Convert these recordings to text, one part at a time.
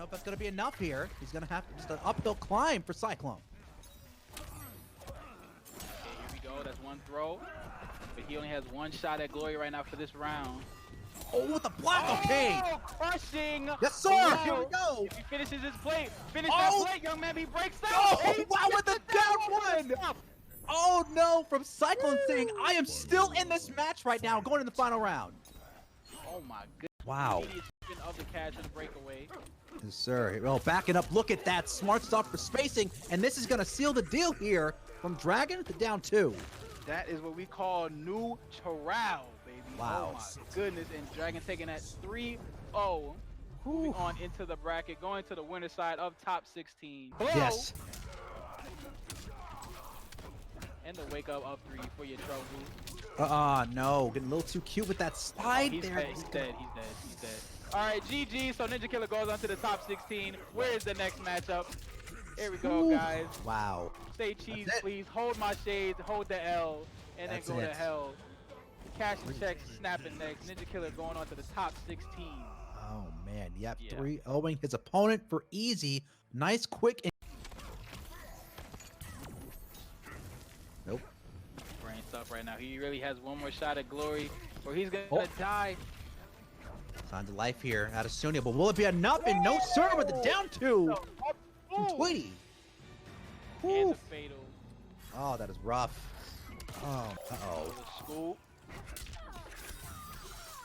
know if that's going to be enough here. He's going to have just an uphill climb for Cyclone. Okay, here we go. That's one throw. But he only has one shot at glory right now for this round. Oh, with the block, okay. Oh, crushing. Yes, sir. Wow. Here we go. If he finishes his plate, that plate, young man, he breaks down. Oh, wow, with the down one. Oh, no, from Cyclone saying, I am still in this match right now, going in the final round. Oh, my goodness. Wow. Of the catch and the breakaway. Yes, sir. Well, backing up, look at that. Smart stuff for spacing, and this is going to seal the deal here from Dragon to down 2. That is what we call new Chorale, baby. Wow. Oh, my goodness. And Dragon taking that 3-0. Moving on into the bracket, going to the winner side of top 16. Blow. Yes. And the wake up of 3 for your trouble. No. Getting a little too cute with that slide there. He's dead. All right, GG. So Ninja Killer goes on to the top 16. Where is the next matchup? Here we go, guys. Wow. Stay cheese, please. Hold my shades, hold the L, and then go to hell. Cash and checks, snapping next. Ninja Killer going on to the top 16. Oh, man. Yep, 3-0ing his opponent for easy. Nice, quick. Nope. Brain stuff right now. He really has one more shot at glory, or he's going to die. Signs of life here out of Sunya, but will it be enough? And no, sir, with the down 2 from Tweety. And the fatal. Oh, that is rough. Oh, uh-oh. Scoop.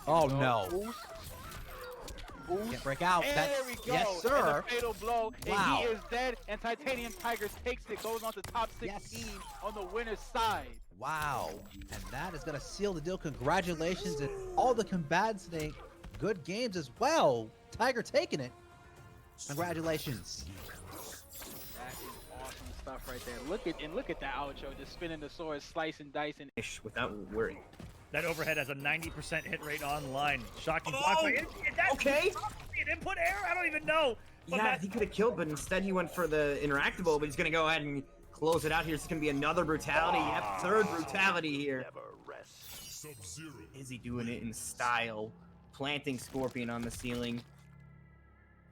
Oh, no. Boost. Can't break out. And That's, there we go. yes, sir. And the fatal blow. Wow. And he is dead. And Titanium Tigers takes it. Goes on to top 16 on the winner's side. Wow. And that is going to seal the deal. Congratulations. And all the combatants today. Good games as well. Tiger taking it. Congratulations. That is awesome stuff right there. Look at that outro. Just spinning the sword, slicing, dicing. Without worry. That overhead has a 90% hit rate online. Shocking block. Okay. An input error? I don't even know. But Yeah, he could have killed, but instead he went for the interactable, but he's going to go ahead and close it out here. It's going to be another brutality. Yep, third brutality here. Is he doing it in style? Planting Scorpion on the ceiling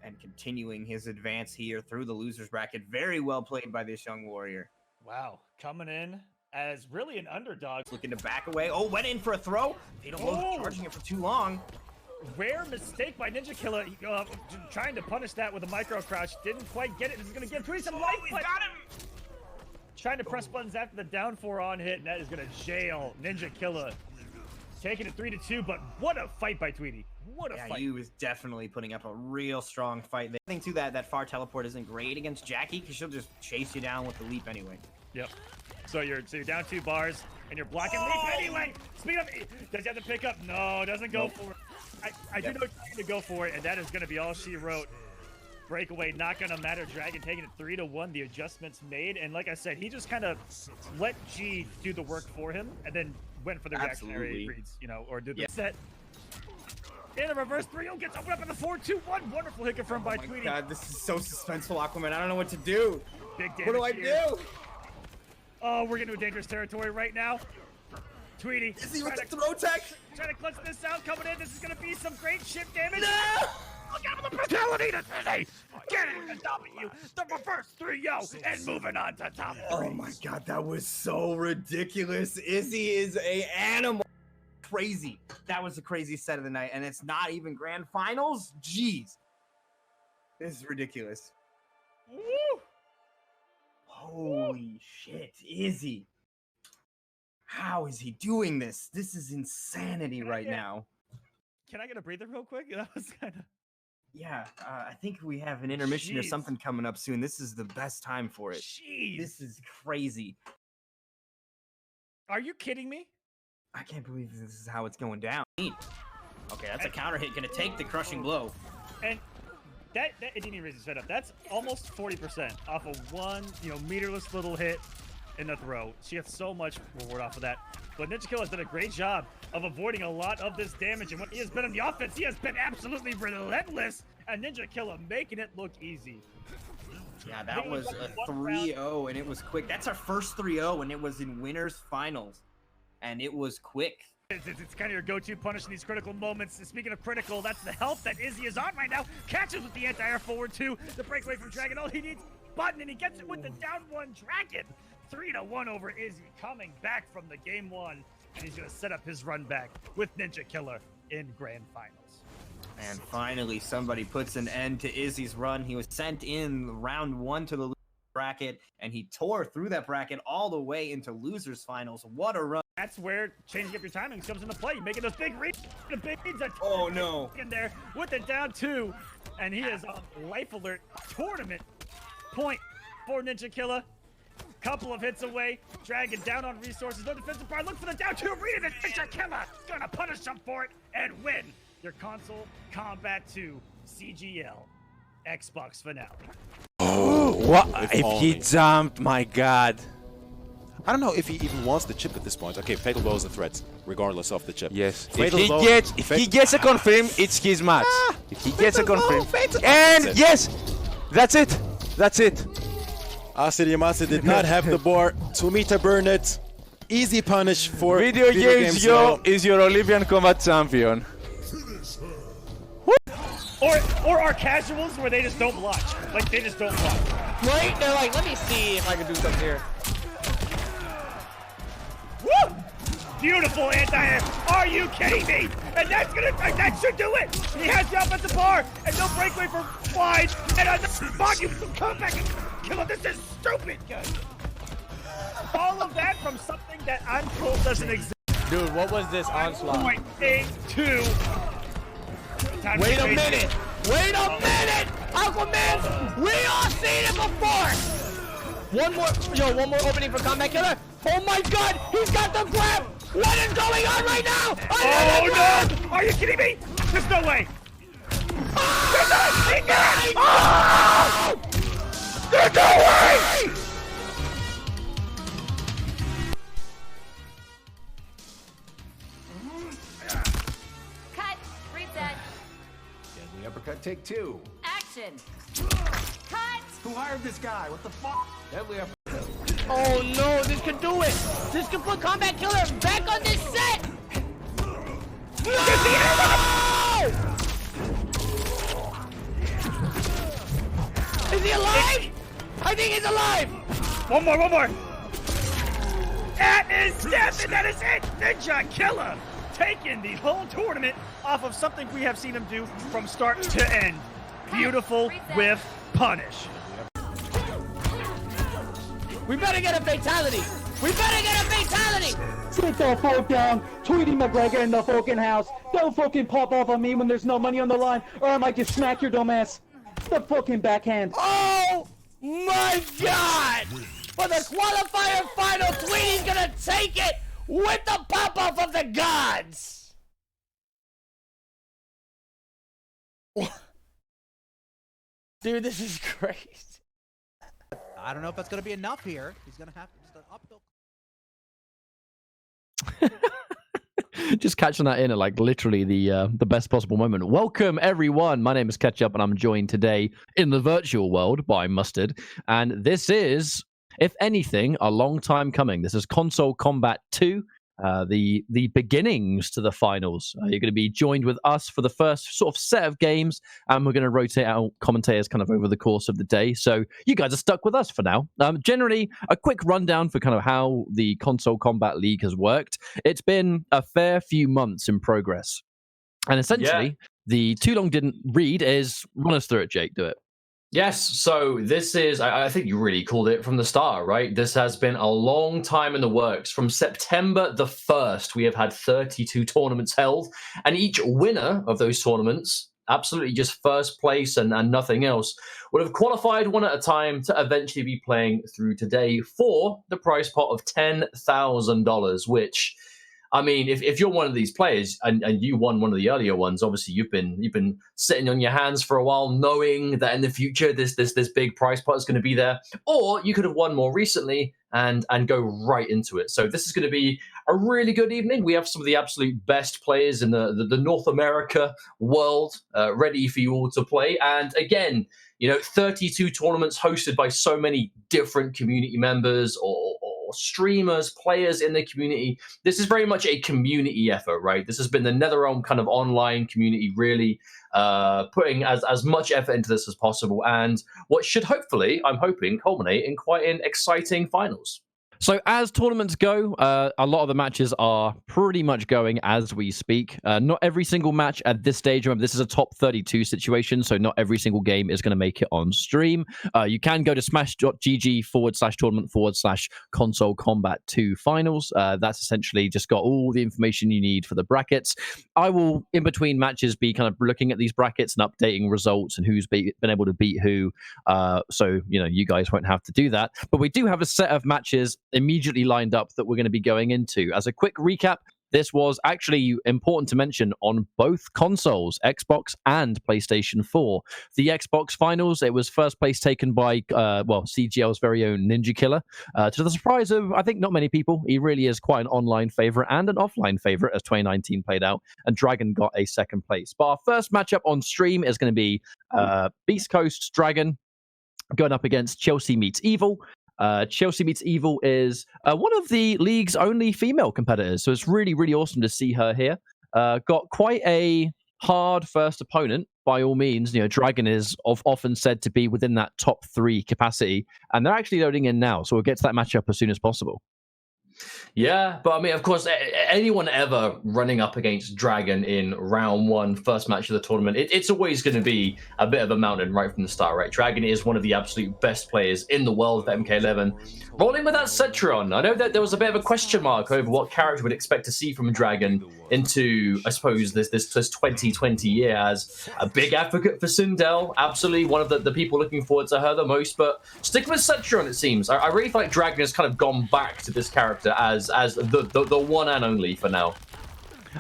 and continuing his advance here through the loser's bracket. Very well played by this young warrior. Wow, coming in as really an underdog. Looking to back away. Oh, went in for a throw. Fatal blow, charging it for too long. Rare mistake by Ninja Killer. Trying to punish that with a micro crouch. Didn't quite get it. This is going to give Tweety some life. He's got him. Trying to press buttons after the down 4 on hit, and that is going to jail Ninja Killer. Taking it 3-2, but what a fight by Tweety. What a fight. He was definitely putting up a real strong fight. The thing too, that far teleport isn't great against Jackie because she'll just chase you down with the leap anyway. Yep. So you're down 2 bars and you're blocking leap anyway. Speed up. Does he have to pick up? No, doesn't go for it. I do know he's going to go for it, and that is going to be all she wrote. Breakaway, not going to matter. Dragon taking it 3-1. The adjustments made, and like I said, he just kind of let G do the work for him, and then went for the reactionary reads, or do the set. And the reverse 3-0 gets opened up in the 4-2-1. Wonderful hit confirmed by Tweety. God, this is so suspenseful, Aquaman. I don't know what to do. Big damage. What do I do? Oh, we're getting into dangerous territory right now. Tweety. Is he with the throw tech? Trying to clutch this out. Coming in. This is going to be some great ship damage. No! Look out for the brutality to Tweety. Getting the W. The reverse 3-0 and moving on to top 3. Oh my God, that was so ridiculous. Izzy is a animal. Crazy. That was the craziest set of the night, and it's not even grand finals. Jeez. This is ridiculous. Woo! Holy shit, Izzy. How is he doing this? This is insanity right now. Can I get a breather real quick? That was kind of... Yeah, I think we have an intermission or something coming up soon. This is the best time for it. Jeez. This is crazy. Are you kidding me? I can't believe this is how it's going down. Okay, that's a counter hit. Gonna take the crushing blow. And that it didn't even raise his head up. That's almost 40% off of one, meterless little hit in the throw. She gets so much reward off of that. But Ninja Killer has done a great job of avoiding a lot of this damage. And when he has been on the offense, he has been absolutely relentless. And Ninja Killer making it look easy. Yeah, that was a 3-0, and it was quick. That's our first 3-0, and it was in winners finals. And it was quick. It's kind of your go-to punish in these critical moments. Speaking of critical, that's the health that Izzy is on right now. Catches with the anti-air forward two. The breakaway from Dragon. All he needs, button, and he gets it with the down one Dragon. 3-1 over Izzy, coming back from the game one. And he's going to set up his run back with Ninja Killer in grand finals. And finally, somebody puts an end to Izzy's run. He was sent in round one to the loser bracket, and he tore through that bracket all the way into losers finals. What a run. That's where changing up your timings comes into play. You're making those big reads. The big reads. Oh, no. In there with the down two. And he is on life alert. Tournament point for Ninja Killer. Couple of hits away. Dragon down on resources. No defensive bar. Look for the down two. Read it. Ninja Killer gonna punish him for it and win your Console Kombat 2 CGL Xbox finale. Oh, what? If he jumped, my God. I don't know if he even wants the chip at this point. Okay, Fatal Blow is a threat, regardless of the chip. Yes. Fatal If he gets a confirm, it's his match. If he gets a confirm, and yes, that's it. That's it. Asir Yamase did not have the bar. 2 meter burn it. Easy punish for Video Games Yo is your Olympian Combat champion. Or our casuals where they just don't block. Like, they just don't block. Right? They're like, let me see if I can do something here. Woo! Beautiful anti-air. Are you kidding me? And that should do it. He has the offensive bar and no breakaway for wide. And on the spot, you come back and kill him. This is stupid, guys. All of that from something that I'm told doesn't exist. Dude, what was this onslaught? 0.82. Wait a minute! Wait a minute! Aquaman! We all seen it before! One more opening for Combat Killer. Oh my God! He's got the grab! What is going on right now? Oh no! Are you kidding me? There's no way! Oh! There's no way! Cut. Reset. Deadly uppercut, take 2. Action. Cut. Who hired this guy? What the fuck? Deadly uppercut. Oh no, this could do it! This could put Combat Killer back on this set! No! Is he alive? I think he's alive! One more! That is it! That is it! Ninja Killer taking the whole tournament off of something we have seen him do from start to end. Beautiful with punish. We better get a fatality! We better get a fatality! Sit the fuck down! Tweety McGregor in the fucking house! Don't fucking pop off on me when there's no money on the line, or I might just smack your dumb ass! The fucking backhand! Oh my God! For the qualifier final, Tweety's gonna take it with the pop-off of the gods! Dude, this is crazy. I don't know if that's going to be enough here. He's going to have just an uphill. Just catching that in at like literally the best possible moment. Welcome everyone. My name is Ketchup and I'm joined today in the virtual world by Mustard. And this is, if anything, a long time coming. This is Konsole Kombat 2. The beginnings to the finals. You're going to be joined with us for the first sort of set of games, and we're going to rotate out commentators kind of over the course of the day. So you guys are stuck with us for now. Generally, a quick rundown for kind of how the Konsole Kombat League has worked. It's been a fair few months in progress, and essentially, the too long didn't read is run us through it, Jake. Do it. Yes, so this is, I think you really called it from the start, right? This has been a long time in the works. From September the 1st, we have had 32 tournaments held, and each winner of those tournaments, absolutely just first place and nothing else, would have qualified one at a time to eventually be playing through today for the prize pot of $10,000, which... I mean, if you're one of these players and you won one of the earlier ones, obviously you've been sitting on your hands for a while, knowing that in the future this big prize pot is going to be there, or you could have won more recently and go right into it. So this is going to be a really good evening. We have some of the absolute best players in the North America world ready for you all to play. And again, you know, 32 tournaments hosted by so many different community members or streamers, players in the community. This is very much a community effort, right? This has been the NetherRealm kind of online community really putting as much effort into this as possible, and what should hopefully, I'm hoping, culminate in quite an exciting finals. So as tournaments go, a lot of the matches are pretty much going as we speak. Not every single match at this stage. Remember, this is a top 32 situation, so not every single game is going to make it on stream. You can go to smash.gg/tournament/Konsole Kombat 2 finals. That's essentially just got all the information you need for the brackets. I will, in between matches, be kind of looking at these brackets and updating results and who's been able to beat who. So, you guys won't have to do that. But we do have a set of matches immediately lined up that we're going to be going into. As a quick recap, this was actually important to mention on both consoles, Xbox and PlayStation 4. The Xbox finals, it was first place taken by, CGL's very own Ninja Killer. To the surprise of, I think, not many people, he really is quite an online favorite and an offline favorite as 2019 played out, and Dragon got a second place. But our first matchup on stream is going to be Beast Coast Dragon going up against Chelsea Meets Evil. Chelsea Meets Evil is one of the league's only female competitors, so it's really, really awesome to see her here. Got quite a hard first opponent, by all means. Dragon is often said to be within that top 3 capacity, and they're actually loading in now, so we'll get to that matchup as soon as possible. Yeah, but I mean, of course, anyone ever running up against Dragon in round 1, first match of the tournament, it's always going to be a bit of a mountain right from the start, right? Dragon is one of the absolute best players in the world for MK11. Rolling with that Cetrion, I know that there was a bit of a question mark over what character we'd expect to see from Dragon into, I suppose, this 2020 year, as a big advocate for Sindel, absolutely one of the people looking forward to her the most. But sticking with Cetrion, it seems, I really feel like Dragon has kind of gone back to this character as the one and only for now.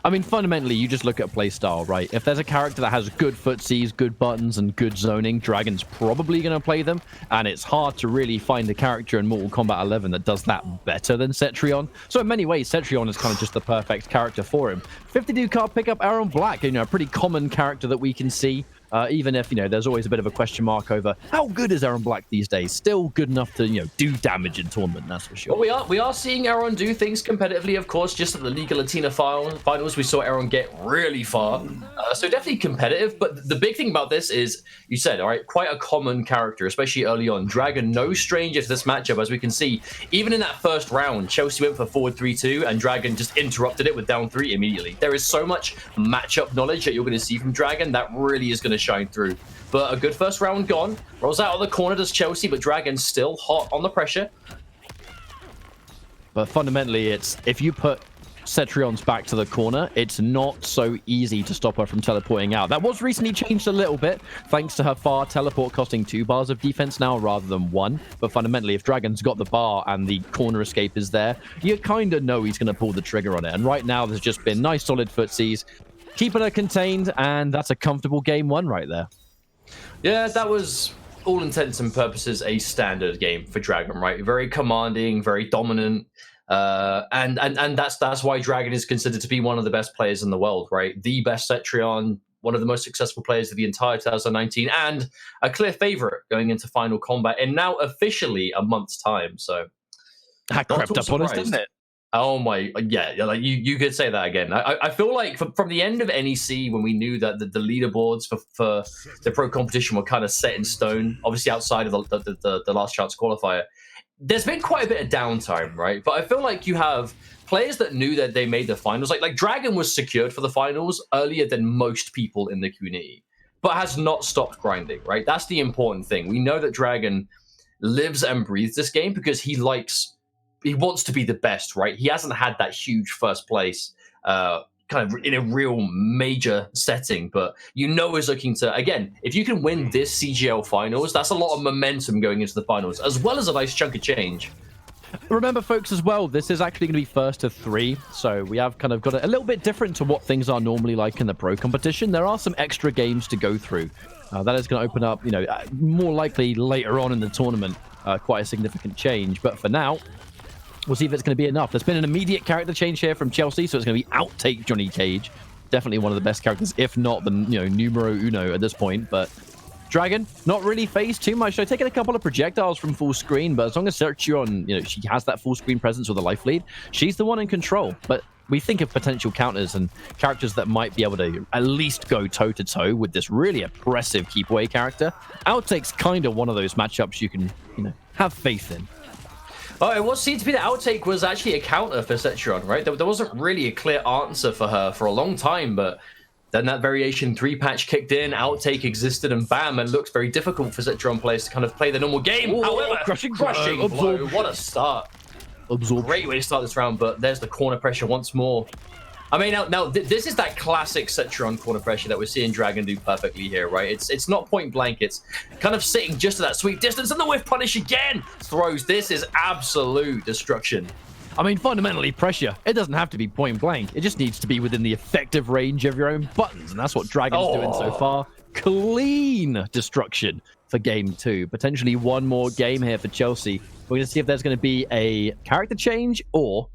I mean, fundamentally, you just look at playstyle, right? If there's a character that has good footsies, good buttons, and good zoning, Dragon's probably going to play them, and it's hard to really find a character in Mortal Kombat 11 that does that better than Cetrion. So in many ways, Cetrion is kind of just the perfect character for him. 52 card pickup Aaron Black, a pretty common character that we can see. Even if, there's always a bit of a question mark over how good is Aaron Black these days. Still good enough to, do damage in tournament, that's for sure. Well, we are seeing Aaron do things competitively, of course. Just at the Liga Latina finals, we saw Aaron get really far. So definitely competitive. But the big thing about this is, you said, all right, quite a common character, especially early on. Dragon, no stranger to this matchup, as we can see. Even in that first round, Chelsea went for forward 3-2, and Dragon just interrupted it with down 3 immediately. There is so much matchup knowledge that you're going to see from Dragon that really is going to shine through. But a good first round gone. Rolls out of the corner, does Chelsea, but Dragon's still hot on the pressure. But fundamentally, it's if you put Cetrion's back to the corner, it's not so easy to stop her from teleporting out. That was recently changed a little bit, thanks to her far teleport costing 2 bars of defense now rather than 1. But fundamentally, if Dragon's got the bar and the corner escape is there, you kind of know he's going to pull the trigger on it. And right now, there's just been nice solid footsies, keeping her contained, and that's a comfortable game 1 right there. Yeah, that was, all intents and purposes, a standard game for Dragon, right? Very commanding, very dominant, and that's why Dragon is considered to be one of the best players in the world, right? The best Cetrion, one of the most successful players of the entire 2019, and a clear favorite going into Final Combat in now officially a month's time. So that crept up on us, didn't it? Oh my, yeah, like you could say that again. I feel like from the end of NEC, when we knew that the leaderboards for the pro competition were kind of set in stone, obviously outside of the last chance qualifier, there's been quite a bit of downtime, right? But I feel like you have players that knew that they made the finals. Like Dragon was secured for the finals earlier than most people in the community, but has not stopped grinding, right? That's the important thing. We know that Dragon lives and breathes this game because he wants to be the best, right? He hasn't had that huge first place kind of in a real major setting, but is looking to, again, if you can win this CGL finals, that's a lot of momentum going into the finals, as well as a nice chunk of change. Remember, folks, as well, this is actually going to be first of 3, so we have kind of got it a little bit different to what things are normally like in the pro competition. There are some extra games to go through. That is going to open up, more likely later on in the tournament, quite a significant change. But for now, we'll see if it's going to be enough. There's been an immediate character change here from Chelsea, so it's going to be outtake Johnny Cage. Definitely one of the best characters, if not the numero uno at this point. But Dragon, not really phased too much. So taking a couple of projectiles from full screen, but as long as Serturon, she has that full screen presence with a life lead, she's the one in control. But we think of potential counters and characters that might be able to at least go toe-to-toe with this really oppressive keep away character. Outtake's kind of one of those matchups you can, have faith in. Oh, it was seen to be that Outtake was actually a counter for Setron, right? There wasn't really a clear answer for her for a long time, but then that Variation 3 patch kicked in, Outtake existed, and bam, it looks very difficult for Setron players to kind of play the normal game. Ooh, however, crushing blow. What a start. Great way to start this round, but there's the corner pressure once more. I mean, now this is that classic Setron corner pressure that we're seeing Dragon do perfectly here, right? It's not point blank. It's kind of sitting just at that sweet distance, and the whiff punish again throws. This is absolute destruction. I mean, fundamentally, pressure. It doesn't have to be point blank. It just needs to be within the effective range of your own buttons, and that's what Dragon's doing so far. Clean destruction for game 2. Potentially one more game here for Chelsea. We're going to see if there's going to be a character change or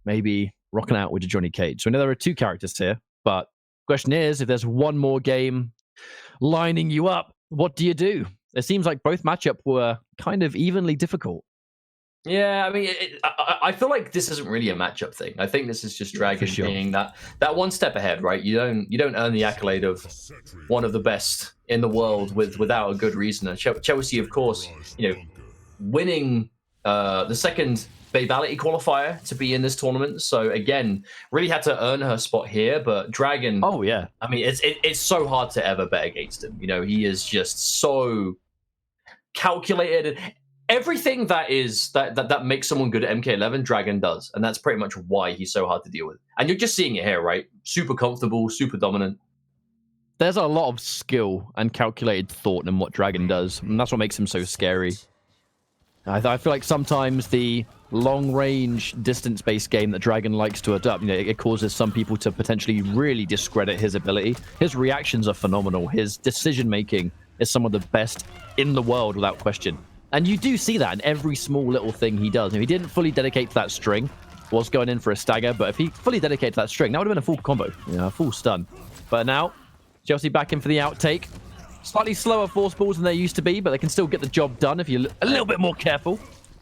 maybe rocking out with Johnny Cage. So we know there are 2 characters here, but the question is, if there's one more game lining you up, what do you do? It seems like both matchups were kind of evenly difficult. Yeah, I mean, I feel like this isn't really a matchup thing. I think this is just Dragon being that one step ahead, right? You don't earn the accolade of one of the best in the world without a good reason. And Chelsea, of course, winning the second Babality qualifier to be in this tournament. So again, really had to earn her spot here. But Dragon, oh yeah, I mean, it's so hard to ever bet against him. He is just so calculated. Everything that makes someone good at MK11, Dragon does, and that's pretty much why he's so hard to deal with. And you're just seeing it here, right? Super comfortable, super dominant. There's a lot of skill and calculated thought in what Dragon does, and that's what makes him so scary. I feel like sometimes the long-range, distance-based game that Dragon likes to adopt, it causes some people to potentially really discredit his ability. His reactions are phenomenal. His decision-making is some of the best in the world, without question. And you do see that in every small little thing he does. If he didn't fully dedicate to that string, was going in for a stagger, but if he fully dedicated to that string, that would have been a full combo, a full stun. But now, Chelsea back in for the outtake. Slightly slower force balls than they used to be, but they can still get the job done if you're a little bit more careful.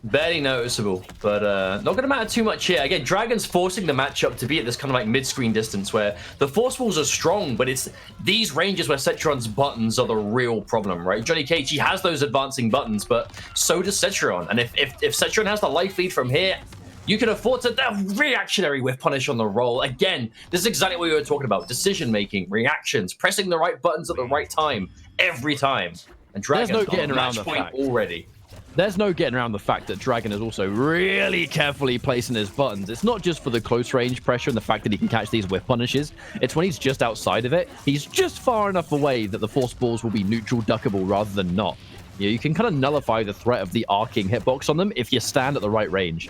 Barely noticeable, but not going to matter too much here. Again, Dragon's forcing the matchup to be at this kind of like mid-screen distance where the force balls are strong, but it's these ranges where Setron's buttons are the real problem, right? Johnny Cage, he has those advancing buttons, but so does Setron. And if Setron has the life lead from here, you can afford to reactionary whiff punish on the roll. Again, this is exactly what we were talking about. Decision-making, reactions, pressing the right buttons at the right time, every time. And Dragon's There's no getting around the point fact. already. There's no getting around the fact that Dragon is also really carefully placing his buttons. It's not just for the close range pressure and the fact that he can catch these whiff punishes. It's when he's just outside of it. He's just far enough away that the force balls will be neutral duckable rather than not. You can kind of nullify the threat of the arcing hitbox on them if you stand at the right range.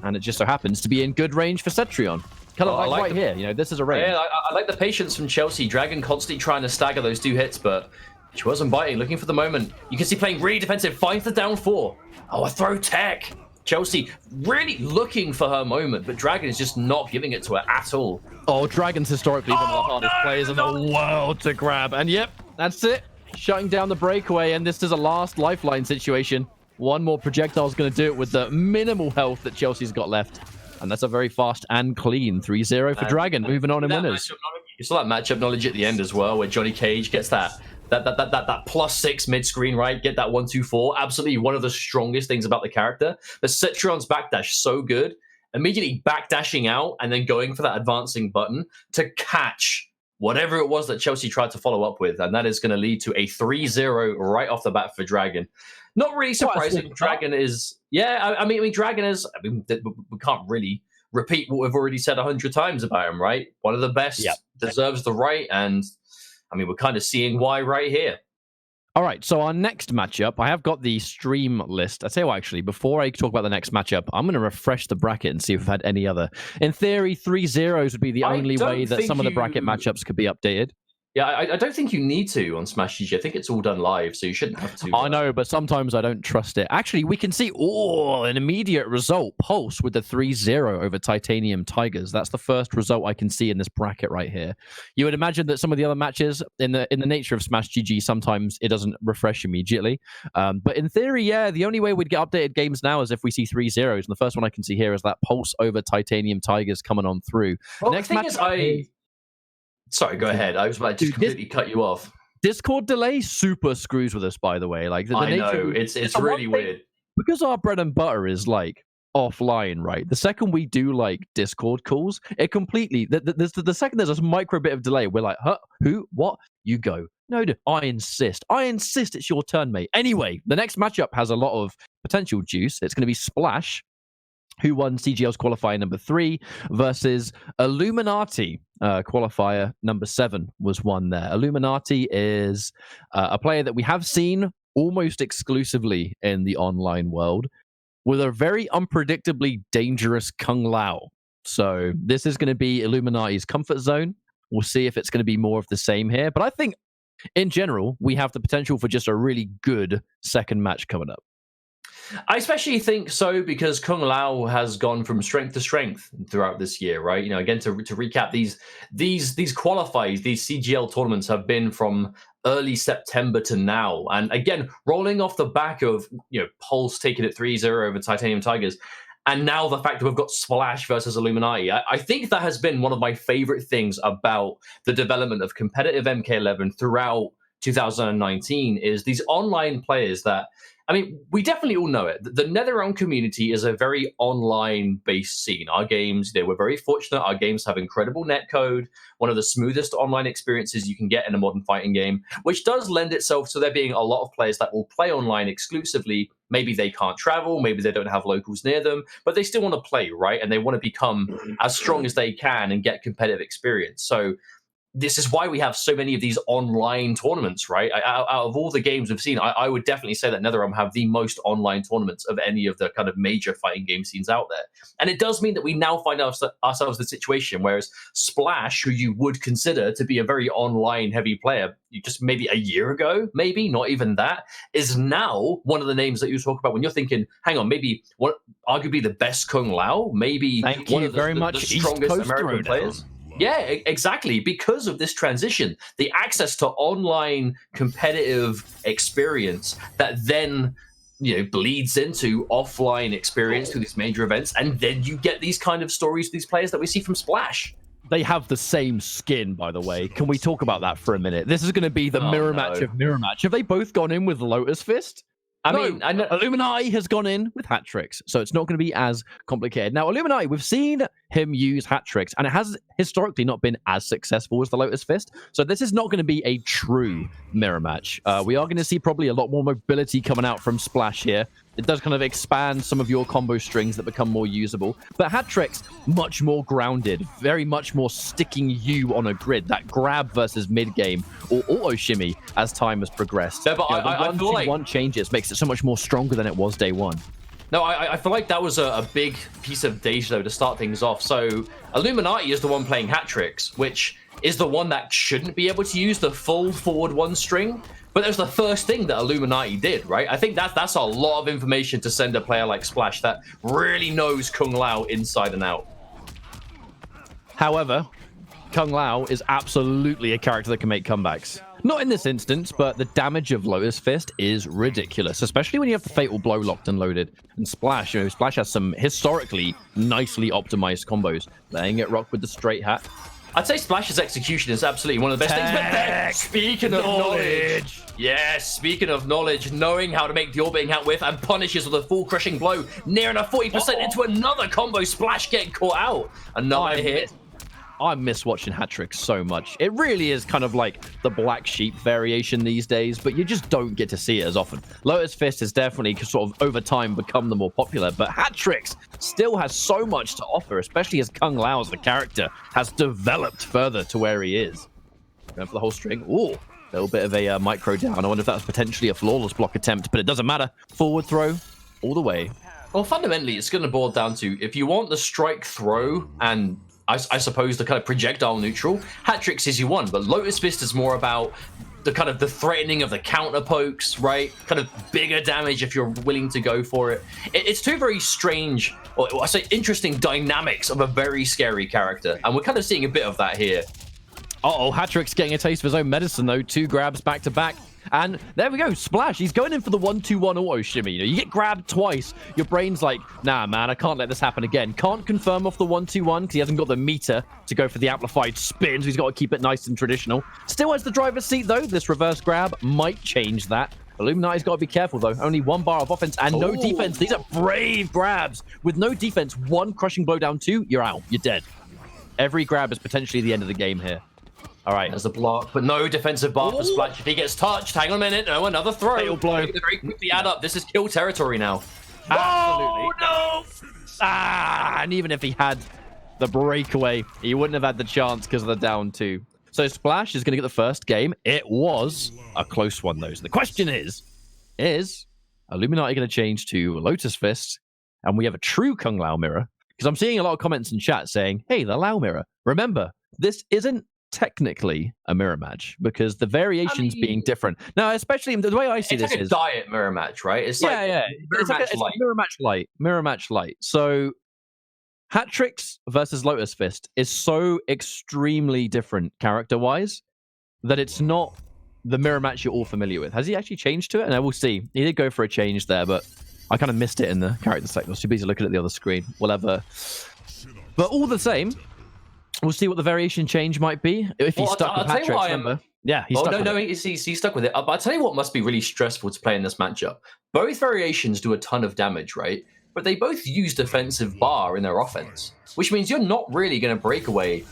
And it just so happens to be in good range for Cetrion. Kind of like right here. This is a range. Yeah, I like the patience from Chelsea. Dragon constantly trying to stagger those 2 hits, but she wasn't biting, looking for the moment. You can see playing really defensive, finds the down 4. Oh, a throw tech. Chelsea really looking for her moment, but Dragon is just not giving it to her at all. Oh, Dragon's historically one of the hardest players in the world to grab. And yep, that's it. Shutting down the breakaway, and this is a last lifeline situation. One more projectile is going to do it with the minimal health that Chelsea's got left. And that's a very fast and clean 3-0 for Dragon, moving on in winners. You saw that matchup knowledge at the end as well, where Johnny Cage gets that +6 mid-screen, right? Get that 1-2-4. Absolutely one of the strongest things about the character. But Cetron's backdash so good. Immediately backdashing out and then going for that advancing button to catch whatever it was that Chelsea tried to follow up with. And that is going to lead to a 3-0 right off the bat for Dragon. Not really surprising. Dragon is... Yeah, I mean, Dragon is... I mean, we can't really repeat what we've already said 100 times about him, right? One of the best, deserves the right, and... I mean, we're kind of seeing why right here. All right, so our next matchup, I have got the stream list. I tell you what, actually, before I talk about the next matchup, I'm going to refresh the bracket and see if we've had any other. In theory, 3-0s would be the only way that some of the bracket matchups could be updated. Yeah, I don't think you need to on Smash GG. I think it's all done live, so you shouldn't have to. I know, but sometimes I don't trust it. Actually, we can see, an immediate result. Pulse with the 3-0 over Titanium Tigers. That's the first result I can see in this bracket right here. You would imagine that some of the other matches, in the nature of Smash GG, sometimes it doesn't refresh immediately. But in theory, yeah, the only way we'd get updated games now is if we see 3-0s. And the first one I can see here is that Pulse over Titanium Tigers coming on through. Well, next the thing is, Sorry, go ahead. I was about to just completely cut you off. Discord delay super screws with us, by the way. Like I know it's really weird because our bread and butter is like offline, right? The second we do like Discord calls, it completely the second there's a micro bit of delay, we're like, huh, who, what? You go. No, I insist. It's your turn, mate. Anyway, the next matchup has a lot of potential juice. It's going to be Splash, who won CGL's qualifier number 3, versus Illuminati. Qualifier number 7 was won there. Illuminati is a player that we have seen almost exclusively in the online world with a very unpredictably dangerous Kung Lao. So this is going to be Illuminati's comfort zone. We'll see if it's going to be more of the same here. But I think, in general, we have the potential for just a really good second match coming up. I especially think so because Kung Lao has gone from strength to strength throughout this year, right? You know, again, to recap, these qualifiers, these CGL tournaments have been from early September to now. And again, rolling off the back of, Pulse taking it 3-0 over Titanium Tigers, and now the fact that we've got Splash versus Illuminati, I think that has been one of my favorite things about the development of competitive MK11 throughout 2019 is these online players that, I mean, we definitely all know it. The NetherRealm community is a very online-based scene. Our games, we're very fortunate. Our games have incredible netcode, one of the smoothest online experiences you can get in a modern fighting game, which does lend itself to there being a lot of players that will play online exclusively. Maybe they can't travel, maybe they don't have locals near them, but they still want to play, right? And they want to become as strong as they can and get competitive experience. So this is why we have so many of these online tournaments, right? Out of all the games we've seen, I would definitely say that NetherRealm have the most online tournaments of any of the kind of major fighting game scenes out there. And it does mean that we now find ourselves in a situation, whereas Splash, who you would consider to be a very online-heavy player, just maybe a year ago, maybe, not even that, is now one of the names that you talk about when you're thinking, hang on, maybe arguably the best Kung Lao, maybe one of the strongest American players. Yeah, exactly. Because of this transition, the access to online competitive experience that then, bleeds into offline experience through these major events. And then you get these kind of stories, these players that we see from Splash. They have the same skin, by the way. Can we talk about that for a minute? This is going to be the mirror match of mirror match. Have they both gone in with Lotus Fist? I mean, Illuminati has gone in with hat tricks, so it's not going to be as complicated. Now, Illuminati, we've seen him use hat tricks, and it has historically not been as successful as the Lotus Fist, so this is not going to be a true mirror match. We are going to see probably a lot more mobility coming out from Splash here. It does kind of expand some of your combo strings that become more usable. But hat tricks, much more grounded, very much more sticking you on a grid. That grab versus mid game or auto shimmy as time has progressed. Yeah, but I feel like one changes makes it so much more stronger than it was day one. No, I feel like that was a big piece of deja to start things off. So Illuminati is the one playing hat tricks, which is the one that shouldn't be able to use the full forward one string. But that was the first thing that Illuminati did, right? I think that's a lot of information to send a player like Splash that really knows Kung Lao inside and out. However, Kung Lao is absolutely a character that can make comebacks. Not in this instance, but the damage of Lotus Fist is ridiculous, especially when you have the Fatal Blow locked and loaded. And Splash, Splash has some historically nicely optimized combos. Letting it rock with the straight hat. I'd say Splash's execution is absolutely one of the best things. But speaking of knowledge, speaking of knowledge, knowing how to make the orbiting hat whiff and punishes with a full crushing blow, nearing a 40% into another combo. Splash getting caught out. Another hit. I miss watching hat tricks so much. It really is kind of like the black sheep variation these days, but you just don't get to see it as often. Lotus Fist has definitely sort of over time become the more popular, but hat tricks still has so much to offer, especially as Kung Lao as the character has developed further to where he is. Going for the whole string. Ooh, a little bit of a micro down. I wonder if that was potentially a flawless block attempt, but it doesn't matter. Forward throw all the way. Well, fundamentally, it's going to boil down to if you want the strike throw and I suppose, the kind of projectile neutral. Hat-Trick's is you won, but Lotus Fist is more about the kind of the threatening of the counter pokes, right? Kind of bigger damage if you're willing to go for it. It's two very strange, or I say interesting dynamics of a very scary character, and we're kind of seeing a bit of that here. Uh-oh, Hat-Trick's getting a taste of his own medicine, though. 2 grabs back to back. And there we go, Splash. He's going in for the 1-2-1 auto shimmy. You know, you get grabbed twice. Your brain's like, nah, man, I can't let this happen again. Can't confirm off the 1-2-1 because he hasn't got the meter to go for the amplified spin, so he's got to keep it nice and traditional. Still has the driver's seat, though. This reverse grab might change that. Illuminati's got to be careful, though. Only 1 bar of offense and no defense. These are brave grabs. With no defense, 1 crushing blow down 2, you're out. You're dead. Every grab is potentially the end of the game here. All right. There's a block, but no defensive bar for Splash. If he gets touched, hang on a minute. No, another throw. Fatal blow. Very quickly add up. This is kill territory now. Absolutely. Oh, no! And even if he had the breakaway, he wouldn't have had the chance because of the down 2. So Splash is going to get the first game. It was a close one, though. So the question is Illuminati going to change to Lotus Fist? And we have a true Kung Lao mirror? Because I'm seeing a lot of comments in chat saying, hey, the Lao mirror. Remember, this isn't technically a mirror match because the variations being different. Now, especially the way I see this like is a diet mirror match, right? It's like it's like mirror match light. Mirror match light. So Hat-Tricks versus Lotus Fist is so extremely different character-wise that it's not the mirror match you're all familiar with. Has he actually changed to it? And I will see. He did go for a change there, but I kind of missed it in the character section. I was too busy looking at the other screen. Whatever. But all the same, we'll see what the variation change might be. If he's stuck with Hat-Tricks, remember? Yeah, he's stuck with it. He's stuck with it. But I'll tell you what must be really stressful to play in this matchup. Both variations do a ton of damage, right? But they both use defensive bar in their offense, which means you're not really going to break away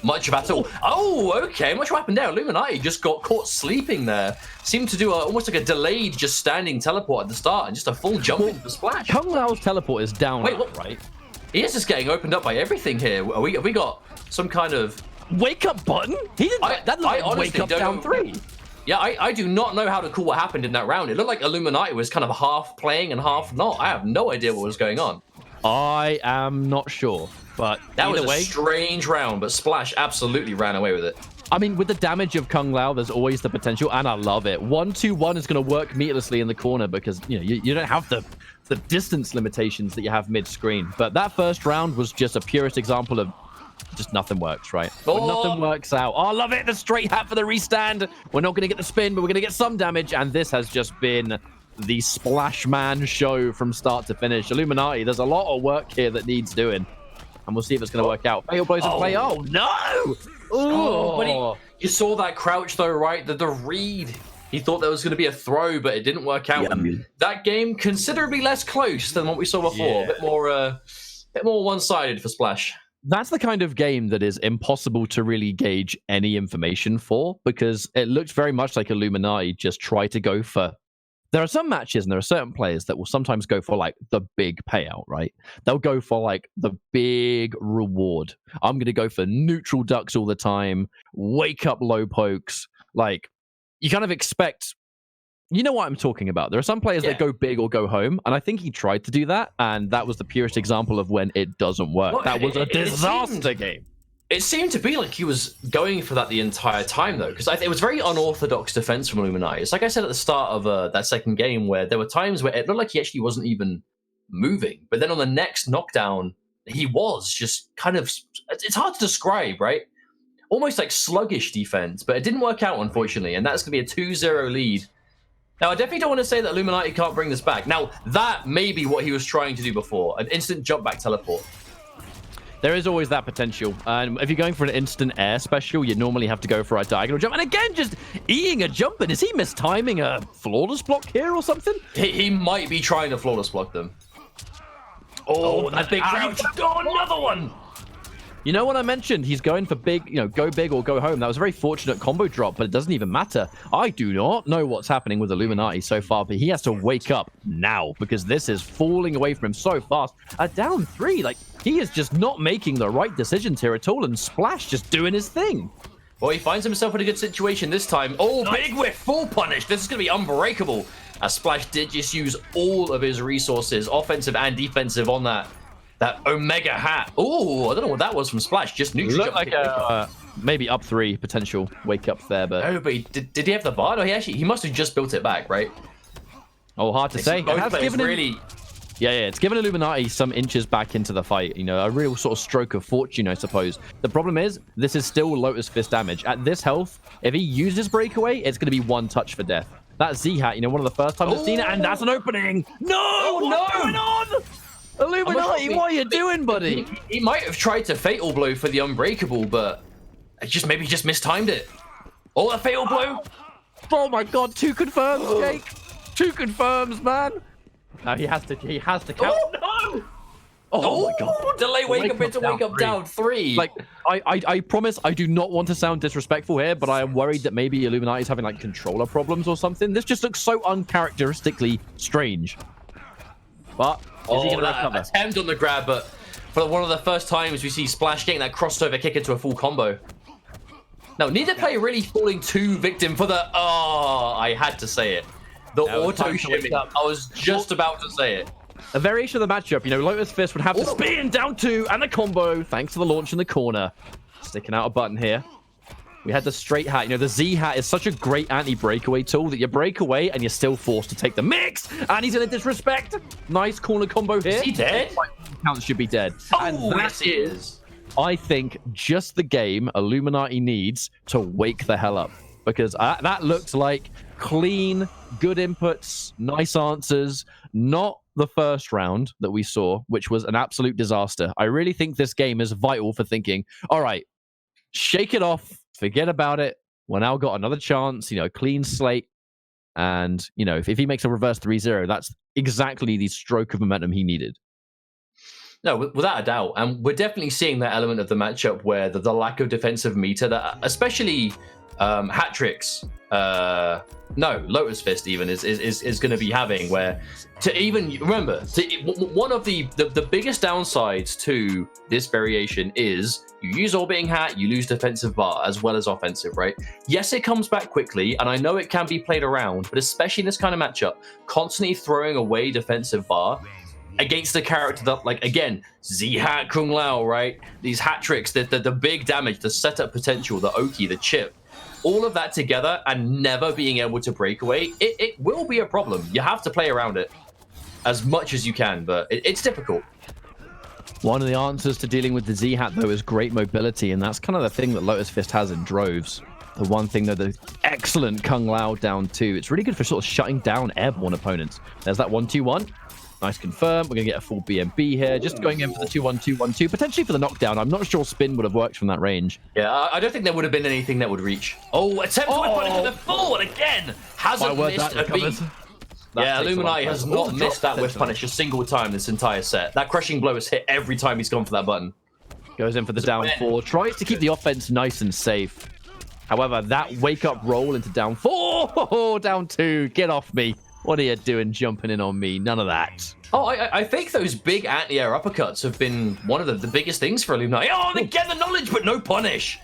much of at all. Oh, okay. Much happened there. Illuminati just got caught sleeping there. Seemed to do almost like a delayed, just standing teleport at the start and just a full jump into the Splash. Kung Lao's teleport is down. Wait, what? Right? He is just getting opened up by everything here. Have we got some kind of wake up button? He didn't. That looked like wake up down 3. Yeah, I do not know how to call what happened in that round. It looked like Illuminati was kind of half playing and half not. I have no idea what was going on. I am not sure, but that was a strange round, but Splash absolutely ran away with it. I mean, with the damage of Kung Lao, there's always the potential, and I love it. 1-2-1 is going to work meatlessly in the corner because you don't have the distance limitations that you have mid-screen. But that first round was just a purest example of just nothing works, right? When nothing works out. Oh, I love it. The straight hat for the restand. We're not going to get the spin, but we're going to get some damage. And this has just been the Splash Man show from start to finish. Illuminati, there's a lot of work here that needs doing. And we'll see if it's going to work out. Fail blows in play. Oh, no! But you saw that crouch, though, right? The read. He thought there was going to be a throw, but it didn't work out. Yeah. That game, considerably less close than what we saw before. Yeah. A bit more one-sided for Splash. That's the kind of game that is impossible to really gauge any information for because it looked very much like Illuminati just tried to go for... There are some matches and there are certain players that will sometimes go for like the big payout, right? They'll go for like the big reward. I'm going to go for neutral ducks all the time, wake up low pokes. Like you kind of expect... You know what I'm talking about. There are some players that go big or go home, and I think he tried to do that, and that was the purest example of when it doesn't work. Well, that was a disaster game. It seemed to be like he was going for that the entire time, though, because it was very unorthodox defense from Illuminati. It's like I said at the start of that second game, where there were times where it looked like he actually wasn't even moving, but then on the next knockdown, he was just kind of... It's hard to describe, right? Almost like sluggish defense, but it didn't work out, unfortunately, and that's going to be a 2-0 lead. Now, I definitely don't want to say that Illuminati can't bring this back. Now, that may be what he was trying to do before, an instant jump back teleport. There is always that potential. And if you're going for an instant air special, you normally have to go for a diagonal jump. And again, just eating a jump. And is he mistiming a flawless block here or something? He might be trying to flawless block them. Oh, that big crouch. Oh, another one. You know what I mentioned? He's going for big, go big or go home. That was a very fortunate combo drop, but it doesn't even matter. I do not know what's happening with Illuminati so far, but he has to wake up now because this is falling away from him so fast. Down 3, like, he is just not making the right decisions here at all, and Splash just doing his thing. Well, he finds himself in a good situation this time. Oh, nice. Big whiff, full punish. This is going to be unbreakable. As Splash did just use all of his resources, offensive and defensive, on that. That Omega hat. Oh, I don't know what that was from Splash. Just neutral. Looked like maybe up 3 potential wake ups there, but no, but did he have the bar? No, he must have just built it back, right? Oh, hard to say. Both players really. Yeah, it's given Illuminati some inches back into the fight. You know, a real sort of stroke of fortune, I suppose. The problem is, this is still Lotus Fist damage. At this health, if he uses breakaway, it's going to be 1 touch for death. That Z-Hat, you know, one of the first times I've seen it, and that's an opening. No, what's going on? Illuminati, what are you doing, buddy? He might have tried to Fatal Blow for the Unbreakable, but maybe he just mistimed it. Oh, a Fatal Blow. Oh my God, 2 confirms, Jake. 2 confirms, man. No, he has to count. Oh, no! Oh my God. Delay wake up into wake up down 3. Like, I promise I do not want to sound disrespectful here, but I am worried that maybe Illuminati is having like controller problems or something. This just looks so uncharacteristically strange. But is he going to recover? Attempt on the grab, but for one of the first times we see Splash getting that crossover kick into a full combo. No, neither player really falling too victim for the... Oh, I had to say it. The auto shimmy. I was just about to say it. A variation of the matchup, you know, Lotus Fist would have the spin down 2 and the combo, thanks to the launch in the corner. Sticking out a button here. We had the straight hat. You know, the Z hat is such a great anti-breakaway tool that you break away and you're still forced to take the mix. And he's going to disrespect. Nice corner combo here. Is he dead? Counts should be dead. Oh, and that is. I think just the game Illuminati needs to wake the hell up. Because that looks like clean, good inputs, nice answers. Not the first round that we saw, which was an absolute disaster. I really think this game is vital for thinking, all right, shake it off, forget about it. We're now got another chance, you know, clean slate. And, you know, if he makes a reverse 3-0, that's exactly the stroke of momentum he needed. No, without a doubt. And we're definitely seeing that element of the matchup where the lack of defensive meter, that especially hat tricks, no, Lotus Fist even is going to be having, where to even remember, one of the biggest downsides to this variation is you use orbiting hat, you lose defensive bar as well as offensive, right? Yes, it comes back quickly, and I know it can be played around, but especially in this kind of matchup, constantly throwing away defensive bar against a character that, like, again, Z-Hat, Kung Lao, right? These hat tricks, the big damage, the setup potential, the Oki, the chip, all of that together and never being able to break away, it will be a problem. You have to play around it as much as you can, but it's difficult. One of the answers to dealing with the Z-Hat, though, is great mobility, and that's kind of the thing that Lotus Fist has in droves. The one thing, though, the excellent Kung Lao down 2. It's really good for sort of shutting down airborne opponents. There's that 1-2-1. Nice confirm. We're going to get a full BMB here. Just going in for the 2-1-2-1-2, potentially for the knockdown. I'm not sure spin would have worked from that range. Yeah, I don't think there would have been anything that would reach. Oh, attempt to whip on into the full, and again, hasn't missed a beat. Yeah, Illuminati has not missed that whiff punish a single time this entire set. That crushing blow has hit every time he's gone for that button. Goes in for the down 4. Tries to keep the offense nice and safe. However, that wake-up roll into down 4. Oh, down 2. Get off me. What are you doing jumping in on me? None of that. Oh, I think those big anti-air uppercuts have been one of the biggest things for Illuminati. Oh, they get the knowledge, but no punish.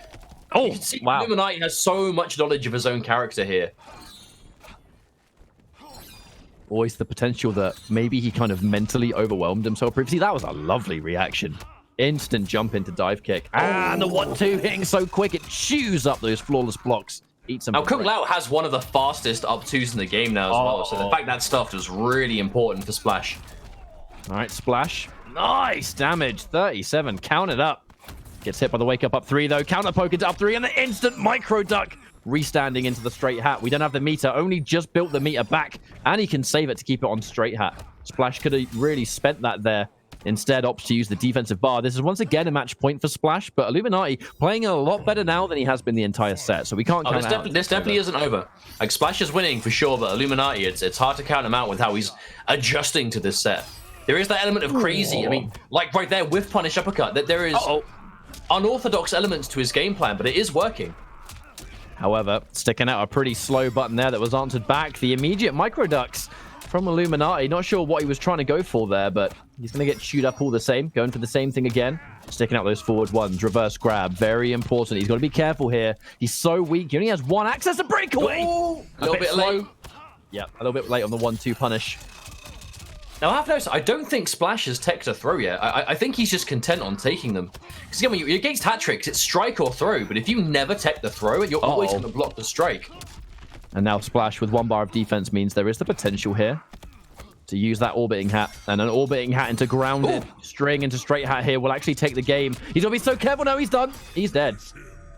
Oh, you can see wow. Illuminati has so much knowledge of his own character here. Always the potential that maybe he kind of mentally overwhelmed himself previously. That was a lovely reaction. Instant jump into dive kick. And the 1-2 hitting so quick, it chews up those flawless blocks. Now, Kung Lao has one of the fastest up 2s in the game now as well, so the fact that stuff was really important for Splash. All right, Splash. Nice damage. 37. Count it up. Gets hit by the wake up 3, though. Counter poke into up 3, and the instant micro duck. Restanding into the straight hat. We don't have the meter. Only just built the meter back, and he can save it to keep it on straight hat. Splash could have really spent that there. Instead, opts to use the defensive bar. This is once again a match point for Splash, but Illuminati playing a lot better now than he has been the entire set, so we can't count out. This definitely isn't over. Like, Splash is winning for sure, but Illuminati, it's hard to count him out with how he's adjusting to this set. There is that element of crazy. I mean, like right there with punish uppercut, that there is unorthodox elements to his game plan, but it is working. However, sticking out a pretty slow button there that was answered back. The immediate micro ducks from Illuminati. Not sure what he was trying to go for there, but he's going to get chewed up all the same. Going for the same thing again. Sticking out those forward ones. Reverse grab. Very important. He's got to be careful here. He's so weak. He only has 1 access to breakaway. A little bit slow. Yeah, a little bit late on the 1-2 punish. Now, I have noticed, I don't think Splash has teched a throw yet. I think he's just content on taking them. Because again, when you're against hat tricks, it's strike or throw. But if you never tech the throw, you're always going to block the strike. And now Splash with 1 bar of defense means there is the potential here to use that orbiting hat. And an orbiting hat into grounded, string into straight hat here will actually take the game. He's going to be so careful. No, he's done. He's dead.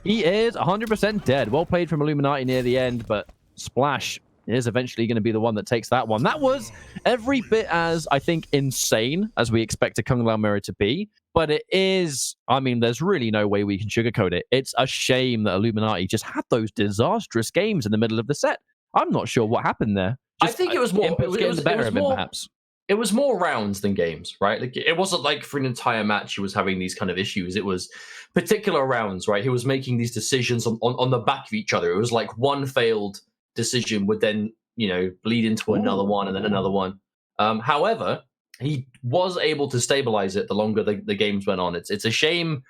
He is 100% dead. Well played from Illuminati near the end, but Splash is eventually going to be the one that takes that one. That was every bit as, I think, insane as we expect a Kung Lao mirror to be. But it is, I mean, there's really no way we can sugarcoat it. It's a shame that Illuminati just had those disastrous games in the middle of the set. I'm not sure what happened there. I think it was more... perhaps. It was more rounds than games, right? Like, it wasn't like for an entire match he was having these kind of issues. It was particular rounds, right? He was making these decisions on the back of each other. It was like one failed decision would then, you know, bleed into another one and then another one. However, he was able to stabilize it the longer the games went on. It's a shame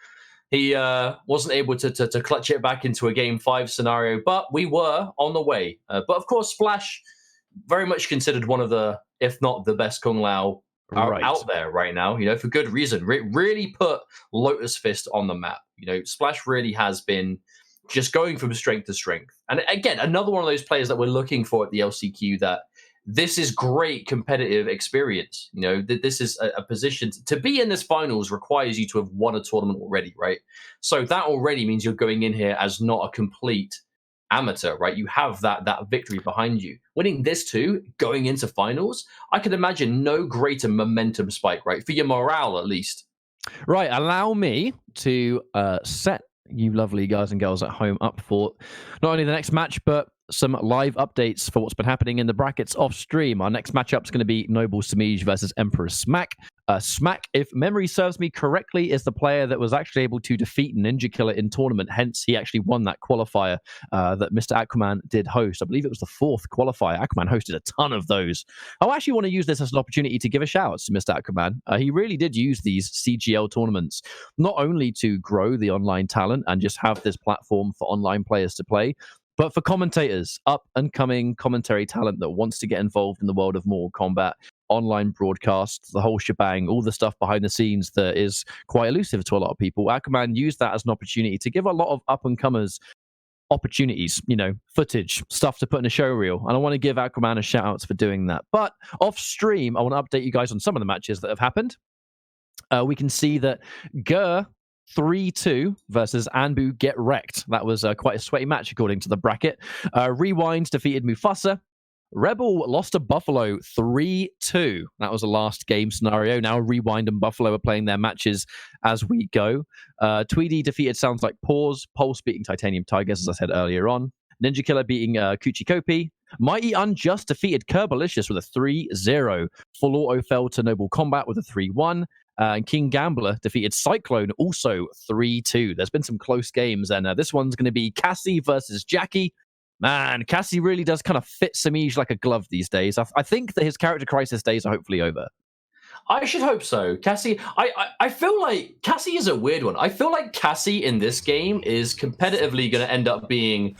he wasn't able to clutch it back into a game 5 scenario, but we were on the way. But of course, Splash, very much considered one of the, if not the best Kung Lao out there right now, you know, for good reason. Really put Lotus Fist on the map. You know, Splash really has been just going from strength to strength. And again, another one of those players that we're looking for at the LCQ, that this is great competitive experience. You know, this is a position to be in this finals requires you to have won a tournament already, right? So that already means you're going in here as not a complete amateur, right? You have that victory behind you. Winning this too, going into finals, I can imagine no greater momentum spike, right? For your morale, at least. Right, allow me to set you lovely guys and girls at home up for not only the next match, but some live updates for what's been happening in the brackets off stream. Our next matchup is going to be Noble Samij versus Emperor Smack. Smack, if memory serves me correctly, is the player that was actually able to defeat Ninja Killer in tournament. Hence, he actually won that qualifier that Mr. Aquaman did host. I believe it was the 4th qualifier. Aquaman hosted a ton of those. I actually want to use this as an opportunity to give a shout out to Mr. Aquaman. He really did use these CGL tournaments not only to grow the online talent and just have this platform for online players to play, but for commentators, up-and-coming commentary talent that wants to get involved in the world of Mortal Kombat, online broadcasts, the whole shebang, all the stuff behind the scenes that is quite elusive to a lot of people. Aquaman used that as an opportunity to give a lot of up-and-comers opportunities, you know, footage, stuff to put in a show reel. And I want to give Aquaman a shout-out for doing that. But off-stream, I want to update you guys on some of the matches that have happened. We can see that Gur 3-2 versus Anbu Get Wrecked. That was quite a sweaty match according to the bracket. Rewind defeated Mufasa. Rebel lost to Buffalo 3-2. That was the last game scenario. Now Rewind and Buffalo are playing their matches as we go. Tweedy defeated Sounds Like Pause. Pulse beating Titanium Tigers, as I said earlier on. Ninja Killer beating Kuchi Kopi. Mighty Unjust defeated Kerbalicious with a 3-0. Full Auto fell to Noble Combat with a 3-1. And King Gambler defeated Cyclone, also 3-2. There's been some close games, and this one's going to be Cassie versus Jackie. Man, Cassie really does kind of fit Samij like a glove these days. I think that his character crisis days are hopefully over. I should hope so. Cassie, I feel like Cassie is a weird one. I feel like Cassie in this game is competitively going to end up being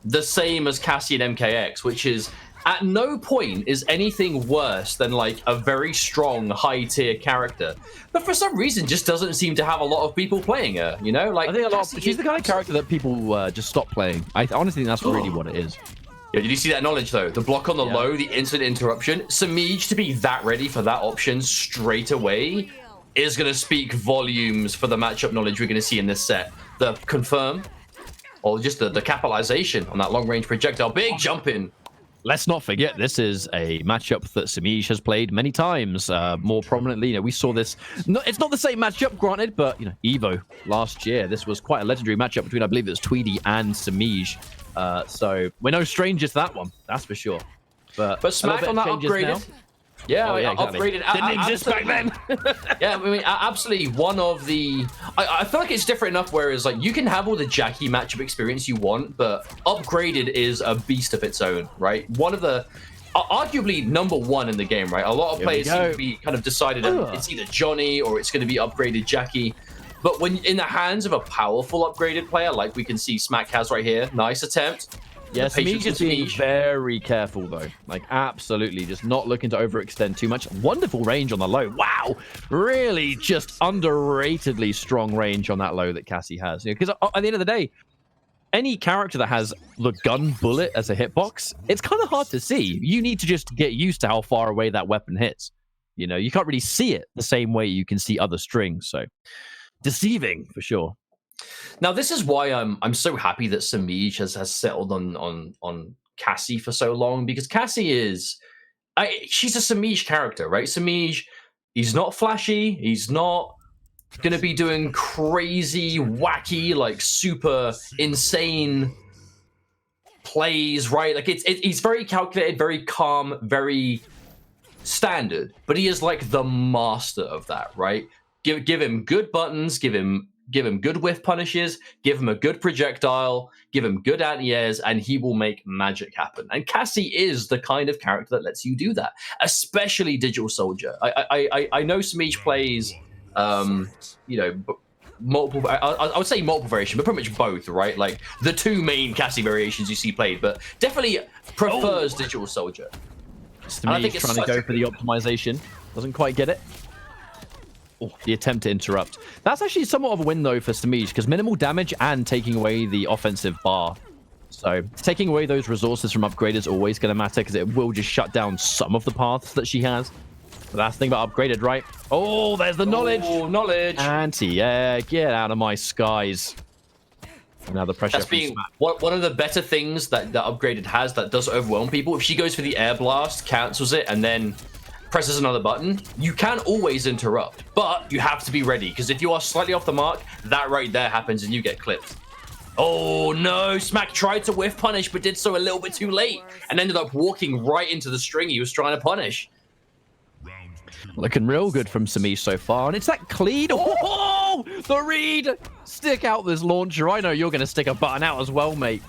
the same as Cassie in MKX, which is at no point is anything worse than like a very strong high tier character, but for some reason just doesn't seem to have a lot of people playing her. You know, like I think she's the kind of character that people just stop playing. I honestly think that's really what it is. Yeah, did you see that knowledge though? The block on the low, the instant interruption. Samij to be that ready for that option straight away is going to speak volumes for the matchup knowledge we're going to see in this set. The confirm, or just the capitalization on that long range projectile. Big jump in. Let's not forget, this is a matchup that Samij has played many times. More prominently, you know, we saw this. It's not the same matchup, granted, but you know, Evo last year, this was quite a legendary matchup between, I believe it was Tweedy and Samij. So we're no strangers to that one, that's for sure. But Smack on that upgraded. Now. Yeah, exactly. Upgraded. Didn't exist back then. Yeah, I mean, absolutely one of the... I feel like it's different enough, whereas like you can have all the Jackie matchup experience you want, but Upgraded is a beast of its own, right? One of the... arguably #1 in the game, right? A lot of players seem to be kind of decided it's either Johnny or it's going to be Upgraded Jackie. But when in the hands of a powerful Upgraded player, like we can see Smack has right here, nice attempt. Yes, me patience just with being Smeege. very careful though. Like absolutely, just not looking to overextend too much. Wonderful range on the low. Wow, really just underratedly strong range on that low that Cassie has. Because at the end of the day, any character that has the gun bullet as a hitbox, it's kind of hard to see. You need to just get used to how far away that weapon hits. You know, you can't really see it the same way you can see other strings. So deceiving for sure. Now, this is why I'm so happy that Smeege has settled on Cassie for so long, because Cassie is she's a Smeege character, right? Smeege, he's not flashy, he's not gonna be doing crazy, wacky, like super insane plays, right? Like he's very calculated, very calm, very standard, but he is like the master of that, right? Give him good buttons, give him good whiff punishes, give him a good projectile, give him good anti-airs, and he will make magic happen. And Cassie is the kind of character that lets you do that, especially Digital Soldier. I know Smeege plays, multiple. I would say multiple variation, but pretty much both, right? Like the two main Cassie variations you see played, but definitely prefers Digital Soldier. Smeege trying to go for the optimization, doesn't quite get it. Oh, the attempt to interrupt. That's actually somewhat of a win, though, for Smeege, because minimal damage and taking away the offensive bar. So taking away those resources from upgrade is always going to matter, because it will just shut down some of the paths that she has. But that's the thing about upgraded, right? Oh, there's the knowledge. Oh, knowledge. Anti-air, get out of my skies. And now the pressure. That's being one of the better things that upgraded has that does overwhelm people. If she goes for the air blast, cancels it, and then presses another button, you can always interrupt, but you have to be ready, because if you are slightly off the mark, that right there happens and you get clipped. Oh no, Smack tried to whiff punish, but did so a little bit too late and ended up walking right into the string he was trying to punish. Looking real good from Smeege so far, and it's that clean. Oh, the read! Stick out this launcher. I know you're going to stick a button out as well, mate.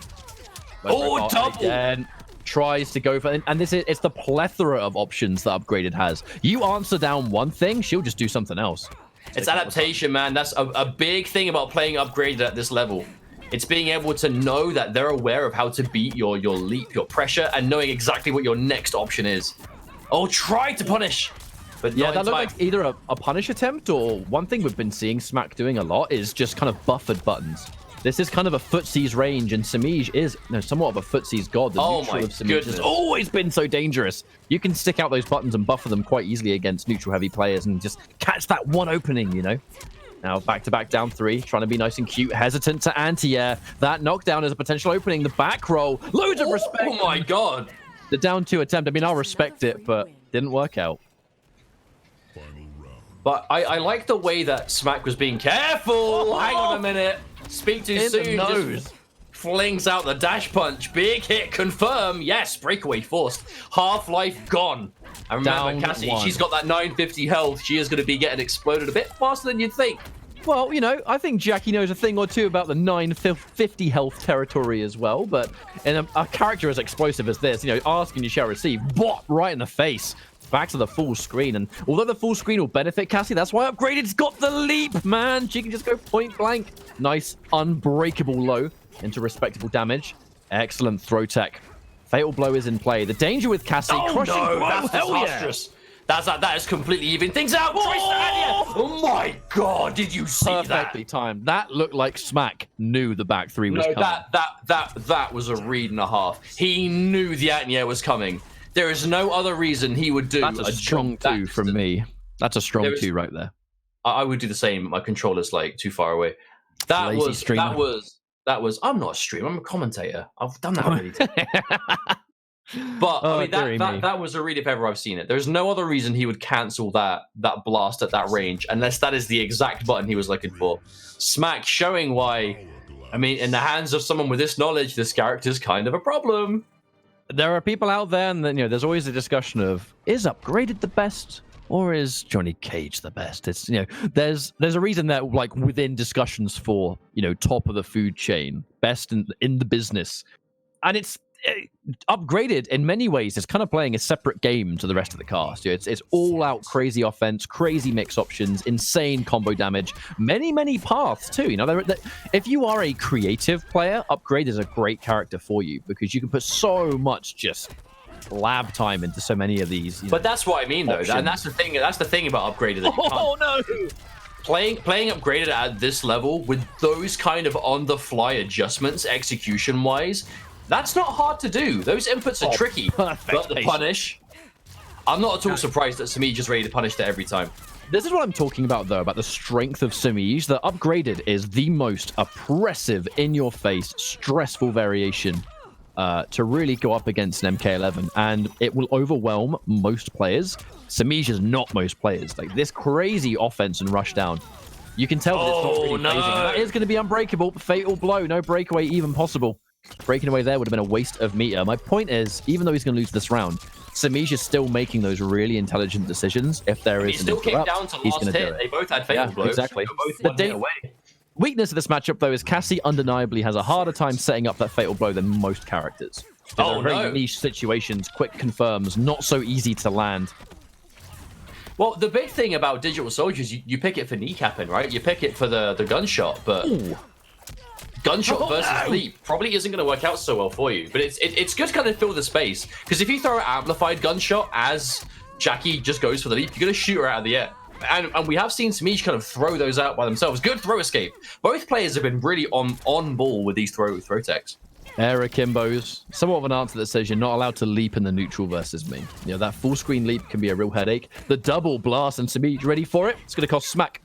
Oh, double! Again. Tries to go for, and it's the plethora of options that upgraded has. You answer down one thing, she'll just do something else. It's adaptation, man. That's a big thing about playing upgraded at this level. It's being able to know that they're aware of how to beat your leap, your pressure, and knowing exactly what your next option is. Oh, try to punish. But yeah, that looked like either a punish attempt, or one thing we've been seeing Smack doing a lot is just kind of buffered buttons. This is kind of a footsie's range, and Smeege is somewhat of a footsie's god. The neutral of Smeege has always been so dangerous. You can stick out those buttons and buffer them quite easily against neutral heavy players and just catch that one opening, you know? Now back-to-back down three, trying to be nice and cute, hesitant to anti-air. That knockdown is a potential opening. The back roll, loads of respect. Oh my god. The down two attempt, I mean, I'll respect it, but didn't work out. But I like the way that Smack was being careful. Oh! Hang on a minute. Speak too soon. Just flings out the dash punch. Big hit, confirm. Yes, breakaway forced. Half-life gone. And remember, Cassie, she's got that 950 health. She is going to be getting exploded a bit faster than you'd think. Well, you know, I think Jackie knows a thing or two about the 950 health territory as well. But in a character as explosive as this, you know, ask and you shall receive. Bot right in the face. Back to the full screen, and although the full screen will benefit Cassie, that's why Upgraded's got the leap, man. She can just go point blank. Nice, unbreakable low into respectable damage. Excellent throw tech. Fatal blow is in play. The danger with Cassie. Oh crushing no, blow. that's disastrous. That is completely even things out. Oh my god, did you see that? Perfectly timed. That looked like Smack knew the back three was coming. That was a read and a half. He knew the anti-air was coming. There is no other reason he would do. That's a strong two from me. That's a strong two right there. I would do the same. My controller's like too far away. That was. I'm not a streamer. I'm a commentator. I've done that already. But I mean, that was a read if ever I've seen it. There's no other reason he would cancel that blast at that range unless that is the exact button he was looking for. Smack showing why. I mean, in the hands of someone with this knowledge, this character's kind of a problem. There are people out there, and you know, there's always a discussion of, is Upgraded the best or is Johnny Cage the best? It's, you know, there's a reason that, like, within discussions for, you know, top of the food chain, best in the business, and it's Upgraded in many ways is kind of playing a separate game to the rest of the cast. It's all out crazy offense, crazy mix options, insane combo damage, many paths too. You know, if you are a creative player, Upgrade is a great character for you because you can put so much just lab time into so many of these. But that's what I mean, though, and that's the thing. That's the thing about Upgraded. That you can't, no! Playing Upgraded at this level with those kind of on-the-fly adjustments, execution-wise. That's not hard to do. Those inputs are tricky, but the punish... I'm not at all surprised that Samij is ready to punish that every time. This is what I'm talking about, though, about the strength of Samij. The Upgraded is the most oppressive, in-your-face, stressful variation to really go up against an MK11, and it will overwhelm most players. Samij is not most players. Like, this crazy offense and rushdown, you can tell that it's not really phasing. That is going to be unbreakable. Fatal blow, no breakaway even possible. Breaking away there would have been a waste of meter. My point is, even though he's going to lose this round, Samij is still making those really intelligent decisions. If there is, he still came down to last hit. They both had fatal blows. Exactly. Both one away. Weakness of this matchup, though, is Cassie undeniably has a harder time setting up that fatal blow than most characters. Very niche situations, quick confirms, not so easy to land. Well, the big thing about Digital Soldiers, you pick it for kneecapping, right? You pick it for the gunshot, but gunshot versus leap probably isn't going to work out so well for you. But it's good to kind of fill the space, because if you throw an amplified gunshot as Jackie just goes for the leap, you're going to shoot her out of the air. And we have seen Samij kind of throw those out by themselves. Good throw escape. Both players have been really on ball with these throw techs. Error Kimbos. Somewhat of an answer that says you're not allowed to leap in the neutral versus me. You know, that full screen leap can be a real headache. The double blast, and Samij ready for it. It's going to cost Smack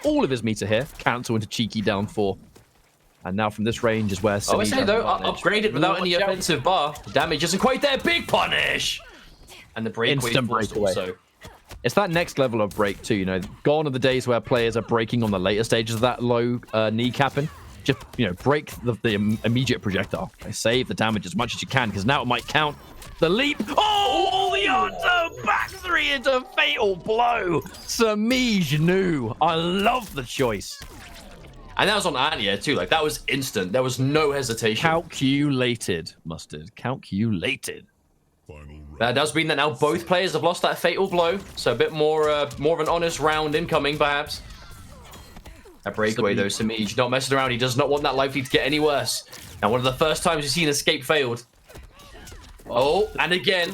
all of his meter here. Cancel into cheeky down 4. And now from this range is where Samij I say though, upgraded without any offensive bar. The damage isn't quite there. Big punish! And the breakaway also. It's that next level of break too, you know. Gone are the days where players are breaking on the later stages of that low kneecapping. Just, you know, break the immediate projectile. Save the damage as much as you can, because now it might count. The leap. Oh, the onto back 3 into fatal blow. Samij knew. I love the choice. And that was on anti-air too. Like, that was instant. There was no hesitation. Calculated, Mustard. Calculated. That does mean that now both players have lost that fatal blow, so a bit more of an honest round incoming, perhaps. That breakaway, though, Samij not messing around. He does not want that life lead to get any worse. Now, one of the first times we've seen escape failed. Oh, and again.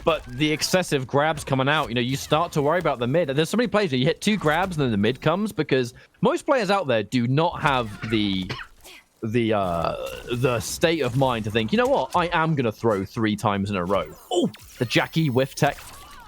But the excessive grabs coming out, you know, you start to worry about the mid. There's so many players where you hit 2 grabs and then the mid comes, because most players out there do not have the state of mind to think, you know what, I am going to throw 3 times in a row. Oh, the Jackie whiff tech.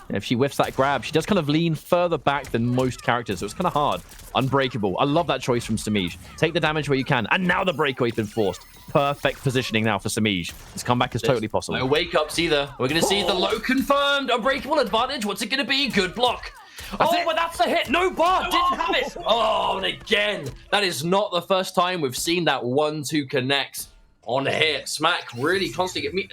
And if she whiffs that grab, she does kind of lean further back than most characters, so it's kind of hard. Unbreakable. I love that choice from Samij. Take the damage where you can, and now the breakaway's been forced. Perfect positioning now for Samij. This comeback is totally possible. No wake-ups either. We're going to see the low confirmed. Unbreakable advantage. What's it going to be? Good block. But that's the hit. No bar. Didn't have it. Oh, and again. That is not the first time we've seen that 1-2 connect on a hit. Smack really constantly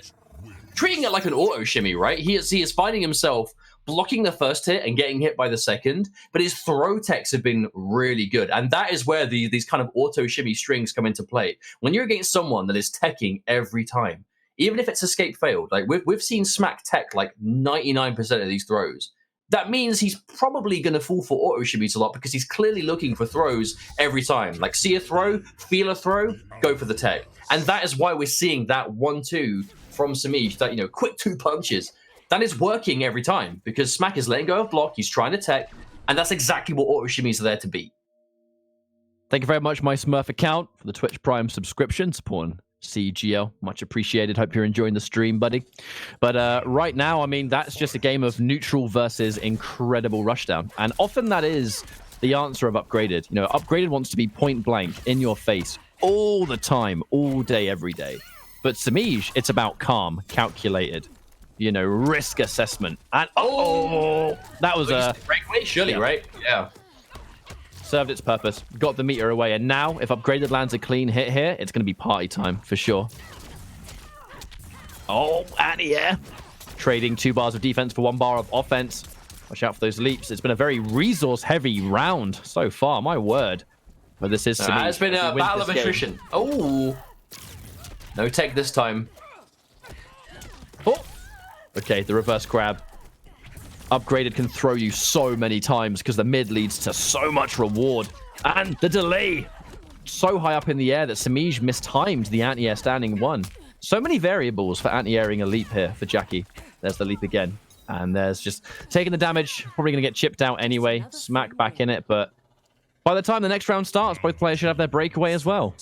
treating it like an auto shimmy, right? He is finding himself blocking the first hit and getting hit by the second, but his throw techs have been really good. And that is where these kind of auto shimmy strings come into play. When you're against someone that is teching every time, even if it's escape failed, like we've seen Smack tech like 99% of these throws. That means he's probably going to fall for auto shimmies a lot, because he's clearly looking for throws every time. Like, see a throw, feel a throw, go for the tech. And that is why we're seeing that 1-2 from Samij, that, you know, quick 2 punches. That is working every time, because Smack is letting go of block, he's trying to tech, and that's exactly what auto shimmies are there to beat. Thank you very much, my Smurf account, for the Twitch Prime subscription, supporting CGL. Much appreciated. Hope you're enjoying the stream, buddy. But right now, I mean, that's just a game of neutral versus incredible rushdown. And often that is the answer of Upgraded. You know, Upgraded wants to be point blank, in your face, all the time, all day, every day. But Samij, it's about calm, calculated, you know, risk assessment. And that was a breakaway, surely, right? Yeah. Served its purpose, got the meter away, and now if Upgraded lands a clean hit here, it's going to be party time for sure. Oh, anti-air. Trading 2 bars of defense for 1 bar of offense. Watch out for those leaps. It's been a very resource-heavy round so far, my word. But this is it's been a battle of attrition. Oh, no tech this time. Oh! Okay, the reverse grab. Upgraded can throw you so many times because the mid leads to so much reward. And the delay. So high up in the air that Samij mistimed the anti-air standing one. So many variables for anti-airing a leap here for Jackie. There's the leap again. And there's just taking the damage. Probably going to get chipped out anyway. Smack back in it. But by the time the next round starts, both players should have their breakaway as well.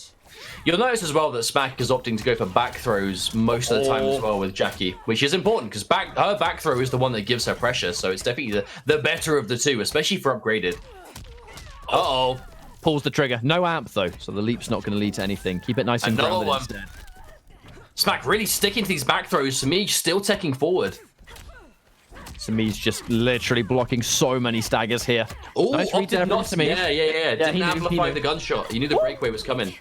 You'll notice as well that Smack is opting to go for back throws most of the time as well with Jackie, which is important because her back throw is the one that gives her pressure. So it's definitely the better of the two, especially for upgraded. Uh-oh. Pulls the trigger. No amp, though, so the leap's not going to lead to anything. Keep it nice and grounded instead. Smack really sticking to these back throws. Samij still taking forward. Samij's just literally blocking so many staggers here. Oh, nice read there from Samij. Yeah. Didn't amplify the gunshot. He knew the breakaway was coming.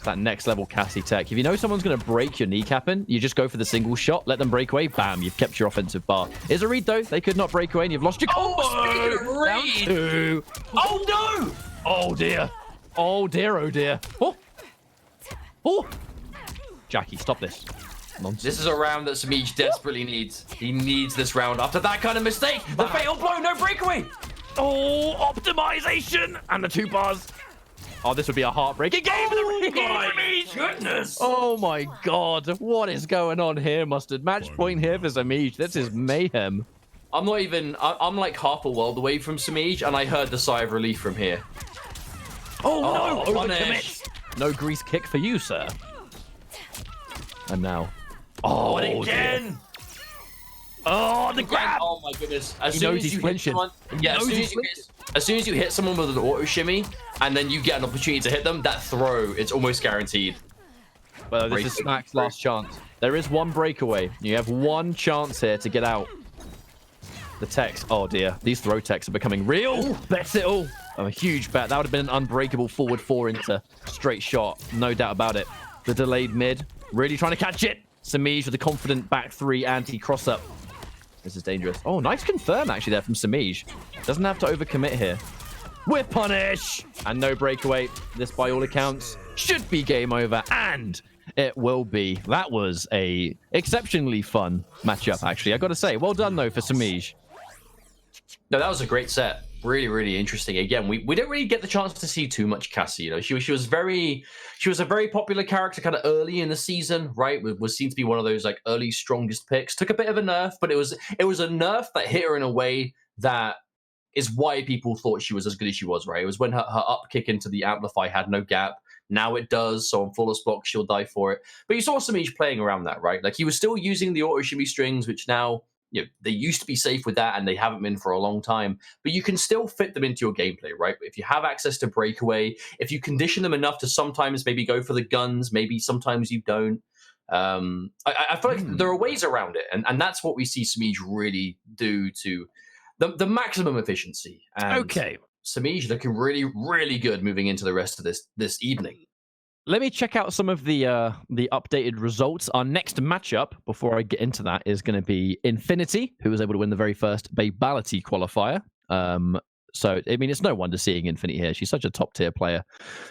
That next level Cassie tech. If you know someone's going to break your kneecapping, you just go for the single shot, let them break away, bam, you've kept your offensive bar. Is a read though, they could not break away and you've lost your combo. Speaking of read. Oh no! Oh dear. Oh dear, oh dear. Oh! Jackie, stop this. Nonsense. This is a round that Samij desperately needs. He needs this round after that kind of mistake. The fatal blow, no breakaway. Oh, optimization! And the 2 bars. Oh, this would be a heartbreaking game. Oh my goodness! Oh my god, what is going on here, Mustard? Match point here for Samij. This is mayhem. I'm not even. I'm like half a world away from Samij, and I heard the sigh of relief from here. Oh no! Punish. No grease kick for you, sir. And now. Oh, what again? Oh, the grab! Oh my goodness! As He soon knows as he's you hit flinching. someone, as soon as you hit someone with an auto shimmy, and then you get an opportunity to hit them, that throw, it's almost guaranteed. Well, this is Smack's last chance. There is one breakaway. You have one chance here to get out. The techs. Oh dear, these throw techs are becoming real. Bet it all. Oh, a huge bet. That would have been an unbreakable forward 4 into straight shot. No doubt about it. The delayed mid. Really trying to catch it. Samij with a confident back 3 anti-cross up. This is dangerous. Oh, nice confirm actually there from Samij. Doesn't have to overcommit here. Whip punish! And no breakaway. This, by all accounts, should be game over. And it will be. That was a exceptionally fun matchup, actually. I got to say, well done, though, for Samij. No, that was a great set. Really, really interesting. Again, we don't really get the chance to see too much Cassie. You know, she was a very popular character kind of early in the season, right? Was seen to be one of those like early strongest picks. Took a bit of a nerf, but it was a nerf that hit her in a way that is why people thought she was as good as she was, right? It was when her up kick into the amplify had no gap. Now it does, so on flawless block, she'll die for it. But you saw Samij playing around that, right? Like he was still using the auto shimmy strings, which now, you know, they used to be safe with that and they haven't been for a long time, but you can still fit them into your gameplay, right? If you have access to breakaway, if you condition them enough to sometimes maybe go for the guns, maybe sometimes you don't. I feel like there are ways around it, and that's what we see Samij really do to the maximum efficiency. And okay. Samij looking really, really good moving into the rest of this evening. Let me check out some of the updated results. Our next matchup, before I get into that, is going to be Infinity, who was able to win the very first Babality qualifier. So, I mean, it's no wonder seeing Infinity here. She's such a top-tier player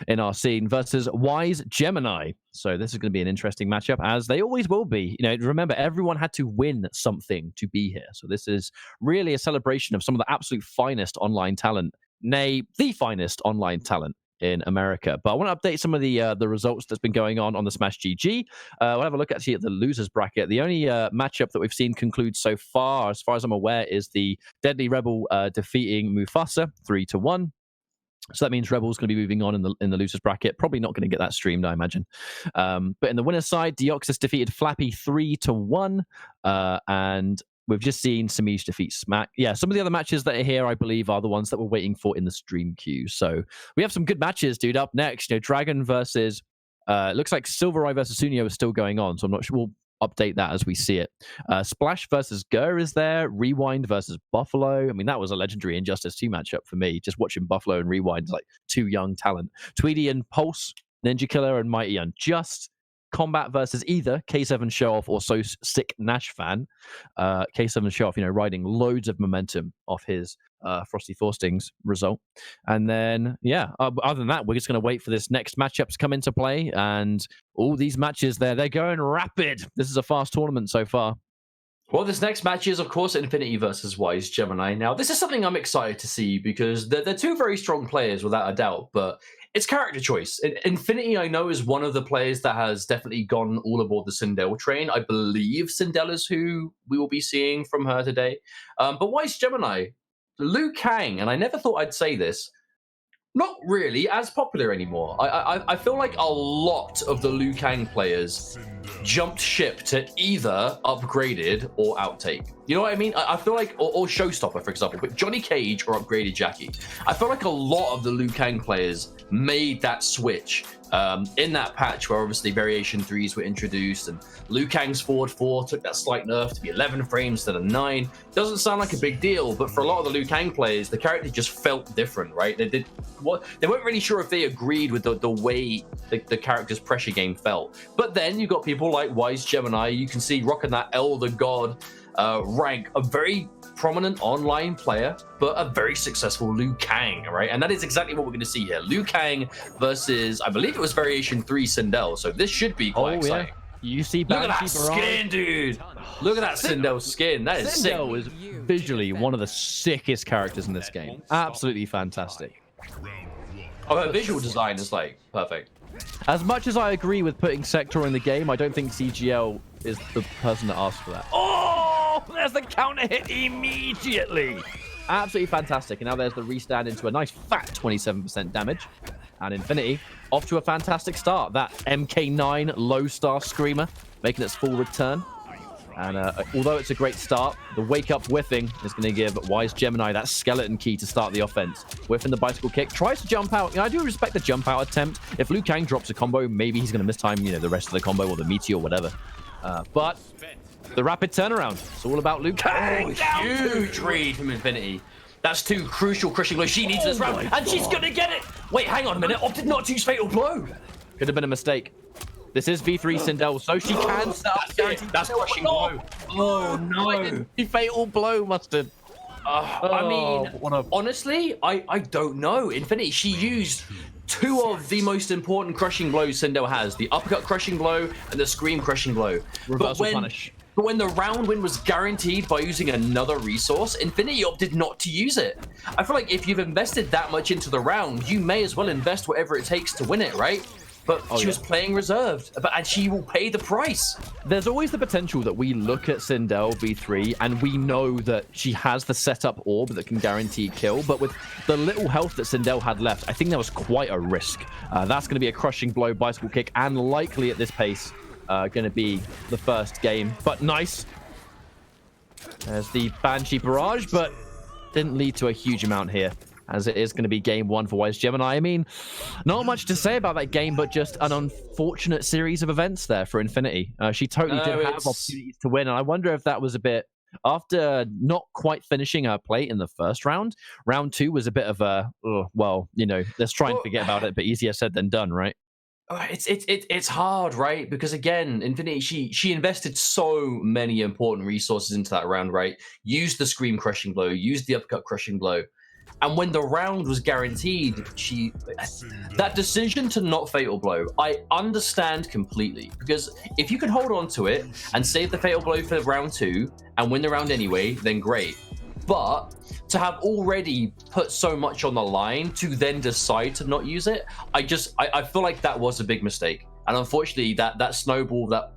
in our scene, versus Wise Gemini. So this is going to be an interesting matchup, as they always will be. You know, remember, everyone had to win something to be here. So this is really a celebration of some of the absolute finest online talent, nay, the finest online talent in America. But I want to update some of the results that's been going on the Smash GG. We'll have a look actually at the losers bracket. The only matchup that we've seen conclude so far as I'm aware, is the Deadly Rebel defeating Mufasa 3-1. So that means Rebel's going to be moving on in the losers bracket. Probably not going to get that streamed, I imagine. But in the winner's side, Deoxys defeated Flappy 3-1. And we've just seen Samij defeat Smack. Yeah, some of the other matches that are here, I believe, are the ones that we're waiting for in the stream queue. So we have some good matches, dude. Up next, you know, Dragon versus... it looks like Silvereye versus Sunio is still going on, so I'm not sure. We'll update that as we see it. Splash versus Gur is there. Rewind versus Buffalo. I mean, that was a legendary Injustice 2 matchup for me. Just watching Buffalo and Rewind, like two young talent. Tweedy and Pulse. Ninja Killer and Mighty Unjust. Combat versus either K7 Show-Off or So Sick Nash Fan. K7 Show-Off, you know, riding loads of momentum off his Frosty Forstings result. And then, yeah, other than that, we're just going to wait for this next matchup to come into play. And all these matches they're going rapid. This is a fast tournament so far. Well, this next match is, of course, Infinity versus Wise Gemini. Now, this is something I'm excited to see because they're two very strong players, without a doubt, but it's character choice. Infinity, I know, is one of the players that has definitely gone all aboard the Sindel train. I believe Sindel is who we will be seeing from her today. But Wise Gemini, Liu Kang, and I never thought I'd say this, not really as popular anymore. I feel like a lot of the Liu Kang players jumped ship to either upgraded or outtake. You know what I mean? I feel like, or Showstopper, for example, but Johnny Cage or upgraded Jackie. I feel like a lot of the Liu Kang players made that switch in that patch where obviously Variation 3s were introduced and Liu Kang's forward 4 took that slight nerf to be 11 frames instead of 9. Doesn't sound like a big deal, but for a lot of the Liu Kang players, the character just felt different, right? They weren't really sure if they agreed with the way the character's pressure game felt. But then you got people like Wise Gemini, you can see rocking that Elder God rank, a very prominent online player, but a very successful Liu Kang, right? And that is exactly what we're going to see here. Liu Kang versus, I believe it was Variation 3 Sindel, so this should be quite exciting. Yeah. You see Look at that skin, dude! Look at that Sindel skin. That is sick. Sindel is visually one of the sickest characters in this game. Absolutely fantastic. Oh, her visual design is like perfect. As much as I agree with putting Sector in the game, I don't think CGL is the person that asked for that. Oh, there's the counter hit immediately. Absolutely fantastic. And now there's the restand into a nice fat 27% damage. And Infinity off to a fantastic start. That MK9 low star screamer making its full return. And although it's a great start, the wake-up whiffing is going to give Wise Gemini that skeleton key to start the offense. Whiffing the bicycle kick, tries to jump out. You know, I do respect the jump out attempt. If Liu Kang drops a combo, maybe he's going to mistime, you know, the rest of the combo or the meteor or whatever. But the rapid turnaround, it's all about Liu Kang. Oh, huge read from Infinity. That's two crucial crushing blows she needs this round, and she's going to get it. Wait, hang on a minute. Opted not to use Fatal Blow. Could have been a mistake. This is V3 Sindel, so she can start. That's crushing blow. Oh no! Fatal Blow, Mustard. I mean, honestly, I don't know. Infinity, she used two of the most important crushing blows Sindel has: the uppercut crushing blow and the scream crushing blow. Reversal punish. But when the round win was guaranteed by using another resource, Infinity opted not to use it. I feel like if you've invested that much into the round, you may as well invest whatever it takes to win it, right? But she was playing reserved, and she will pay the price. There's always the potential that we look at Sindel V3 and we know that she has the setup orb that can guarantee kill, but with the little health that Sindel had left, I think that was quite a risk. That's going to be a crushing blow, bicycle kick, and likely at this pace, going to be the first game. But nice. There's the Banshee barrage, but didn't lead to a huge amount here, as it is going to be game one for Wise Gemini. I mean, not much to say about that game, but just an unfortunate series of events there for Infinity. She totally did have opportunities to win, and I wonder if that was a bit, after not quite finishing her plate in the first round, round two was a bit of a, well, you know, let's try and forget about it, but easier said than done, right? It's hard, right? Because again, Infinity, she invested so many important resources into that round, right? Used the scream crushing blow, used the uppercut crushing blow. And when the round was guaranteed, that decision to not fatal blow, I understand completely. Because if you can hold on to it and save the fatal blow for round two and win the round anyway, then great. But to have already put so much on the line to then decide to not use it, I feel like that was a big mistake. And unfortunately, that snowball that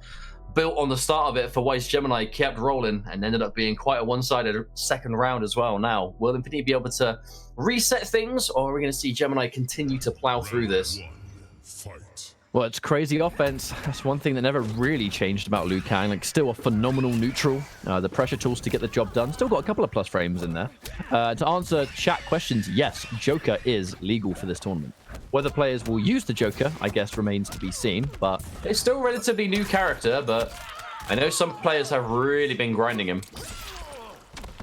built on the start of it for Wise Gemini kept rolling and ended up being quite a one-sided second round as well. Now, will Infinity be able to reset things, or are we going to see Gemini continue to plow through this? Well, it's crazy offense. That's one thing that never really changed about Liu Kang. Like, still a phenomenal neutral. The pressure tools to get the job done. Still got a couple of plus frames in there. To answer chat questions, yes, Joker is legal for this tournament. Whether players will use the Joker, I guess, remains to be seen, but it's still a relatively new character, but I know some players have really been grinding him.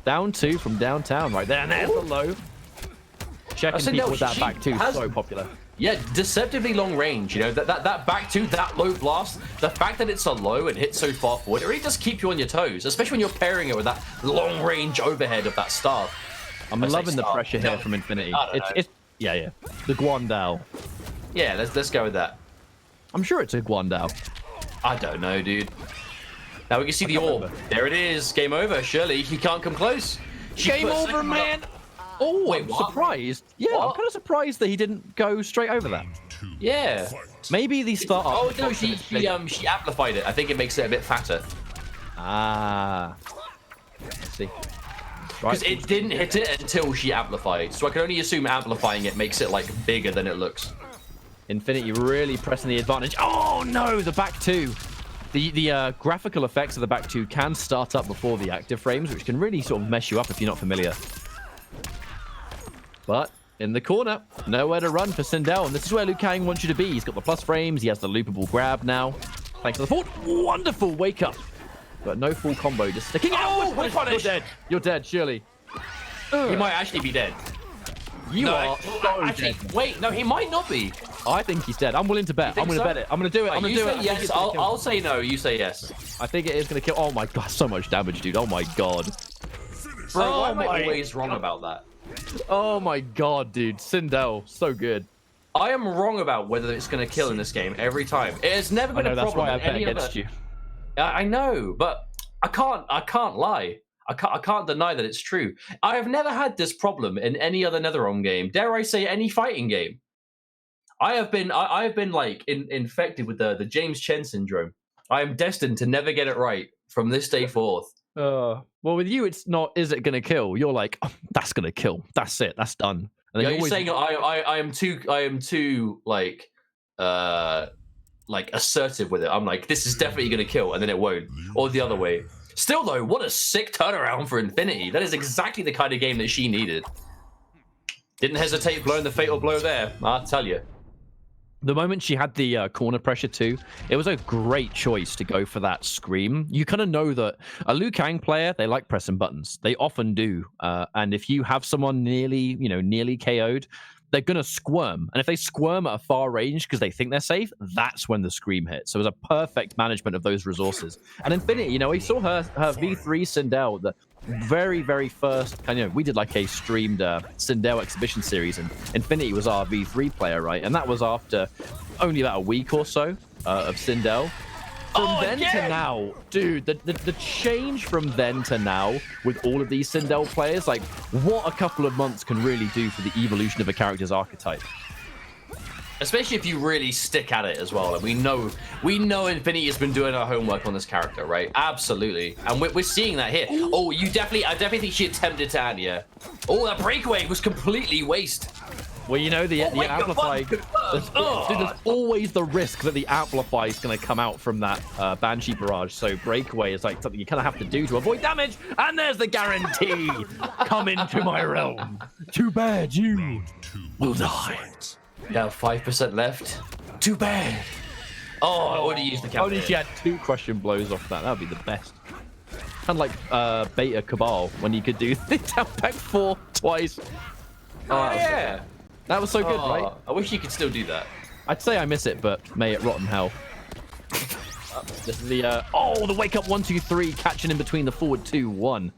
Down two from downtown right there, and there's the low. Checking people with that back two, so popular. Yeah, deceptively long range, you know, that back two, that low blast, the fact that it's a low and hits so far forward, it really does keep you on your toes, especially when you're pairing it with that long range overhead of that staff. I'm I'd say loving the Star. pressure No, here from Infinity. I don't know. It's yeah. The Guandao. Yeah, let's go with that. I'm sure it's a Guandao. I don't know, dude. Now we can see the orb. There it is. Game over. Surely he can't come close. Game over, man. Oh, Wait, I'm what? surprised. Yeah, I'm kind of surprised that he didn't go straight over that. Yeah. Maybe the start. Oh no, she amplified it. I think it makes it a bit fatter. Ah. Let's see. Because it didn't hit it until she amplified. So I can only assume amplifying it makes it like bigger than it looks. Infinity really pressing the advantage. Oh no, the back two. The graphical effects of the back two can start up before the active frames, which can really sort of mess you up if you're not familiar. But in the corner, nowhere to run for Sindel, and this is where Liu Kang wants you to be. He's got the plus frames, he has the loopable grab now. Thanks to the forward. Wonderful wake up. But no full combo, just sticking out. Whip punish. You're dead. You're dead, surely. He might actually be dead. You are actually, wait, no, he might not be. I think he's dead. I'm willing to bet. I'm going to bet it. I'm going to do it. I'm going to do it. Yes, I'll say no. You say yes. I think it is going to kill. Oh my god, so much damage, dude. Oh my god. Bro, why am I always wrong about that? Oh my god, dude. Sindel, so good. I am wrong about whether it's going to kill in this game every time. It has never been a problem. That's why I bet any against other... you. I know, but I can't lie. I can't deny that it's true. I have never had this problem in any other NetherRealm game. Dare I say any fighting game? I have been like infected with the James Chen syndrome. I am destined to never get it right from this day forth. Well, with you, it's not. Is it gonna kill? You're like, oh, that's gonna kill. That's it. That's done. And You're saying I am too like assertive with it. I'm like, this is definitely gonna kill, and then it won't, or the other way. Still though, what a sick turnaround for Infinity. That is exactly the kind of game that she needed. Didn't hesitate blowing the fatal blow there, I'll tell you. The moment she had the corner pressure too, it was a great choice to go for that scream. You kind of know that a Liu Kang player, they like pressing buttons. They often do. And if you have someone nearly KO'd, they're going to squirm. And if they squirm at a far range because they think they're safe, that's when the scream hits. So it was a perfect management of those resources. And Infinity, we saw her V3 Sindel, the very, very first we did like a streamed Sindel exhibition series, and Infinity was our V3 player, right? And that was after only about a week or so of Sindel. From then to now, dude, the change from then to now with all of these Sindel players, like what a couple of months can really do for the evolution of a character's archetype. Especially if you really stick at it as well. And we know Infinity has been doing her homework on this character, right? Absolutely. And we're seeing that here. Oh, I definitely think she attempted to add, yeah. Oh, that breakaway was completely waste. Well, the amplify. There's always the risk that the amplify is going to come out from that Banshee barrage. So breakaway is like something you kind of have to do to avoid damage. And there's the guarantee. Come into my realm. Too bad you will die. Yeah, 5% left. Too bad. Oh, I already used the counter. Only she had 2 crushing blows off that. That would be the best. Kind of like Beta Cabal when you could do the down back 4 twice. Oh yeah. That was so good, right? I wish you could still do that. I'd say I miss it, but may it rot in hell. This is the the wake up 1, 2, 3, catching in between the forward 2, 1.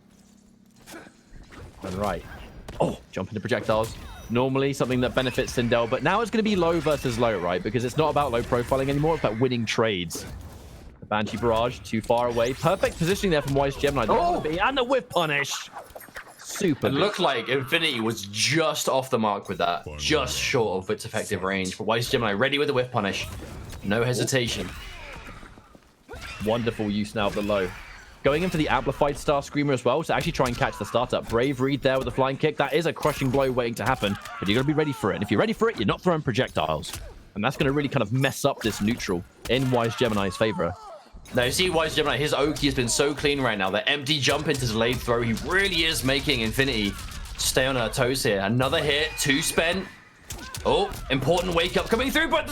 All right. Oh, jump into projectiles. Normally something that benefits Sindel, but now it's going to be low versus low, right? Because it's not about low profiling anymore. It's about winning trades. The Banshee barrage too far away. Perfect positioning there from Wise Gemini. And the whip punish. Super. It looked like Infinity was just off the mark with that. Just short of its effective range. But Wise Gemini ready with the whip punish. No hesitation. Wonderful use now of the low. Going in for the amplified Star Screamer as well to actually try and catch the startup. Brave read there with the flying kick. That is a crushing blow waiting to happen, but you're going to be ready for it. And if you're ready for it, you're not throwing projectiles. And that's going to really kind of mess up this neutral in Wise Gemini's favor. Now, you see Wise Gemini, his Oki has been so clean right now. The empty jump into delayed throw, he really is making Infinity stay on her toes here. Another hit, 2 spent. Oh, important wake up coming through, but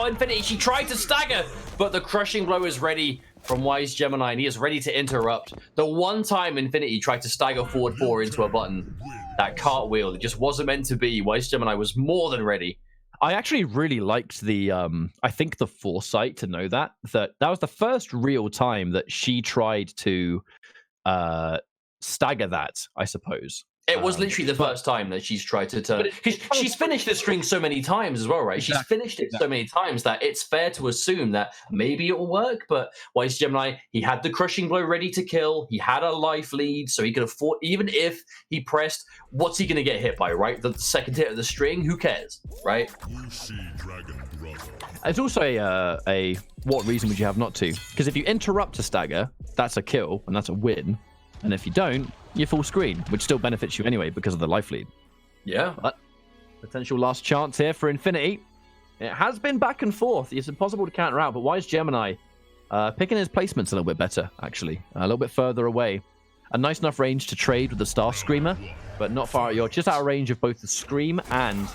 Infinity, she tried to stagger, but the crushing blow is ready from Wise Gemini, and he is ready to interrupt. The one time Infinity tried to stagger forward 4 into a button, that cartwheel, it just wasn't meant to be. Wise Gemini was more than ready. I actually really liked the, I think the foresight to know that was the first real time that she tried to stagger that, I suppose. It was literally the first time that she's tried to turn. Because she's finished the string so many times as well, right? She's finished it so many times that it's fair to assume that maybe it will work. But Wise Gemini, he had the crushing blow ready to kill. He had a life lead, so he could afford. Even if he pressed, what's he going to get hit by, right? The second hit of the string, who cares, right? It's also a what reason would you have not to? Because if you interrupt a stagger, that's a kill and that's a win. And if you don't, you're full screen, which still benefits you anyway because of the life lead. Yeah. But potential last chance here for Infinity. It has been back and forth. It's impossible to counter out, but Wise Gemini picking his placements a little bit better, actually. A little bit further away. A nice enough range to trade with the Star Screamer, but not far at your, just out of range of both the Scream and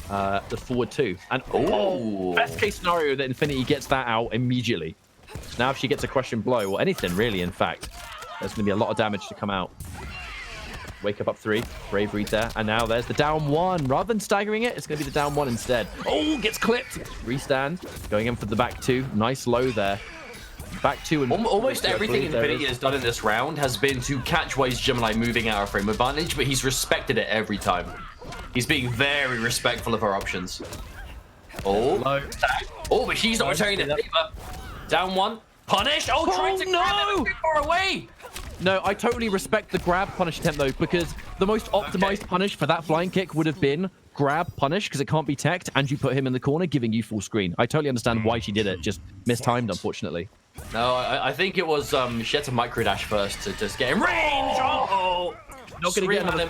the forward 2. And best case scenario that Infinity gets that out immediately. Now if she gets a crushing blow, or anything really, in fact, there's going to be a lot of damage to come out. Wake up 3. Bravery there. And now there's the down 1. Rather than staggering it, it's going to be the down 1 instead. Oh, gets clipped. Restand. Going in for the back 2. Nice low there. Back 2 and almost everything Infinity has done in this round has been to catch Wise Gemini moving out of frame advantage, but he's respected it every time. He's being very respectful of her options. Oh, low. Oh, but she's not returning the favor. Down 1. Punish. Oh, trying to grab it too far away. No, I totally respect the grab punish attempt though, because the most optimized punish for that flying kick would have been grab punish, because it can't be teched, and you put him in the corner, giving you full screen. I totally understand why she did it, just mistimed, unfortunately. No, I think it was she had to micro dash first to just get in range. Oh, not gonna get another.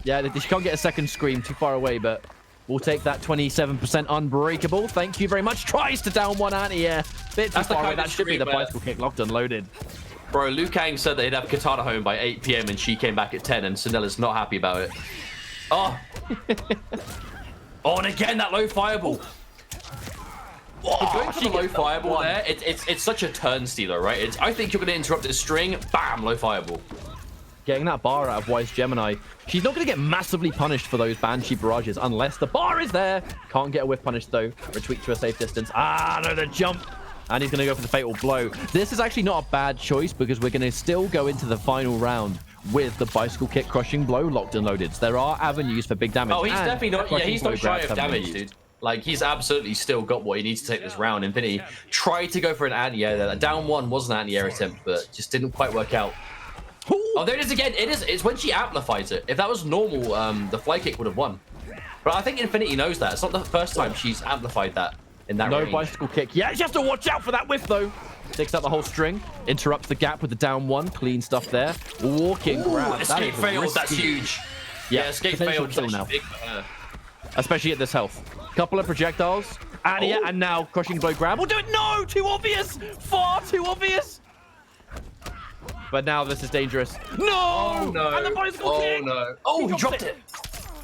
Yeah, she can't get a second scream too far away, but we'll take that 27% unbreakable. Thank you very much. Tries to down 1 anti-air. Bit too far away. That should be the bicycle kick locked and loaded. Bro, Liu Kang said that he'd have Katana home by 8 p.m. and she came back at 10, and Sinella's not happy about it. Oh. Oh, and again, that low fireball. Going for the low fireball there, it's such a turn stealer, right? I think you're going to interrupt this string, bam, low fireball. Getting that bar out of Wise Gemini. She's not going to get massively punished for those Banshee barrages unless the bar is there. Can't get a whiff punish though. Retreat to a safe distance. Ah, no, the jump. And he's going to go for the fatal blow. This is actually not a bad choice because we're going to still go into the final round with the bicycle kick crushing blow locked and loaded. So there are avenues for big damage. Oh, he's definitely not. Yeah, he's not shy of damage, dude. Like, he's absolutely still got what he needs to take this round. Infinity tried to go for an anti-air there. Down 1 was an anti-air attempt, but just didn't quite work out. Oh, there it is again. It's when she amplifies it. If that was normal, the fly kick would have won. But I think Infinity knows that. It's not the first time she's amplified that in that range. No bicycle kick. Yeah, she has to watch out for that whiff, though. Takes out the whole string. Interrupts the gap with the down 1. Clean stuff there. Walking grab. Escape failed. That's huge. Yeah, escape failed. Kill now. Especially at this health. Couple of projectiles. And yeah, and now crushing blow grab. We'll do it. No, too obvious. Far too obvious. But now this is dangerous. No! Oh, no. And the bicycle kick. Oh, no. Oh, he dropped it.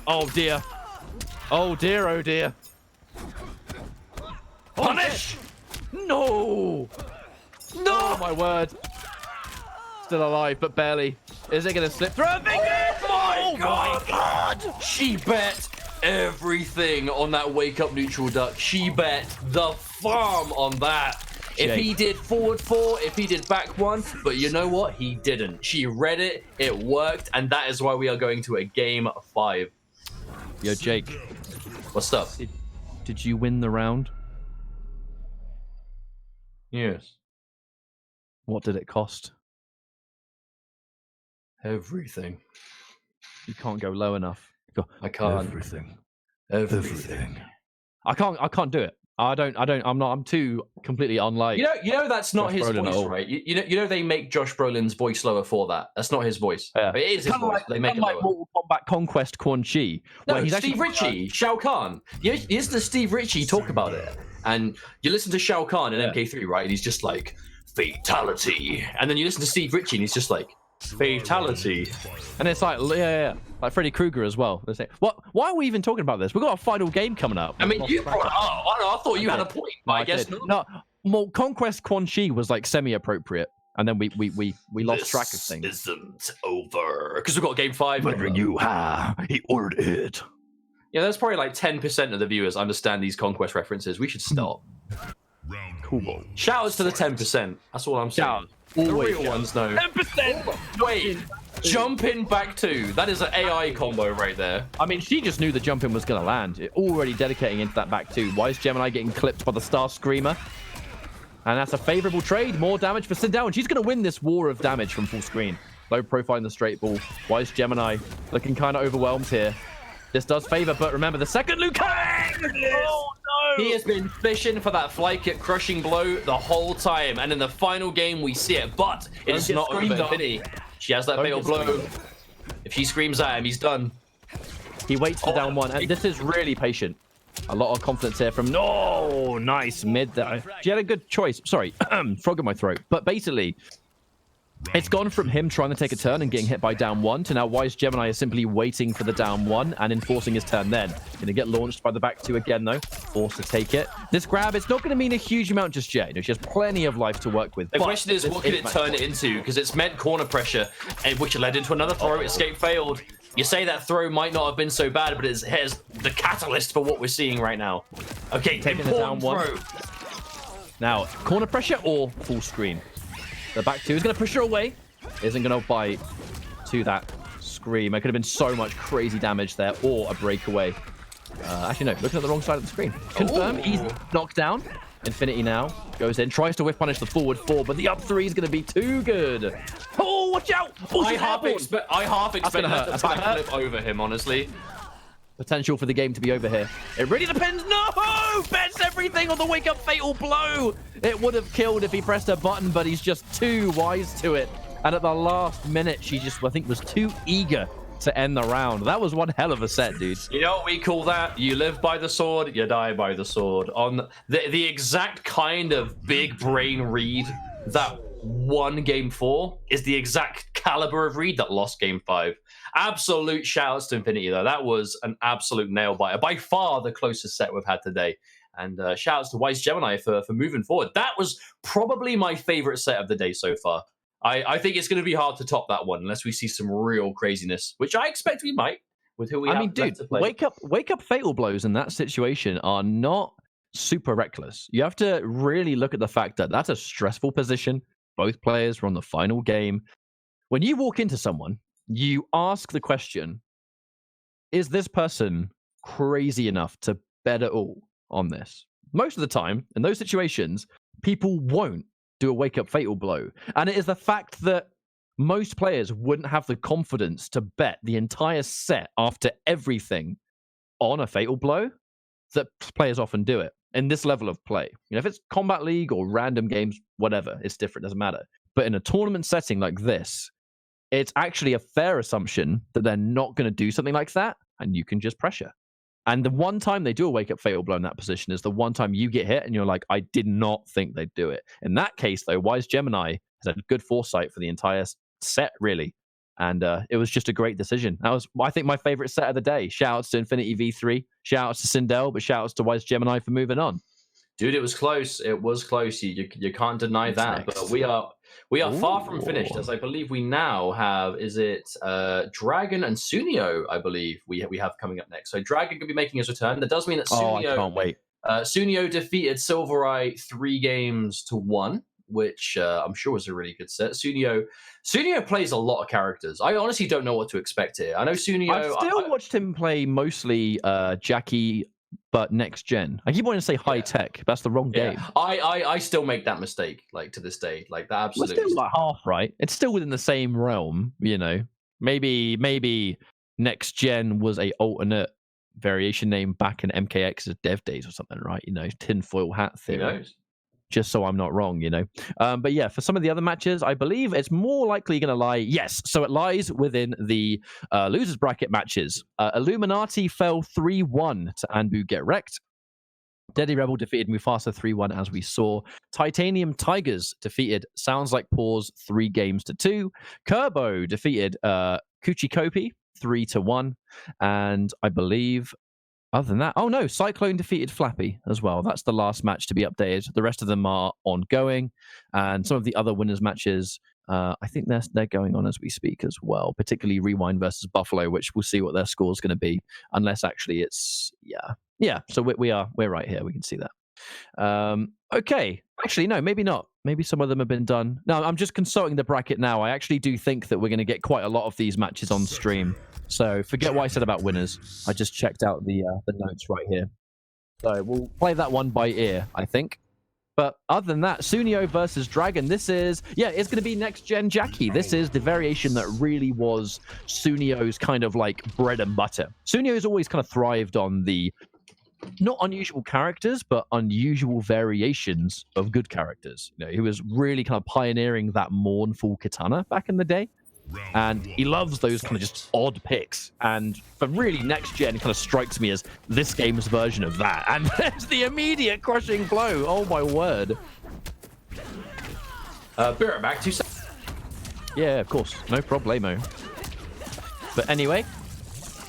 Oh, dear. Oh, dear. Oh, dear. Punish! No! No! Oh, my word. Still alive, but barely. Is it going to slip through her fingers? Oh, my God! She bet everything on that wake-up neutral duck. She bet the farm on that. If he did forward 4, if he did back 1, but you know what? He didn't. She read it, it worked, and that is why we are going to a game 5. Yo, Jake. What's up? Did you win the round? Yes. What did it cost? Everything. You can't go low enough. I can't. Everything. Everything. I can't do it. I'm too completely unlike. You know that's not Josh his Brolin voice, right? You know they make Josh Brolin's voice lower for that. That's not his voice. Yeah. It is his voice. Like, they make it like lower. Mortal Kombat Conquest Quan Chi. No, Steve Ritchie, Shao Kahn. You listen to Steve Ritchie talk about it, and you listen to Shao Kahn in MK3, right? And he's just like, fatality. And then you listen to Steve Ritchie, and he's just like, fatality. And it's like, yeah. Like Freddy Krueger as well. They say, what? Why are we even talking about this? We've got a final game coming up. I mean, you brought it up. I thought you had a point, but I guess not. No, well, Conquest Quan Chi was like semi-appropriate, and then we lost track of things. This isn't over because we've got game 5. He ordered it. Yeah, there's probably like 10% of the viewers understand these Conquest references. We should stop. Cool. Shout outs to the 10%. That's all I'm saying. Shout. The real ones know. 10%. Wait, Jumping back 2. That is an AI combo right there. I mean, she just knew the jumping was going to land. Already dedicating into that back 2. Wise Gemini getting clipped by the Star Screamer. And that's a favorable trade. More damage for Sindel. And she's going to win this war of damage from full screen. Low profile in the straight ball. Wise Gemini looking kind of overwhelmed here. This does favor, but remember the second Liu Kang! Oh, no! He has been fishing for that fly kick crushing blow the whole time. And in the final game, we see it. But it is not over Infinity. She has that fatal blow. If she screams at him, he's done. He waits for down 1. And this is really patient. A lot of confidence here from... No! Nice mid there. She had a good choice. Sorry. Frog in my throat. But basically... It's gone from him trying to take a turn and getting hit by down 1 to now Wise Gemini is simply waiting for the down 1 and enforcing his turn then. Going to get launched by the back 2 again, though. Forced to take it. This grab, it's not going to mean a huge amount just yet. You know, she has plenty of life to work with. The question is, what can it turn it into? Because it's meant corner pressure, which led into another throw. Escape failed. You say that throw might not have been so bad, but here's the catalyst for what we're seeing right now. Okay, taking the down 1. Now, corner pressure or full screen? The back 2 is going to push her away. Isn't going to bite to that scream. It could have been so much crazy damage there, or a breakaway. Actually, no. Looking at the wrong side of the screen. Confirm. Easy. Knocked down. Infinity now goes in. Tries to whiff punish the forward 4, but the up 3 is going to be too good. Oh, watch out. Oh, I half expect her to backflip over him, honestly. Potential for the game to be over here. It really depends. No! Bets everything on the wake-up fatal blow. It would have killed if he pressed a button, but he's just too wise to it. And at the last minute, she just, I think, was too eager to end the round. That was one hell of a set, dude. You know what we call that? You live by the sword, you die by the sword. On the exact kind of big brain read that won game 4 is the exact caliber of read that lost game 5. Absolute shout-outs to Infinity, though. That was an absolute nail-biter. By far the closest set we've had today. And shout-outs to Wise Gemini for moving forward. That was probably my favorite set of the day so far. I think it's going to be hard to top that one unless we see some real craziness, which I expect we might with who we have. I mean, dude, to play. wake up fatal blows in that situation are not super reckless. You have to really look at the fact that that's a stressful position. Both players were on the final game. When you walk into someone, you ask the question, is this person crazy enough to bet at all on this? Most of the time, in those situations, people won't do a wake-up fatal blow. And it is the fact that most players wouldn't have the confidence to bet the entire set after everything on a fatal blow that players often do it in this level of play. You know, if it's Combat League or random games, whatever, it's different, doesn't matter. But in a tournament setting like this, it's actually a fair assumption that they're not going to do something like that, and you can just pressure. And the one time they do a wake-up fatal blow in that position is the one time you get hit and you're like, I did not think they'd do it. In that case, though, Wise Gemini has had good foresight for the entire set, really. And it was just a great decision. That was, I think, my favorite set of the day. Shout-outs to Infinity V3, shout-outs to Sindel, but shout-outs to Wise Gemini for moving on. Dude, it was close. It was close. You can't deny that. But we are far from finished, as I believe we now have. Is it Dragon and Sunio? I believe we have coming up next. So Dragon could be making his return. That does mean that Sunio. I can't wait. Sunio defeated Silvereye 3-1, which I'm sure was a really good set. Sunio plays a lot of characters. I honestly don't know what to expect here. I know Sunio. I've still watched him play mostly Jackie. But next gen. I keep wanting to say high tech. That's the wrong game. I still make that mistake, like to this day. Like that absolutely. It's still like half right. It's still within the same realm, you know. Maybe next gen was a alternate variation name back in MKX's dev days or something, right? You know, tinfoil hat theory. Who knows? Just so I'm not wrong, you know. But yeah, for some of the other matches, I believe it's more likely going to lie. Yes, so it lies within the losers bracket matches. Illuminati fell 3-1 to Anbu Get Wrecked. Deadly Rebel defeated Mufasa 3-1, as we saw. Titanium Tigers defeated Sounds Like Paws 3-2. Kerbo defeated Kuchikopi 3-1. And I believe... Other than that, oh no, Cyclone defeated Flappy as well. That's the last match to be updated. The rest of them are ongoing, and some of the other winners matches, I think they're going on as we speak as well. Particularly Rewind versus Buffalo, which we'll see what their score is going to be, unless actually it's yeah. So we're right here. We can see that. Okay. Actually, no, maybe not. Maybe some of them have been done. No, I'm just consulting the bracket now. I actually do think that we're going to get quite a lot of these matches on stream. So forget what I said about winners. I just checked out the notes right here. So we'll play that one by ear, I think. But other than that, Sunio versus Dragon, this is, yeah, it's going to be next-gen Jackie. This is the variation that really was Sunio's kind of like bread and butter. Sunio's always kind of thrived on the not unusual characters, but unusual variations of good characters. You know, he was really kind of pioneering that mournful katana back in the day. And he loves those kind of just odd picks. And for really next gen kind of strikes me as this game's version of that. And there's the immediate crushing blow. Oh my word. Be right back. 2 seconds. Yeah, of course. No problemo. But anyway,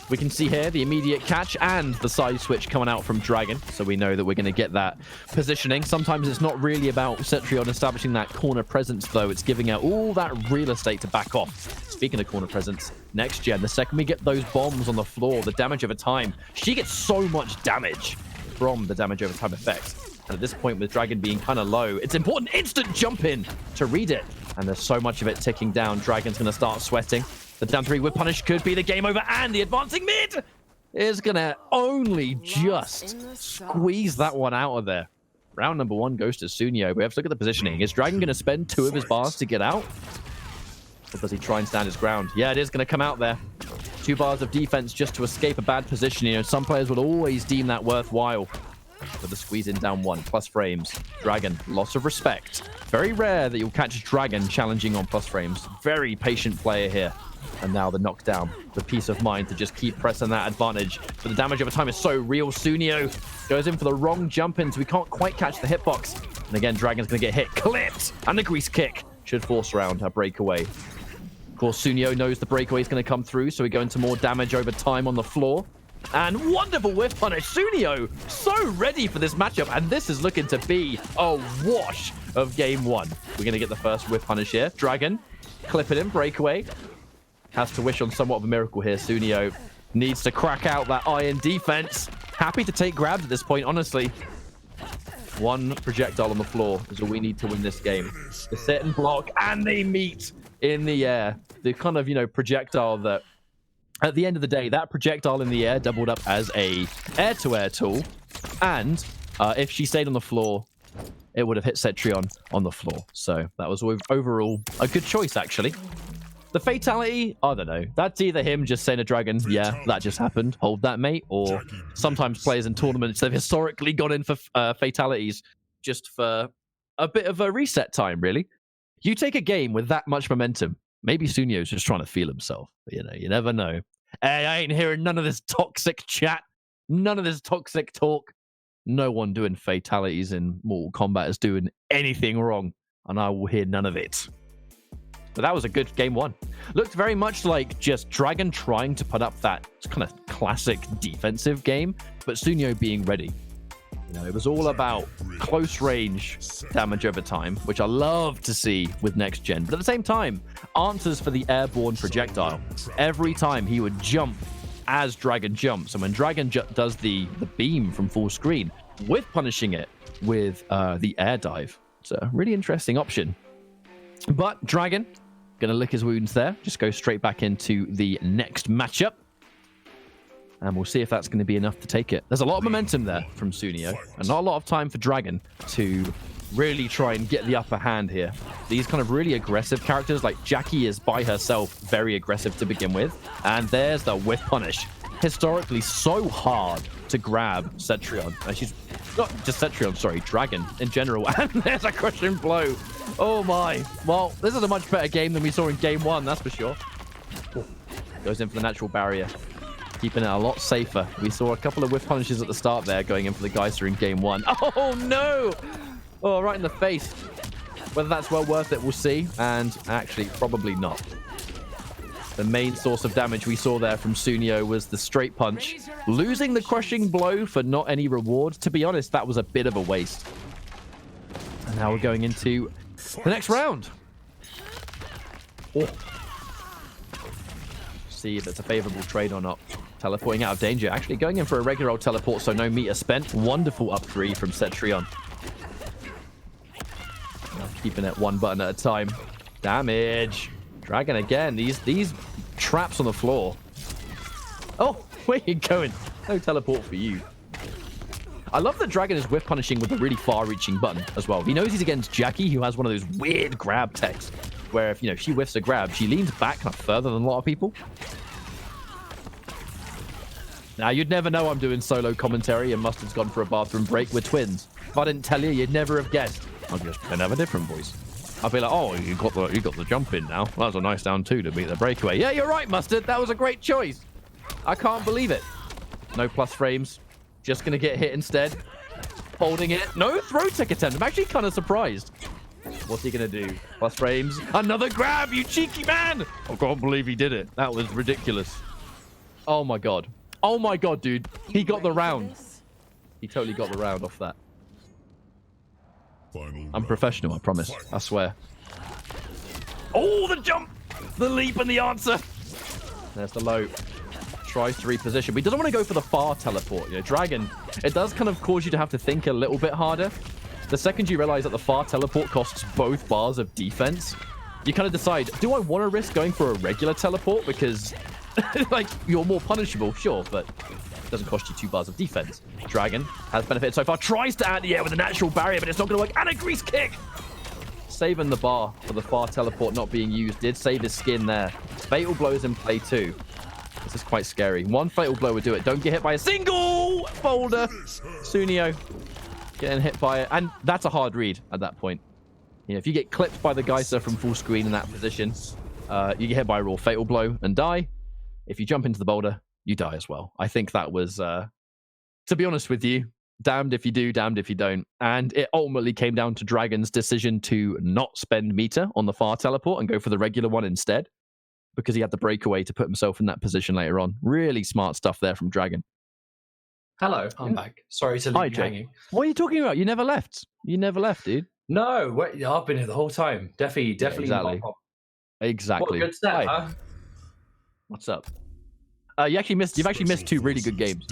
we can see here the immediate catch and the side switch coming out from Dragon. So we know that we're going to get that positioning. Sometimes it's not really about Cetrion establishing that corner presence, though. It's giving out all that real estate to back off. Speaking of corner presence, next gen, the second we get those bombs on the floor, the damage over time, she gets so much damage from the damage over time effect. And at this point, with Dragon being kind of low, it's important instant jump in to read it. And there's so much of it ticking down. Dragon's going to start sweating. The down 3 whip punish could be the game over, and the advancing mid is going to only just squeeze that one out of there. Round number 1 goes to Sunio. We have to look at the positioning. Is Dragon going to spend 2 of his bars to get out? Or does he try and stand his ground? Yeah, it is going to come out there. 2 bars of defense just to escape a bad position. You know, some players will always deem that worthwhile. With the squeeze in down 1, plus frames. Dragon, loss of respect. Very rare that you'll catch Dragon challenging on plus frames. Very patient player here. And now the knockdown, the peace of mind to just keep pressing that advantage. But the damage over time is so real. Sunio goes in for the wrong jump in, so we can't quite catch the hitbox. And again, Dragon's going to get hit. Clipped! And the grease kick should force round a breakaway. Of course, Sunio knows the breakaway is going to come through, so we go into more damage over time on the floor. And wonderful whiff punish. Sunio so ready for this matchup, and this is looking to be a wash of game 1. We're going to get the first whiff punish here. Dragon, clip it in, breakaway. Has to wish on somewhat of a miracle here. Sunio needs to crack out that iron defense. Happy to take grabs at this point, honestly. 1 projectile on the floor is all we need to win this game. The sit and block, and they meet in the air. The kind of, you know, projectile that, at the end of the day, that projectile in the air doubled up as a air-to-air tool. And if she stayed on the floor, it would have hit Cetrion on the floor. So that was overall a good choice, actually. The fatality, I don't know. That's either him just saying to Dragon, yeah, that just happened, hold that, mate. Or sometimes players in tournaments, they've historically gone in for fatalities just for a bit of a reset time, really. You take a game with that much momentum, maybe Sunio's just trying to feel himself. You know, you never know. Hey, I ain't hearing none of this toxic chat. None of this toxic talk. No one doing fatalities in Mortal Kombat is doing anything wrong. And I will hear none of it. But that was a good game 1. Looked very much like just Dragon trying to put up that kind of classic defensive game, but Sunio being ready. You know, it was all about close range damage over time, which I love to see with next gen. But at the same time, answers for the airborne projectile. Every time he would jump as Dragon jumps, and when Dragon does the beam from full screen, with punishing it with the air dive. It's a really interesting option. But Dragon, gonna lick his wounds there. Just go straight back into the next matchup. And we'll see if that's going to be enough to take it. There's a lot of momentum there from Sunio. And not a lot of time for Dragon to really try and get the upper hand here. These kind of really aggressive characters, like Jackie is by herself very aggressive to begin with. And there's the whiff punish. Historically so hard to grab Cetrion. She's not just Cetrion, sorry, Dragon in general. And there's a crushing blow. Oh my. Well, this is a much better game than we saw in game 1, that's for sure. Goes in for the natural barrier. Keeping it a lot safer. We saw a couple of whiff punishes at the start there, going in for the Geyser in game 1. Oh no! Oh, right in the face. Whether that's well worth it, we'll see. And actually, probably not. The main source of damage we saw there from Sunio was the straight punch. Losing the crushing blow for not any reward. To be honest, that was a bit of a waste. And now we're going into the next round. Oh. See if it's a favorable trade or not. Teleporting out of danger. Actually going in for a regular old teleport, so no meter spent. Wonderful up 3 from Cetrion. Keeping it one button at a time. Damage. Dragon again. These traps on the floor. Oh, where you going? No teleport for you. I love that Dragon is whiff punishing with a really far-reaching button as well. He knows he's against Jackie, who has one of those weird grab techs, where if she whiffs a grab, she leans back kind of further than a lot of people. Now, you'd never know I'm doing solo commentary and Mustard's gone for a bathroom break. We're twins. If I didn't tell you, you'd never have guessed. I'm just going to have a different voice. I'll be like, oh, you got the jump in now. That was a nice down 2 to beat the breakaway. Yeah, you're right, Mustard. That was a great choice. I can't believe it. No plus frames. Just going to get hit instead. Holding it. No throw tech attempt. I'm actually kind of surprised. What's he going to do? Plus frames. Another grab, you cheeky man. I can't believe he did it. That was ridiculous. Oh, my God. Oh, my God, dude. He got the round. He totally got the round off that. I'm professional, I promise. I swear. Oh, the jump! The leap and the answer. There's the low. Tries to reposition, but he doesn't want to go for the far teleport. Dragon, it does kind of cause you to have to think a little bit harder. The second you realize that the far teleport costs both bars of defense, you kind of decide, do I want to risk going for a regular teleport? Because, like, you're more punishable, sure, but it doesn't cost you 2 bars of defense. Dragon has benefited so far. Tries to add the air with a natural barrier, but it's not going to work. And a grease kick! Saving the bar for the far teleport not being used. Did save his skin there. Fatal blows in play too. This is quite scary. One fatal blow would do it. Don't get hit by a single boulder. Sunio getting hit by it. And that's a hard read at that point. If you get clipped by the Geyser from full screen in that position, you get hit by a raw fatal blow and die. If you jump into the boulder, you die as well. I think that was, to be honest with you, damned if you do, damned if you don't. And it ultimately came down to Dragon's decision to not spend meter on the far teleport and go for the regular one instead, because he had the breakaway to put himself in that position later on. Really smart stuff there from Dragon. Hello, I'm back. Sorry to leave you hanging. What are you talking about? You never left. You never left, dude. No, wait, I've been here the whole time. Definitely. Exactly. What a good set, huh? What's up? You've actually missed 2 really good games,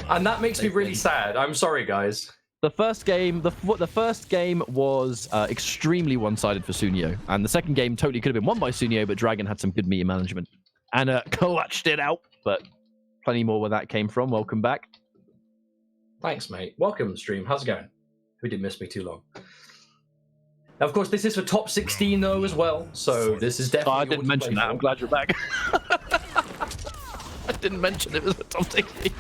and that makes me really sad. I'm sorry, guys. The first game, the first game was extremely one-sided for Sunio, and the second game totally could have been won by Sunio, but Dragon had some good meter management and clutched it out. But plenty more where that came from. Welcome back. Thanks, mate. Welcome to the stream. How's it going? Who didn't miss me too long? Now, of course, this is for top 16 though as well, so this is definitely. I didn't mention that. I'm glad you're back. I didn't mention it was a top 16.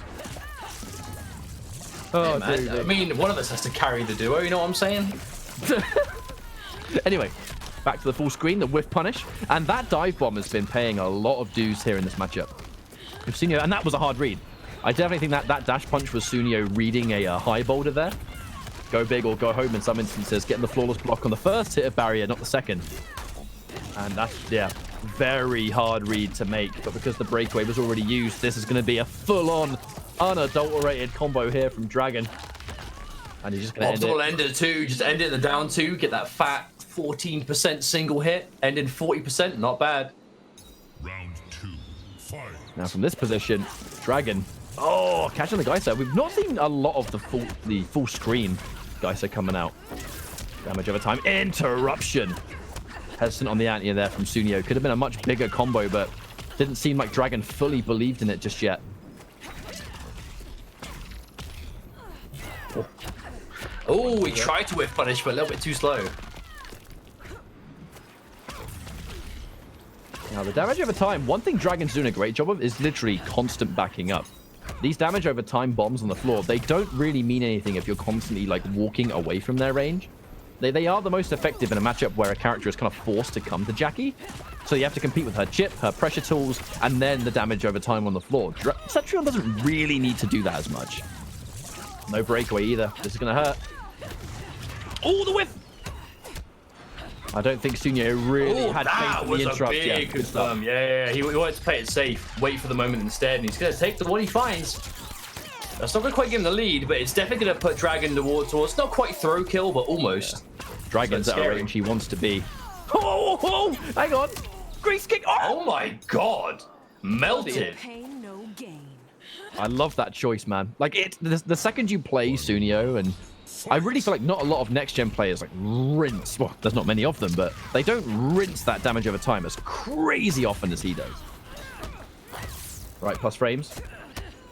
Oh, hey, man. I mean, one of us has to carry the duo, you know what I'm saying? Anyway, back to the full screen, the whiff punish. And that dive bomb has been paying a lot of dues here in this matchup. We've seen you, and that was a hard read. I definitely think that dash punch was Sunio reading a high boulder there. Go big or go home in some instances, getting the flawless block on the first hit of barrier, not the second. And that's, yeah, very hard read to make. But because the breakaway was already used, this is going to be a full-on, unadulterated combo here from Dragon. And he's just going to end it too. Just end it in the down 2, get that fat 14% single hit, end in 40%, not bad. Round 2, fight. Now from this position, Dragon, catching the Geyser. We've not seen a lot of the full screen Geyser coming out. Damage over time, interruption. Hesitant on the anti there from Sunio. Could have been a much bigger combo, but didn't seem like Dragon fully believed in it just yet. Oh, he tried to whiff punish, but a little bit too slow. Now, the damage over time, one thing Dragon's doing a great job of is literally constant backing up. These damage over time bombs on the floor, they don't really mean anything if you're constantly like walking away from their range. They are the most effective in a matchup where a character is kind of forced to come to Jackie. So you have to compete with her chip, her pressure tools, and then the damage over time on the floor. Cetrion doesn't really need to do that as much. No breakaway either. This is going to hurt. Oh, the whiff! I don't think Sunio really had faith in the interrupt. Yeah, he wanted to play it safe, wait for the moment instead, and he's going to take the one he finds. That's not going to quite give him the lead, but it's definitely going to put Dragon towards not quite throw kill, but almost. Yeah. Dragon's at a range he wants to be. Oh, hang on. Grease kick. Oh my god. Melted. Pain, no gain. I love that choice, man. Like, the second you play Sunio, and I really feel like not a lot of next-gen players, like, rinse. Well, there's not many of them, but they don't rinse that damage over time as crazy often as he does. Right, plus frames.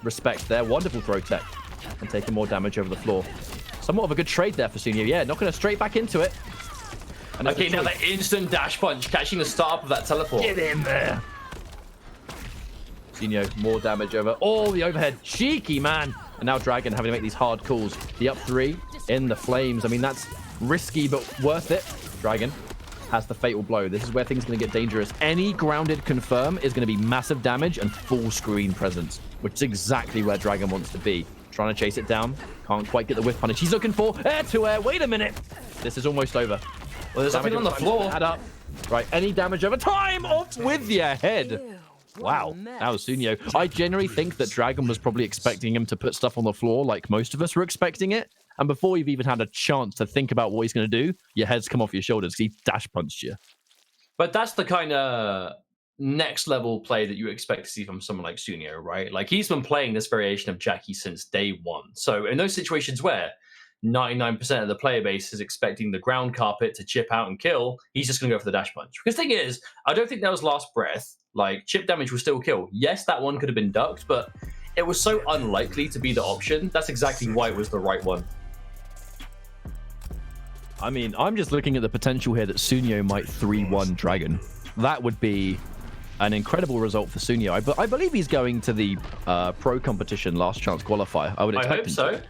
Respect there. Wonderful throw tech. And taking more damage over the floor. Somewhat of a good trade there for Sunio. Yeah, knocking her straight back into it. And okay, now that instant dash punch, catching the start of that teleport. Get in there. Sunio, more damage over all the overhead. Cheeky, man. And now Dragon having to make these hard calls. The up 3 in the flames. I mean, that's risky, but worth it. Dragon has the fatal blow. This is where things are going to get dangerous. Any grounded confirm is going to be massive damage and full screen presence, which is exactly where Dragon wants to be. Trying to chase it down. Can't quite get the whiff punish. He's looking for air to air. Wait a minute. This is almost over. Well, there's something on the floor. Add up. Right, any damage over time. Off with your head. Wow, that was Sunio. I generally think that Dragon was probably expecting him to put stuff on the floor like most of us were expecting it. And before you've even had a chance to think about what he's going to do, your head's come off your shoulders because he dash punched you. But that's the kind of next level play that you expect to see from someone like Sunio, right? Like, he's been playing this variation of Jackie since day one. So in those situations where 99% of the player base is expecting the ground carpet to chip out and kill, he's just going to go for the dash punch. Because the thing is, I don't think that was last breath. Like, chip damage will still kill. Yes, that one could have been ducked, but it was so unlikely to be the option. That's exactly why it was the right one. I mean, I'm just looking at the potential here that Sunio might 3-1 Dragon. That would be an incredible result for Sunio. I believe he's going to the pro competition last chance qualifier. I would expect hope so.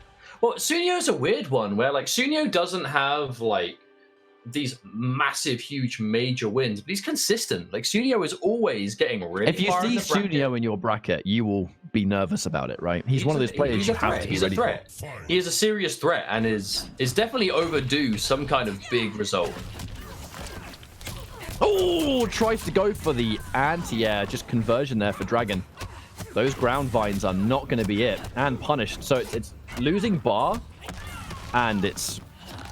Well, Sunio's a weird one where, like, Sunio doesn't have, like, these massive, huge, major wins, but he's consistent. Like, Sunio is always getting really If you see Sunio in your bracket, you will be nervous about it, right? He's one of those players you have to be ready for. He is a serious threat and is definitely overdue some kind of big result. Oh, tries to go for the anti-air, just conversion there for Dragon. Those ground vines are not going to be it, and punished. So it's losing bar, and it's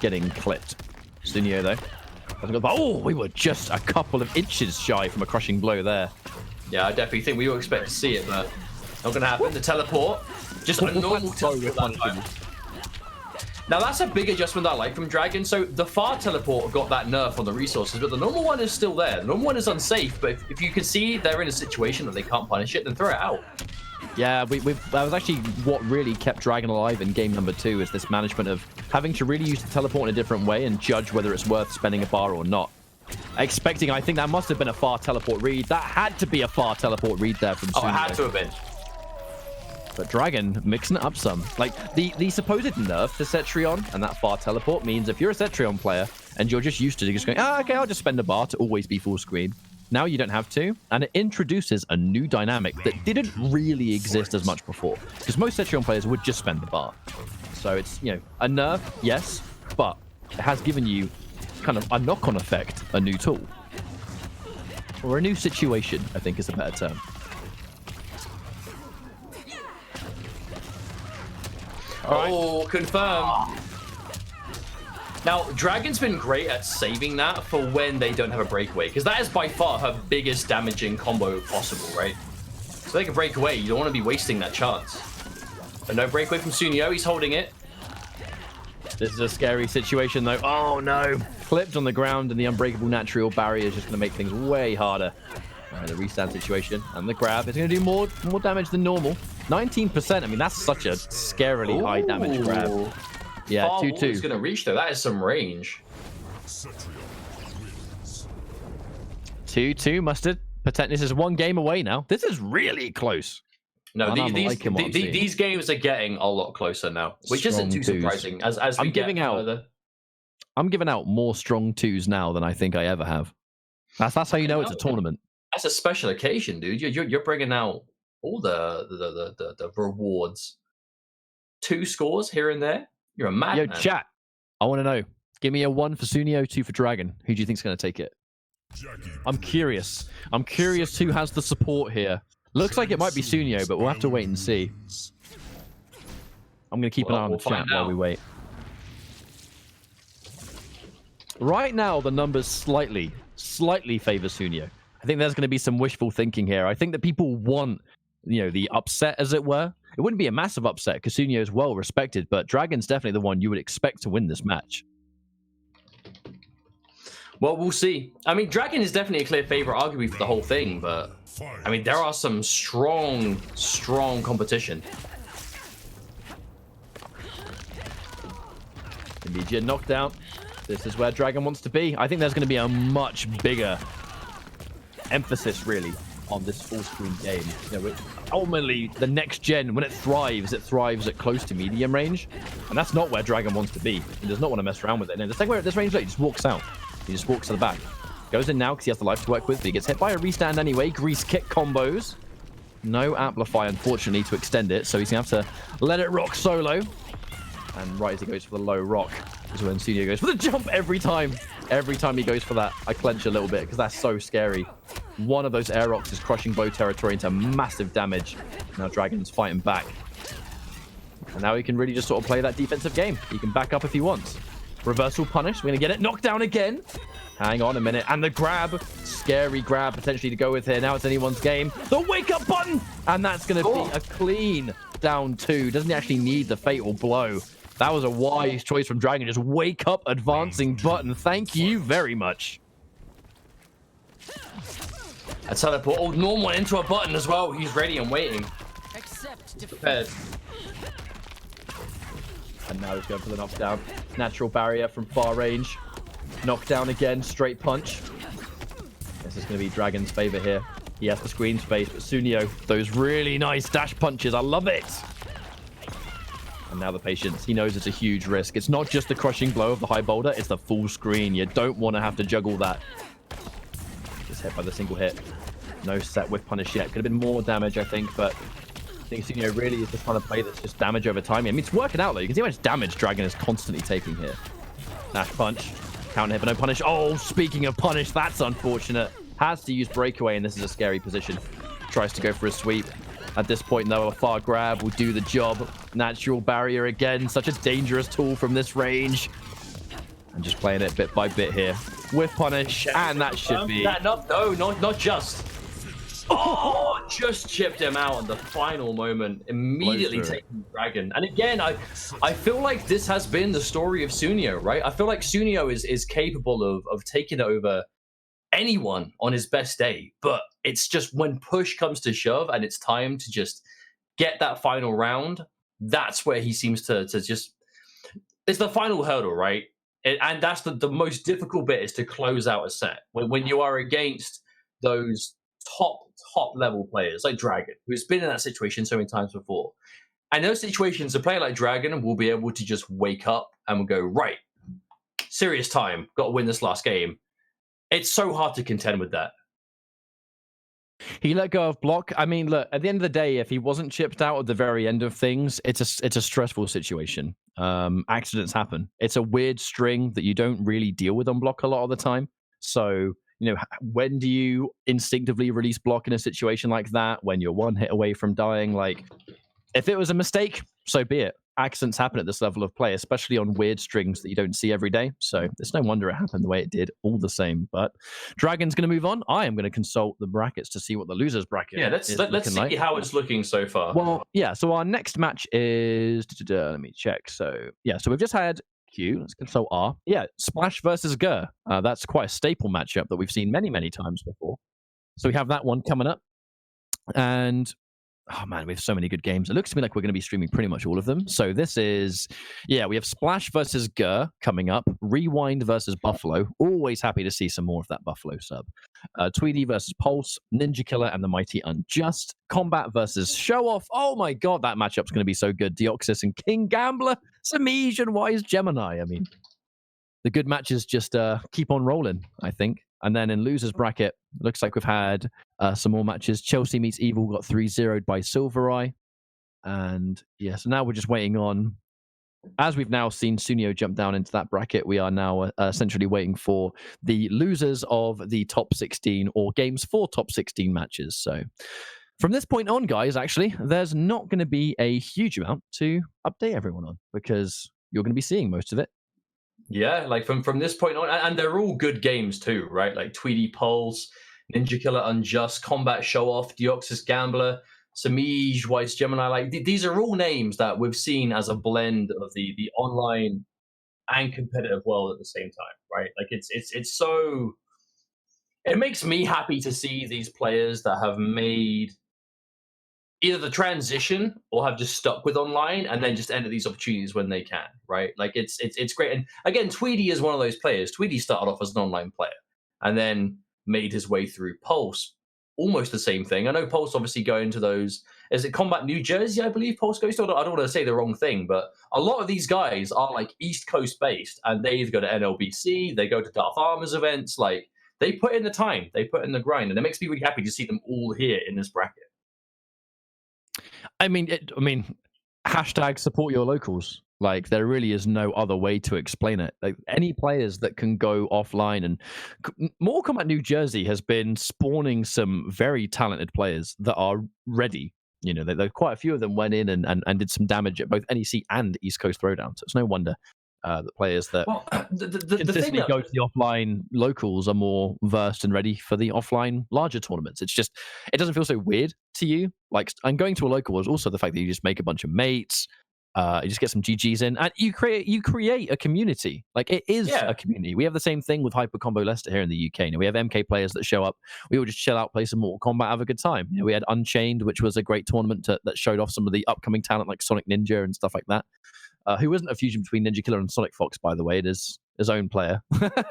getting clipped. Sunio, though. Oh, we were just a couple of inches shy from a crushing blow there. Yeah, I definitely think we all expect to see it, but not going to happen. The teleport, just a normal teleport. Now, that's a big adjustment that I like from Dragon. So the far teleport got that nerf on the resources, but the normal one is still there. The normal one is unsafe, but if you can see they're in a situation that they can't punish it, then throw it out. Yeah, that was actually what really kept Dragon alive in game number 2, is this management of having to really use the teleport in a different way and judge whether it's worth spending a bar or not. I think that must have been a far teleport read. That had to be a far teleport read there from Sunio. Oh, it had to have been. But Dragon mixing it up some. Like, the supposed nerf to Cetrion and that far teleport means if you're a Cetrion player and you're just used to just going, okay, I'll just spend a bar to always be full screen. Now you don't have to, and it introduces a new dynamic that didn't really exist as much before. Because most Cetrion players would just spend the bar. So it's, a nerf, yes, but it has given you kind of a knock-on effect, a new tool. Or a new situation, I think is a better term. Oh, confirm. Now, Dragon's been great at saving that for when they don't have a breakaway, because that is by far her biggest damaging combo possible, right? So they can break away. You don't want to be wasting that chance. But no breakaway from Sunio. He's holding it. This is a scary situation, though. Oh, no. Clipped on the ground, and the unbreakable natural barrier is just going to make things way harder. Right, the restand situation and the grab is going to do more damage than normal. 19%. I mean, that's such a scarily high damage grab. Yeah, 2-2. He's going to reach, though. That is some range. 2-2, Mustard. This is one game away now. This is really close. No, these games are getting a lot closer now, which isn't too surprising. As I'm giving out more strong 2s now than I think I ever have. That's how you know it's a tournament. That's a special occasion, dude. You're bringing out all the rewards. 2 scores here and there. You're a madman. Yo, chat. I want to know. Give me a 1 for Sunio, 2 for Dragon. Who do you think's going to take it? I'm curious. I'm curious who has the support here. Looks like it might be Sunio, but we'll have to wait and see. I'm going to keep an eye on the chat while we wait. Right now, the numbers slightly favor Sunio. I think there's going to be some wishful thinking here. I think that people want the upset, as it were. It wouldn't be a massive upset because Sunio is well respected, but Dragon's definitely the one you would expect to win this match. Well, we'll see. I mean, Dragon is definitely a clear favorite, arguably, for the whole thing, but I mean, there are some strong competition. Immediate knockdown. This is where Dragon wants to be. I think there's going to be a much bigger emphasis, really, on this full-screen game. Ultimately, the next gen, when it thrives at close to medium range, and that's not where Dragon wants to be. He does not want to mess around with it. And the second where at this range, he just walks out. He just walks to the back. Goes in now because he has the life to work with, but he gets hit by a restand anyway. Grease kick combos. No amplify, unfortunately, to extend it, so he's going to have to let it rock solo. And right as he goes for the low rock is when Sunio goes for the jump every time. Every time he goes for that, I clench a little bit because that's so scary. One of those air rocks is crushing bow territory into massive damage. Now Dragon's fighting back. And now he can really just sort of play that defensive game. He can back up if he wants. Reversal punish. We're going to get it. Knocked down again. Hang on a minute. And the grab. Scary grab potentially to go with here. Now it's anyone's game. The wake up button. And that's going to be a clean down 2. Doesn't actually need the fatal blow. That was a wise choice from Dragon. Just wake up advancing button. Thank you very much. That's how they put old normal into a button as well. He's ready and waiting. He's prepared. And now he's going for the knockdown. Natural barrier from far range. Knockdown again. Straight punch. This is going to be Dragon's favor here. He has the screen space, but Sunio, those really nice dash punches. I love it. And now the patience. He knows it's a huge risk. It's not just the crushing blow of the high boulder. It's the full screen. You don't want to have to juggle that. Just hit by the single hit. No set with punish yet. Could have been more damage, I think, but I think Sunio really is just trying to play this just damage over time. I mean, it's working out, though. You can see how much damage Dragon is constantly taking here. Dash punch. Counter hit, but no punish. Oh, speaking of punish, that's unfortunate. Has to use breakaway, and this is a scary position. Tries to go for a sweep. At this point, though, a far grab will do the job. Natural barrier again. Such a dangerous tool from this range. And just playing it bit by bit here. With punish, and that should be... No, not just. Oh, just chipped him out at the final moment. Immediately taking Dragon. And again, I feel like this has been the story of Sunio, right? I feel like Sunio is capable of taking over anyone on his best day, but it's just when push comes to shove and it's time to just get that final round, that's where he seems to just... It's the final hurdle, right? And that's the most difficult bit, is to close out a set. When you are against those top level players like Dragon, who's been in that situation so many times before. And those situations, a player like Dragon will be able to just wake up and will go, right, serious time, got to win this last game. It's so hard to contend with that. He let go of block. I mean, look, at the end of the day, if he wasn't chipped out at the very end of things, it's a stressful situation. Accidents happen. It's a weird string that you don't really deal with on block a lot of the time. So, when do you instinctively release block in a situation like that? When you're one hit away from dying? Like, if it was a mistake, so be it. Accidents happen at this level of play, especially on weird strings that you don't see every day. So it's no wonder it happened the way it did, all the same. But Dragon's going to move on. I am going to consult the brackets to see what the losers bracket is. Let's see how it's looking so far. Well, yeah. So our next match is... Let me check. So we've just had Q. Let's consult R. Yeah, Splash versus Gur. That's quite a staple matchup that we've seen many, many times before. So we have that one coming up. And... oh man, we have so many good games. It looks to me like we're going to be streaming pretty much all of them. So this is, we have Splash versus Gur coming up. Rewind versus Buffalo. Always happy to see some more of that Buffalo sub. Tweedy versus Pulse. Ninja Killer and the Mighty Unjust. Combat versus Show Off. Oh my god, that matchup's going to be so good. Deoxys and King Gambler. Samij and Wise Gemini. I mean, the good matches just keep on rolling, I think. And then in losers bracket, looks like we've had some more matches. Chelsea meets Evil got 3-0'd by Silvereye. And so now we're just waiting on, as we've now seen Sunio jump down into that bracket, we are now essentially waiting for the losers of the top 16 or games for top 16 matches. So from this point on, guys, actually, there's not going to be a huge amount to update everyone on because you're going to be seeing most of it. Yeah, like from this point on, and they're all good games too, right? Like Tweedy Pulse, Ninja Killer Unjust, Combat Show Off, Deoxys Gambler. Samij, Weiss Gemini. Like these are all names that we've seen as a blend of the online and competitive world at the same time, right? Like it's so. It makes me happy to see these players that have made either the transition or have just stuck with online and then just enter these opportunities when they can, right? Like it's great. And again, Tweedy is one of those players. Tweedy started off as an online player and then made his way through Pulse. Almost the same thing. I know Pulse obviously go into those. Is it Combat New Jersey, I believe Pulse goes to? I don't want to say the wrong thing, but a lot of these guys are like East Coast based and they either go to NLBC, they go to Darth Armors events. Like they put in the time, they put in the grind, and it makes me really happy to see them all here in this bracket. I mean, hashtag support your locals. Like, there really is no other way to explain it. Like, any players that can go offline, and Mortal Kombat New Jersey has been spawning some very talented players that are ready. You know, there quite a few of them went in and did some damage at both NEC and East Coast Throwdown. So it's no wonder that players that consistently go to the offline locals are more versed and ready for the offline larger tournaments. It's just, it doesn't feel so weird to you. Like, and going to a local is also the fact that you just make a bunch of mates, you just get some GGs in, and you create a community. Like, it is a community. We have the same thing with Hyper Combo Leicester here in the UK. You know, we have MK players that show up. We all just chill out, play some Mortal Kombat, have a good time. You know, we had Unchained, which was a great tournament that showed off some of the upcoming talent like Sonic Ninja and stuff like that. Who isn't a fusion between Ninja Killer and Sonic Fox, by the way. It is his own player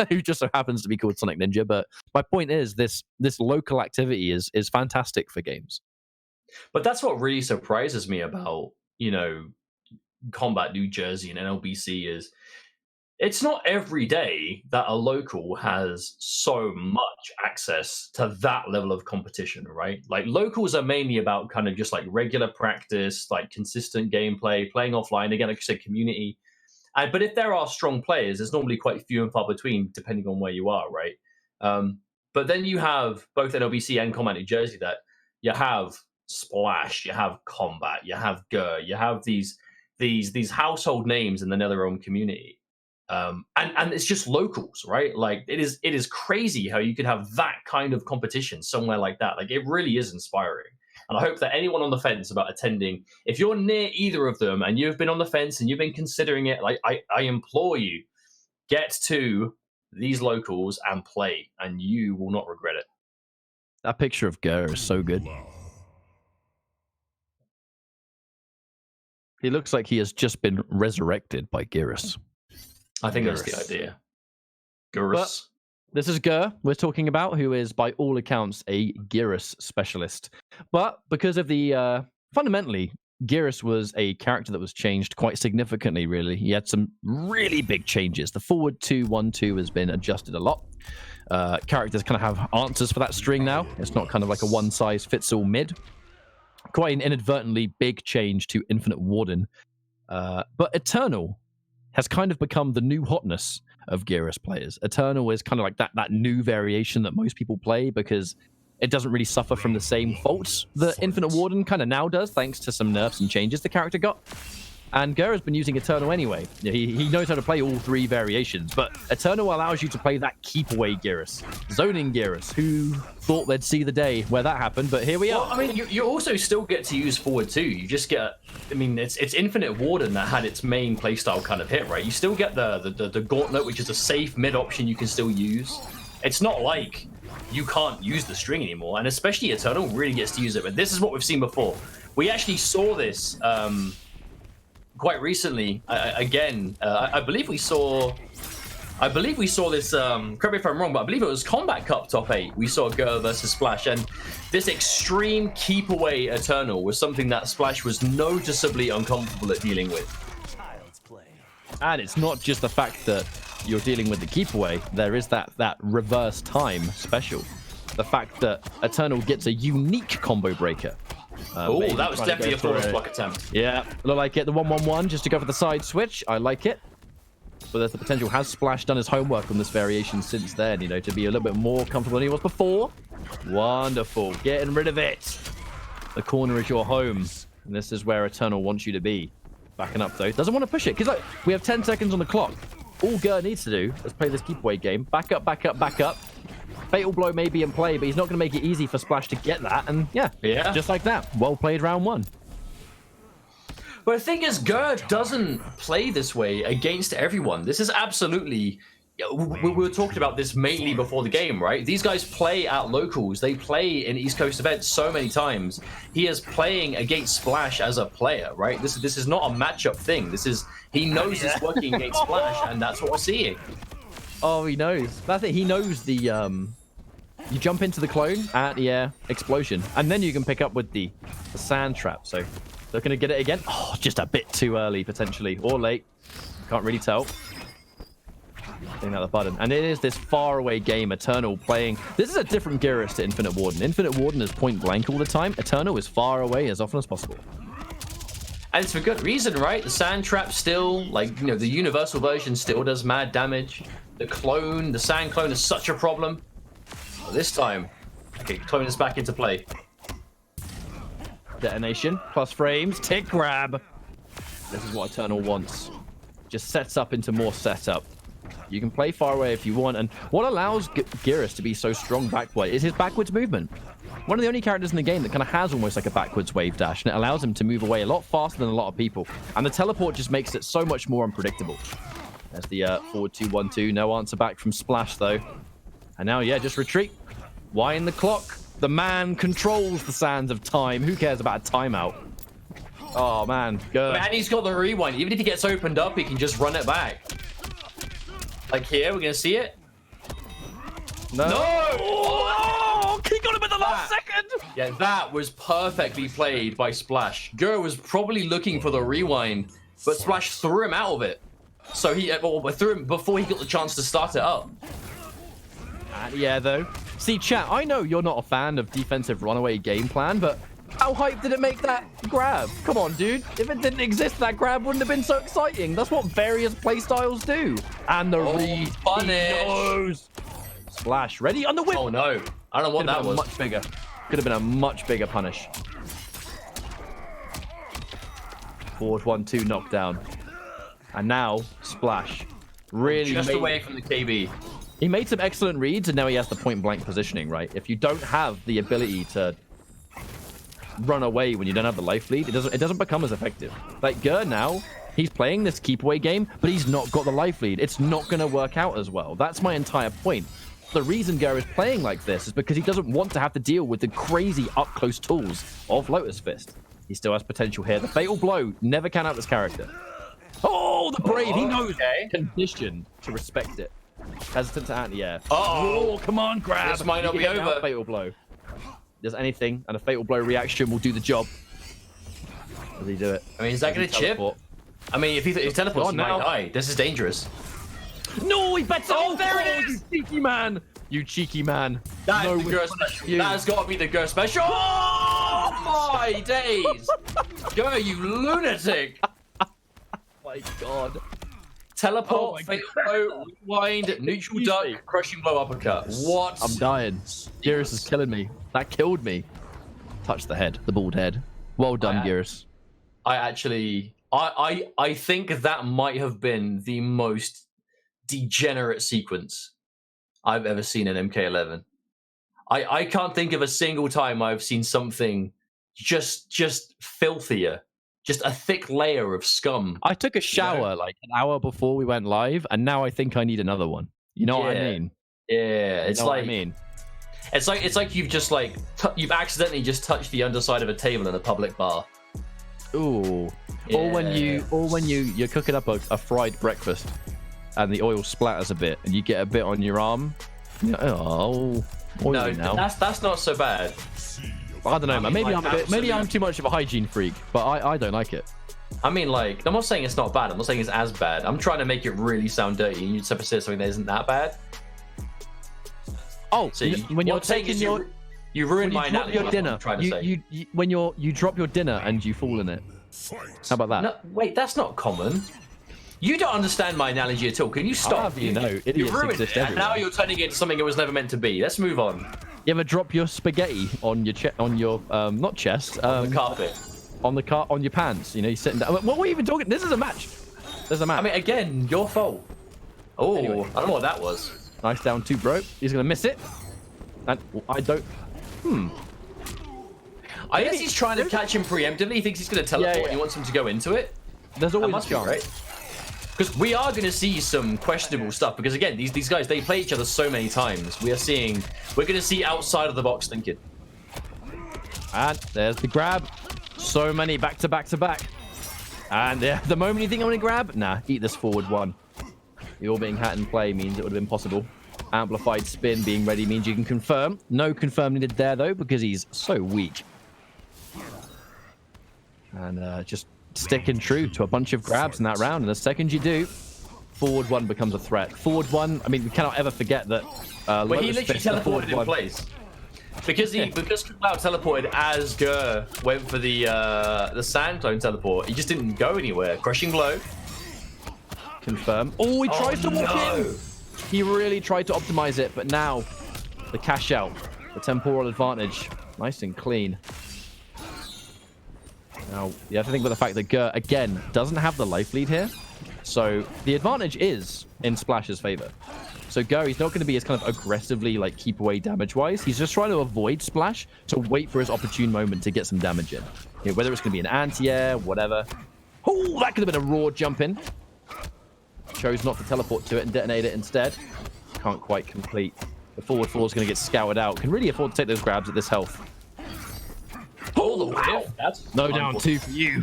who just so happens to be called Sonic Ninja. But my point is, this local activity is fantastic for games. But that's what really surprises me about, you know, Combat New Jersey and NLBC is it's not every day that a local has so much access to that level of competition, right? Like, locals are mainly about kind of just like regular practice, like consistent gameplay, playing offline, again, like I said, community. But if there are strong players, there's normally quite few and far between, depending on where you are, right? But then you have both NLBC and Combat New Jersey that you have Splash, you have Combat, you have Gur, you have these household names in the NetherRealm community. And it's just locals, right? Like, it is crazy how you could have that kind of competition somewhere like that. Like, it really is inspiring. And I hope that anyone on the fence about attending, if you're near either of them and you've been on the fence and you've been considering it, like, I implore you, get to these locals and play, and you will not regret it. That picture of Gur is so good. He looks like he has just been resurrected by Geras. I think that's the idea. Geras. This is Gur we're talking about, who is, by all accounts, a Geras specialist. But because of the... fundamentally, Geras was a character that was changed quite significantly, really. He had some really big changes. The forward 2-1-2 has been adjusted a lot. Characters kind of have answers for that string now. It's not kind of like a one-size-fits-all mid. Quite an inadvertently big change to Infinite Warden. But Eternal has kind of become the new hotness of Geras players. Eternal is kind of like that new variation that most people play because it doesn't really suffer from the same faults that Infinite Warden kind of now does, thanks to some nerfs and changes the character got. And Gur has been using Eternal anyway. He knows how to play all three variations, but Eternal allows you to play that keep away Geras, zoning Geras. Who thought they'd see the day where that happened? But here we are. I mean, you also still get to use forward too. You just get, I mean, it's Infinite Warden that had its main playstyle kind of hit, right? You still get the Gauntlet, which is a safe mid option you can still use. It's not like you can't use the string anymore, and especially Eternal really gets to use it. But this is what we've seen before. We actually saw this. Quite recently, again, I believe we saw this, correct me if I'm wrong, but I believe it was Combat Cup top 8. We saw Gur versus Splash, and this extreme keep away Eternal was something that Splash was noticeably uncomfortable at dealing with. And it's not just the fact that you're dealing with the keep away, there is that reverse time special. The fact that Eternal gets a unique combo breaker. Oh, that was definitely a force block attempt. Yeah, look like it. The 1-1-1 just to go for the side switch. I like it. But there's the potential. Has Splash done his homework on this variation since then, you know, to be a little bit more comfortable than he was before? Wonderful. Getting rid of it. The corner is your home. And this is where Eternal wants you to be. Backing up, though. Doesn't want to push it. Because look, we have 10 seconds on the clock. All Gur needs to do is play this keep away game. Back up, back up, back up. Fatal Blow may be in play, but he's not going to make it easy for Splash to get that. And yeah, just like that. Well played round 1. But the thing is, Gerd doesn't play this way against everyone. This is absolutely... We were talking about this mainly before the game, right? These guys play at locals. They play in East Coast events so many times. He is playing against Splash as a player, right? This is not a matchup thing. He knows he's working against Splash, and that's what we're seeing. Oh, he knows. That's it. He knows the you jump into the clone at the air explosion, and then you can pick up with the sand trap. So they're gonna get it again. Oh, just a bit too early potentially, or late. Can't really tell. Getting out the button, and it is this faraway game. Eternal playing. This is a different Geras to Infinite Warden. Infinite Warden is point blank all the time. Eternal is far away as often as possible. And it's for good reason, right? The sand trap still, like, you know, the universal version still does mad damage. The sand clone is such a problem. But this time, okay, clone is back into play. Detonation plus frames. Tick grab. This is what Eternal wants. Just sets up into more setup. You can play far away if you want, and what allows Geras to be so strong backward is his backwards movement. One of the only characters in the game that kind of has almost like a backwards wave dash, and it allows him to move away a lot faster than a lot of people. And the teleport just makes it so much more unpredictable. There's the forward 2-1-2. No answer back from Splash, though. And now, yeah, just retreat. Wind the clock. The man controls the sands of time. Who cares about a timeout? Oh, man. Good. And he's got the rewind. Even if he gets opened up, he can just run it back. Like here, we're going to see it. No! Oh, he got him at the last second! Yeah, that was perfectly played by Splash. Gur was probably looking for the rewind, but Splash threw him out of it. So he threw him before he got the chance to start it up. Yeah, though. See, chat, I know you're not a fan of defensive runaway game plan, but how hype did it make that grab? Come on, dude. If it didn't exist, that grab wouldn't have been so exciting. That's what various playstyles do. And the read. Punish. Splash. Ready on the whip. Oh, no. I don't know what that was. Much bigger. Could have been a much bigger punish. Forward 1-2 knockdown. And now, Splash. Really just away from the KB. He made some excellent reads, and now he has the point-blank positioning, right? If you don't have the ability to run away when you don't have the life lead, it doesn't become as effective. Like Gur now, he's playing this keep away game, but he's not got the life lead. It's not going to work out as well. That's my entire point. The reason Gur is playing like this is because he doesn't want to have to deal with the crazy up-close tools of Lotus Fist. He still has potential here. The Fatal Blow never can out this character. Oh, the Brave. He knows condition to respect it. Hesitant to anti-air. Oh, come on, grab. This might not be over. Fatal Blow. Does anything, and a Fatal Blow reaction will do the job. Does he do it? I mean, is that going to chip? I mean, if he teleports, he might die. This is dangerous. No, he bets it. Oh, there it is! You cheeky man. You cheeky man. That is the Gur special. That has got to be the Gur special. Oh, my days. Gur, you lunatic. My God. Teleport, Fatal Blow, rewind, neutral duck, crushing blow, uppercut. What? I'm dying. Geras is killing me. That killed me. Touch the head, the bald head. Well done, Geras. I think that might have been the most degenerate sequence I've ever seen in MK11. I can't think of a single time I've seen something just filthier. Just a thick layer of scum. I took a shower like an hour before we went live, and now I think I need another one. You know what I mean? Yeah, it's like what I mean. It's like you've just like you've accidentally just touched the underside of a table in a public bar. Ooh. Yeah. Or when you're cooking up a fried breakfast, and the oil splatters a bit, and you get a bit on your arm. Oh, no, now. That's not so bad. I don't know, man. Maybe I'm too much of a hygiene freak, but I don't like it. I mean, like, I'm not saying it's not bad. I'm not saying it's as bad. I'm trying to make it really sound dirty, and you just have to say something that isn't that bad. Oh, so when you're taking you ruined my analogy. Your dinner. When you drop your dinner and you fall in it. How about that? No, wait, that's not common. You don't understand my analogy at all. Can you stop? You ruined it, and now you're turning it into something it was never meant to be. Let's move on. You ever drop your spaghetti on your not chest on the carpet, on your pants? You know, you're sitting down. What are we even talking? This is a match. There's a match. I mean, again, your fault. Oh, anyway. I don't know what that was. Nice down 2, bro. He's gonna miss it. And I don't... I guess he's trying to catch him preemptively. He thinks he's going to teleport and he wants him to go into it. There's always a chance, right? Because we are going to see some questionable stuff. Because again, these guys, they play each other so many times. We're going to see outside of the box thinking. And there's the grab. So many back to back to back. And the moment you think I'm going to grab, nah, eat this forward one. The all being hat in play means it would have been possible. Amplified spin being ready means you can confirm. No confirm needed there, though, because he's so weak. And just sticking true to a bunch of grabs in that round. And the second you do, forward one becomes a threat. Forward one, I mean, we cannot ever forget that. But he literally teleported in place. Because Kung Lao teleported as Ger went for the sand clone teleport, he just didn't go anywhere. Crushing blow. Confirm. Oh, he tries to walk in. He really tried to optimize it, but now the cash out, the temporal advantage, nice and clean. Now, you have to think about the fact that Ger, again, doesn't have the life lead here. So the advantage is in Splash's favor. So Ger, he's not going to be as kind of aggressively like keep away damage-wise. He's just trying to avoid Splash to wait for his opportune moment to get some damage in. You know, whether it's going to be an anti-air, whatever. Oh, that could have been a raw jump in. Chose not to teleport to it and detonate it instead. Can't quite complete. The forward floor is going to get scoured out. Can really afford to take those grabs at this health. Oh, wow. That's no down 2 for you.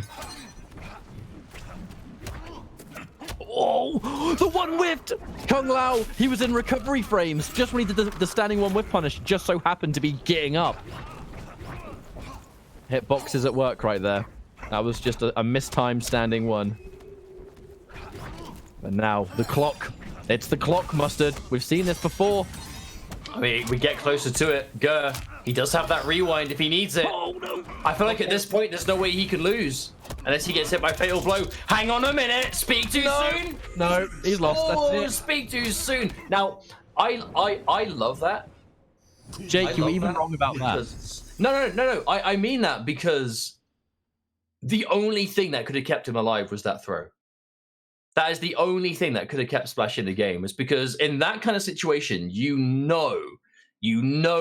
Oh, the one whiffed! Kung Lao, he was in recovery frames just when he did the standing one whiff punish, just so happened to be getting up. Hitboxes at work right there. That was just a mistimed standing one. And now the clock. It's the clock, Mustard. We've seen this before. I mean, we get closer to it. Ger, he does have that rewind if he needs it. Oh, no. I feel like at this point, there's no way he can lose. Unless he gets hit by Fatal Blow. Hang on a minute. Speak too soon. No, he's lost. Oh, That's it. Speak too soon. Now, I love that. Jake, you were even wrong about that. No. I mean that because the only thing that could have kept him alive was that throw. That is the only thing that could have kept Splash in the game. Is because in that kind of situation, you know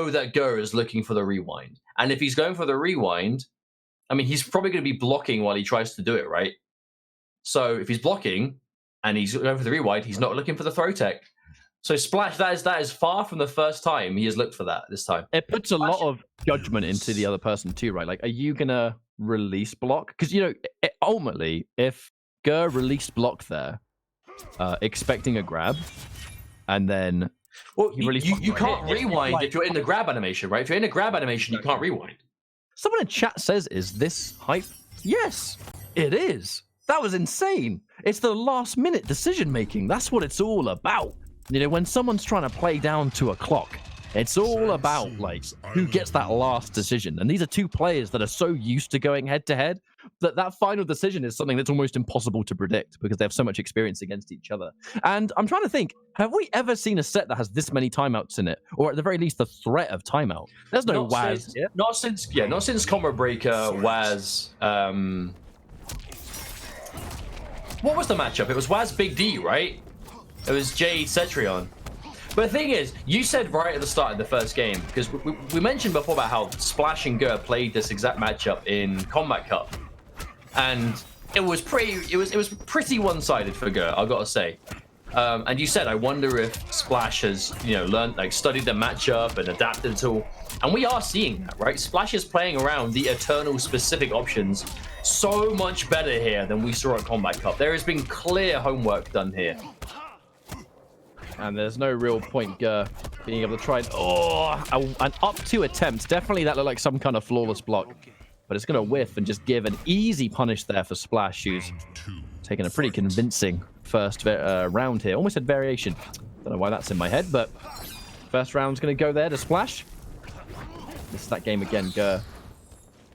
that Ger is looking for the rewind. And if he's going for the rewind, I mean, he's probably going to be blocking while he tries to do it, right? So if he's blocking and he's going for the rewind, he's not looking for the throw tech. So Splash, that is far from the first time he has looked for that this time. It puts a lot of judgment into the other person too, right? Like, are you going to release block? Because, you know, ultimately, if Ger released block there, expecting a grab, and then... Well, you can't rewind if you're in the grab animation, right? If you're in a grab animation, you can't rewind. Someone in chat says, is this hype? Yes, it is. That was insane. It's the last minute decision making. That's what it's all about. You know, when someone's trying to play down to a clock, it's all about, like, who gets that last decision. And these are two players that are so used to going head to head that final decision is something that's almost impossible to predict because they have so much experience against each other. And I'm trying to think, have we ever seen a set that has this many timeouts in it? Or at the very least, the threat of timeout? There's no Waz. Not since Combo Breaker, Waz. What was the matchup? It was Waz Big D, right? It was Jade Cetrion. But the thing is, you said right at the start of the first game, because we mentioned before about how Splash and Ger played this exact matchup in Combat Cup, and it was pretty one-sided for Ger, I've got to say. And you said, I wonder if Splash has, you know, learned, like, studied the matchup and adapted to, and we are seeing that, right? Splash is playing around the Eternal specific options so much better here than we saw at Combat Cup. There has been clear homework done here. And there's no real point being able to try an up to attempt. Definitely that looked like some kind of flawless block. But it's going to whiff and just give an easy punish there for Splash, who's taken a pretty convincing first round here. Almost had variation. Don't know why that's in my head, but first round's going to go there to Splash. This is that game again, Ger.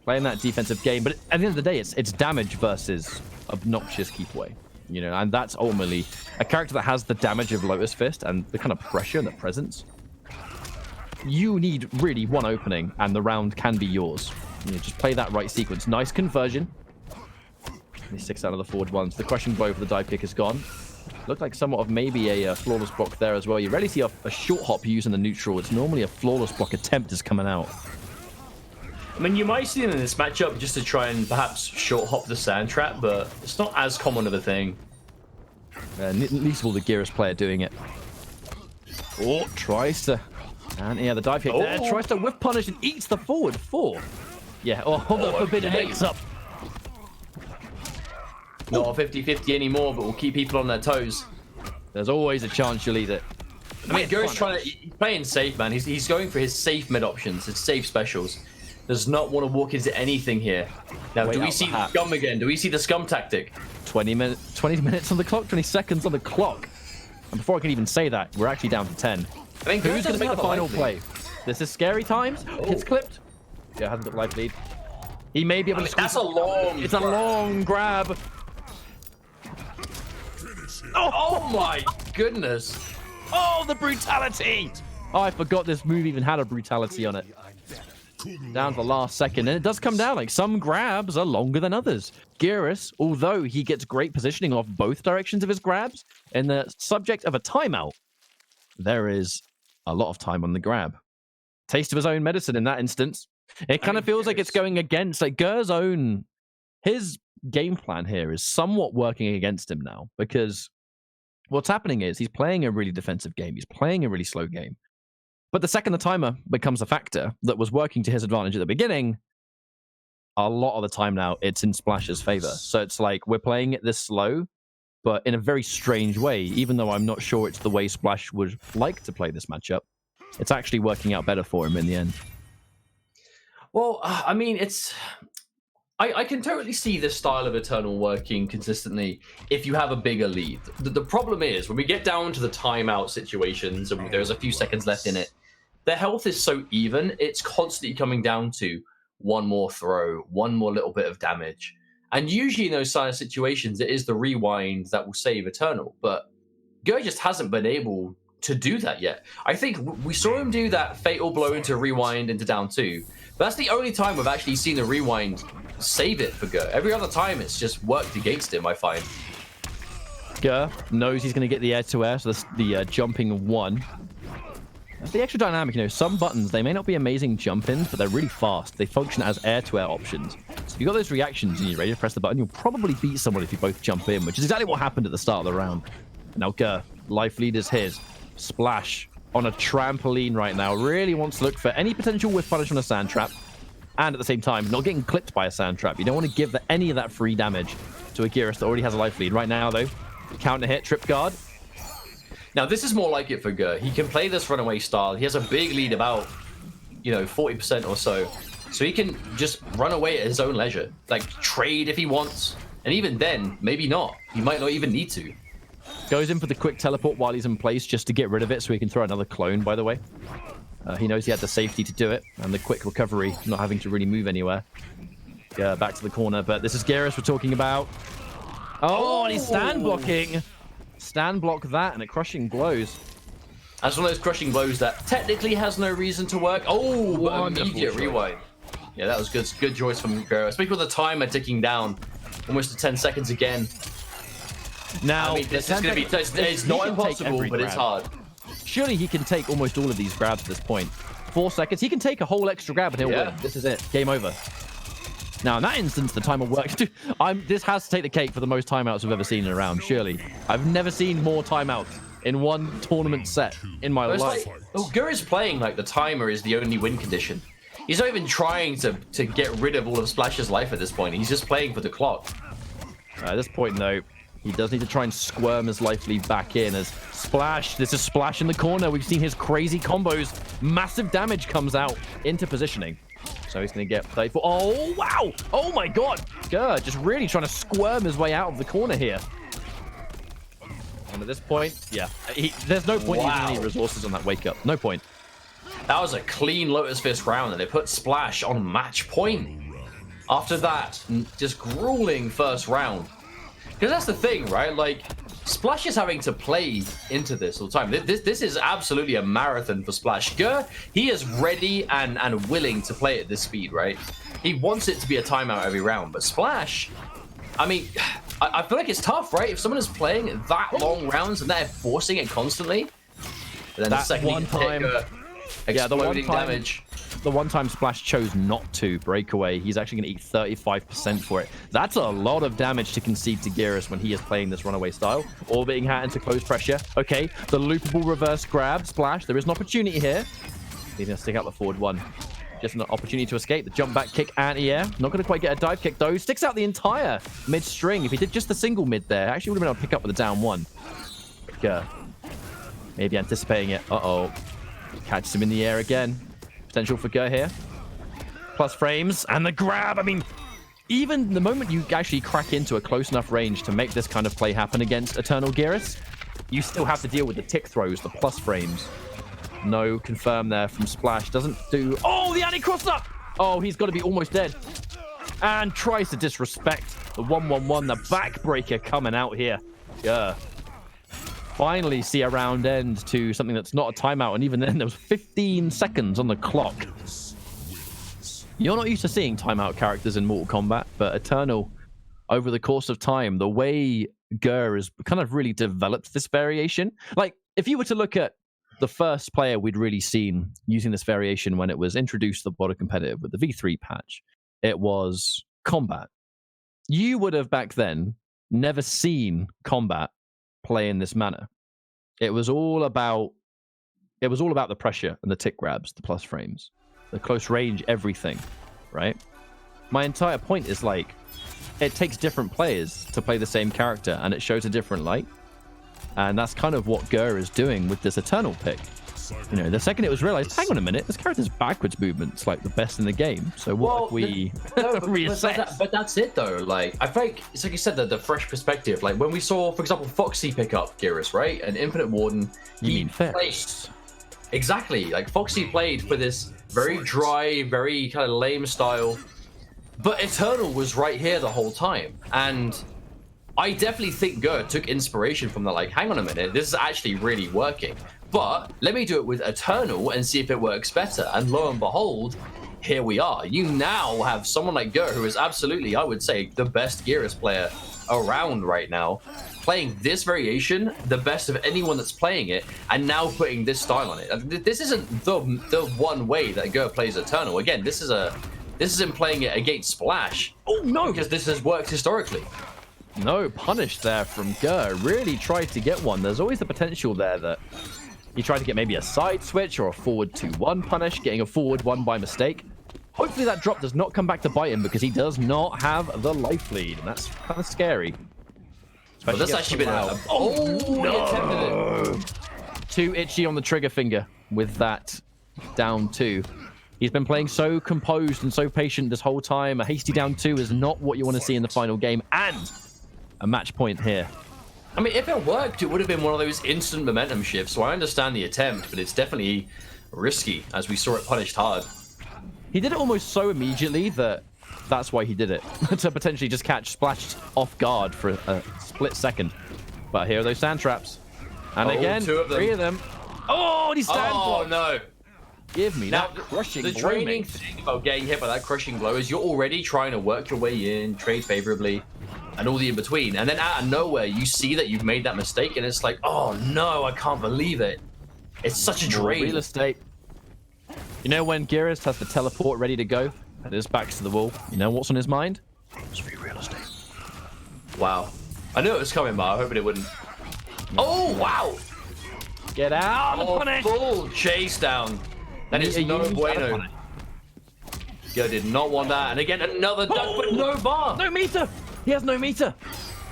Playing that defensive game. But at the end of the day, it's damage versus obnoxious keep away. You know, and that's ultimately a character that has the damage of Lotus Fist and the kind of pressure and the presence. You need really one opening, and the round can be yours. You know, just play that right sequence. Nice conversion. He sticks out of the forward ones. The crushing blow for the die pick is gone. Looked like somewhat of maybe a flawless block there as well. You rarely see a short hop using the neutral. It's normally a flawless block attempt is coming out. I mean, you might see it in this matchup just to try and perhaps short hop the sand trap, but it's not as common of a thing. Least of all the Geras player doing it. Oh, tries to... And yeah, the dive hit there. Tries to whiff punish and eats the forward 4. Yeah, the forbidden mix-up. Not a 50-50 anymore, but we'll keep people on their toes. There's always a chance you'll eat it. I mean, Gura's he's playing safe, man. He's going for his safe mid options, his safe specials. Does not want to walk into anything here. Now, do we see the scum again? Do we see the scum tactic? 20 minutes on the clock, 20 seconds on the clock. And before I can even say that, we're actually down to 10. I mean, who's going to make the final play? This is scary times. It's clipped. Yeah, hasn't got life lead. He may be able to squeeze. That's a long. It's a long grab. Oh my goodness. Oh, the brutality. Oh, I forgot this move even had a brutality on it. Down to the last second, and it does come down. Like, some grabs are longer than others. Geras, although he gets great positioning off both directions of his grabs, in the subject of a timeout, there is a lot of time on the grab. Taste of his own medicine in that instance. It kind of feels like it's going against, like, Gur's own... His game plan here is somewhat working against him now, because what's happening is he's playing a really defensive game. He's playing a really slow game. But the second the timer becomes a factor that was working to his advantage at the beginning, a lot of the time now, it's in Splash's favor. So it's like, we're playing it this slow, but in a very strange way. Even though I'm not sure it's the way Splash would like to play this matchup, it's actually working out better for him in the end. Well, I mean, I can totally see this style of Eternal working consistently if you have a bigger lead. The problem is, when we get down to the timeout situations and there's a few seconds left in it, their health is so even, it's constantly coming down to one more throw, one more little bit of damage. And usually in those kind of situations, it is the rewind that will save Eternal. But Gur just hasn't been able to do that yet. I think we saw him do that fatal blow into rewind into down 2. But that's the only time we've actually seen the rewind save it for Gur. Every other time, it's just worked against him, I find. Gur knows he's going to get the air-to-air, so the jumping 1. That's the extra dynamic, you know, some buttons, they may not be amazing jump-ins, but they're really fast. They function as air-to-air options. So if you've got those reactions and you're ready to press the button, you'll probably beat someone if you both jump in, which is exactly what happened at the start of the round. Now Gur, life lead is his. Splash on a trampoline right now. Really wants to look for any potential whiff punish on a sand trap. And at the same time, not getting clipped by a sand trap. You don't want to give any of that free damage to a Geras that already has a life lead. Right now, though, counter hit, trip guard. Now, this is more like it for Gur. He can play this runaway style. He has a big lead, about, 40% or so. So he can just run away at his own leisure. Like, trade if he wants. And even then, maybe not. He might not even need to. Goes in for the quick teleport while he's in place just to get rid of it so he can throw another clone, by the way. He knows he had the safety to do it, and the quick recovery, not having to really move anywhere. Back to the corner, but this is Geras we're talking about. Oh, and he's stand blocking. Stand block that, and it crushing blows. That's one of those crushing blows that technically has no reason to work. Oh, but immediate rewind. Yeah, that was good. Good choice from Geras. Speaking of the timer ticking down, almost to 10 seconds again. Now, I mean, this is going to be... It's not impossible, but it's hard. Surely he can take almost all of these grabs at this point. 4 seconds. He can take a whole extra grab and he'll win. This is it. Game over. Now, in that instance, the timer works. This has to take the cake for the most timeouts we've ever seen in a round, surely. I've never seen more timeouts in one tournament set in my life. Gur is playing like the timer is the only win condition. He's not even trying to get rid of all of Splash's life at this point. He's just playing for the clock. At this point, though, he does need to try and squirm his life lead back in as Splash. This is Splash in the corner. We've seen his crazy combos. Massive damage comes out into positioning. So he's going to get 34. Oh, wow. Oh, my God. Gur just really trying to squirm his way out of the corner here. And at this point, yeah, there's no point using any resources on that wake up. No point. That was a clean Lotus Fist round, and they put Splash on match point. After that, just grueling first round. Because that's the thing, right? Like, Splash is having to play into this all the time. This is absolutely a marathon for Splash. Gur, he is ready and willing to play at this speed, right? He wants it to be a timeout every round. But Splash, I mean, I feel like it's tough, right? If someone is playing that long rounds and they're forcing it constantly, then That the second one time, exploding damage. The one time Splash chose not to break away, he's actually going to eat 35% for it. That's a lot of damage to concede to Geras when he is playing this runaway style. Orbiting hat into close pressure. Okay, the loopable reverse grab, Splash. There is an opportunity here. He's going to stick out the forward one. Just an opportunity to escape. The jump back kick anti-air. Not going to quite get a dive kick, though. Sticks out the entire mid-string. If he did just the single mid there, actually would have been able to pick up with the down one. Maybe anticipating it. Uh-oh. Catches him in the air again. Potential for Gur here. Plus frames. And the grab. I mean, even the moment you actually crack into a close enough range to make this kind of play happen against Eternal Geras, you still have to deal with the tick throws, the plus frames. No confirm there from Splash. Doesn't do... Oh, the anti-cross up! Oh, he's got to be almost dead. And tries to disrespect the 1-1-1, the backbreaker coming out here. Yeah. Finally see a round end to something that's not a timeout, and even then there was 15 seconds on the clock. You're not used to seeing timeout characters in Mortal Kombat, but Eternal, over the course of time, the way Gur has kind of really developed this variation. Like, if you were to look at the first player we'd really seen using this variation when it was introduced to the Border Competitive with the V3 patch, it was Kombat. You would have back then never seen Kombat play in this manner. It was all about the pressure and the tick grabs, the plus frames, the close range, everything, right? My entire point is, like, it takes different players to play the same character, and it shows a different light. And that's kind of what Gur is doing with this Eternal pick. You know, the second it was realized, hang on a minute, this character's backwards movement's like the best in the game. So what if we reassess? But that's it though. Like, I think it's like you said, the fresh perspective. Like when we saw, for example, Foxy pick up Geras, right? And Infinite Warden. Exactly. Like Foxy played for this very dry, very kind of lame style. But Eternal was right here the whole time. And I definitely think Gur took inspiration from the, like, hang on a minute, this is actually really working. But let me do it with Eternal and see if it works better. And lo and behold, here we are. You now have someone like Gur, who is absolutely, I would say, the best Geras player around right now, playing this variation, the best of anyone that's playing it, and now putting this style on it. This isn't the one way that Gur plays Eternal. Again, this is him playing it against Splash. Oh no! Because this has worked historically. No, punish there from Gur. Really tried to get one. There's always the potential there that he tried to get maybe a side switch or a forward 2-1 punish, getting a forward 1 by mistake. Hopefully that drop does not come back to bite him because he does not have the life lead, and that's kind of scary. Well, that's actually been a... Oh, no! Too itchy on the trigger finger with that down 2. He's been playing so composed and so patient this whole time. A hasty down 2 is not what you want to see in the final game, and a match point here. I mean, if it worked, it would have been one of those instant momentum shifts, so I understand the attempt, but it's definitely risky, as we saw it punished hard. He did it almost so immediately that that's why he did it, to potentially just catch Splash off guard for a split second. But here are those sand traps. And again, 3 of them. Oh, and he stands. Oh, no. Give me now, that crushing blow. The draining thing about getting hit by that crushing blow is you're already trying to work your way in, trade favorably, and all the in-between. And then out of nowhere, you see that you've made that mistake, and it's like, oh no, I can't believe it. It's such a drain. Real estate. You know when Geras has the teleport ready to go, and his back's to the wall, you know what's on his mind? It's free real estate. Wow. I knew it was coming, but I hoped it wouldn't. Oh, wow. Get out. Oh, full chase down. That is no bueno. Gur did not want that. And again, another duck, but no bar. No meter. He has no meter.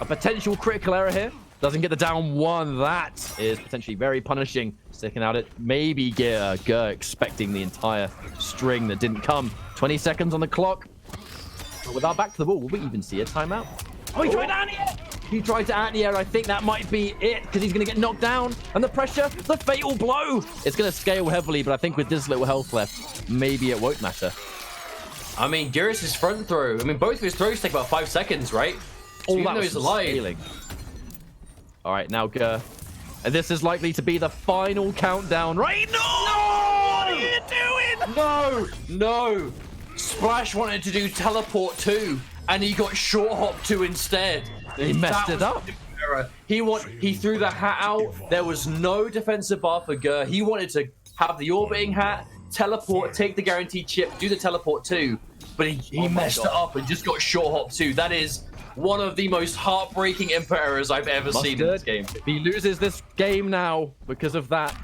A potential critical error here. Doesn't get the down 1. That is potentially very punishing. Sticking out it. Maybe Gur expecting the entire string that didn't come. 20 seconds on the clock. But with our back to the wall, will we even see a timeout? Oh, he tried anti-air. He tried to anti-air. I think that might be it because he's going to get knocked down. And the pressure, the fatal blow. It's going to scale heavily, but I think with this little health left, maybe it won't matter. I mean, Geras' front throw. I mean, both of his throws take about 5 seconds, right? So even though he's alive. All right, now Gur. And this is likely to be the final countdown, right? No! What are you doing? No! No! Splash wanted to do teleport too, and he got short hop 2 instead. He messed it up. He threw the hat out. There was no defensive bar for Gur. He wanted to have the orbiting hat, teleport, take the guaranteed chip, do the teleport too, but he messed it up and just got short hop 2. That is one of the most heartbreaking input errors I've ever seen in this game. If he loses this game now because of that,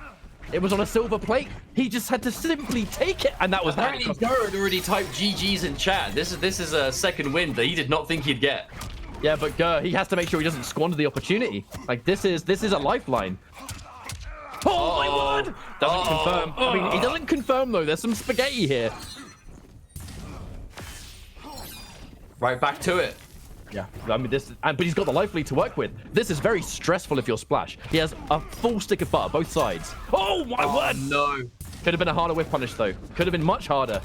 it was on a silver plate. He just had to simply take it, and that was apparently Gur had already typed GGs in chat. This is a second win that he did not think he'd get. Yeah, but Gur, he has to make sure he doesn't squander the opportunity. Like this is a lifeline. Oh my word! Doesn't confirm. I mean, he doesn't confirm though. There's some spaghetti here. Right back to it. Yeah, I mean but he's got the life lead to work with. This is very stressful if you're Splash. He has a full stick of butter, both sides. Oh my word! No. Could have been a harder whiff punish though. Could have been much harder.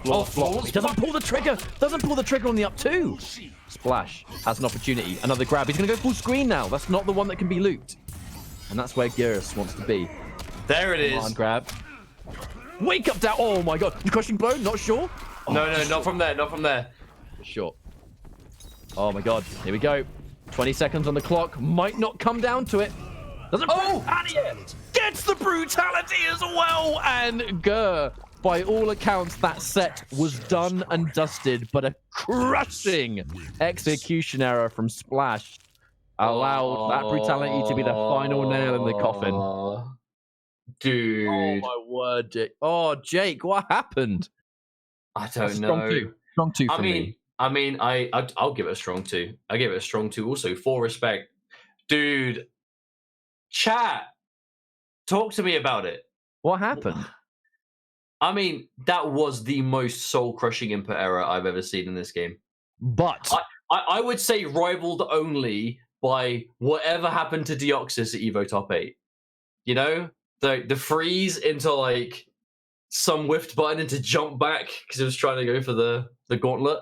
Block. He doesn't pull the trigger. Doesn't pull the trigger on the up 2. Splash has an opportunity. Another grab. He's gonna go full screen now. That's not the one that can be looped. And that's where Geras wants to be. There it is. Come on, grab. Wake up down. Oh my god. Crushing blow. Not sure. Oh, no, not from there. Not from there. Sure. Oh my god. Here we go. 20 seconds on the clock. Might not come down to it. Doesn't gets the brutality as well. And Gur, by all accounts, that set was done and dusted, but a crushing execution error from Splash allowed that brutality to be the final nail in the coffin. Dude. Oh my word, Jake. Oh, Jake, what happened? I don't know. Strong 2 for me. I'll give it a strong 2. I give it a strong 2 also, for respect. Dude, chat, talk to me about it. What happened? I mean, that was the most soul-crushing input error I've ever seen in this game. But I would say rivaled only by whatever happened to Deoxys at Evo Top 8. You know? The freeze into like some whiffed button and to jump back because it was trying to go for the gauntlet.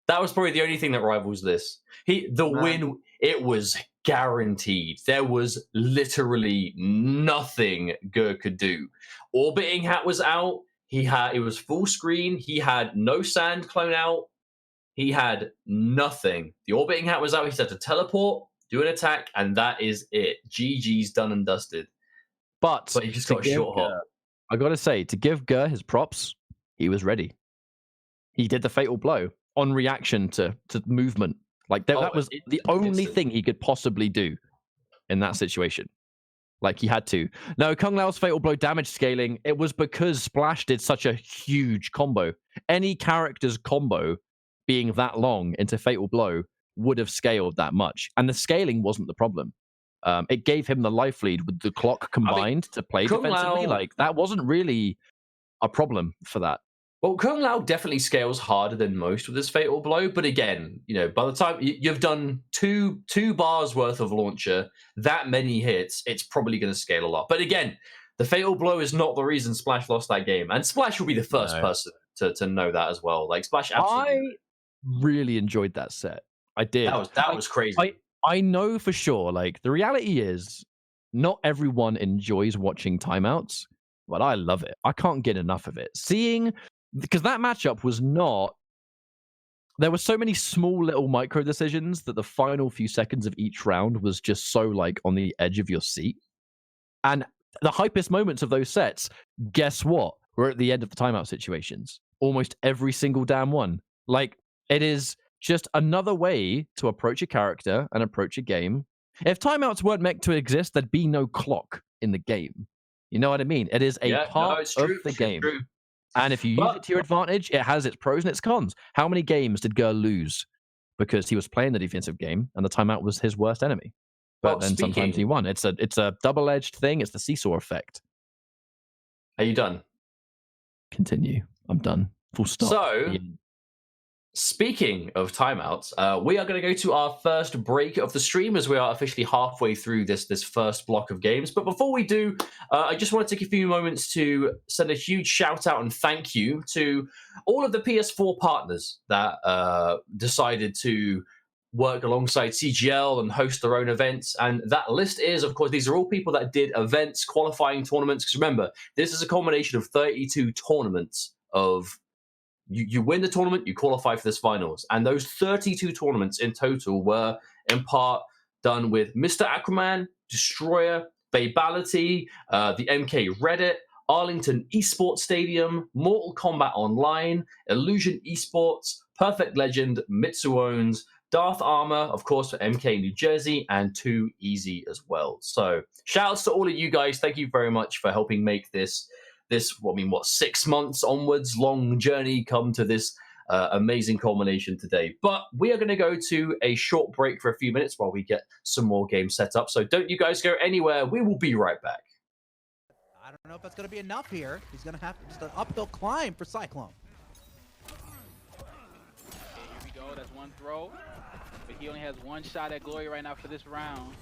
That was probably the only thing that rivals this. Win, it was guaranteed. There was literally nothing Gur could do. Orbiting hat was out. It was full screen. He had no sand clone out. He had nothing. The orbiting hat was out. He had to teleport, do an attack, and that is it. GG's done and dusted. But he just got a short hop. I gotta say, to give Gur his props, he was ready. He did the fatal blow on reaction to movement. Like that was the only thing he could possibly do in that situation. Like he had to. No, Kung Lao's fatal blow damage scaling, it was because Splash did such a huge combo. Any character's combo being that long into fatal blow would have scaled that much. And the scaling wasn't the problem. It gave him the life lead with the clock combined to play defensively. Like that wasn't really a problem for that. Well, Kung Lao definitely scales harder than most with his fatal blow, but again, you know, by the time you've done two bars worth of launcher, that many hits, it's probably going to scale a lot. But again, the fatal blow is not the reason Splash lost that game, and Splash will be the first person to know that as well. Like Splash, absolutely. I really enjoyed that set. I did. That was crazy. I know for sure. Like the reality is, not everyone enjoys watching timeouts, but I love it. I can't get enough of it. Because that matchup was not. There were so many small little micro decisions that the final few seconds of each round was just so like on the edge of your seat. And the hypest moments of those sets, guess what? We're at the end of the timeout situations. Almost every single damn one. Like it is just another way to approach a character and approach a game. If timeouts weren't meant to exist, there'd be no clock in the game. You know what I mean? It is a part of the game. True. And if you use it to your advantage, it has its pros and its cons. How many games did Gur lose because he was playing the defensive game and the timeout was his worst enemy? But then sometimes he won. It's a double-edged thing. It's the seesaw effect. Are you done? Continue. I'm done. Full stop. So, speaking of timeouts, we are going to go to our first break of the stream as we are officially halfway through this first block of games. But before we do, I just want to take a few moments to send a huge shout out and thank you to all of the PS4 partners that decided to work alongside CGL and host their own events. And that list is, of course, these are all people that did events, qualifying tournaments. Because remember, this is a combination of 32 tournaments of You win the tournament, you qualify for this finals. And those 32 tournaments in total were, in part, done with Mr. Aquaman, Destroyer, Babality, the MK Reddit, Arlington Esports Stadium, Mortal Kombat Online, Illusion Esports, Perfect Legend, Mitsuones, Darth Armor, of course, for MK New Jersey, and 2 Easy as well. So, shout outs to all of you guys. Thank you very much for helping make this 6 months onwards long journey come to this amazing culmination today. But we are going to go to a short break for a few minutes while we get some more games set up. So don't you guys go anywhere. We will be right back. I don't know if that's going to be enough here. He's going to have just an uphill climb for Cyclone. Okay, here we go. That's one throw. But he only has one shot at glory right now for this round.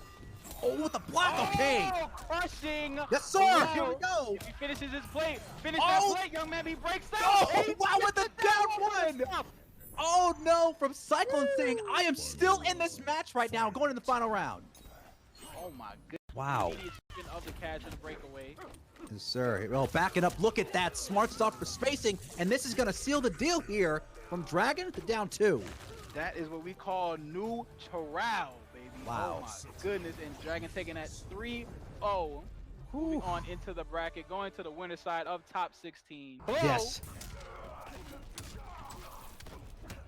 Oh, with the block, okay. Oh, crushing. Yes, sir. Wow. Here we go. If he finishes his plate, that plate, young man, he breaks down. Oh, wow, with the down one. Oh, no, from Cyclone saying, I am still in this match right now, going in the final round. Oh, my goodness. Wow. Of the catch and the breakaway. Yes, sir. Well, backing up, look at that. Smart stuff for spacing, and this is going to seal the deal here from Dragon to down 2. That is what we call neutral, baby. Wow. Oh my goodness. And Dragon taking that 3-0. Moving on into the bracket, going to the winner side of top 16. Blow. Yes.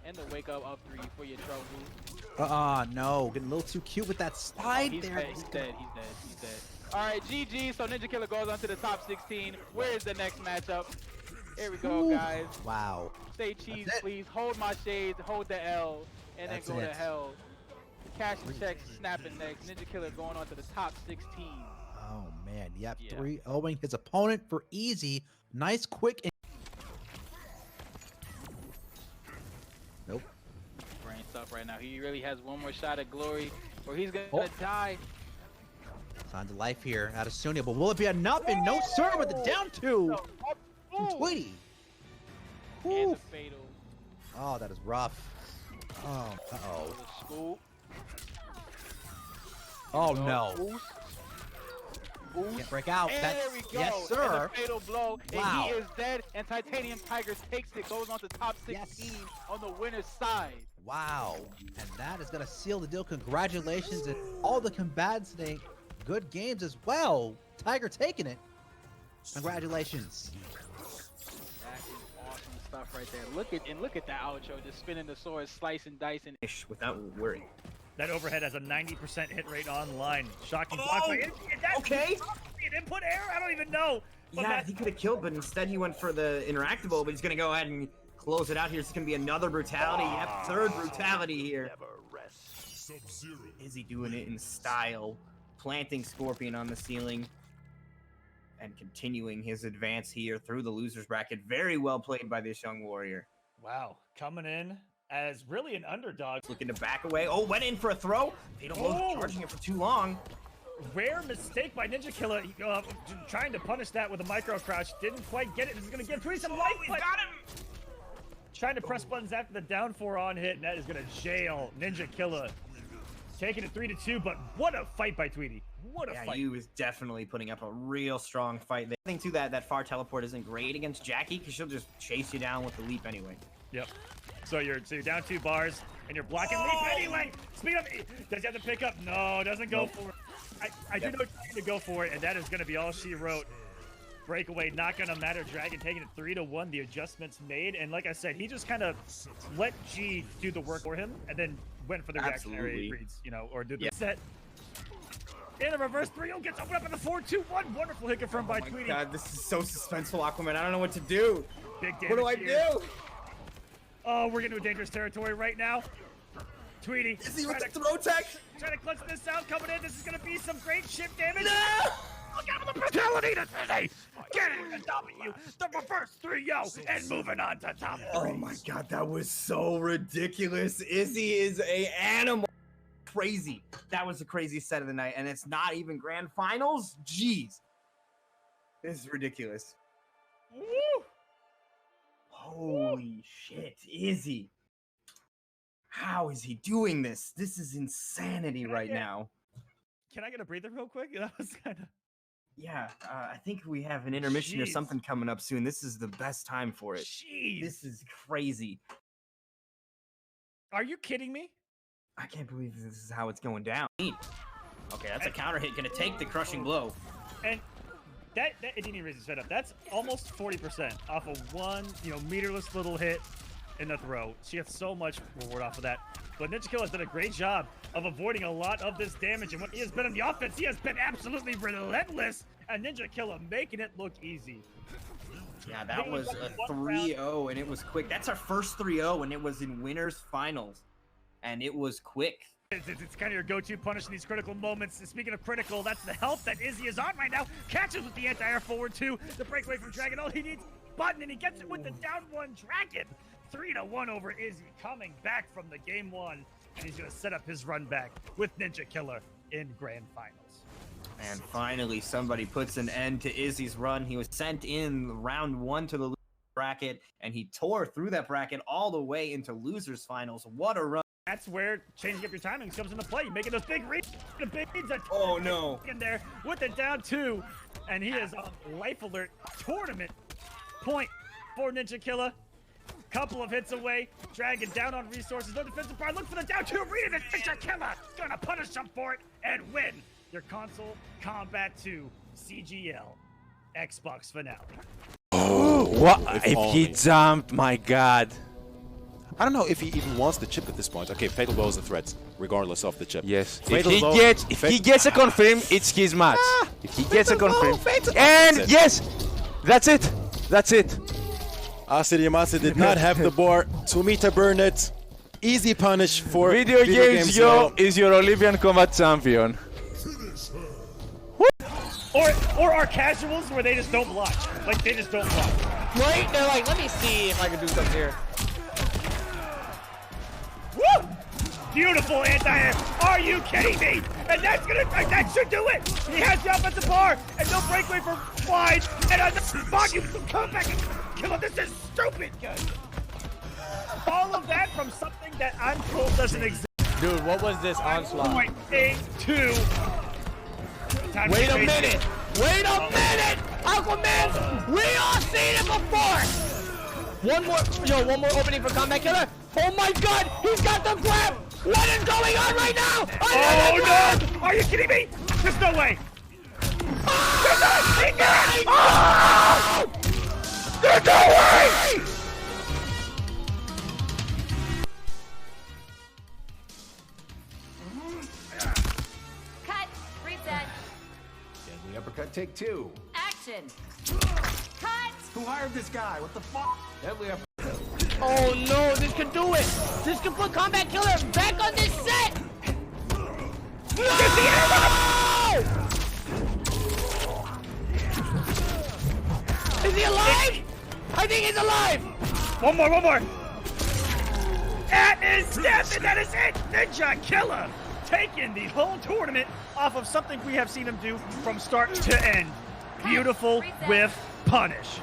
And the wake up of 3 for your trouble. No. Getting a little too cute with that slide He's there. dead. He's dead. All right, GG. So Ninja Killer goes on to the top 16. Where is the next matchup? Here we go, guys. Wow. Say cheese, please. Hold my shades, hold the L, and then go to hell. Cash and checks, snapping next. Ninja Killer going on to the top 16. Oh, man. Yep, 3-0ing his opponent for easy. Nice, quick. Nope. Brain stuff right now. He really has one more shot at glory, or he's going to die. Signs of life here out of Sunya, but will it be enough? And no, sir, with the down 2 from Tweety. And the fatal. Oh, that is rough. Oh, uh-oh. Scoop. Oh, no. Boost. Can't break out. And there we go. Yes, sir. And the fatal blow. Wow. And he is dead. And Titanium Tiger takes it. Goes on to top 16 on the winner's side. Wow. And that is going to seal the deal. Congratulations. And all the combatants today. Good games as well. Tiger taking it. Congratulations. That is awesome stuff right there. Look at that outro. Just spinning the sword, slicing, dicing. Without worry. That overhead has a 90% hit rate online. Shocking block. Okay. An input error? I don't even know. Yeah, he could have killed, but instead he went for the interactable, but he's going to go ahead and close it out here. It's going to be another brutality. Yep, 3rd brutality here. Is he doing it in style? Planting Scorpion on the ceiling and continuing his advance here through the loser's bracket. Very well played by this young warrior. Wow, coming in as really an underdog. Looking to back away. Oh, went in for a throw. Fatal blow, charging it for too long. Rare mistake by Ninja Killer. Trying to punish that with a micro crouch. Didn't quite get it. This is going to give Tweety some life. He's got him. Trying to press buttons after the down 4 on hit, and that is going to jail Ninja Killer. Taking it 3-2, but what a fight by Tweety. What a fight. He was definitely putting up a real strong fight. The thing too, that far teleport isn't great against Jackie because she'll just chase you down with the leap anyway. Yep. So you're down 2 bars and you're blocking leap anyway. Speed up. Does he have to pick up? No, doesn't go for it. I do know to go for it, and that is going to be all she wrote. Breakaway, not going to matter. Dragon taking it 3-1. The adjustments made, and like I said, he just kind of let G do the work for him, and then went for the reactionary reads, or do the set. In a reverse 3-0 gets opened up in the 4-2-1. Wonderful hit confirmed by Tweety. Oh my God, this is so suspenseful, Aquaman. I don't know what to do. Big damage. What do I do? Oh, we're getting into dangerous territory right now. Tweety. Is he with the throw tech? Trying to clutch this out. Coming in. This is going to be some great ship damage. No! Look out for the brutality to today. Getting the W. The reverse 3-0 and moving on to top 3. Oh my God, that was so ridiculous. Izzy is a animal. Crazy. That was the craziest set of the night, and it's not even grand finals. Jeez. This is ridiculous. Woo! Holy shit, Izzy. How is he doing this? This is insanity right now. Can I get a breather real quick? That was kind of... Yeah, I think we have an intermission or Jeez. something coming up soon. This is the best time for it. Jeez. This is crazy. Are you kidding me? I can't believe this is how it's going down. Okay, that's a counter hit. Gonna take the crushing blow. And that it didn't even raise his head up. That's almost 40% off of one, meterless little hit in the throw. She gets so much reward off of that. But Ninja Killer has done a great job of avoiding a lot of this damage. And when he has been on the offense, he has been absolutely relentless. And Ninja Killer making it look easy. Yeah, that was a 3-0, and it was quick. That's our first 3-0, and it was in winners finals. And it was quick. It's kind of your go-to punish in these critical moments. Speaking of critical, that's the health that Izzy is on right now. Catches with the anti-air forward two. The breakaway from Dragon. All he needs button, and he gets it with the down one Dragon. 3-1 over Izzy, coming back from the game one. And he's going to set up his run back with Ninja Killer in grand finals. And finally, somebody puts an end to Izzy's run. He was sent in round one to the loser bracket, and he tore through that bracket all the way into losers finals. What a run. That's where changing up your timings comes into play. Making those big reads. The big reads. Oh, no. In there with the down two. And he is on life alert tournament point for Ninja Killer. Couple of hits away. Dragon down on resources. No defensive bar. Look for the down two. Read it. Ninja Killer gonna punish him for it and win your Konsole Kombat 2 CGL Xbox finale. Oh, What? If he jumped, my God. I don't know if he even wants the chip at this point. Okay, Fatal Blow is the threat, regardless of the chip. Yes. Fatal If Blow- he gets a confirm, it's his match. If he gets a confirm, Fatal- and That's it. yes, that's it. That's it. Asiri Yamase did not have the bar. Tomita burned it. Easy punish for Video games, yo, is your Olympian combat champion. Or our casuals where they just don't block. Like they just don't block. Right? They're like, let me see if I can do something here. Woo! Beautiful anti-air. Are you kidding me? And that should do it. He has the offensive bar and no breakaway for wide. And on the spot, you come back and kill him. This is stupid, guys. All of that from something that I'm told doesn't exist. Dude, what was this onslaught? 0.82. Wait a minute! Wait a minute! Aquaman! We all seen it before! One more opening for Combat Killer. Oh my God! He's got the grab! What is going on right now? Oh no! Are you kidding me? There's no way! There's no way! Cut. Reset. Deadly uppercut, take two. Action. Cut. Who hired this guy? What the fuck? Deadly uppercut. Oh no, this could do it! This could put Combat Killer back on this set! No! Is he alive? I think he's alive! One more! That is it! That is it! Ninja Killer taking the whole tournament off of something we have seen him do from start to end. Beautiful with punish.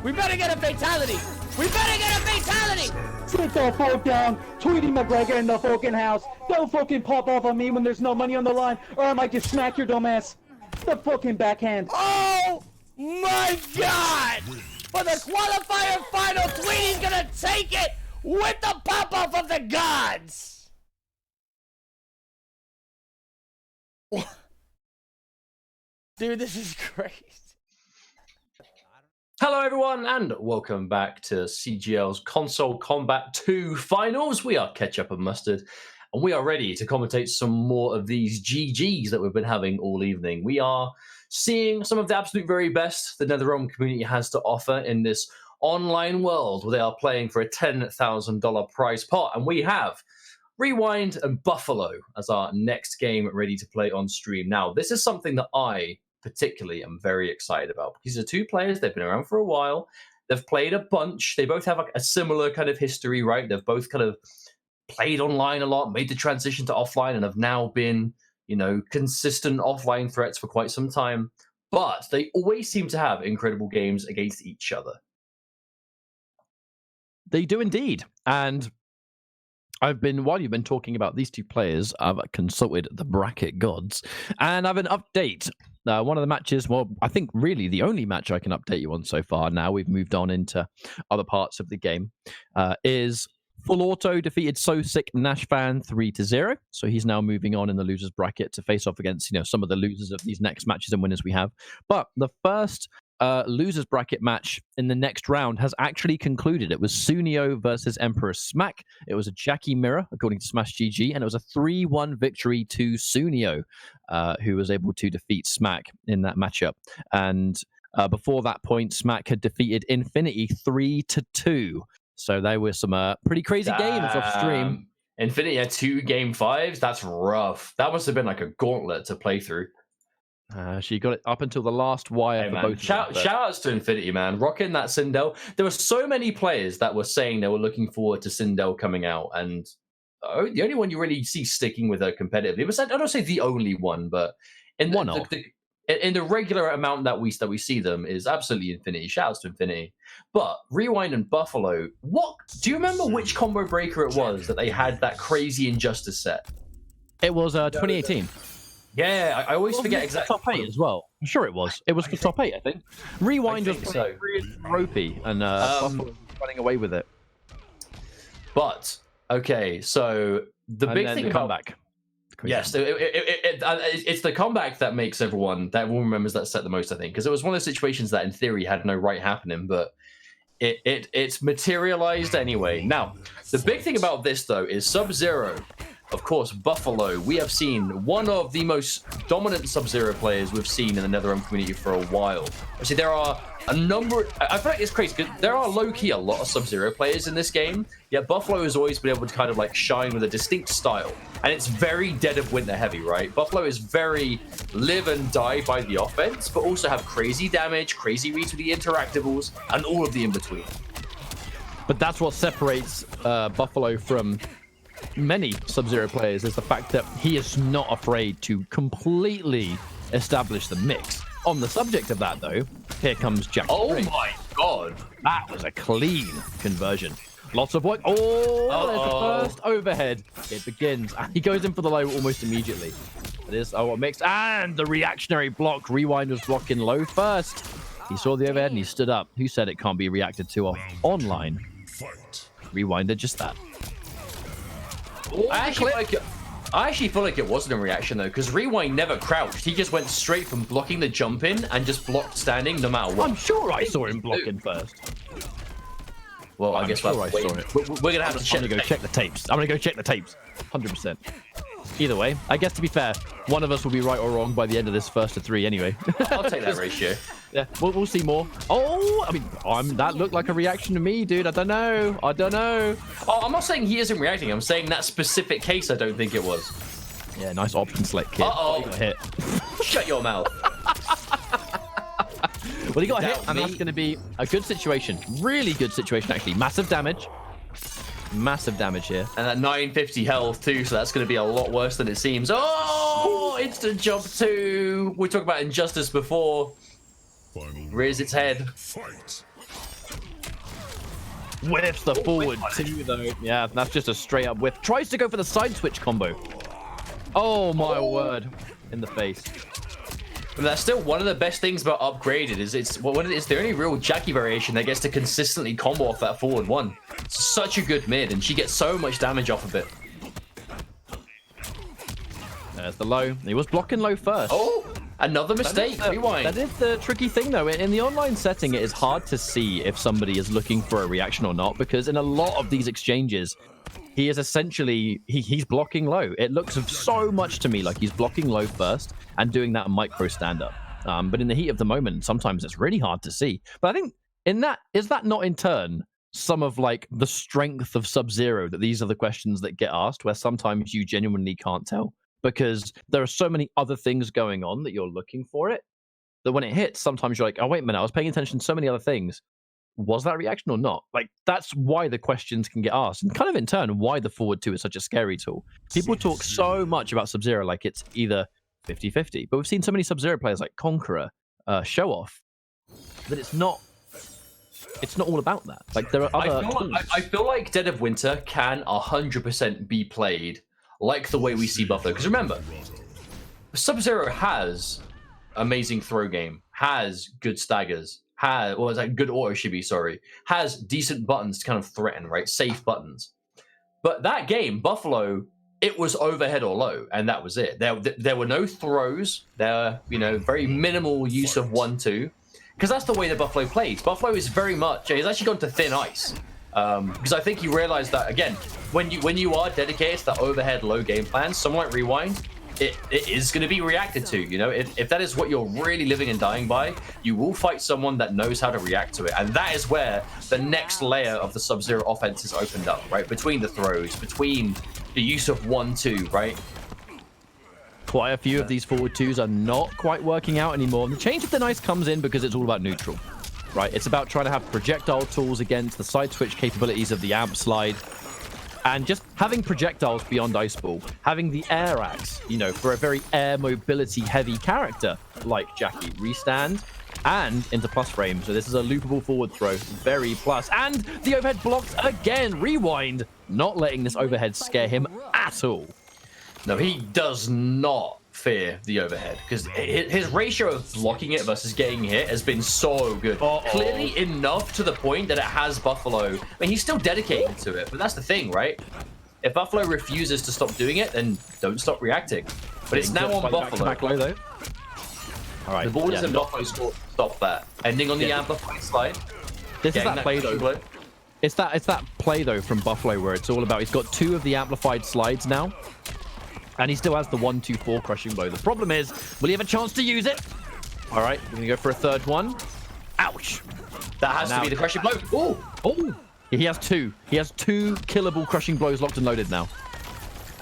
We better get a fatality! We better get a fatality! Sit the fuck down, Tweety McGregor in the fucking house. Don't fucking pop off on me when there's no money on the line, or I might just smack your dumb ass. The fucking backhand. Oh my God! For the qualifier final, Tweety's gonna take it with the pop-off of the gods! Dude, this is crazy. Hello, everyone, and welcome back to CGL's Konsole Kombat 2 Finals. We are Ketchup and Mustard, and we are ready to commentate some more of these GGs that we've been having all evening. We are seeing some of the absolute very best the NetherRealm community has to offer in this online world where they are playing for a $10,000 prize pot, and we have Rewind and Buffalo as our next game ready to play on stream. Now, this is something that I particularly am very excited about because these are two players. They've been around for a while. They've played a bunch. They both have a similar kind of history, right? They've both kind of played online a lot, made the transition to offline, and have now been, consistent offline threats for quite some time. But they always seem to have incredible games against each other. They do indeed. And while you've been talking about these two players, I've consulted the bracket gods, and I have an update. One of the matches, well, I think really the only match I can update you on so far, now we've moved on into other parts of the game, is Full Auto defeated So Sick Nashfan 3-0. So he's now moving on in the losers bracket to face off against, some of the losers of these next matches and winners we have. But the first losers bracket match in the next round has actually concluded. It was Sunio versus Emperor Smack. It was a Jackie Mirror, according to Smash GG, and it was a 3-1 victory to Sunio, who was able to defeat Smack in that matchup. And before that point, Smack had defeated Infinity 3-2. So there were some pretty crazy games off stream. Infinity had 2 game 5s. That's rough. That must have been like a gauntlet to play through. She got it up until the last wire for both. Shout outs to Infinity, man. Rocking that Sindel. There were so many players that were saying they were looking forward to Sindel coming out, and the only one you really see sticking with her competitively, I don't say the only one, but in the regular amount that we see them is absolutely Infinity. Shout outs to Infinity. But Rewind and Buffalo, do you remember which combo breaker it was that they had that crazy Injustice set? It was 2018. Yeah, I always forget exactly. Top 8 as well. I'm sure it was. It was for top 8, I think. Rewind was really ropey, and Buffalo was running away with it. But okay, so the big thing about comeback. Yes, it's the comeback that makes everyone remembers that set the most, I think, because it was one of those situations that in theory had no right happening, but it's materialized anyway. Now, the big thing about this though is Sub-Zero. Of course, Buffalo. We have seen one of the most dominant Sub-Zero players we've seen in the NetherRealm community for a while. Actually, there are a number. I feel like it's crazy because there are low-key a lot of Sub-Zero players in this game. Yet Buffalo has always been able to kind of like shine with a distinct style, and it's very Dead of Winter heavy, right? Buffalo is very live and die by the offense, but also have crazy damage, crazy reads with the interactables, and all of the in between. But that's what separates Buffalo from many Sub-Zero players, is the fact that he is not afraid to completely establish the mix. On the subject of that, though, here comes Jack. Oh my god. That was a clean conversion. Lots of work. Oh, there's the first overhead. It begins. And he goes in for the low almost immediately. It is what mix. And the reactionary block. Rewind was blocking low first. He saw the overhead and he stood up. Who said it can't be reacted to online? Rewind did just that. I actually feel like it wasn't a reaction though, because Rewind never crouched. He just went straight from blocking the jump in and just blocked standing no matter what. I'm sure I saw him blocking first. Well, I guess I saw it. We're gonna have to check. I'm gonna go check the tapes. I'm gonna go check the tapes. 100%. Either way, I guess to be fair, one of us will be right or wrong by the end of this 1st to 3 anyway. I'll take that ratio. Yeah, we'll see more. Oh, I mean, that looked like a reaction to me, dude. I don't know. Oh, I'm not saying he isn't reacting. I'm saying that specific case, I don't think it was. Yeah, nice option select kit. Uh-oh. He got hit. Shut your mouth. Well, he got hit, and that's going to be a good situation. Really good situation, actually. Massive damage. Massive damage here. And at 950 health, too, so that's going to be a lot worse than it seems. Oh, instant jump 2. We talked about Injustice before. Rears its head. Whiffs the forward 2, though. Yeah, that's just a straight-up whiff. Tries to go for the side switch combo. Oh, my word. In the face. But that's still one of the best things about Upgraded is it's the only real Jackie variation that gets to consistently combo off that forward 1. It's such a good mid, and she gets so much damage off of it. There's the low. He was blocking low first. Oh, another mistake. Rewind. That is the tricky thing, though. In the online setting, it is hard to see if somebody is looking for a reaction or not, because in a lot of these exchanges, he is essentially, he's blocking low. It looks so much to me like he's blocking low first and doing that micro stand-up. But in the heat of the moment, sometimes it's really hard to see. But I think is that not in turn some of like the strength of Sub-Zero, that these are the questions that get asked, where sometimes you genuinely can't tell? Because there are so many other things going on that you're looking for it, that when it hits, sometimes you're like, oh, wait a minute, I was paying attention to so many other things. Was that a reaction or not? Like, that's why the questions can get asked. And kind of in turn, why the forward 2 is such a scary tool. People talk so much about Sub-Zero like it's either 50-50. But we've seen so many Sub-Zero players like Conqueror show off that it's not it's not all about that. Like there are other. I feel like Dead of Winter can 100% be played like the way we see Buffalo. Because remember, Sub-Zero has amazing throw game, has good staggers, good auto shibby, sorry, has decent buttons to kind of threaten, right? Safe buttons. But that game, Buffalo, it was overhead or low, and that was it. There were no throws. There were, very minimal use of 1-2, because that's the way that Buffalo plays. Buffalo is very much, he's actually gone to thin ice, because I think he realized that, again, when you are dedicated to that overhead low game plan, someone like Rewind, it is going to be reacted to. If that is what you're really living and dying by, you will fight someone that knows how to react to it, and that is where the next layer of the Sub-Zero offense is opened up, right? Between the throws, between the use of 1-2, right? Quite a few of these forward twos are not quite working out anymore. And the change of the ice comes in because it's all about neutral, right? It's about trying to have projectile tools against the side switch capabilities of the amp slide. And just having projectiles beyond Ice Ball, having the air axe, for a very air mobility heavy character like Jackie, restand and into plus frame. So this is a loopable forward throw, very plus. And the overhead blocked again. Rewind, not letting this overhead scare him at all. No, he does not fear the overhead, because his ratio of blocking it versus getting hit has been so good. Clearly enough to the point that it has Buffalo. I mean, he's still dedicated to it, but that's the thing, right? If Buffalo refuses to stop doing it, then don't stop reacting. But it's now on Buffalo. Back low, though. All right. The ball is in Buffalo's court to stop that. Ending on the amplified slide. This is that play, though. It's that play, though, from Buffalo where it's all about, he's got 2 of the amplified slides now. And he still has the 1-2-4 crushing blow. The problem is, will he have a chance to use it? All right, we're going to go for a third one. Ouch. That has to be the crushing blow. Oh. He has 2. He has 2 killable crushing blows locked and loaded now.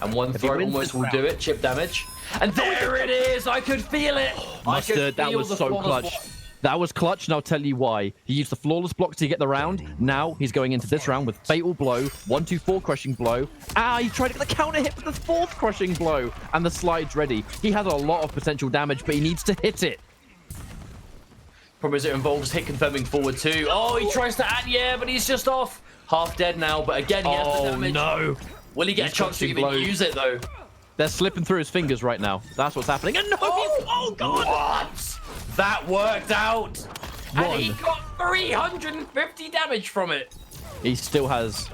And one throw almost will do it. Chip damage. And there it is. I could feel it. Mustard, that was so clutch. That was clutch, and I'll tell you why. He used the flawless block to get the round. Now he's going into this round with fatal blow, 1-2-4 crushing blow. He tried to get the counter hit with the 4th crushing blow, and the slide's ready. He has a lot of potential damage, but he needs to hit it. Problem is, it involves hit confirming forward 2. Oh, he tries to add, but he's just off. Half dead now, but again, he has the damage. No. Will he get a chance to even use it, though? They're slipping through his fingers right now. That's what's happening. And no, oh God! What? That worked out. And he got 350 damage from it. He still has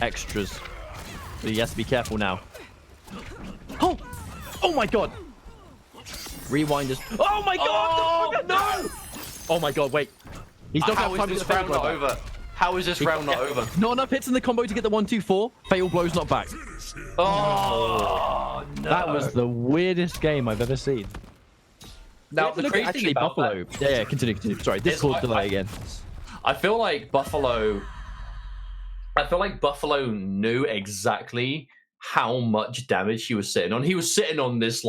extras. But he has to be careful now. Oh my God. Rewind is. Oh my God! No! Oh my God, wait. He's not got time to get the round not over. How is this round not over? Not enough hits in the combo to get the 1-2-4. Fatal blow's not back. Oh, no. That was the weirdest game I've ever seen. Now, the crazy thing about Buffalo. Yeah, continue. Sorry, Discord delay again. I feel like Buffalo knew exactly how much damage he was sitting on. He was sitting on this,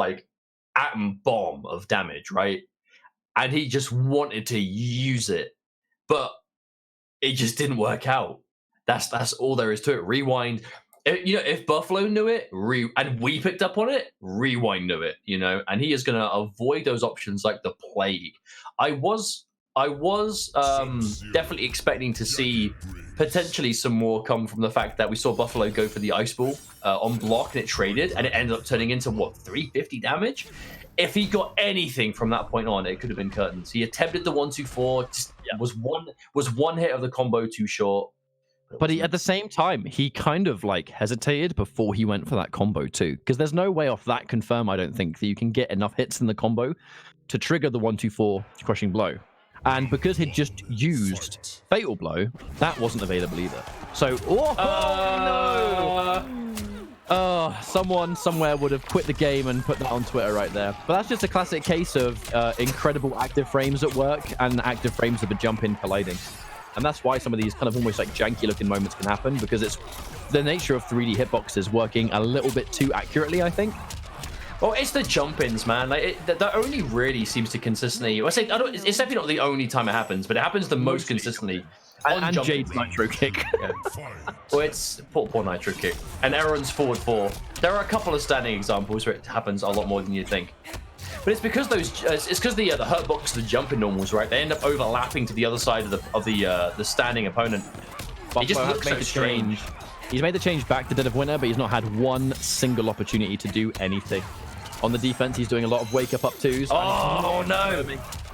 atom bomb of damage, right? And he just wanted to use it. But it just didn't work out. That's all there is to it. Rewind. If Buffalo knew it, and we picked up on it, Rewind knew it, and he is going to avoid those options like the plague. I was definitely expecting to see potentially some more come from the fact that we saw Buffalo go for the ice ball on block and it traded, and it ended up turning into 350 damage. If he got anything from that point on, it could have been curtains. He attempted the 1-2-4, just was one hit of the combo too short. But at the same time, he kind of hesitated before he went for that combo too, because there's no way off that confirm, I don't think, that you can get enough hits in the combo to trigger the 1-2-4 crushing blow. And because he'd just used fatal blow, that wasn't available either. So, someone somewhere would have quit the game and put that on Twitter right there. But that's just a classic case of incredible active frames at work and active frames of a jump in colliding. And that's why some of these kind of almost janky looking moments can happen, because it's the nature of 3D hitboxes working a little bit too accurately, I think. Well, it's the jump-ins, man. That only really seems to consistently. It's definitely not the only time it happens, but it happens the most consistently. And Jade's nitro kick. Yeah. Well, it's poor nitro kick. And Aaron's forward 4. There are a couple of standing examples where it happens a lot more than you think. But it's because it's because the hurt box, the jumping normals, right? They end up overlapping to the other side of the standing opponent. Buffalo It just has looks made so the strange. change. He's made the change back to Dead of Winter, but he's not had one single opportunity to do anything. On the defense, he's doing a lot of wake-up up twos. Oh, no.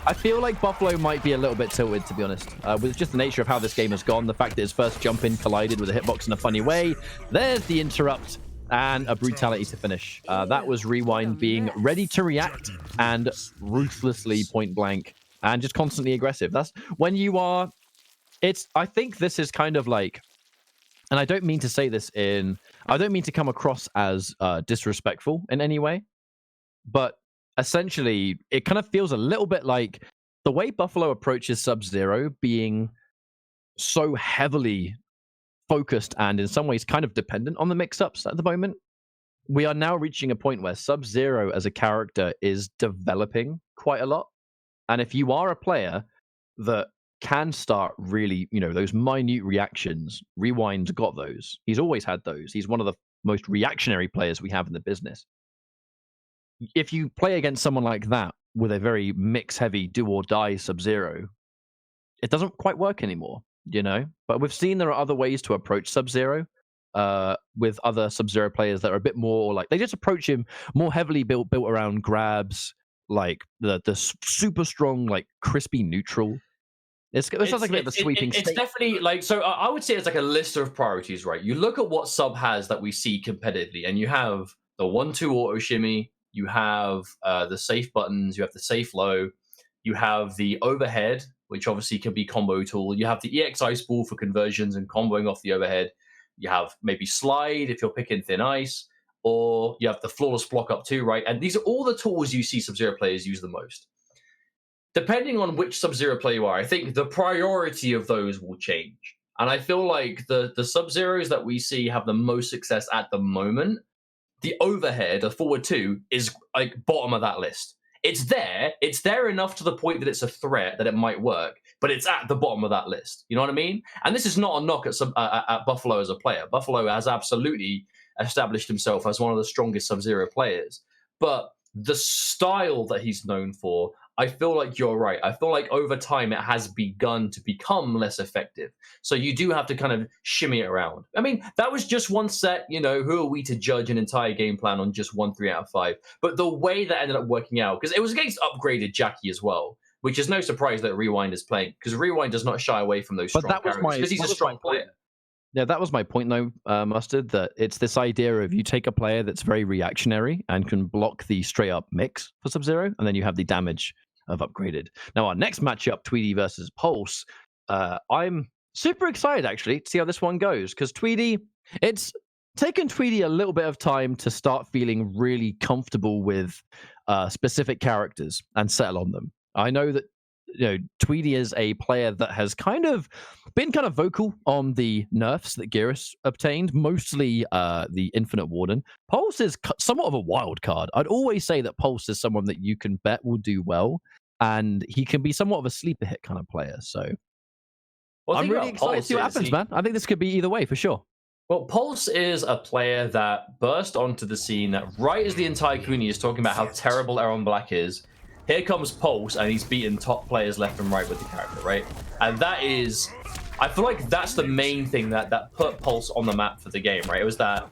I feel like Buffalo might be a little bit tilted, to be honest. With just the nature of how this game has gone, the fact that his first jump-in collided with a hitbox in a funny way. There's the interrupt and a brutality to finish. That was Rewind being ready to react and ruthlessly point-blank and just constantly aggressive. That's when you are... I think this is kind of like... And I don't mean to say this I don't mean to come across as disrespectful in any way, but essentially, it kind of feels a little bit like the way Buffalo approaches Sub-Zero being so heavily focused and in some ways kind of dependent on the mix-ups at the moment. We are now reaching a point where Sub-Zero as a character is developing quite a lot. And if you are a player that can start really, those minute reactions, Rewind's got those. He's always had those. He's one of the most reactionary players we have in the business. If you play against someone like that with a very mix-heavy do-or-die Sub-Zero, it doesn't quite work anymore, But we've seen there are other ways to approach Sub-Zero with other Sub-Zero players that are a bit more like... They just approach him more heavily built around grabs, like the super strong, like crispy neutral. It sounds like a bit of a sweeping It's definitely like, so I would say it's like a list of priorities, right? You look at what Sub has that we see competitively, and you have the 1-2 auto shimmy, you have the safe buttons, you have the safe low, you have the overhead, which obviously can be combo tool, you have the EX ice ball for conversions and comboing off the overhead, you have maybe slide if you're picking thin ice, or you have the flawless block up too, right? And these are all the tools you see Sub-Zero players use the most. Depending on which Sub-Zero player you are, I think the priority of those will change. And I feel like the Sub-Zeros that we see have the most success at the moment, the overhead, the forward 2, is like bottom of that list. It's there enough to the point that it's a threat that it might work, but it's at the bottom of that list. You know what I mean? And this is not a knock at Buffalo as a player. Buffalo has absolutely established himself as one of the strongest Sub-Zero players. But the style that he's known for, I feel like you're right. I feel like over time it has begun to become less effective. So you do have to kind of shimmy it around. I mean, that was just one set. Who are we to judge an entire game plan on just 1 3 out of 5? But the way that ended up working out, because it was against upgraded Jackie as well, which is no surprise that Rewind is playing, because Rewind does not shy away from those strong characters because he's a strong player. Yeah, that was my point, though, Mustard, that it's this idea of you take a player that's very reactionary and can block the straight-up mix for Sub-Zero, and then you have the damage of upgraded. Now, our next matchup, Tweedy versus Pulse, I'm super excited, actually, to see how this one goes, because Tweedy, it's taken Tweedy a little bit of time to start feeling really comfortable with specific characters and settle on them. I know that Tweedy is a player that has been kind of vocal on the nerfs that Geras obtained, mostly the Infinite Warden. Pulse is somewhat of a wild card. I'd always say that Pulse is someone that you can bet will do well, and he can be somewhat of a sleeper hit kind of player. So I'm really excited to see what happens, man. I think this could be either way for sure. Well, Pulse is a player that burst onto the scene that right as the entire community is talking about how terrible Aaron Black is, here comes Pulse, and he's beaten top players left and right with the character, right? And that is, I feel like that's the main thing that put Pulse on the map for the game, right? It was that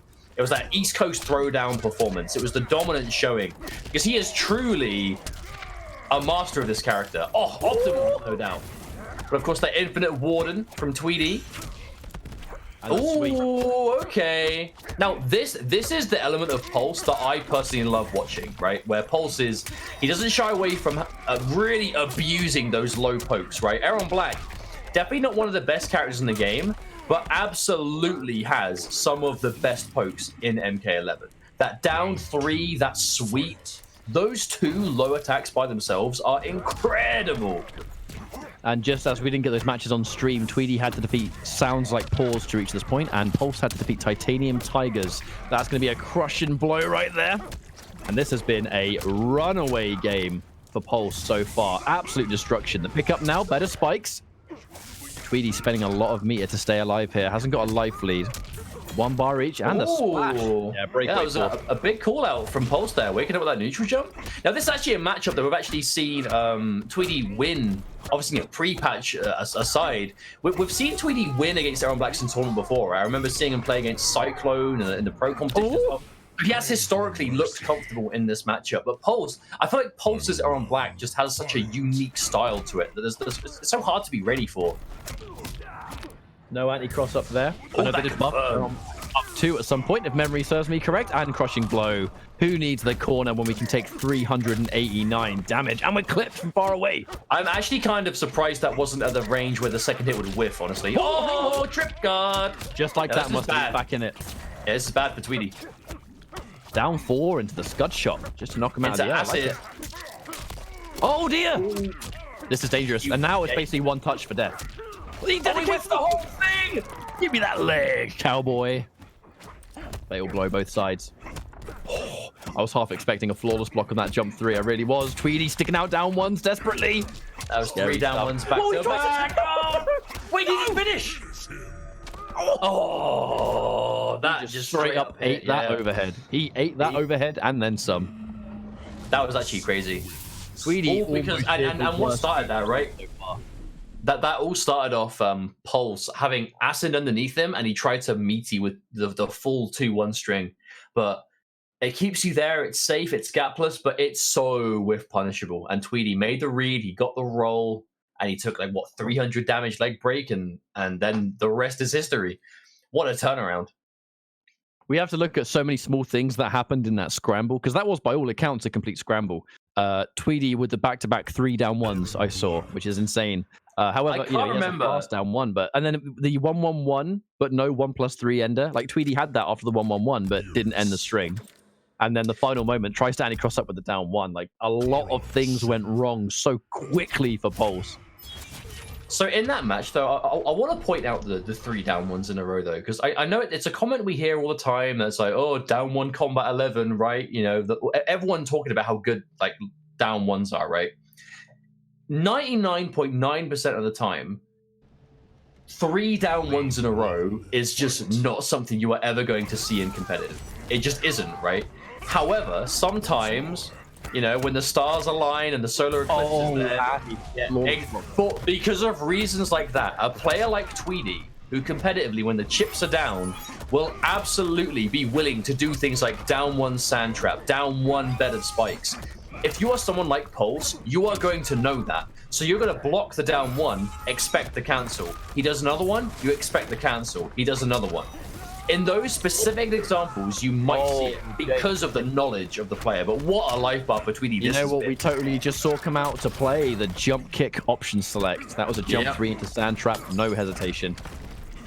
East Coast throwdown performance. It was the dominant showing, because he is truly a master of this character. Oh, optimal, no doubt. But of course, that Infinite Warden from Tweedy. Oh, okay. Now, this is the element of Pulse that I personally love watching, right? Where Pulse is, he doesn't shy away from really abusing those low pokes, right? Aaron Black, definitely not one of the best characters in the game, but absolutely has some of the best pokes in MK11. That down 3, that sweep, those 2 low attacks by themselves are incredible. And just as we didn't get those matches on stream, Tweedy had to defeat Sounds Like Pause to reach this point, and Pulse had to defeat Titanium Tigers. That's going to be a crushing blow right there. And this has been a runaway game for Pulse so far. Absolute destruction. The pickup now, better spikes. Tweedy spending a lot of meter to stay alive here. Hasn't got a life lead. 1 bar each and a splash. Yeah, that was a big call out from Pulse there, waking up with that neutral jump. Now, this is actually a matchup that we've actually seen Tweedy win. Obviously, pre-patch aside, we've seen Tweedy win against Aaron Blacks in tournament before. I remember seeing him play against Cyclone in the pro competition. He has historically looked comfortable in this matchup, but Pulse, I feel like Pulse's Aaron Black just has such a unique style to it that it's so hard to be ready for. No anti-cross up there. I know they did buff up 2 at some point, if memory serves me correct, and crushing blow. Who needs the corner when we can take 389 damage? And we're clipped from far away. I'm actually kind of surprised that wasn't at the range where the second hit would whiff, honestly. Oh, trip guard! Just like that, must be back in it. Yeah, this is bad for Tweedy. Down 4 into the scud shot, just to knock him out of the air. Acid. Oh dear! This is dangerous, and now it's basically 1 touch for death. He dedicates the whole thing! Give me that leg, cowboy. Fatal blow both sides. Oh, I was half expecting a flawless block on that jump 3. I really was. Tweedy sticking out down 1s desperately. That was 3 down 1s back to back. Oh! Wait, did he finish? Oh, that just straight up ate that overhead. He ate that overhead and then some. That was actually crazy. Tweedy, because and what started that, right? That all started off Pulse having Acid underneath him, and he tried to meaty with the full 2-1 string, but it keeps you there. It's safe, it's gapless, but it's so whiff punishable. And Tweedy made the read, he got the roll, and he took like 300 damage leg break, and then the rest is history. What a turnaround! We have to look at so many small things that happened in that scramble, because that was by all accounts a complete scramble. Tweedy with the back-to-back 3 down 1s I saw, which is insane. However, he has a fast down 1, and then the 1-1-1, but no 1+3 ender. Like Tweedy had that after the 1-1-1, but didn't end the string. And then the final moment tries to anti-cross up with the down 1. Like a lot of things went wrong so quickly for Pulse. So in that match, though, I want to point out the 3 down 1s in a row, though, because I know it's a comment we hear all the time. That's like, oh, down 1 combat 11, right? You know, everyone talking about how good like down 1s are, right? 99.9% of the time, 3 down 1s in a row is just not something you are ever going to see in competitive. It just isn't, right? However, sometimes, you know, when the stars align and the solar eclipse is there, because of reasons like that, a player like Tweedy, who competitively, when the chips are down, will absolutely be willing to do things like down 1 sand trap, down 1 bedded spikes. If you are someone like Pulse, you are going to know that. So you're going to block the down 1, expect the cancel. He does another one, you expect the cancel. He does another one. In those specific examples, you might see it because of the knowledge of the player. But what a life bar for Tweedy. You know what we totally just saw come out to play? The jump kick option select. That was a jump 3 into sand trap, no hesitation.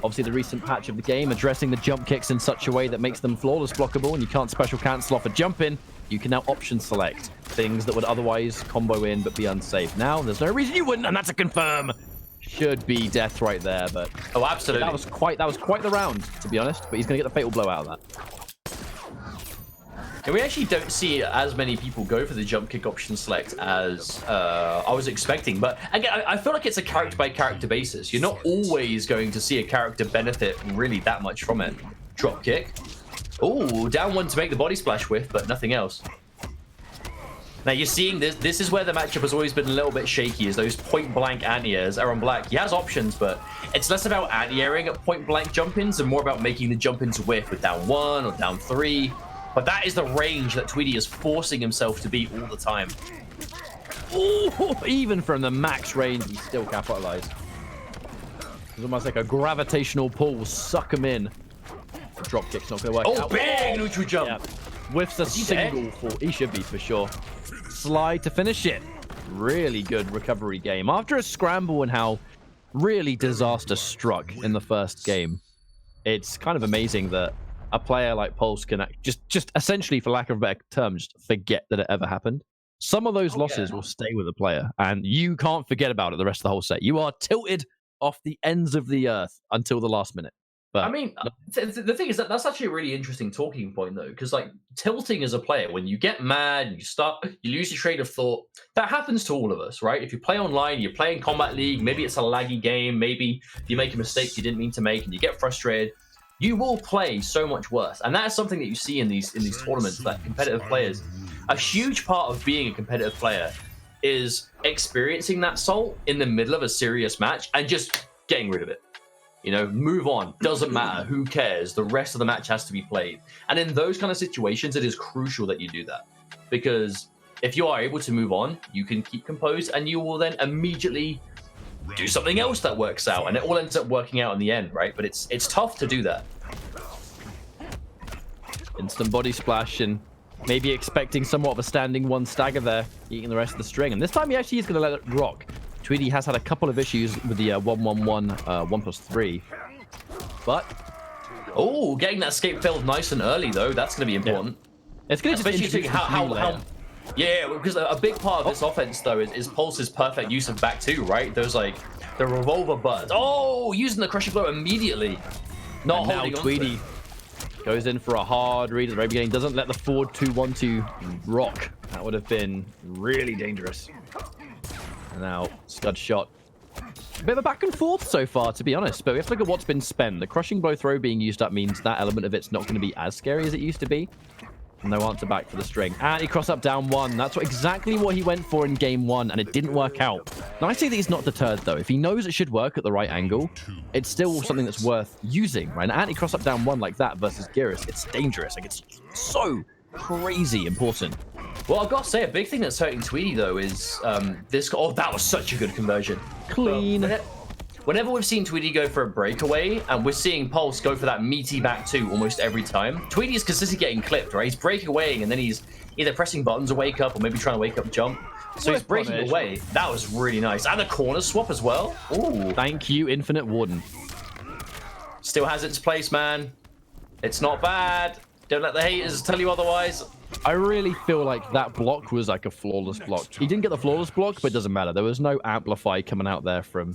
Obviously, the recent patch of the game addressing the jump kicks in such a way that makes them flawless blockable, and you can't special cancel off a jump in. You can now option select things that would otherwise combo in but be unsafe. Now, there's no reason you wouldn't, and that's a confirm. Should be death right there, but absolutely, that was quite the round, to be honest. But he's going to get the fatal blow out of that. And we actually don't see as many people go for the jump kick option select as I was expecting. But again, I feel like it's a character by character basis. You're not always going to see a character benefit really that much from it. Drop kick. Oh, down 1 to make the body splash with, but nothing else. Now you're seeing this. This is where the matchup has always been a little bit shaky, is those point-blank anti-airs. Aaron Black, he has options, but it's less about anti-airing at point-blank jump-ins and more about making the jump-ins whiff with down 1 or down 3. But that is the range that Tweedy is forcing himself to be all the time. Ooh, even from the max range, he still capitalized. It's almost like a gravitational pull will suck him in. The drop kick's not going to work out. Big neutral jump. Yeah. Whiffs a single fall. He should be for sure. Slide to finish it. Really good recovery game. After a scramble and how really disaster struck in the first game, it's kind of amazing that a player like Pulse can just essentially, for lack of a better term, just forget that it ever happened. Some of those losses will stay with a player, and you can't forget about it the rest of the whole set. You are tilted off the ends of the earth until the last minute. But I mean, the thing is that that's actually a really interesting talking point, though, because like tilting as a player, when you get mad, you lose your train of thought. That happens to all of us, right? If you play online, you're playing Combat League, maybe it's a laggy game, maybe you make a mistake you didn't mean to make, and you get frustrated. you will play so much worse. And that is something that you see in these tournaments, that competitive players, a huge part of being a competitive player is experiencing that salt in the middle of a serious match and just getting rid of it. You know, move on. Doesn't matter. Who cares? The rest of the match has to be played. And in those kind of situations, it is crucial that you do that. Because if you are able to move on, you can keep composed and you will then immediately do something else that works out. And it all ends up working out in the end, right? But it's tough to do that. Instant body splash and maybe expecting somewhat of a standing one stagger there, eating the rest of the string. And this time he actually is going to let it rock. Tweedy has had a couple of issues with the 1-1-1, 1+3. But... oh, getting that escape failed nice and early, though. That's going to be important. Yeah. It's going to especially thinking how yeah, because a big part of this offense, though, is Pulse's perfect use of back two, right? There's like the revolver buttons. Oh, using the crushing blow immediately. Not and holding now on Tweedy goes in for a hard read at the very beginning. Doesn't let the forward 2-1-2 rock. That would have been really dangerous. And now Scud shot. A bit of a back and forth so far, to be honest. But we have to look at what's been spent. The crushing blow throw being used up means that element of it's not going to be as scary as it used to be. No answer back for the string. And he crossed up down one. That's exactly what he went for in game one, and it didn't work out. Now, I see that he's not deterred, though. If he knows it should work at the right angle, it's still something that's worth using, right? And anti-cross up down one like that versus Geras, it's dangerous. Like, it's so crazy important. Well, I've got to say, a big thing that's hurting Tweedy, though, is this... oh, that was such a good conversion. Clean. Whenever we've seen Tweedy go for a breakaway, and we're seeing Pulse go for that meaty back two almost every time, Tweedy is consistently getting clipped, right? He's breaking away, and then he's either pressing buttons to wake up, or maybe trying to wake up jump. So he's breaking away. That was really nice. And the corner swap as well. Ooh. Thank you, Infinite Warden. Still has its place, man. It's not bad. Don't let the haters tell you otherwise. I really feel like that block was like a flawless block. He didn't get the flawless block, but it doesn't matter. There was no amplify coming out there from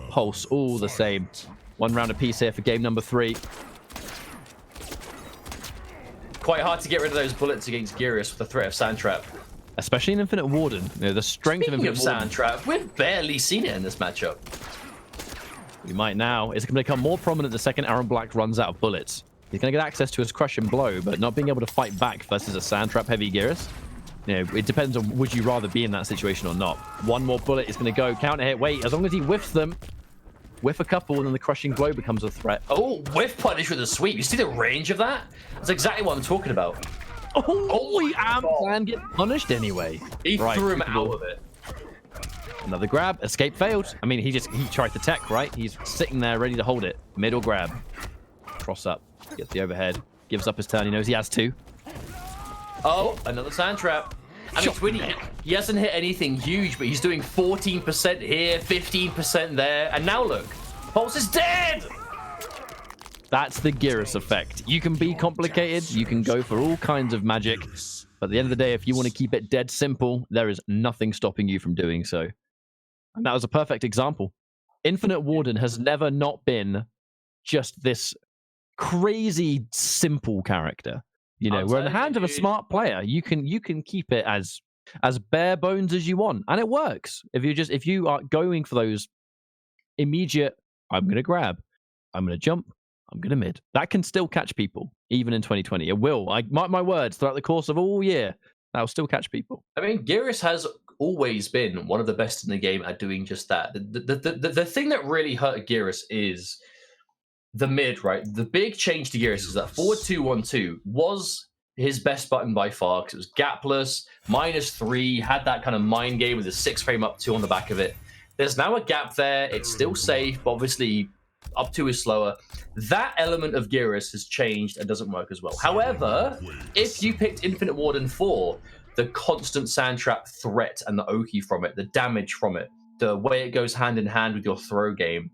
Pulse. All the same. One round apiece here for game number 3. Quite hard to get rid of those bullets against Geras with the threat of Sand Trap. Especially in Infinite Warden. You know, the strength of Infinite Warden. Sand Trap, we've barely seen it in this matchup. We might now. It's going to become more prominent the second Aaron Black runs out of bullets. He's going to get access to his crush and blow, but not being able to fight back versus a Sand Trap heavy Geras. You know, it depends on would you rather be in that situation or not. One more bullet is going to go. Counter hit. Wait, as long as he whiffs them, whiff a couple, and then the crushing blow becomes a threat. Oh, whiff punish with a sweep. You see the range of that? That's exactly what I'm talking about. Oh, he can get punished anyway. He threw him out of it. Another grab. Escape failed. I mean, he tried to tech, right? He's sitting there ready to hold it. Middle grab. Cross up. Gets the overhead. Gives up his turn. He knows he has to. Oh, another Sand Trap. I mean, Twitty, he hasn't hit anything huge, but he's doing 14% here, 15% there. And now look, Pulse is dead! That's the Geras effect. You can be complicated. You can go for all kinds of magic. But at the end of the day, if you want to keep it dead simple, there is nothing stopping you from doing so. And that was a perfect example. Infinite Warden has never not been just this crazy simple character. You know, where in the hands of a smart player, you can keep it as bare bones as you want, and it works. If you are going for those immediate, I'm gonna grab, I'm gonna jump, I'm gonna mid, that can still catch people even in 2020. It will. I mark my words, throughout the course of all year, that'll still catch people. I mean, Geras has always been one of the best in the game at doing just that. The thing that really hurt Geras is the mid, right? The big change to Geras is that forward 2-1-2 was his best button by far because it was gapless, -3, had that kind of mind game with a 6-frame up 2 on the back of it. There's now a gap there. It's still safe, but obviously up 2 is slower. That element of Geras has changed and doesn't work as well. However, if you picked Infinite Warden 4, the constant Sand Trap threat and the Oki from it, the damage from it, the way it goes hand in hand with your throw game,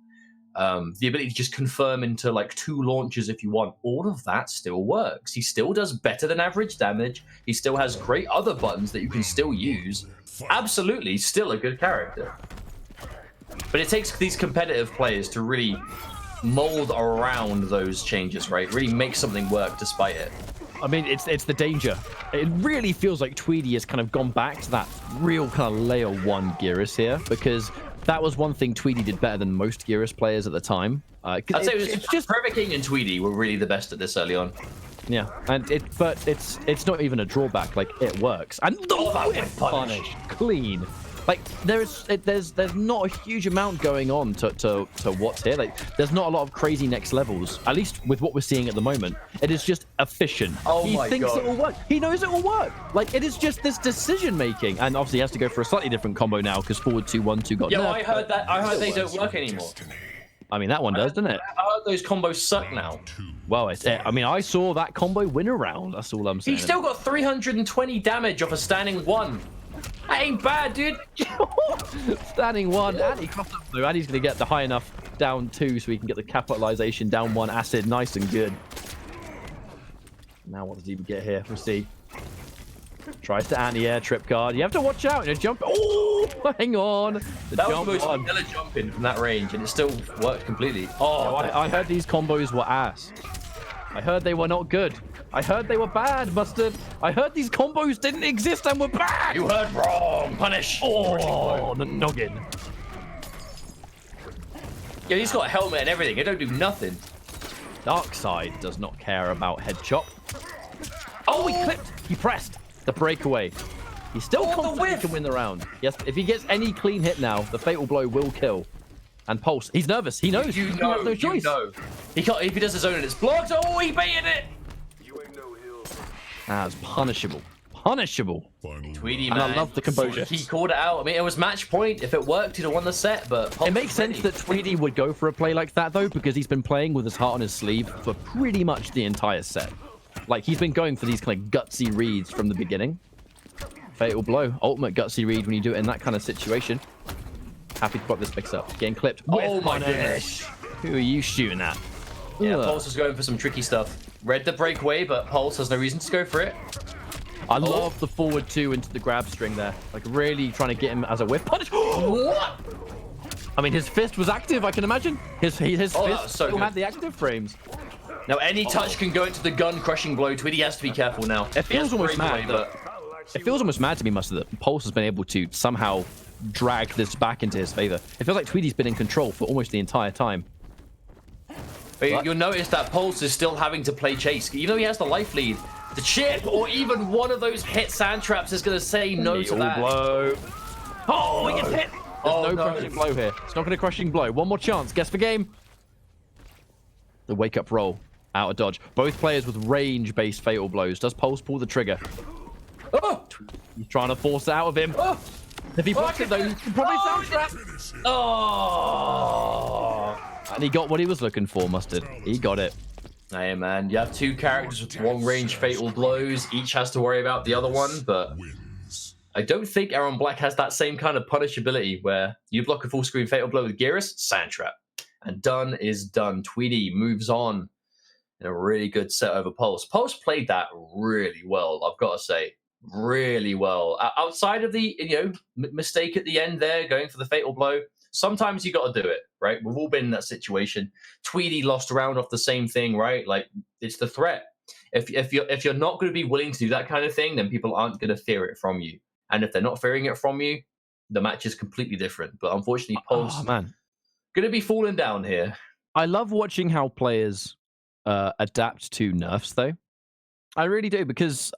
the ability to just confirm into like 2 launches if you want, all of that still works. He still does better than average damage. He still has great other buttons that you can still use. Absolutely, still a good character. But it takes these competitive players to really mold around those changes, right? Really make something work despite it. I mean, it's the danger. It really feels like Tweedy has kind of gone back to that real kind of layer 1 Geras here, because that was one thing Tweedy did better than most Geras players at the time. I'd say it's just King and Tweedy were really the best at this early on. Yeah, and but it's not even a drawback. Like, it works. And it's punished clean. Like, there's not a huge amount going on to what's here. Like, there's not a lot of crazy next levels, at least with what we're seeing at the moment. It is just efficient. Oh he my thinks God. it will work. He knows it will work. Like, it is just this decision making. And obviously he has to go for a slightly different combo now because forward 2-1-2 got Yeah, nerfed. I heard that. I heard they don't work anymore. I mean, that one does, doesn't it? I heard those combos suck now. Well, I mean, I saw that combo win a round. That's all I'm saying. He still got 320 damage off a standing 1. That ain't bad, dude. Standing 1, and he crossed up through, and he's going to get the high enough down 2 so he can get the capitalization down 1 acid nice and good. Now what does he get here? We'll see. Tries to anti-air trip guard. You have to watch out. You jump. Oh, hang on. That was the most vanilla jumping from that range, and it still worked completely. Oh, I heard these combos were ass. I heard they were not good. I heard they were bad, Mustard. I heard these combos didn't exist and were bad. You heard wrong. Punish. Oh, the noggin. Yeah, he's got a helmet and everything. It don't do nothing. Darkseid does not care about head chop. Oh, he clipped. He pressed the breakaway. He's still confident he can win the round. Yes, if he gets any clean hit now, the fatal blow will kill. And Pulse, he's nervous. He knows. You he know, has no choice. You know. He can't. If he does his own and it's blocked, oh, he baited it. That's punishable. Punishable. Tweedy, and man. I love the composure. He called it out. I mean, it was match point. If it worked, he'd have won the set. But it makes sense that Tweedy would go for a play like that, though, because he's been playing with his heart on his sleeve for pretty much the entire set. Like, he's been going for these kind of gutsy reads from the beginning. Fatal blow. Ultimate gutsy read when you do it in that kind of situation. Happy to put this mix up. Getting clipped. Oh my goodness. Who are you shooting at? Yeah, Pulse is going for some tricky stuff. Read the breakaway, but Pulse has no reason to go for it. I love the forward 2 into the grab string there. Like, really trying to get him as a whiff punish. What? I mean, his fist was active, I can imagine. His fist so still had the active frames. Now, any touch can go into the gun crushing blow. Tweedy has to be careful now. It feels almost mad. It feels almost mad to me, Mustard, that Pulse has been able to somehow drag this back into his favor. It feels like Tweedy's been in control for almost the entire time. But you'll notice that Pulse is still having to play chase. Even though he has the life lead, the chip or even one of those hit sand traps is going to say no to that. Blow. Oh, he gets hit. There's no crushing blow here. It's not going to crushing blow. One more chance. Guess for game. The wake up roll. Out of dodge. Both players with range-based fatal blows. Does Pulse pull the trigger? Oh! He's trying to force it out of him. Oh! If he blocks it, though, he can probably sound trap. Oh! And he got what he was looking for, Mustard. He got it. Hey, man. You have 2 characters with long-range fatal blows. Each has to worry about the other one, but I don't think Aaron Black has that same kind of punishability where you block a full-screen fatal blow with Geras, sand trap. And done is done. Tweedy moves on in a really good set over Pulse. Pulse played that really well, I've got to say. Really well. Outside of the mistake at the end there, going for the fatal blow, sometimes you got to do it, right? We've all been in that situation. Tweedy lost a round off the same thing, right? Like, it's the threat. If you're not going to be willing to do that kind of thing, then people aren't going to fear it from you. And if they're not fearing it from you, the match is completely different. But unfortunately, Pulse going to be falling down here. I love watching how players adapt to nerfs, though. I really do, because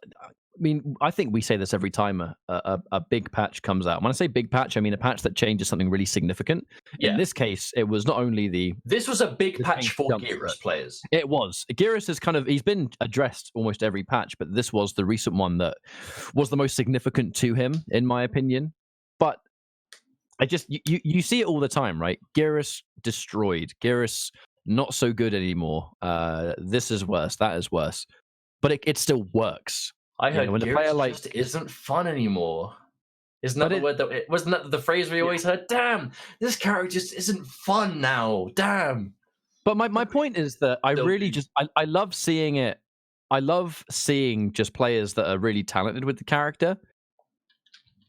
I mean, I think we say this every time a big patch comes out. When I say big patch, I mean a patch that changes something really significant. Yeah. In this case, it was not only This was a big patch for Geras players. It was. Geras is he's been addressed almost every patch, but this was the recent one that was the most significant to him, in my opinion. But I just, you see it all the time, right? Geras destroyed. Geras not so good anymore. This is worse. That is worse. But it still works. I heard when the player just isn't fun anymore. Isn't that the word that wasn't that the phrase we always heard? Damn, this character just isn't fun now. Damn. But my point is that I really just I love seeing it. I love seeing just players that are really talented with the character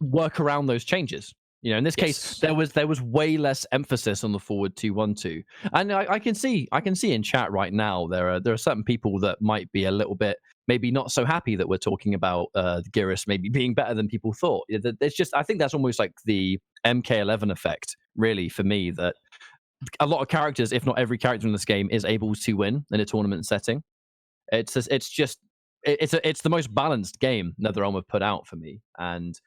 work around those changes. You know, in this case, there was way less emphasis on the forward 2-1-2, and I can see in chat right now there are certain people that might be a little bit maybe not so happy that we're talking about Geras maybe being better than people thought. It's just I think that's almost like the MK11 effect, really, for me. That a lot of characters, if not every character in this game, is able to win in a tournament setting. It's the most balanced game NetherRealm have put out for me, and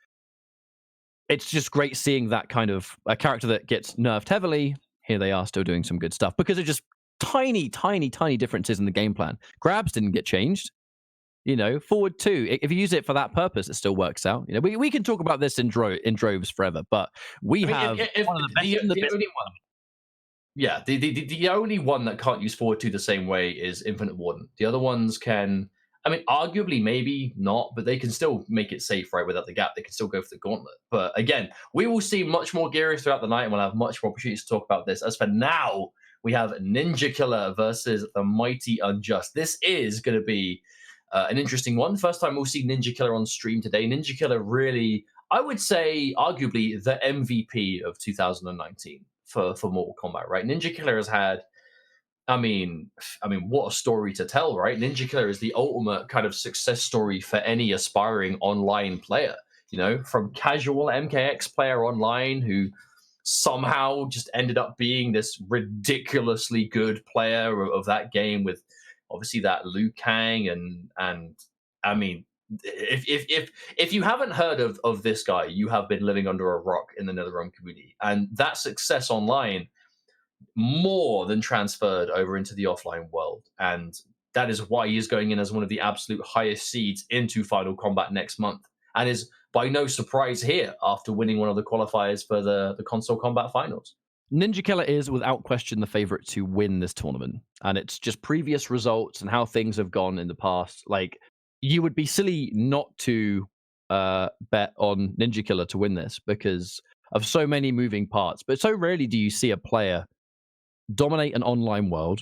it's just great seeing that kind of a character that gets nerfed heavily. Here they are still doing some good stuff because of just tiny differences in the game plan. Grabs didn't get changed. You know, forward 2, if you use it for that purpose, it still works out. You know, we can talk about this in droves forever, but we have one of the best in the business. Yeah, the only one that can't use forward 2 the same way is Infinite Warden. The other ones can, I mean, arguably maybe not, but they can still make it safe, right? Without the gap, they can still go for the gauntlet. But again, we will see much more Geras throughout the night, and we'll have much more opportunities to talk about this. As for now, we have Ninja Killer versus the Mighty Unjust. This is going to be an interesting one. First time we'll see Ninja Killer on stream today. Ninja Killer really, I would say, arguably the MVP of 2019 for Mortal Kombat, right? Ninja Killer has had, I mean, what a story to tell, right? Ninja Killer is the ultimate kind of success story for any aspiring online player. You know, from casual MKX player online who somehow just ended up being this ridiculously good player of that game with obviously that Liu Kang and I mean, if you haven't heard of this guy, you have been living under a rock in the NetherRealm community, and that success online more than transferred over into the offline world, and that is why he is going in as one of the absolute highest seeds into Final Combat next month, and is by no surprise here after winning one of the qualifiers for the Konsole Kombat finals. Ninja Killer is without question the favorite to win this tournament, and it's just previous results and how things have gone in the past. Like, you would be silly not to bet on Ninja Killer to win this because of so many moving parts, but so rarely do you see a player dominate an online world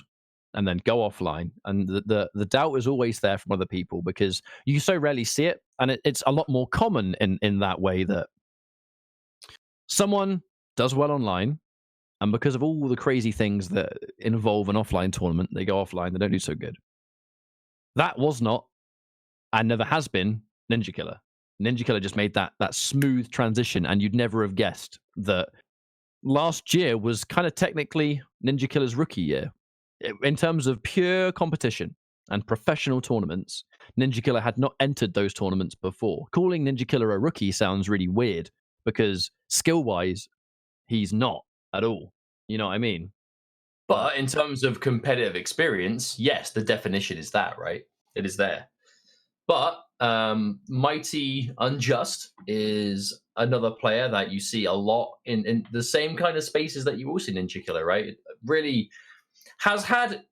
and then go offline, and the doubt is always there from other people because you so rarely see it, and it's a lot more common in that way that someone does well online, and because of all the crazy things that involve an offline tournament, they go offline, they don't do so good. That was not, and never has been, Ninja Killer. Ninja Killer just made that smooth transition, and you'd never have guessed that last year was kind of technically Ninja Killer's rookie year. In terms of pure competition and professional tournaments, Ninja Killer had not entered those tournaments before. Calling Ninja Killer a rookie sounds really weird because skill-wise, he's not at all. You know what I mean? But in terms of competitive experience, yes, the definition is that, right? It is there. But Mighty Unjust is another player that you see a lot in the same kind of spaces that you also see Ninja Killer, right? It really has had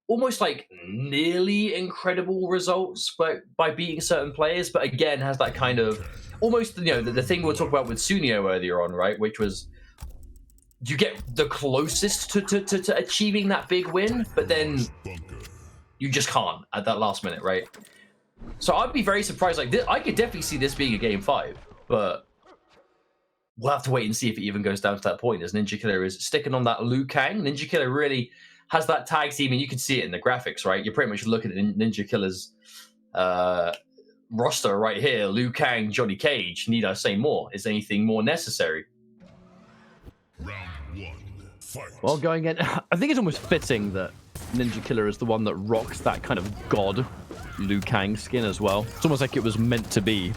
almost like nearly incredible results by beating certain players, but again has that kind of almost, you know, the thing we'll talk about with Sunio earlier on, right? Which was you get the closest to achieving that big win, but then you just can't at that last minute, right? So I'd be very surprised. Like this, I could definitely see this being a game 5, but we'll have to wait and see if it even goes down to that point. As Ninja Killer is sticking on that Liu Kang. Ninja Killer really has that tag team, and you can see it in the graphics, right? You're pretty much looking at Ninja Killer's roster right here: Liu Kang, Johnny Cage. Need I say more? Is anything more necessary? Round 1, fight. Well, going in, I think it's almost fitting that Ninja Killer is the one that rocks that kind of god Liu Kang skin as well. It's almost like it was meant to be.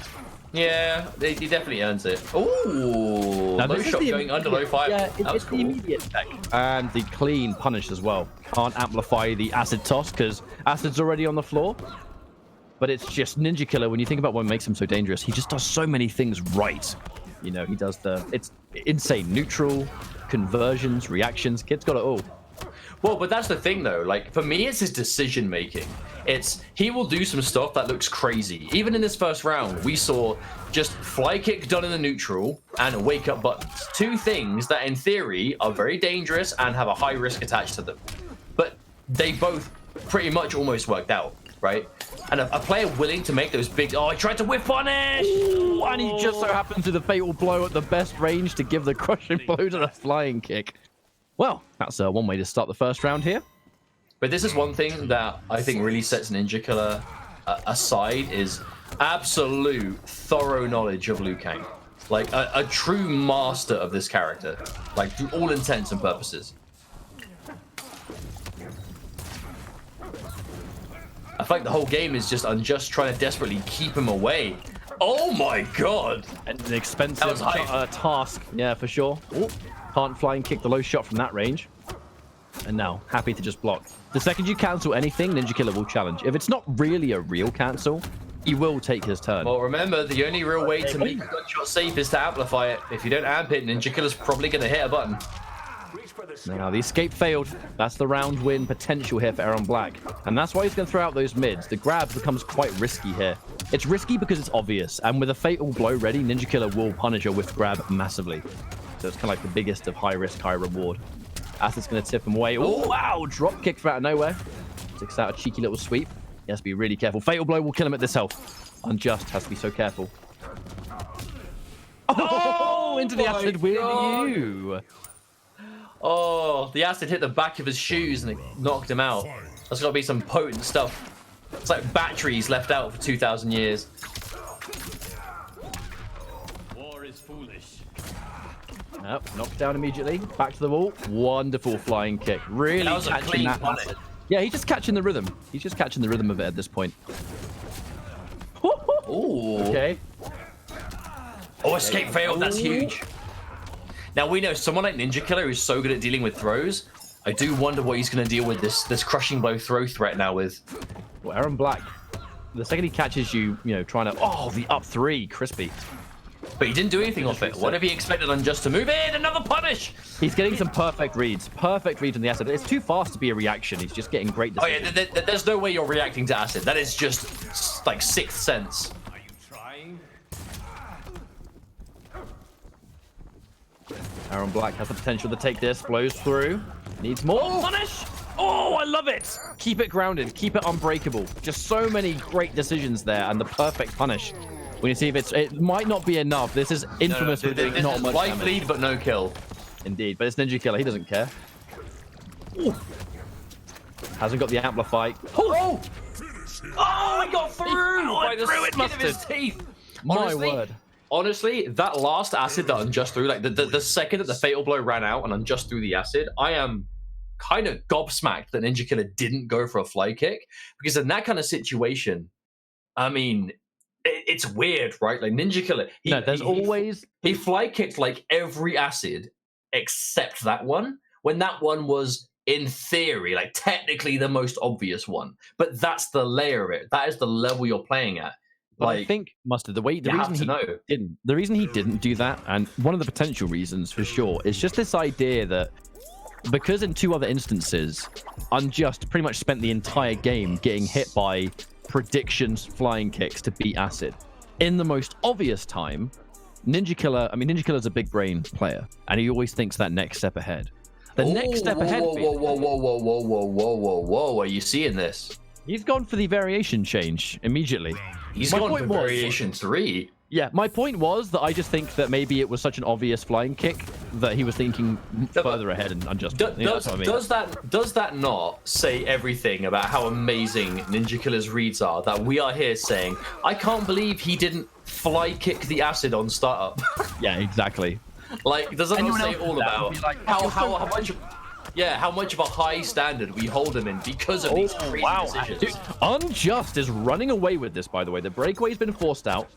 Yeah, he definitely earns it. Ooh, low shot going under low fire. Yeah, it's cool. the immediate tech. And the clean punish as well. Can't amplify the acid toss because acid's already on the floor. But it's just Ninja Killer, when you think about what makes him so dangerous, he just does so many things right. You know, he does it's insane. Neutral, conversions, reactions, kid's got it all. Well, but that's the thing though. Like for me, it's his decision making. He will do some stuff that looks crazy. Even in this first round, we saw just fly kick done in the neutral and wake up buttons. Two things that in theory are very dangerous and have a high risk attached to them. But they both pretty much almost worked out, right? And a player willing to make those big... Oh, he tried to whiff punish! Ooh, and he just so happened to the fatal blow at the best range to give the crushing blow to the flying kick. Well, that's one way to start the first round here. But this is one thing that I think really sets Ninja Killer aside is absolute thorough knowledge of Liu Kang. Like a true master of this character, like to all intents and purposes. I feel like the whole game is just Unjust trying to desperately keep him away. Oh my god! And an expensive task, yeah, for sure. Ooh, can't flying kick the low shot from that range. And now, happy to just block. The second you cancel anything, Ninja Killer will challenge. If it's not really a real cancel, he will take his turn. Well, remember, the only real way to make a gunshot safe is to amplify it. If you don't amp it, Ninja Killer's probably going to hit a button. Now, the escape failed. That's the round win potential here for Aaron Black. And that's why he's going to throw out those mids. The grab becomes quite risky here. It's risky because it's obvious. And with a fatal blow ready, Ninja Killer will punish a whiff grab massively. So it's kind of like the biggest of high risk, high reward. Acid's going to tip him away. Oh, wow. Drop kick from out of nowhere. Takes out a cheeky little sweep. He has to be really careful. Fatal blow will kill him at this health. Unjust has to be so careful. Oh, into the acid with you. Oh, the acid hit the back of his shoes and it knocked him out. That's got to be some potent stuff. It's like batteries left out for 2,000 years. War is foolish. Nope, knocked down immediately. Back to the wall. Wonderful flying kick. Really that was catching a clean that acid. Yeah, he's just catching the rhythm. He's just catching the rhythm of it at this point. Ooh. Okay. Oh, escape failed. That's huge. Now, we know someone like Ninja Killer who's so good at dealing with throws. I do wonder what he's going to deal with this crushing blow throw threat now with. Well, Aaron Black, the second he catches you, trying to... Oh, the up three. Crispy. But he didn't do anything off it. What if he expected Unjust to move in? Another punish! He's getting some perfect reads. Perfect reads on the acid. It's too fast to be a reaction. He's just getting great decisions. Oh, yeah, there's no way you're reacting to acid. That is just, like, sixth sense. Are you trying? Aaron Black has the potential to take this. Blows through. Needs more. Punish! Oh, I love it! Keep it grounded. Keep it unbreakable. Just so many great decisions there, and the perfect punish. We need to see if it might not be enough. This is infamous for doing not much life damage. lead, but no kill. Indeed, but it's Ninja Killer. He doesn't care. Ooh. Hasn't got the amplify. Oh! Oh, he got through! By the skin of his teeth. My word. Honestly, that last acid that Unjust threw, like the second that the fatal blow ran out and Unjust threw the acid, I am kind of gobsmacked that Ninja Killer didn't go for a fly kick. Because in that kind of situation, I mean... It's weird, right? Like Ninja Killer, he fly kicked like every acid except that one. When that one was in theory, like technically the most obvious one. But that's the layer of it. That is the level you're playing at. But I think Mustard, the reason he didn't do that, and one of the potential reasons for sure, is just this idea that because in two other instances, Unjust pretty much spent the entire game getting hit by predictions flying kicks to beat acid. In the most obvious time, Ninja Killer's a big brain player, and he always thinks that next step ahead. The next step ahead. Whoa! Are you seeing this? He's gone for the variation change immediately. He's gone for variation 3. Yeah, my point was that I just think that maybe it was such an obvious flying kick that he was thinking further ahead and Unjust. Does that not say everything about how amazing Ninja Killer's reads are? That we are here saying, I can't believe he didn't fly kick the acid on startup. Yeah, exactly. Like, does that not say all about how much of a high standard we hold him in because of these crazy decisions? Dude, Unjust is running away with this, by the way. The breakaway's been forced out.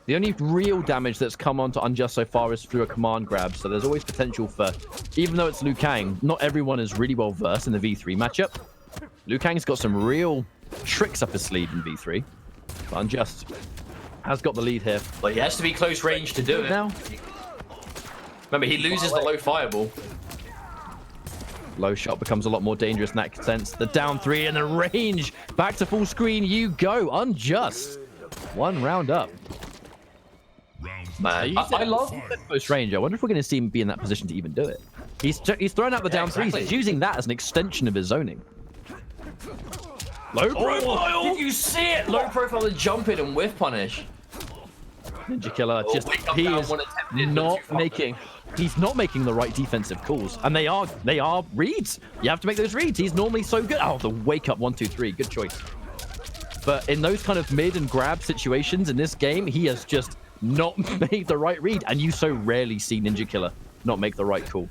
The only real damage that's come onto Unjust so far is through a command grab, so there's always potential for, even though it's Liu Kang, not everyone is really well versed in the V3 matchup. Liu Kang's got some real tricks up his sleeve in V3, but Unjust has got the lead here. But he has to be close range to do it. Now, remember, he loses the low fireball. Low shot becomes a lot more dangerous in that sense. The down 3 and the range. Back to full screen you go. Unjust. One round up. Man, I love close range. I wonder if we're going to see him be in that position to even do it. He's thrown out the down 3s. He's using that as an extension of his zoning. Low profile. Did you see it? Low profile and jump in and whiff punish. Ninja Killer just he is not making. He's not making the right defensive calls, and they are reads. You have to make those reads. He's normally so good. Oh, the wake up 1, 2, 3. Good choice. But in those kind of mid and grab situations in this game, he has just not made the right read, and you so rarely see Ninja Killer not make the right call.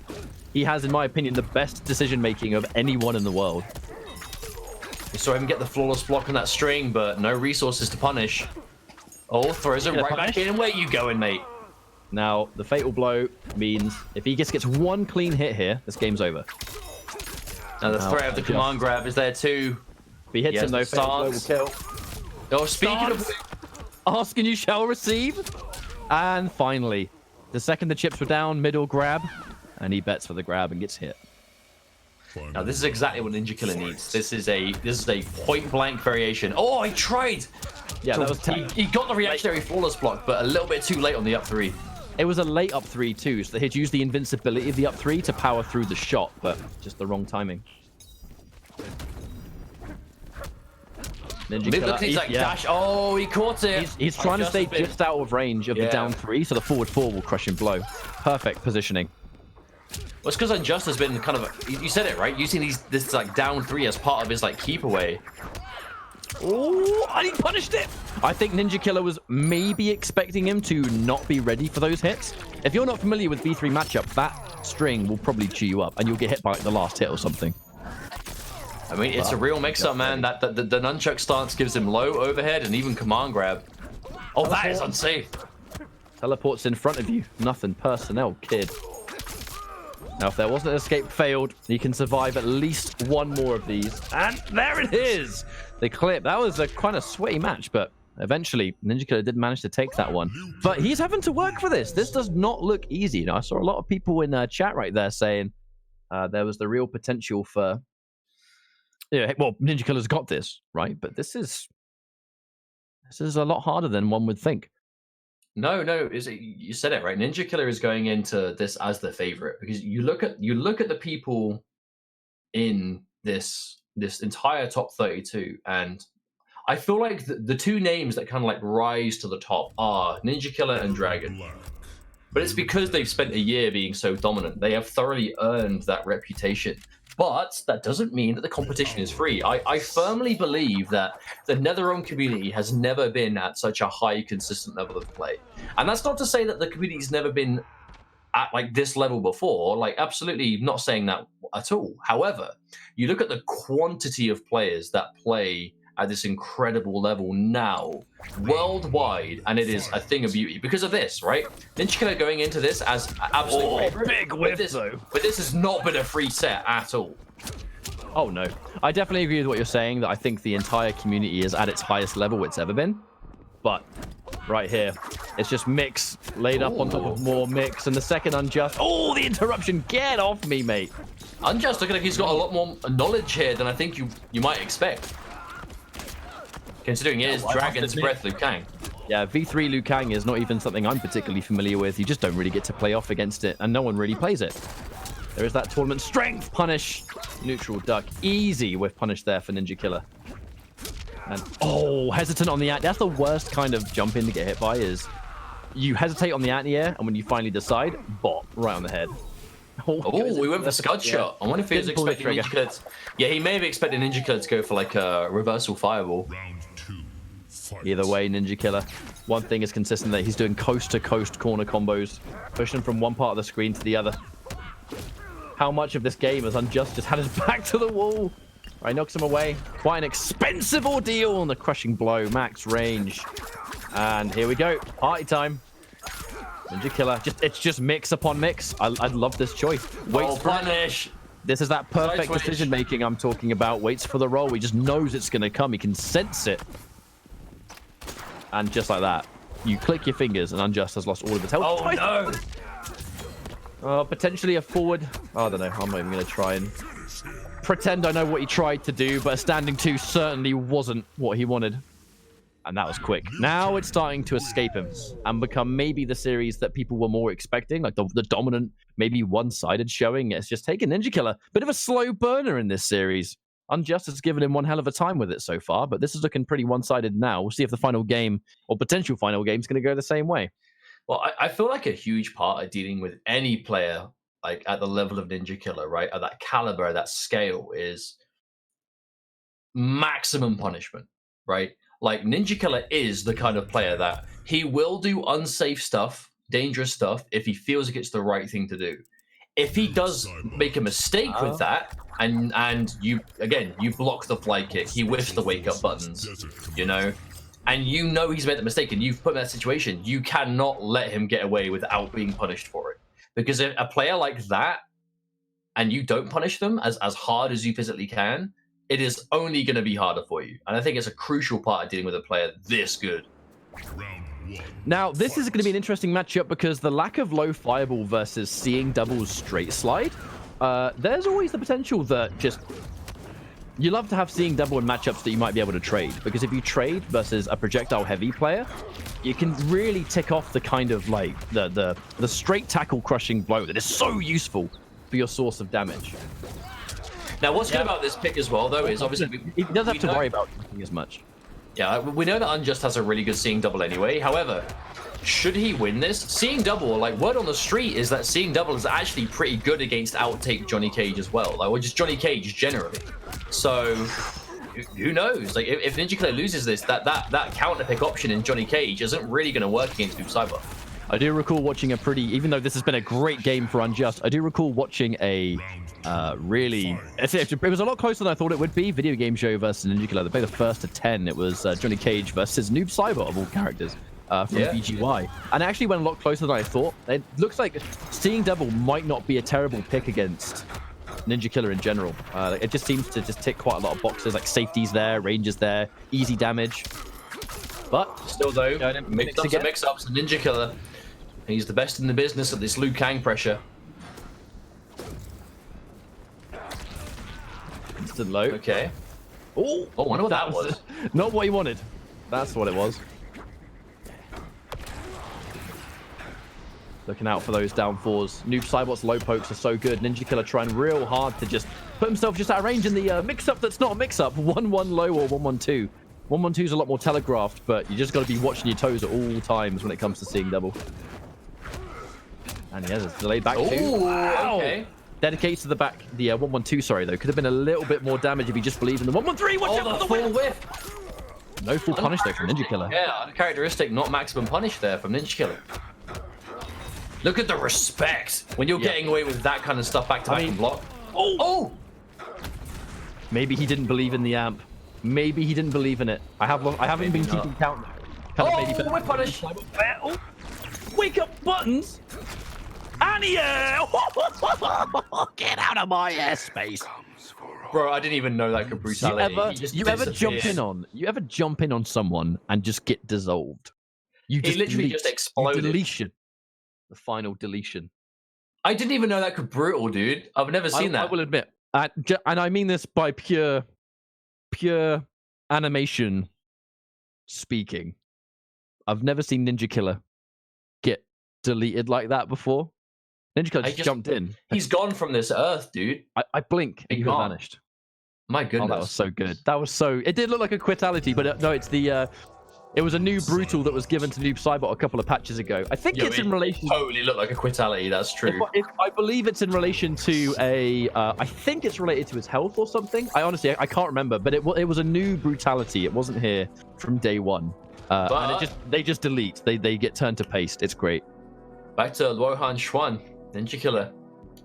He has, in my opinion, the best decision making of anyone in the world. We saw him get the flawless block on that string, but no resources to punish. Oh, throws it right back in. Where you going, mate? Now, the fatal blow means if he just gets one clean hit here, this game's over. Now, the threat of the command grab is there too. If he hits him, though, fatal blow will kill. Oh, speaking of... Ask and you shall receive. And finally, the second the chips were down, middle grab, and he bets for the grab and gets hit. Now, this is exactly what Ninja Killer needs. This is a point-blank variation. Oh, I tried! Yeah, that was he got the reactionary flawless block, but a little bit too late on the up 3. It was a late up 3 too, so he'd use the invincibility of the up 3 to power through the shot, but just the wrong timing. Ninja Killer, dash. Oh, he caught it. He's trying to stay just out of range of the down 3, so the forward 4 will crush him blow. Perfect positioning. Well, it's because Unjust has been kind of, you said it right, using this like down 3 as part of his like keep away. Oh, and he punished it. I think Ninja Killer was maybe expecting him to not be ready for those hits. If you're not familiar with V3 matchup, that string will probably chew you up, and you'll get hit by like, the last hit or something. I mean, it's a real mix-up, man. The nunchuck stance gives him low overhead and even command grab. Oh, that is unsafe. Teleports in front of you. Nothing personnel, kid. Now, if there wasn't an escape failed, you can survive at least one more of these. And there it is! The clip. That was a kind of sweaty match, but eventually, Ninja Killer did manage to take that one. But he's having to work for this. This does not look easy. You know, I saw a lot of people in chat right there saying there was the real potential for... Yeah, well, Ninja Killer's got this, right? But this is a lot harder than one would think. No, you said it right. Ninja Killer is going into this as the favorite because you look at the people in this entire top 32, and I feel like the two names that kind of like rise to the top are Ninja Killer and Dragon. But it's because they've spent a year being so dominant. They have thoroughly earned that reputation. But that doesn't mean that the competition is free. I firmly believe that the NetherRealm community has never been at such a high, consistent level of play. And that's not to say that the community's never been at like this level before. Like, absolutely not saying that at all. However, you look at the quantity of players that play at this incredible level now, worldwide, and it is a thing of beauty because of this, right? Ninja Killer going into this as absolute favorite. Big whiff, though. But this has not been a free set at all. Oh, no. I definitely agree with what you're saying, that I think the entire community is at its highest level it's ever been. But right here, it's just Mix laid up on top of more Mix, and the second Unjust. Oh, the interruption. Get off me, mate. Unjust looking like he's got a lot more knowledge here than I think you might expect. Considering it is Dragon's Breath Liu Kang. Yeah, V3 Liu Kang is not even something I'm particularly familiar with. You just don't really get to play off against it, and no one really plays it. There is that tournament strength punish. Neutral duck. Easy with punish there for Ninja Killer. And oh, hesitant on the that's the worst kind of jump in to get hit by is you hesitate on the anti-air, and when you finally decide, bop, right on the head. Oh, we went for Scud shot. I wonder if he was expecting Ninja Killer. Yeah, he may have expected Ninja Killer to go for like a reversal fireball. Either way, Ninja Killer. One thing is consistent that he's doing coast-to-coast corner combos, pushing from one part of the screen to the other. How much of this game has Unjust just had his back to the wall? Right, knocks him away. Quite an expensive ordeal on the crushing blow, max range. And here we go, party time. Ninja Killer, it's just mix upon mix. I love this choice. Waits for punish. This is that perfect decision making I'm talking about. Waits for the roll. He just knows it's going to come. He can sense it. And just like that, you click your fingers and Unjust has lost all of his health. Oh, no. Potentially a forward. I don't know. I'm not even going to try and pretend I know what he tried to do, but a standing 2 certainly wasn't what he wanted. And that was quick. Now it's starting to escape him and become maybe the series that people were more expecting, like the dominant, maybe one-sided showing. It's just taken Ninja Killer. Bit of a slow burner in this series. Unjust has given him one hell of a time with it so far, but this is looking pretty one-sided now. We'll see if the final game, or potential final game, is going to go the same way. Well, I feel like a huge part of dealing with any player, like at the level of Ninja Killer, right, at that caliber, at that scale, is maximum punishment, right? Like, Ninja Killer is the kind of player that he will do unsafe stuff, dangerous stuff, if he feels like it's the right thing to do. If he does make a mistake with that, and you block the fly kick, he whiffs the wake up buttons, you know, and you know he's made the mistake, and you've put him in that situation, you cannot let him get away without being punished for it. Because if a player like that, and you don't punish them as hard as you physically can, it is only going to be harder for you. And I think it's a crucial part of dealing with a player this good. Now, this is going to be an interesting matchup because the lack of low fireball versus seeing doubles straight slide, there's always the potential that just... You love to have seeing double in matchups that you might be able to trade, because if you trade versus a projectile heavy player, you can really tick off the kind of like the straight tackle crushing blow that is so useful for your source of damage. Now, what's good about this pick as well, though, is obviously... He does have to worry about nothing as much. Yeah, we know that Unjust has a really good seeing double anyway. However, should he win this, seeing double, like, word on the street is that seeing double is actually pretty good against outtake Johnny Cage as well. Like, or just Johnny Cage generally. So, who knows? Like, if Ninja Killer loses this, that counter pick option in Johnny Cage isn't really going to work against Noob Cyber. I do recall watching a pretty, even though this has been a great game for Unjust, I do recall watching a really, it was a lot closer than I thought it would be. Video game show versus Ninja Killer. They played the first of 10. It was Johnny Cage versus Noob Cyber of all characters from BGY. And it actually went a lot closer than I thought. It looks like seeing double might not be a terrible pick against Ninja Killer in general. It just seems to just tick quite a lot of boxes, like safeties there, ranges there, easy damage. But still though, mix-ups, the Ninja Killer. He's the best in the business at this Liu Kang pressure. Instant low. Okay. Oh, I wonder what that was. Not what he wanted. That's what it was. Looking out for those down fours. Noob Cybot's low pokes are so good. Ninja Killer trying real hard to just put himself just out of range in the mix-up that's not a mix-up. 1-1 low or 1-1-2. 1-1-2 is a lot more telegraphed, but you just got to be watching your toes at all times when it comes to seeing double. And he has a delayed back two. Wow. Okay. Dedicates to the back. The 1-1-2, sorry, though. Could have been a little bit more damage if he just believed in the 1-1-3. Watch out for the full whiff. No full punish, though, from Ninja Killer. Yeah, uncharacteristic, not maximum punish there from Ninja Killer. Look at the respect when you're getting away with that kind of stuff back to back and block. Oh! Maybe he didn't believe in the amp. Maybe he didn't believe in it. I haven't been keeping count. Whip punish. Oh, wake up buttons. And get out of my airspace. Bro, I didn't even know that could brutality. You ever jump in on someone and just get dissolved? He literally just exploded. Deletion. The final deletion. I didn't even know that could brutal, dude. I've never seen that. I will admit. And I mean this by pure animation speaking. I've never seen Ninja Killer get deleted like that before. Ninja Killer just jumped in. He's gone from this earth, dude. I blink and he vanished. My goodness. Oh, that was so good. That was so... It did look like a quitality, but no, it's the... It was a new brutal that was given to Noob Cybot a couple of patches ago. I think it's in relation... It totally looked like a quitality, that's true. I believe it's in relation to a... I think it's related to his health or something. I can't remember, but it was a new brutality. It wasn't here from day one. And they just delete. They get turned to paste. It's great. Back to Luohan Xuan, Ninja Killer,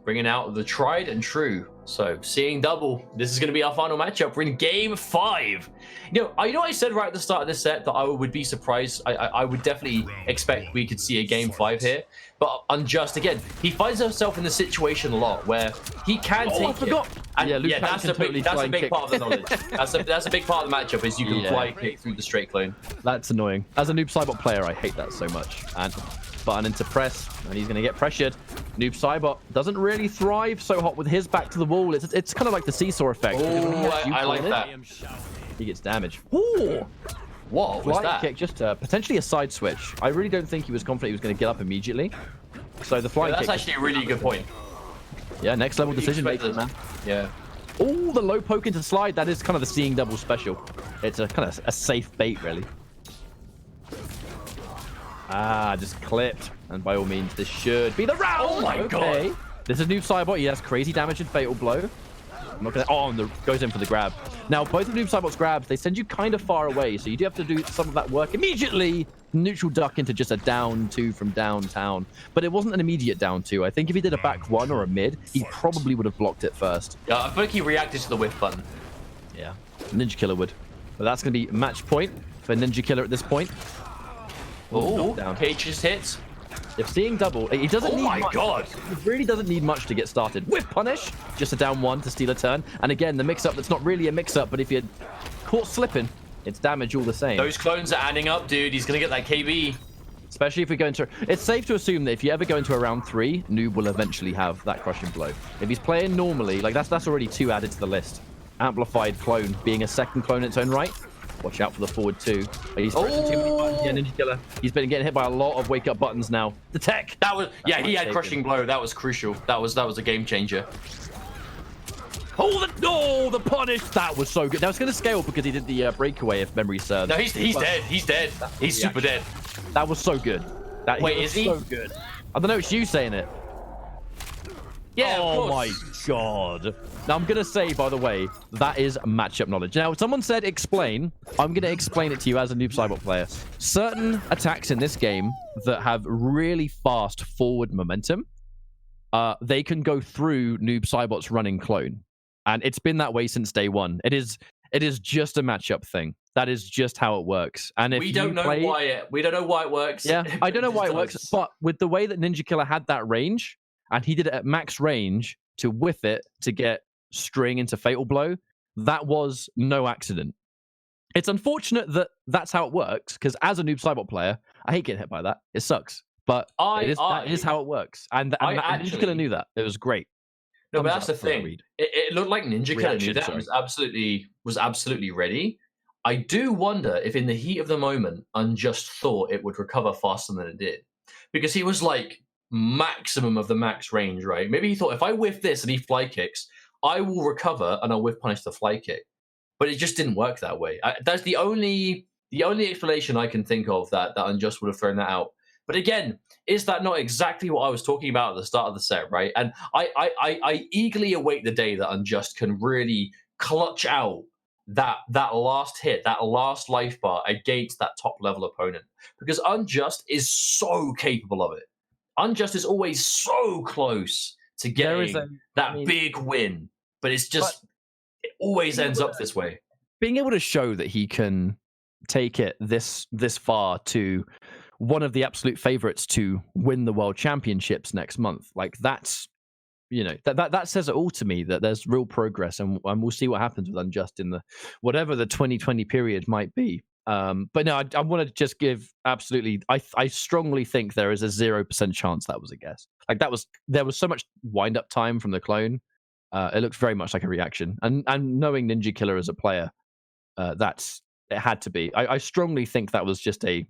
bringing out the tried and true. So, seeing double, this is going to be our final matchup. We're in Game 5. You know what I said right at the start of this set that I would be surprised. I would definitely expect we could see a Game 5 here. But Unjust, again, he finds himself in the situation a lot where he can take I forgot. And that's a big part of the knowledge. That's a big part of the matchup is you can fly kick through the straight clone. That's annoying. As a Noob Cybot player, I hate that so much. And button into press, and he's going to get pressured. Noob Cybot doesn't really thrive so hot with his back to the wall. It's kind of like the seesaw effect. I like that. He gets damage. Ooh! What was that? Kick, just potentially a side switch. I really don't think he was confident he was going to get up immediately. So the flying kick... That's actually a really good point. Yeah, next level decision making, man. Yeah. Oh, the low poke into slide. That is kind of the seeing double special. It's a kind of a safe bait, really. Ah, just clipped. And by all means, this should be the round. Oh my god. This is Noob Cybot. He has crazy damage and fatal blow. I'm not gonna. Oh, and goes in for the grab. Now, both of Noob Cybot's grabs, they send you kind of far away, so you do have to do some of that work immediately. Neutral duck into just a down 2 from downtown. But it wasn't an immediate down 2. I think if he did a back 1 or a mid, he probably would have blocked it first. Yeah, I feel like he reacted to the whiff button. Yeah, Ninja Killer would. But that's going to be match point for Ninja Killer at this point. Oh, Cage just hits. If seeing double, he doesn't need much. Oh my god. He really doesn't need much to get started. With punish, just a down 1 to steal a turn. And again, the mix-up that's not really a mix-up, but if you're caught slipping, it's damage all the same. Those clones are adding up, dude. He's going to get that KB. Especially if we go into... It's safe to assume that if you ever go into a round 3, Noob will eventually have that crushing blow. If he's playing normally, like that's already 2 added to the list. Amplified clone being a second clone in its own right. Watch out for the forward 2. He's pressing too many buttons. Yeah, Ninja Killer. He's been getting hit by a lot of wake up buttons now. The tech. That was he had crushing blow. That was crucial. That was a game changer. Oh, the punish. That was so good. That was going to scale because he did the breakaway, if memory serves. No, he's dead. He's dead. He's super dead. That was so good. Wait, is he? So good. I don't know. It's you saying it. Yeah. Oh my god. Now I'm gonna say, by the way, that is matchup knowledge. Now, someone said explain. I'm gonna explain it to you as a Noob Cybot player. Certain attacks in this game that have really fast forward momentum, they can go through Noob Cybot's running clone, and it's been that way since day one. It is just a matchup thing. That is just how it works. And if we don't know why it works. Yeah, I don't know why it works, but with the way that Ninja Killer had that range, and he did it at max range to whiff it to get string into fatal blow, that was no accident. It's unfortunate that that's how it works, because as a Noob Cybot player, I hate getting hit by that. It sucks. But that is how it works. And Ninja Killer knew that. It was great. No, but that's the thing. It looked like Ninja Killer knew that and was absolutely ready. I do wonder if in the heat of the moment, Unjust thought it would recover faster than it did. Because he was like maximum of the max range, right? Maybe he thought, if I whiff this and he fly kicks, I will recover and I'll whiff punish the fly kick. But it just didn't work that way. That's the only explanation I can think of that Unjust would have thrown that out. But again, is that not exactly what I was talking about at the start of the set, right? And I eagerly await the day that Unjust can really clutch out that last hit, that last life bar against that top level opponent. Because Unjust is so capable of it. Unjust is always so close to getting big win, but it's just it always ends up this way. Being able to show that he can take it this far to one of the absolute favorites to win the world championships next month, like that's, that says it all to me, that there's real progress, and we'll see what happens with Unjust in the whatever the 2020 period might be. But no, I want to just give absolutely. I strongly think there is a 0% chance that was a guess. Like there was so much wind up time from the clone. It looked very much like a reaction, and knowing Ninja Killer as a player, it had to be. I strongly think that was just a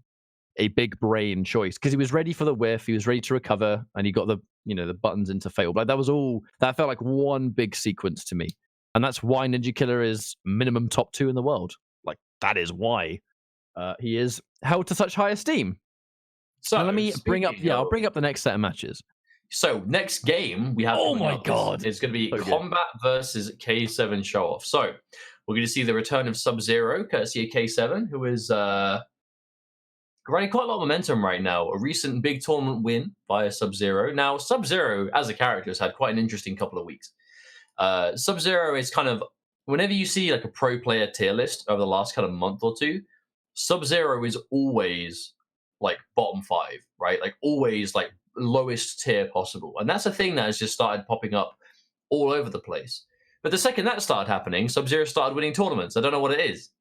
big brain choice, because he was ready for the whiff, he was ready to recover, and he got the the buttons into fatal. But that was all. That felt like one big sequence to me, and that's why Ninja Killer is minimum top 2 in the world. Like that is why he is held to such high esteem. So let me bring up. Yeah, I'll bring up the next set of matches. So next game we have. Oh my god! It's going to be Kombat versus K7 show off. So we're going to see the return of Sub-Zero, courtesy of K7, who is running quite a lot of momentum right now. A recent big tournament win via Sub-Zero. Now Sub-Zero as a character has had quite an interesting couple of weeks. Sub-Zero is kind of, whenever you see like a pro player tier list over the last kind of month or two, Sub-Zero is always like bottom 5, right? Like always like lowest tier possible. And that's a thing that has just started popping up all over the place. But the second that started happening, Sub-Zero started winning tournaments. I don't know what it is.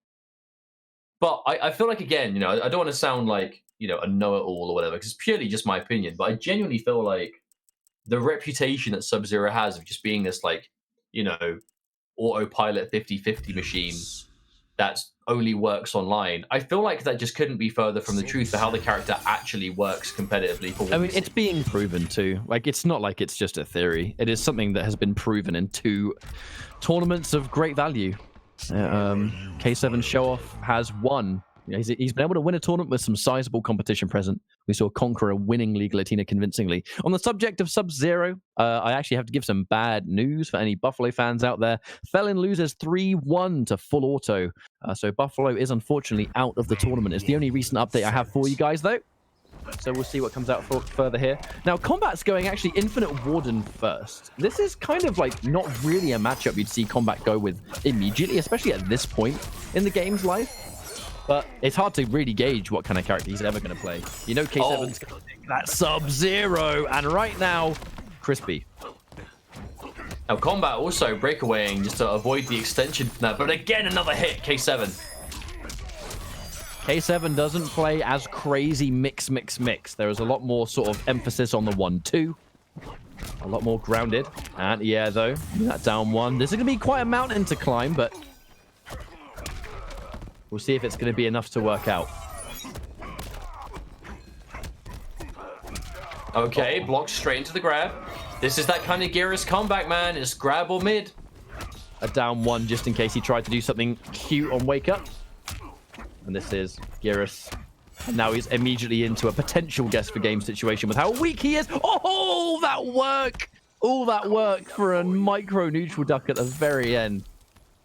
But I feel like, again, I don't want to sound like, a know-it-all or whatever, because it's purely just my opinion. But I genuinely feel like the reputation that Sub-Zero has of just being this, like, autopilot 50-50 machine that only works online. I feel like that just couldn't be further from the truth for how the character actually works competitively. For I mean, it's being proven too. Like, it's not like it's just a theory. It is something that has been proven in 2 tournaments of great value. K7 Show-Off has won. He's been able to win a tournament with some sizable competition present. We saw Conqueror winning Liga Latina convincingly. On the subject of Sub-Zero, I actually have to give some bad news for any Buffalo fans out there. Felon loses 3-1 to Full Auto. So Buffalo is unfortunately out of the tournament. It's the only recent update I have for you guys, though. So we'll see what comes out further here. Now, Combat's going actually Infinite Warden first. This is kind of like not really a matchup you'd see Combat go with immediately, especially at this point in the game's life. But it's hard to really gauge what kind of character he's ever going to play. You know K7's going to take that Sub-Zero, and right now, Crispy. Now, Combat also breakawaying just to avoid the extension from that. But again, another hit, K7. K7 doesn't play as crazy mix. There is a lot more sort of emphasis on the 1-2. A lot more grounded. And yeah, though, that down 1. This is going to be quite a mountain to climb, but we'll see if it's going to be enough to work out. Okay, blocked straight into the grab. This is that kind of Geras comeback, man. It's grab or mid. A down 1 just in case he tried to do something cute on Wake Up. And this is Geras. And now he's immediately into a potential guess for game situation with how weak he is. Oh, that work! All that work for a micro neutral duck at the very end.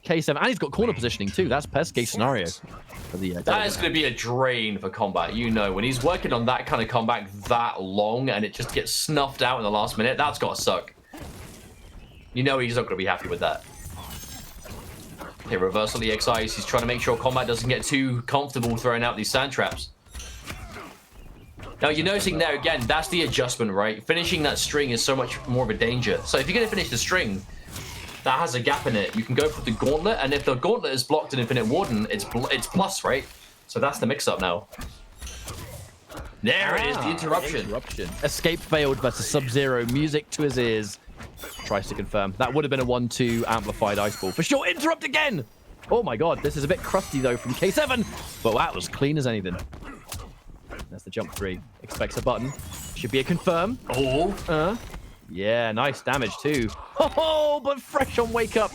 K7, and he's got corner positioning too. That's best case scenario. For the, that is going to be a drain for Combat. You know, when he's working on that kind of comeback that long and it just gets snuffed out in the last minute, that's got to suck. You know he's not going to be happy with that. Okay, reversal EXIs. He's trying to make sure Combat doesn't get too comfortable throwing out these sand traps. Now, you're noticing there again, that's the adjustment, right? Finishing that string is so much more of a danger. So if you're going to finish the string that has a gap in it, you can go for the gauntlet, and if the gauntlet is blocked in Infinite Warden, it's plus, right? So that's the mix-up now. There it is, the interruption. Escape failed versus Sub-Zero. Music to his ears. Tries to confirm. That would have been a 1-2 amplified ice ball. For sure, interrupt again! Oh my god, this is a bit crusty though from K7, but that was clean as anything. That's the jump 3. Expects a button. Should be a confirm. Oh. Yeah, nice damage too. Oh, but fresh on Wake Up.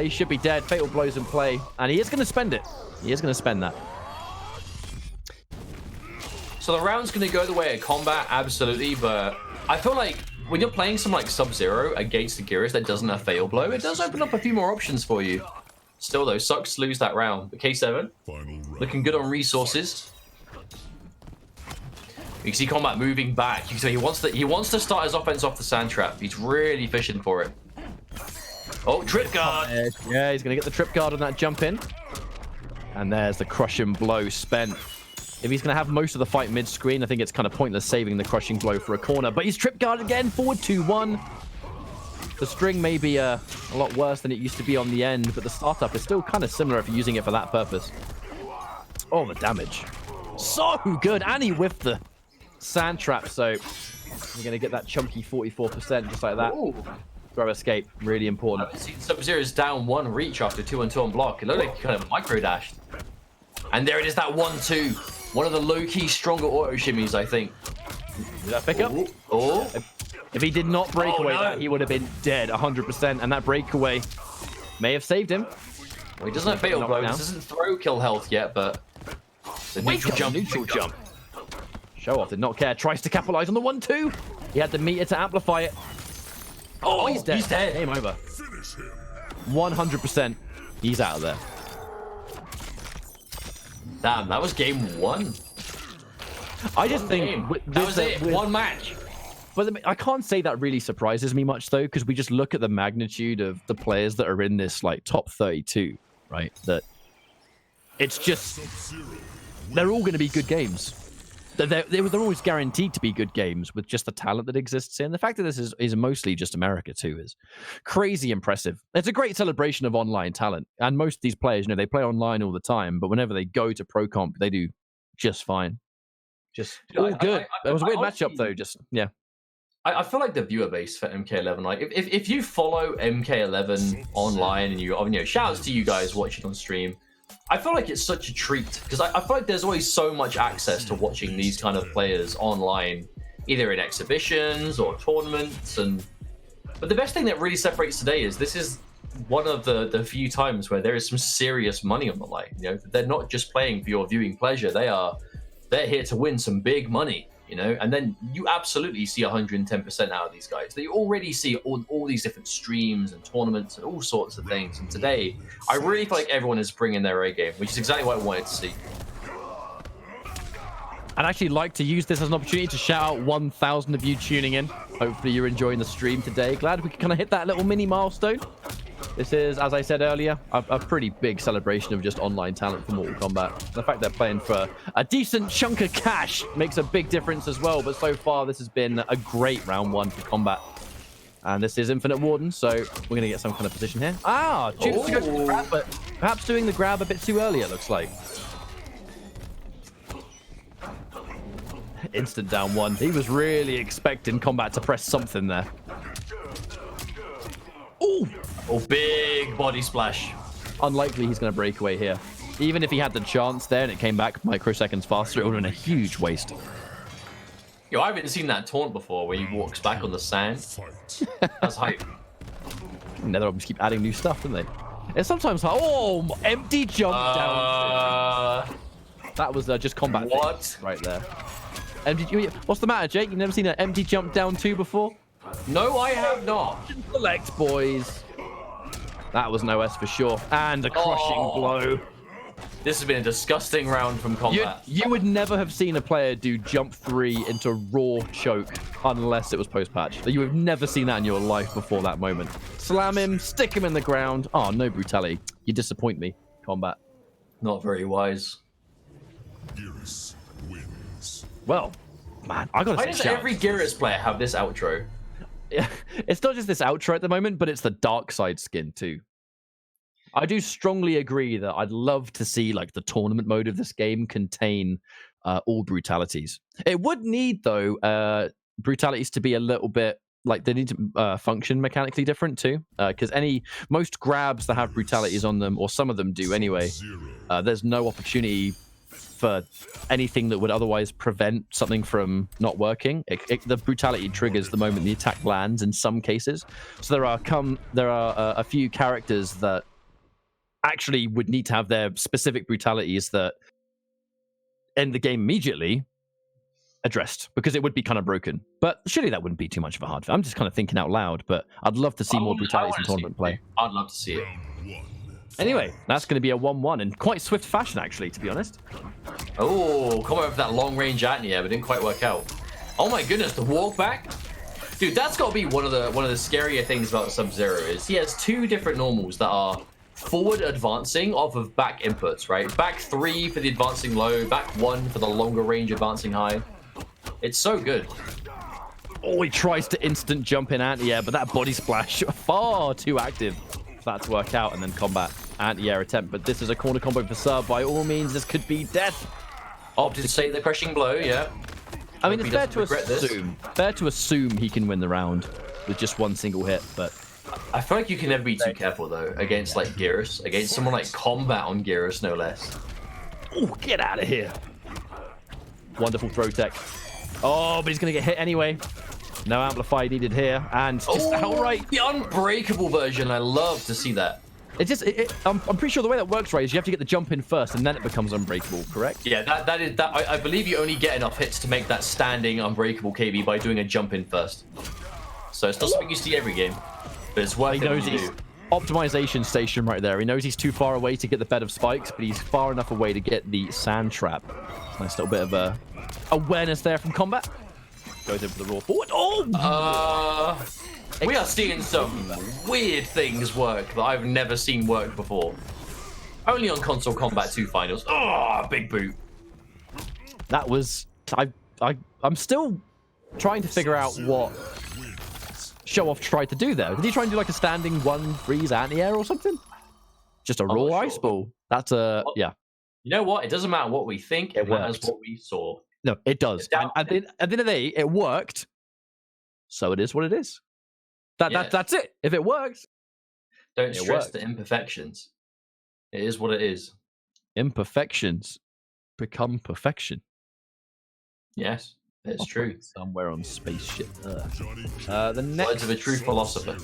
He should be dead. Fatal blows in play. And he is going to spend it. He is going to spend that. So the round's going to go the way of Combat, absolutely, but I feel like when you're playing some like Sub-Zero against the Geras that doesn't have Fatal Blow, it does open up a few more options for you. Still though, sucks to lose that round. But K7, looking good on resources. You can see Combat moving back. You can see he wants to start his offense off the sand trap. He's really fishing for it. Oh, trip guard. Yeah, he's going to get the trip guard on that jump in. And there's the crushing blow spent. If he's going to have most of the fight mid-screen, I think it's kind of pointless saving the crushing blow for a corner. But he's trip guard again, forward 2-1. The string may be a lot worse than it used to be on the end, but the startup is still kind of similar if you're using it for that purpose. Oh, the damage. So good. And he whiffed the sand trap, so we're going to get that chunky 44% just like that. Ooh. Throw escape, really important. Sub-Zero's down 1 reach after 2-on-2 on block. It looked like he kind of micro-dashed. And there it is, that 1-2. One of the low-key stronger auto shimmies, I think. Did that pick up? Oh. If he did not break away, that, he would have been dead 100%. And that breakaway may have saved him. Well, he doesn't have fatal blow. This isn't throw kill health yet, but the neutral jump. Show-Off did not care. Tries to capitalize on the 1-2. He had the meter to amplify it. Oh, he's dead. He's dead. Game over. 100%. He's out of there. Damn, that was game 1. I just think that was it. One match. But I can't say that really surprises me much though, because we just look at the magnitude of the players that are in this like top 32, right? That it's just they're all going to be good games. They're always guaranteed to be good games with just the talent that exists here. And the fact that this is mostly just America too is crazy impressive. It's a great celebration of online talent. And most of these players, they play online all the time, but whenever they go to Pro Comp, they do just fine. Just all good. It was a weird matchup though, I feel like the viewer base for MK11, like if you follow MK11 online and you shout outs to you guys watching on stream, I feel like it's such a treat because I feel like there's always so much access to watching these kind of players online, either in exhibitions or tournaments. But the best thing that really separates today is this is one of the few times where there is some serious money on the line. You know, they're not just playing for your viewing pleasure. They're here to win some big money. You know, and then you absolutely see 110% out of these guys. They already see all these different streams and tournaments and all sorts of things. And today, I really feel like everyone is bringing their A game, which is exactly what I wanted to see. I'd actually like to use this as an opportunity to shout out 1,000 of you tuning in. Hopefully you're enjoying the stream today. Glad we could kind of hit that little mini milestone. This is, as I said earlier, a pretty big celebration of just online talent for Mortal Kombat. The fact they're playing for a decent chunk of cash makes a big difference as well. But so far, this has been a great round one for Kombat. And this is Infinite Warden, so we're going to get some kind of position here. Chooses to go for the grab, but perhaps doing the grab a bit too early, it looks like. Instant down one. He was really expecting Kombat to press something there. Ooh! Oh, big body splash. Unlikely he's going to break away here. Even if he had the chance there and it came back microseconds faster, it would have been a huge waste. Yo, I haven't seen that taunt before where he walks back on the sand. That's hype. NetherRealm just keep adding new stuff, don't they? It's sometimes hard. Oh, empty jump down. That was just combat. What? Right there. What's the matter, Jake? You've never seen an empty jump down 2 before? No, I have not. Select, boys. That was no S for sure. And a crushing blow. This has been a disgusting round from Kombat. You would never have seen a player do jump 3 into raw choke unless it was post-patch. You have never seen that in your life before that moment. Slam him, stick him in the ground. Oh, no brutality. You disappoint me, Kombat. Not very wise. Geras wins. Well, man, I gotta say, why does every Geras player have this outro? Yeah, it's not just this outro at the moment, but it's the dark side skin too. I do strongly agree that I'd love to see like the tournament mode of this game contain all brutalities. It would need though brutalities to be a little bit like they need to function mechanically different too, because most grabs that have brutalities on them, or some of them do anyway, there's no opportunity for anything that would otherwise prevent something from not working. The brutality triggers the moment the attack lands in some cases. So there are a few characters that actually would need to have their specific brutalities that end the game immediately addressed, because it would be kind of broken. But surely that wouldn't be too much of a hard. I'm just kind of thinking out loud, but I'd love to see more brutalities in tournament play. I'd love to see it. Anyway, that's going to be a 1-1 in quite swift fashion, actually, to be honest. Oh, come over that long range anti-air, but didn't quite work out. Oh my goodness, the walk back, dude. That's got to be one of the scarier things about Sub-Zero is he has 2 different normals that are forward advancing off of back inputs, right? Back 3 for the advancing low, back 1 for the longer range advancing high. It's so good. Oh, he tries to instant jump in anti-air, but that body splash far too active for that to work out, and then combat anti-air attempt. But this is a corner combo for Sub. By all means, this could be death. Opted to say the crushing blow, yeah. I mean, it's fair to assume he can win the round with just 1 single hit, but I feel like you can never be too careful though against like Geras, against someone like Kombat on Geras, no less. Oh, get out of here! Wonderful throw tech. Oh, but he's gonna get hit anyway. No amplify needed here, and just outright the unbreakable version. I love to see that. I'm pretty sure the way that works, right, is you have to get the jump in first, and then it becomes unbreakable. Correct? Yeah, that. I believe you only get enough hits to make that standing unbreakable KB by doing a jump in first. So it's not something you see every game, but it's worth it. He knows he's optimization station right there. He knows he's too far away to get the bed of spikes, but he's far enough away to get the sand trap. Nice little bit of awareness there from Kombat. Goes in for the raw forward. Oh! We are seeing some weird things work that I've never seen work before. Only on Konsole Kombat 2 finals. Oh, big boot. That was... I'm still trying to figure out what Show Off tried to do there. Did he try and do like a standing 1 freeze anti-air or something? Just a raw ice ball. That's yeah. You know what? It doesn't matter what we think. It matters what we saw. No, it does. And at the end of the day, it worked. So it is what it is. That's it. If it works, don't stress the imperfections. It is what it is. imperfections become perfection. Yes, it's true. Somewhere on spaceship Earth. The next Words of a true philosopher.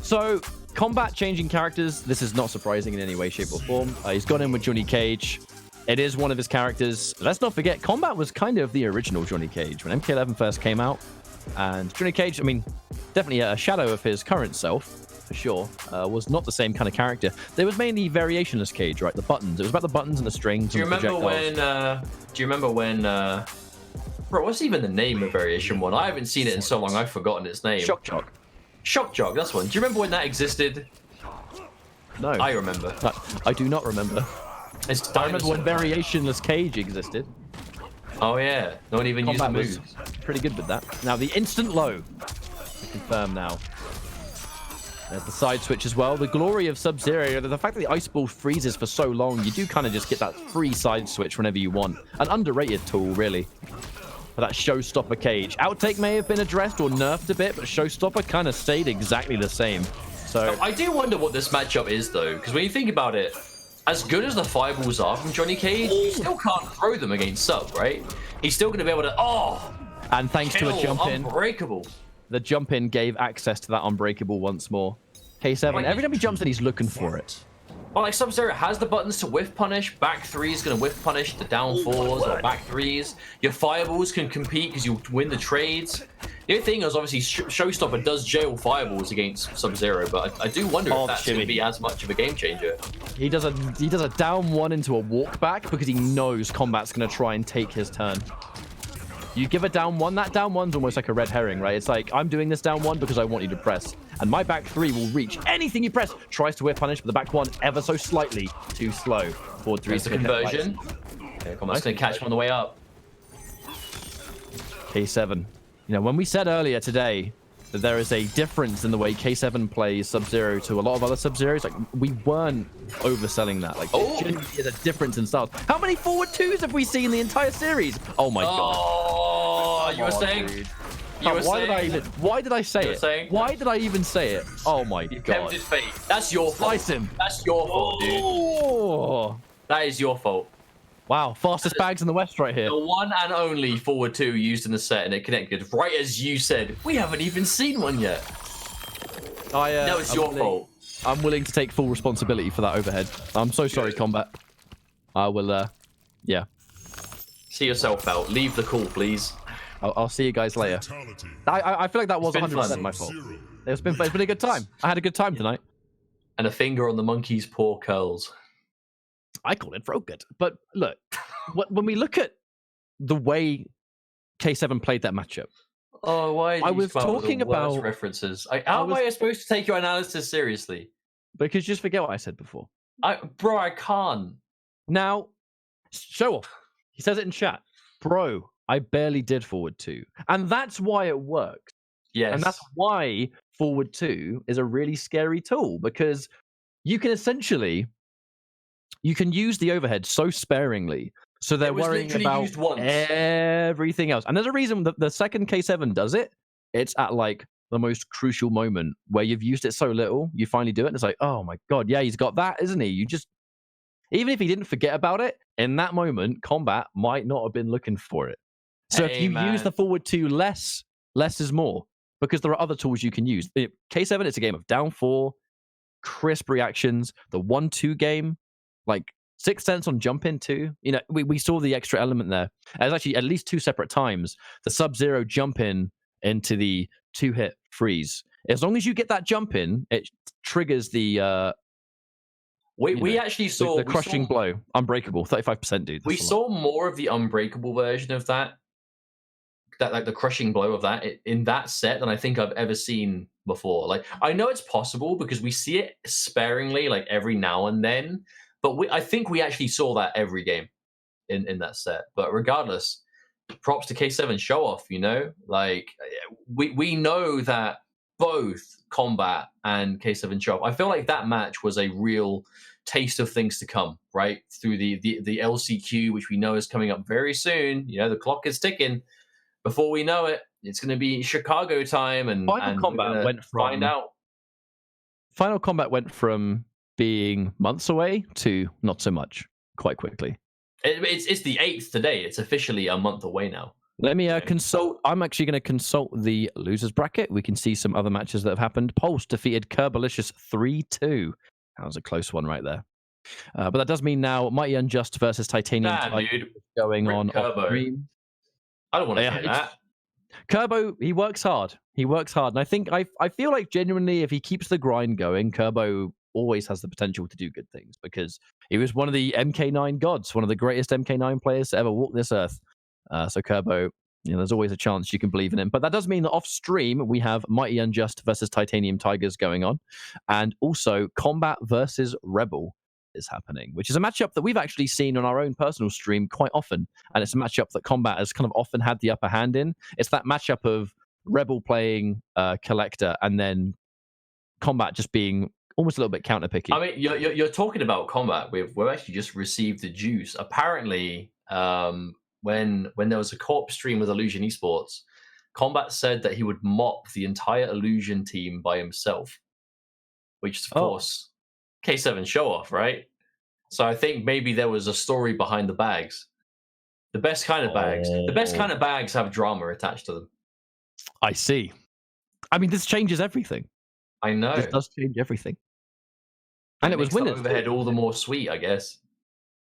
So, combat changing characters. This is not surprising in any way, shape, or form. He's gone in with Johnny Cage. It is one of his characters. Let's not forget, Combat was kind of the original Johnny Cage when MK11 first came out. And Johnny Cage, I mean, definitely a shadow of his current self, for sure, was not the same kind of character. There was mainly variationless Cage, right? The buttons. It was about the buttons and the strings. Do you remember when? Bro, what's even the name of Variation 1? I haven't seen it in so long, I've forgotten its name. Shock Jock. Shock Jock, that's one. Do you remember when that existed? No. I remember. I do not remember. I remember when Variationless Cage existed. Oh yeah, no one even used the moves. Pretty good with that. Now the instant low. Confirm now. There's the side switch as well. The glory of Sub-Zero, the fact that the ice ball freezes for so long, you do kind of just get that free side switch whenever you want. An underrated tool, really. For that Showstopper Cage. Outtake may have been addressed or nerfed a bit, but Showstopper kind of stayed exactly the same. So I do wonder what this matchup is, though, because when you think about it, as good as the fireballs are from Johnny Cage, you still can't throw them against Sub, right? He's still going to be able to, and thanks to a jump in, Unbreakable. The jump in gave access to that Unbreakable once more. K7, every time he jumps in, he's looking for it. Well, like Sub-Zero has the buttons to whiff punish. Back 3 is going to whiff punish the down 4s or back 3s. Your fireballs can compete because you win the trades. The only thing is, obviously, Showstopper does jail fireballs against Sub-Zero, but I do wonder if that's going to be as much of a game changer. He does a down 1 into a walk back because he knows Combat's going to try and take his turn. You give a down 1, that down 1's almost like a red herring, right? It's like, I'm doing this down 1 because I want you to press. And my back 3 will reach anything you press. Tries to whip punish, but the back 1 ever so slightly too slow. Forward 3 is the conversion. Okay, Combat's going to catch him on the way up. K7. You know, when we said earlier today that there is a difference in the way K7 plays Sub-Zero to a lot of other Sub-Zeros, like, we weren't overselling that. Like, there genuinely is a difference in styles. How many forward 2s have we seen the entire series? Oh my god. Oh, you were saying? Dude. You were why saying? Why did I say it? Why did I even say it? Oh my god. Tempted fate. That's your fault. Slice him. That's your fault, dude. Oh. That is your fault. Wow, fastest bags in the West right here. The one and only forward 2 used in the set, and it connected right as you said. We haven't even seen one yet. That was your fault. I'm willing to take full responsibility for that overhead. I'm so sorry, Combat. I will, yeah. See yourself out. Leave the call, please. I'll see you guys later. I feel like that was 100% my fault. It's been a good time. I had a good time tonight. And a finger on the monkey's poor curls. I call it throat good. But look, when we look at the way K7 played that matchup. Oh, why? I was talking about references. How am I supposed to take your analysis seriously? Because just forget what I said before. Bro, I can't. Now, show off. He says it in chat. Bro, I barely did forward 2. And that's why it works. Yes. And that's why forward 2 is a really scary tool, because you can essentially use the overhead so sparingly, so they're worrying about everything else. And there's a reason that the second K7 does it. It's at like the most crucial moment where you've used it so little, you finally do it, and it's like, oh my god, yeah, he's got that, isn't he? You just, even if he didn't forget about it, in that moment, Combat might not have been looking for it. So if you use the forward 2 less is more, because there are other tools you can use. K7, it's a game of down 4, crisp reactions, the 1-2 game, like Sixth Sense on jump in too. You know, we saw the extra element there. There's actually at least 2 separate times the Sub-Zero jump in into the 2-hit freeze. As long as you get that jump in, it triggers the we actually saw the crushing blow, unbreakable, 35%, dude. We saw more of the unbreakable version of that like the crushing blow of that in that set than I think I've ever seen before. Like, I know it's possible because we see it sparingly, like every now and then, but I think we actually saw that every game in that set. But regardless, props to K7 show off, you know? Like, we know that both Combat and K7 show off. I feel like that match was a real taste of things to come, right? Through the LCQ, which we know is coming up very soon. You know, the clock is ticking. Before we know it, it's going to be Chicago time, and Final Combat went from find out. Final Combat went from being months away to not so much. quite quickly. It's the 8th today. It's officially a month away now. Let me consult. I'm actually going to consult the losers bracket. We can see some other matches that have happened. Pulse defeated Kerbalicious 3-2. That was a close one right there. But that does mean now Mighty Unjust versus Titanium going on off stream. I don't want to say that. Kerbo, he works hard. He works hard. And I think I feel like genuinely if he keeps the grind going, Kerbo always has the potential to do good things because he was one of the MK9 gods, one of the greatest MK9 players to ever walk this earth. So Kerbo, there's always a chance you can believe in him. But that does mean that off stream, we have Mighty Unjust versus Titanium Tigers going on. And also Kombat versus Rebel is happening, which is a matchup that we've actually seen on our own personal stream quite often. And it's a matchup that Kombat has kind of often had the upper hand in. It's that matchup of Rebel playing Collector and then Kombat just being almost a little bit counterpicky. I mean, you're talking about Kombat. We've actually just received the juice. Apparently, when there was a co-op stream with Illusion Esports, Kombat said that he would mop the entire Illusion team by himself, which is, of course, K7 show off, right? So I think maybe there was a story behind the bags. The best kind of bags. The best kind of bags have drama attached to them. I see. I mean, this changes everything. I know. This does change everything. And it was winners. Overhead all the more sweet, I guess.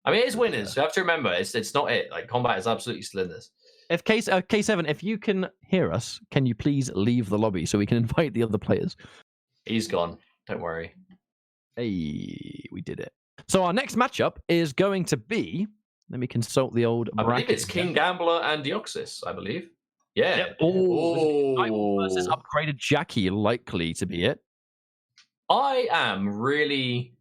I mean, it is winners. You have to remember, it's not it. Like, Kombat is absolutely still in this. If K7, if you can hear us, can you please leave the lobby so we can invite the other players? He's gone. Don't worry. Hey, we did it. So our next matchup is going to be. Let me consult the old. I believe it's King Gambler and Deoxys. I believe. Yeah. Yep. Oh, versus upgraded Jackie likely to be it. I am really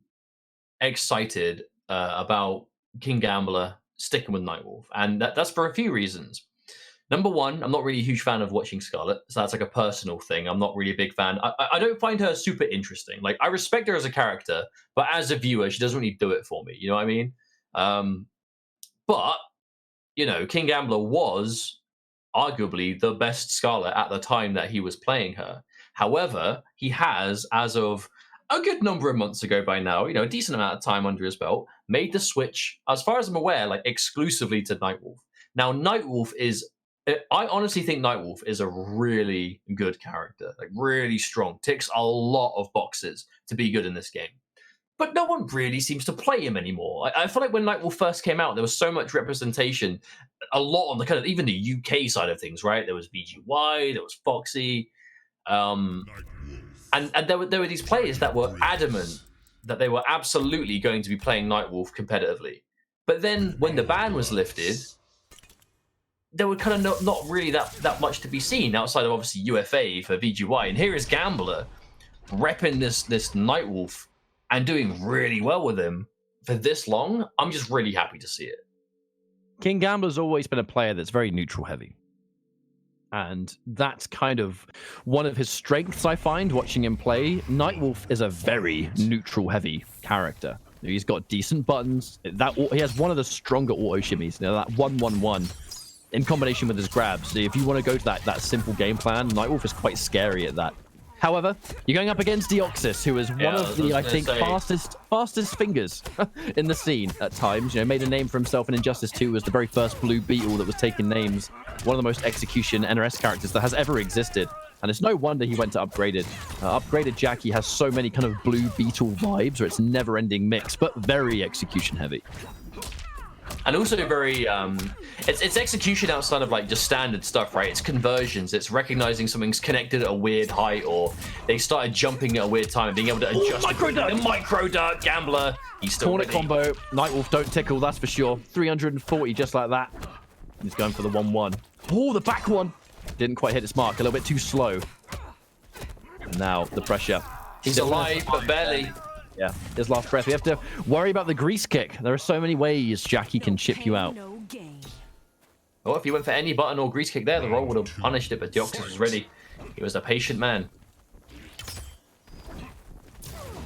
excited about King Gambler sticking with Nightwolf, and that's for a few reasons. Number one, I'm not really a huge fan of watching Scarlet, so that's like a personal thing. I'm not really a big fan. I don't find her super interesting. Like, I respect her as a character, but as a viewer, she doesn't really do it for me. You know what I mean? But, King Gambler was arguably the best Scarlet at the time that he was playing her. However, he has, as of a good number of months ago by now, a decent amount of time under his belt, made the switch, as far as I'm aware, like exclusively to Nightwolf. Now, I honestly think Nightwolf is a really good character, like really strong, ticks a lot of boxes to be good in this game. But no one really seems to play him anymore. I feel like when Nightwolf first came out, there was so much representation, a lot on the kind of even the UK side of things, right? There was BGY, there was Foxy, and there were these players that were adamant that they were absolutely going to be playing Nightwolf competitively. But then when the ban was lifted, there were kind of not really that much to be seen outside of obviously UFA for VGY. And here is Gambler repping this Nightwolf and doing really well with him for this long. I'm just really happy to see it. King Gambler's always been a player that's very neutral heavy. And that's kind of one of his strengths, I find, watching him play. Nightwolf is a very neutral heavy character. He's got decent buttons. He has one of the stronger auto shimmies. That 1-1-1 in combination with his grabs. So if you want to go to that simple game plan, Nightwolf is quite scary at that. However, you're going up against Deoxys, who is one of the, I think, fastest fingers in the scene at times. Made a name for himself in Injustice 2 as the very first Blue Beetle that was taking names. One of the most execution NRS characters that has ever existed. And it's no wonder he went to Upgraded. Upgraded Jackie has so many kind of Blue Beetle vibes, where it's never-ending mix, but very execution heavy. And also very, it's execution outside of like just standard stuff, right? It's conversions. It's recognizing something's connected at a weird height, or they started jumping at a weird time and being able to adjust. Micro dart, Gambler. He's still corner combo. Nightwolf don't tickle, that's for sure. 340 just like that. He's going for the 1-1. Oh, the back one. Didn't quite hit its mark. A little bit too slow. And now the pressure. He's alive, but barely. Yeah, his last breath. We have to worry about the grease kick. There are so many ways Jackie can chip you out. Well, if he went for any button or grease kick there, the roll would have punished it, but Deoxys was ready. He was a patient man.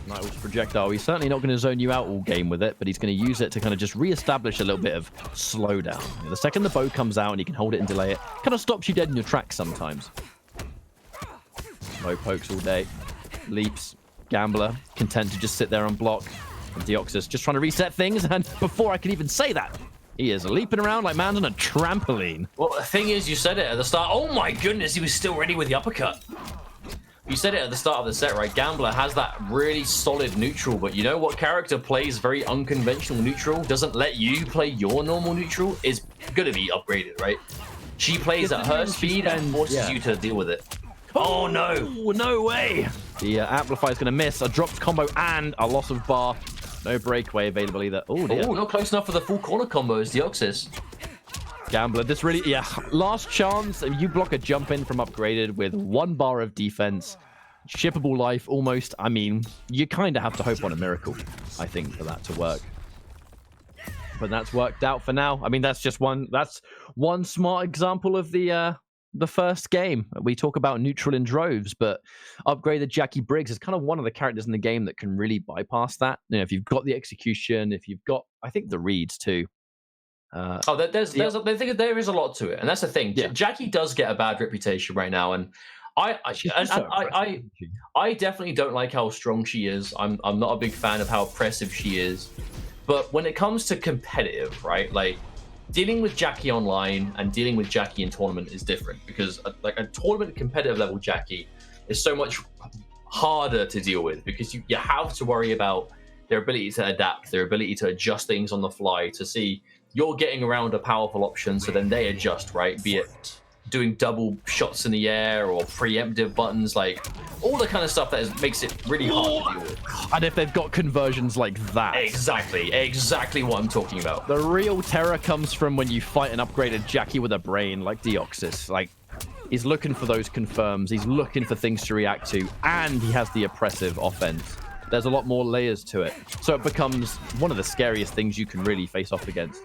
Nightwolf's projectile. He's certainly not going to zone you out all game with it, but he's going to use it to kind of just re-establish a little bit of slowdown. The second the bow comes out and you can hold it and delay it, kind of stops you dead in your tracks sometimes. Low pokes all day. Leaps. Gambler, content to just sit there and block. Deoxys just trying to reset things, and before I can even say that, he is leaping around like man's on a trampoline. Well, the thing is, you said it at the start. Oh my goodness, he was still ready with the uppercut. You said it at the start of the set, right? Gambler has that really solid neutral, but you know what character plays very unconventional neutral, doesn't let you play your normal neutral, is going to be upgraded, right? She plays at her speed and forces you to deal with it. Oh no! No way! The Amplifier's going to miss a dropped combo and a loss of bar. No breakaway available either. Oh, not close enough for the full corner combo as Deoxys. Gambler, this really, last chance. You block a jump in from upgraded with 1 bar of defense. Shippable life almost. I mean, you kind of have to hope on a miracle, I think, for that to work. But that's worked out for now. I mean, that's one smart example of the first game. We talk about neutral in droves, but upgraded Jackie Briggs is kind of one of the characters in the game that can really bypass that. You know, if you've got the execution, if you've got, I think, the reads too. There is a lot to it, and that's the thing. Yeah. Jackie does get a bad reputation right now, and I definitely don't like how strong she is. I'm not a big fan of how oppressive she is. But when it comes to competitive, right, like dealing with Jackie online and dealing with Jackie in tournament is different, because like a tournament competitive level Jackie is so much harder to deal with, because you have to worry about their ability to adapt, their ability to adjust things on the fly, to see you're getting around a powerful option, so then they adjust, right? Be it doing double shots in the air or preemptive buttons, like all the kind of stuff that makes it really hard to deal with. And if they've got conversions like that. Exactly what I'm talking about. The real terror comes from when you fight an upgraded Jackie with a brain like Deoxys. Like, he's looking for those confirms, he's looking for things to react to, and he has the oppressive offense. There's a lot more layers to it. So it becomes one of the scariest things you can really face off against.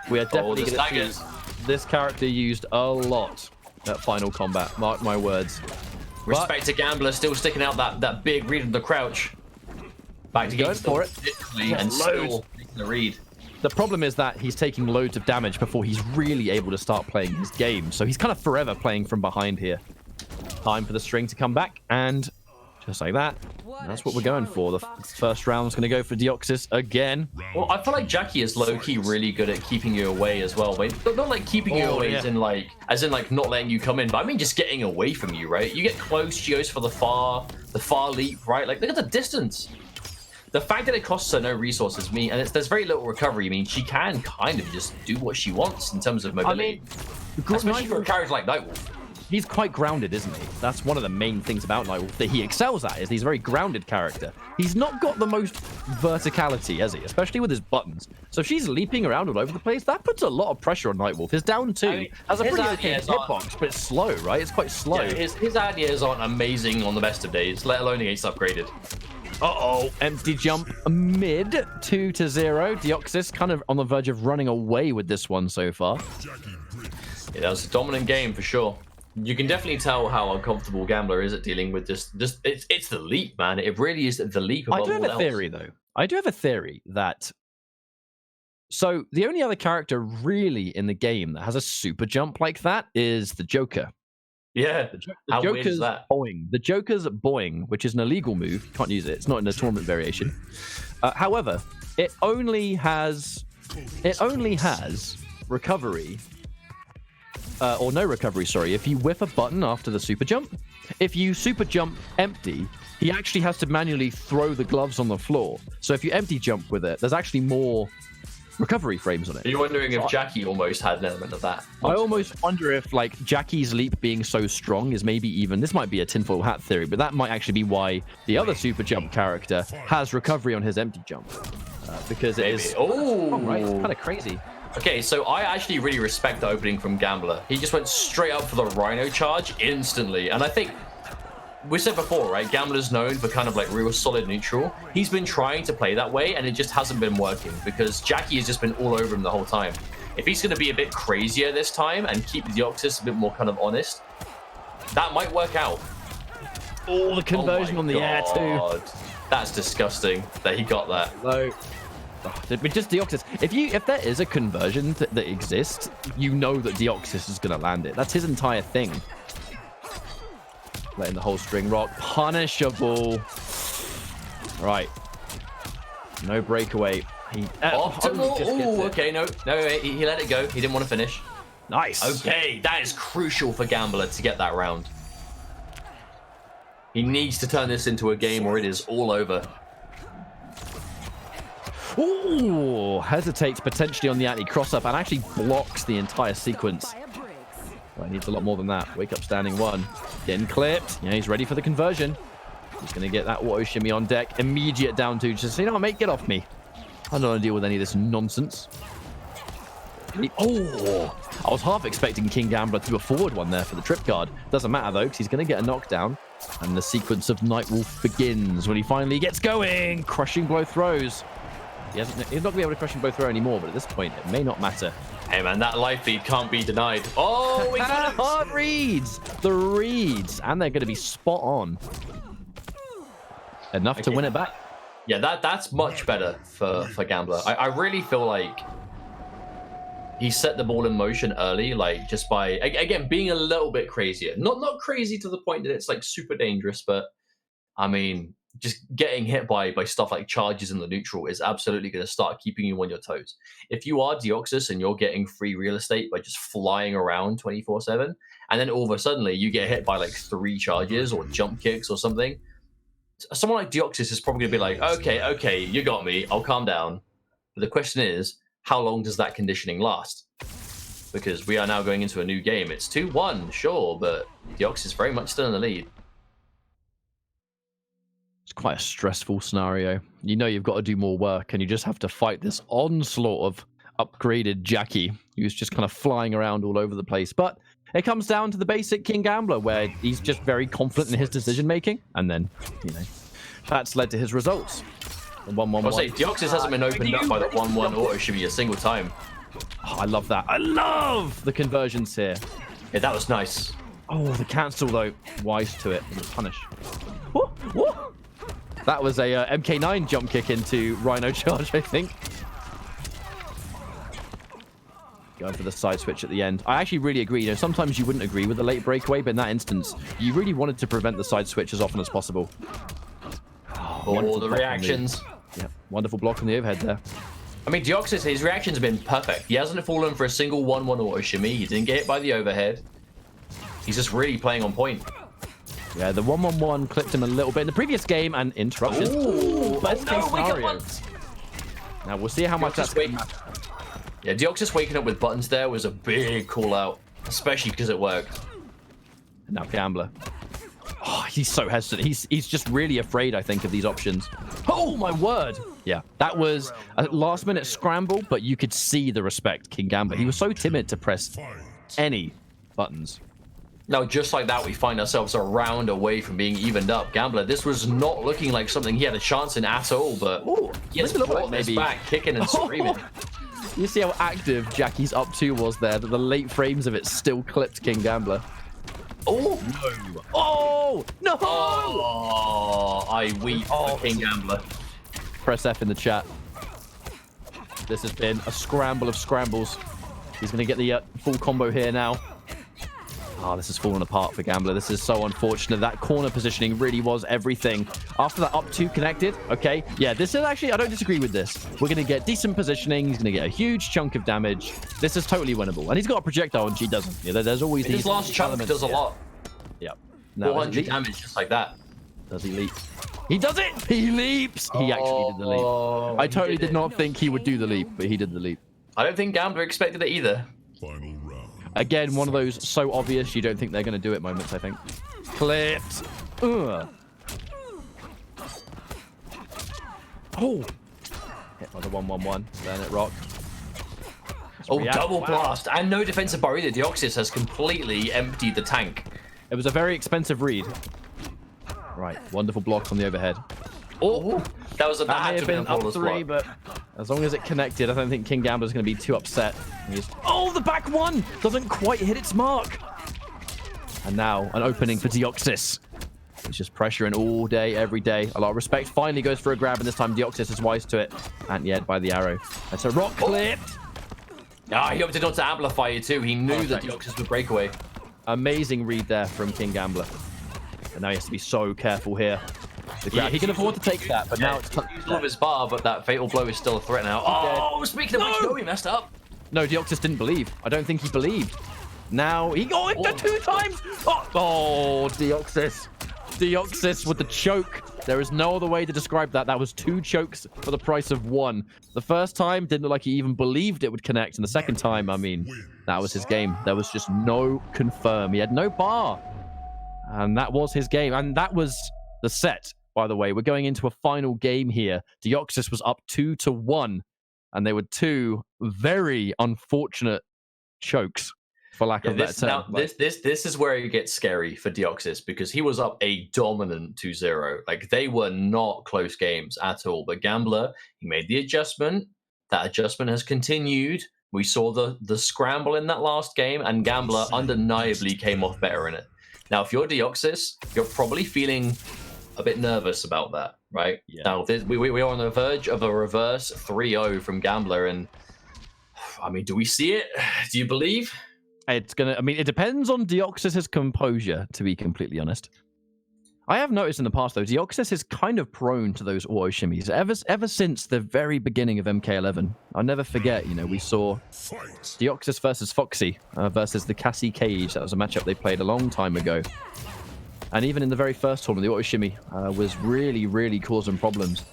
We are definitely going to see this character used a lot at Final Combat. Mark my words. Respect to Gambler, still sticking out that big read of the crouch. Back to going for it. And still taking the read. The problem is that he's taking loads of damage before he's really able to start playing his game. So he's kind of forever playing from behind here. Time for the string to come back, and just like that, that's what we're going for. The first round's going to go for Deoxys again. Well, I feel like Jackie is low-key really good at keeping you away as well. But not like keeping you away as in like not letting you come in, but I mean just getting away from you, right? You get close, she goes for the far leap, right? Like, look at the distance. The fact that it costs her no resources there's very little recovery. I mean, she can kind of just do what she wants in terms of mobility. I mean, especially for a character like Nightwolf. He's quite grounded, isn't he? That's one of the main things about Nightwolf that he excels at, is he's a very grounded character. He's not got the most verticality, has he? Especially with his buttons. So if she's leaping around all over the place, that puts a lot of pressure on Nightwolf. His down two has a pretty okay hitbox, but it's slow, right? It's quite slow. Yeah, his ideas aren't amazing on the best of days, let alone against upgraded. Uh-oh, empty jump mid, 2-0. Deoxys kind of on the verge of running away with this one so far. Yeah, that was a dominant game for sure. You can definitely tell how uncomfortable Gambler is at dealing with this. It's the leap, man. It really is the leap. I do have a theory, though. I do have a theory that... So, the only other character really in the game that has a super jump like that is the Joker. Yeah, the Joker's boing. The Joker's boing, which is an illegal move. You can't use it. It's not in a tournament variation. However, it only has recovery. Or no recovery, sorry, if you whiff a button after the super jump. If you super jump empty, he actually has to manually throw the gloves on the floor. So if you empty jump with it, there's actually more recovery frames on it. Are you wondering if Jackie almost had an element of that? I almost wonder if, like, Jackie's leap being so strong is maybe even... This might be a tinfoil hat theory, but that might actually be why the other super jump character has recovery on his empty jump. Because it is... Oh, right, it's kind of crazy. Okay, so I actually really respect the opening from Gambler. He just went straight up for the Rhino charge instantly. And I think, we said before, right? Gambler's known for kind of like real solid neutral. He's been trying to play that way, and it just hasn't been working because Jackie has just been all over him the whole time. If he's going to be a bit crazier this time and keep Deoxys a bit more kind of honest, that might work out. Oh, the conversion on the air too. That's disgusting that he got that. No. But just Deoxys. If there is a conversion that exists, you know that Deoxys is going to land it. That's his entire thing. Letting the whole string rock. Punishable. Right. No breakaway. Okay, no, he let it go. He didn't want to finish. Nice. Okay, that is crucial for Gambler to get that round. He needs to turn this into a game where it is all over. Ooh, hesitates potentially on the anti-cross-up and actually blocks the entire sequence. Well, he needs a lot more than that. Wake up standing one. Getting clipped. Yeah, he's ready for the conversion. He's going to get that auto shimmy on deck. Immediate down two. Just, you know what, mate, get off me. I don't want to deal with any of this nonsense. Oh, I was half expecting King Gambler to do a forward one there for the trip guard. Doesn't matter, though, because he's going to get a knockdown. And the sequence of Nightwolf begins when he finally gets going. Crushing blow throws. He's not going to be able to crushing blow throw anymore, but at this point, it may not matter. Hey, man, that life feed can't be denied. Oh, we got hard reads. The reads. And they're going to be spot on. Enough to win it back. Yeah, that's much better for Gambler. I really feel like he set the ball in motion early, like just by, again, being a little bit crazier. Not crazy to the point that it's like super dangerous, but I mean, just getting hit by stuff like charges in the neutral is absolutely going to start keeping you on your toes. If you are Deoxys and you're getting free real estate by just flying around 24/7, and then all of a sudden you get hit by like 3 charges or jump kicks or something, someone like Deoxys is probably going to be like, okay, you got me, I'll calm down. But the question is, how long does that conditioning last? Because we are now going into a new game. It's 2-1, sure, but Deoxys is very much still in the lead. It's quite a stressful scenario. You know you've got to do more work, and you just have to fight this onslaught of upgraded Jackie, who's just kind of flying around all over the place. But it comes down to the basic King Gambler, where he's just very confident in his decision-making, and then, you know, that's led to his results. The 1-1-1. I'll say, Deoxys hasn't been opened up by the 1-1 auto shimmy a single time. Oh, I love that. I love the conversions here. Yeah, that was nice. Oh, the cancel, though. Wise to it. And punish. Woo, woo. That was a MK9 jump kick into Rhino charge, I think. Going for the side switch at the end. I actually really agree. You know, sometimes you wouldn't agree with the late breakaway, but in that instance, you really wanted to prevent the side switch as often as possible. All the reactions. Yeah, wonderful block on the overhead there. I mean, Deoxys, his reactions have been perfect. He hasn't fallen for a single 1-1 auto shimmy. He didn't get hit by the overhead. He's just really playing on point. Yeah, the 1-1-1 clipped him a little bit in the previous game, and interruption. Ooh, best case scenario. Now we'll see how much that's going to matter. Yeah, Deoxys waking up with buttons there was a big call out, especially because it worked. And now Gambler. Oh, he's so hesitant. He's just really afraid, I think, of these options. Oh, my word. Yeah, that was a last-minute scramble, but you could see the respect King Gambler. He was so timid to press any buttons. Now, just like that, we find ourselves a round away from being evened up. Gambler, this was not looking like something he had a chance in at all, but he has brought this back, kicking and screaming. You see how active Jackie's up 2 was there, that the late frames of it still clipped King Gambler. Oh! No. Oh! No! Oh, I weep for King Gambler. Press F in the chat. This has been a scramble of scrambles. He's going to get the full combo here now. Oh, this has fallen apart for Gambler. This is so unfortunate. That corner positioning really was everything. After that up 2 connected, okay. Yeah, this is actually, I don't disagree with this. We're going to get decent positioning. He's going to get a huge chunk of damage. This is totally winnable. And he's got a projectile and she doesn't. Yeah, there's always his last chunk does a lot. Yep. 400 damage just like that. Does he leap? He does it! He leaps! He actually did the leap. I totally did not think he would do the leap, but he did the leap. I don't think Gambler expected it either. Final round. Again, one of those so obvious you don't think they're going to do it moments, I think. Clipped. Ugh. Oh. Hit by the 1-1-1. Then it rocked. Oh, double blast. And no defensive bar either. Deoxys has completely emptied the tank. It was a very expensive read. Right. Wonderful block on the overhead. Oh, that was a that may have been up 3, but as long as it connected, I don't think King Gambler's going to be too upset. Oh, the back 1 doesn't quite hit its mark. And now an opening for Deoxys. He's just pressuring all day, every day. A lot of respect. Finally goes for a grab, and this time Deoxys is wise to it. And yet by the arrow. That's a rock clip. Ah, he opted not to amplify it too. He knew that Deoxys would break away. Amazing read there from King Gambler. And now he has to be so careful here. The grab. He can afford to take that, but now it's used all of his bar, but that fatal blow is still a threat now. Oh, speaking of which, no, he messed up. No, Deoxys didn't believe. I don't think he believed. Now he got it 2 times. Oh, Deoxys. Deoxys with the choke. There is no other way to describe that. That was 2 chokes for the price of 1. The first time didn't look like he even believed it would connect, and the second time, I mean, that was his game. There was just no confirm. He had no bar, and that was his game. And that was the set, by the way. We're going into a final game here. Deoxys was up 2-1, and they were 2 very unfortunate chokes, for lack of better term. Now, this is where it gets scary for Deoxys, because he was up a dominant 2-0. Like, they were not close games at all. But Gambler, he made the adjustment. That adjustment has continued. We saw the scramble in that last game, and Gambler undeniably came off better in it. Now, if you're Deoxys, you're probably feeling a bit nervous about that, right? Yeah. Now, we are on the verge of a reverse 3-0 from Gambler, and I mean, do we see it? Do you believe? It's gonna. I mean, it depends on Deoxys's composure, to be completely honest. I have noticed in the past, though, Deoxys is kind of prone to those auto shimmies. Ever since the very beginning of MK11, I'll never forget. You know, we saw Deoxys versus Foxy versus the Cassie Cage. That was a matchup they played a long time ago. And even in the very first tournament, the auto shimmy was really, really causing problems.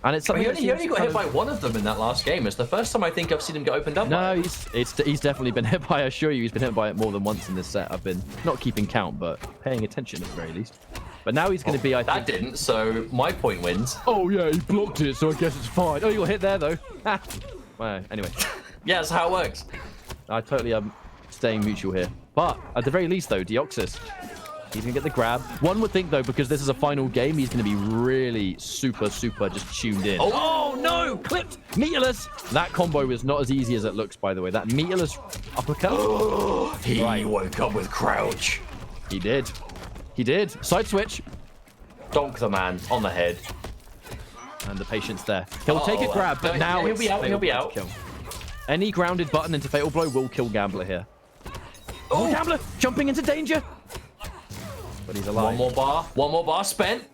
And it's something he only got hit by one of them in that last game. It's the first time I think I've seen him get opened up. No, he's definitely been hit by. I assure you, he's been hit by it more than once in this set. I've been not keeping count, but paying attention at the very least. But now he's going to be. I think that didn't. So my point wins. Oh yeah, he blocked it, so I guess it's fine. Oh, you got hit there though. Well, anyway. Yeah, that's how it works. I totally am staying mutual here. But at the very least, though, Deoxys, he's going to get the grab. One would think, though, because this is a final game, he's going to be really super just tuned in. Oh no! Clipped! Meterless! That combo is not as easy as it looks, by the way. That meterless uppercut. He woke up with crouch. He did. He did. Side switch. Donk the man on the head. And the patience there. He'll take a grab, but now he'll be out. He'll be out. Kill. Any grounded button into Fatal Blow will kill Gambler here. Oh, Gambler jumping into danger. But he's alive. One more bar spent.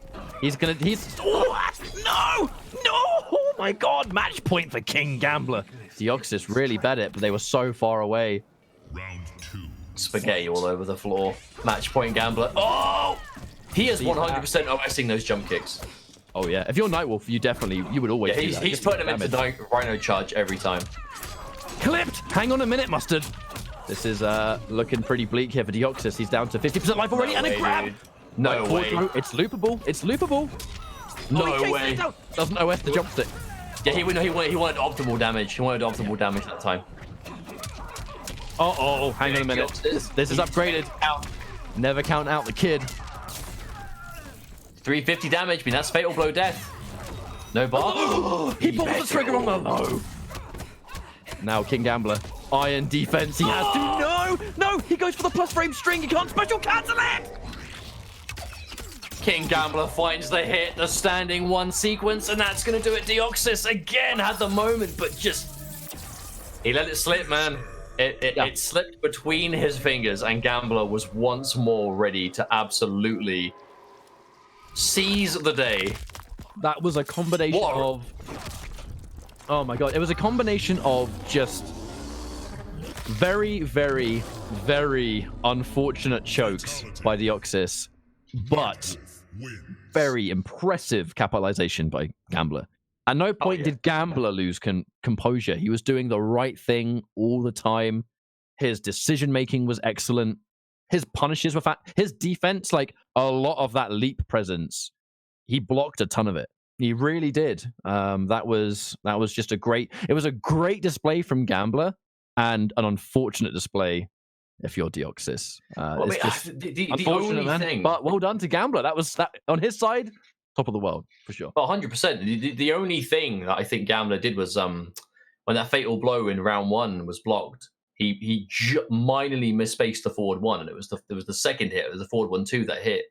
He's oh, no! Oh my god! Match point for King Gambler. Deoxys really bet it, but they were so far away. Round 2. Spaghetti all over the floor. Match point Gambler. Oh! He is 100% OSing those jump kicks. Oh yeah. If you're Nightwolf, you would always. Yeah, he's putting him into Rhino charge every time. Clipped. Hang on a minute, Mustard. This is looking pretty bleak here for Deoxys. He's down to 50% life already, and a grab. No way. It's loopable. It's loopable. No way. Doesn't OS the jump stick. Yeah, he wanted optimal damage. He wanted optimal damage that time. Hang on a minute. This is upgraded. Never count out the kid. 350 damage. I mean, that's Fatal Blow death. No bar. He pulled the trigger on the low. Now King Gambler. Iron defense. He has to. No! He goes for the plus frame string. He can't special cancel it. King Gambler finds the hit, the standing 1 sequence, and that's going to do it. Deoxys again had the moment, but he let it slip, man. It slipped between his fingers, and Gambler was once more ready to absolutely seize the day. That was a combination of... Oh my god. It was a combination of just very, very, very unfortunate chokes by Deoxys, but very impressive capitalization by Gambler. At no point did Gambler lose composure. He was doing the right thing all the time. His decision-making was excellent. His punishes were fat. His defense, like a lot of that leap presence, he blocked a ton of it. He really did. That was just a great display from Gambler, and an unfortunate display if you're Deoxys. The only thing, but well done to Gambler. That was on his side, top of the world for sure. 100%. The only thing that I think Gambler did was when that fatal blow in round 1 was blocked, he minorly misspaced the forward 1, and it was the second hit. It was the forward 1-2 that hit.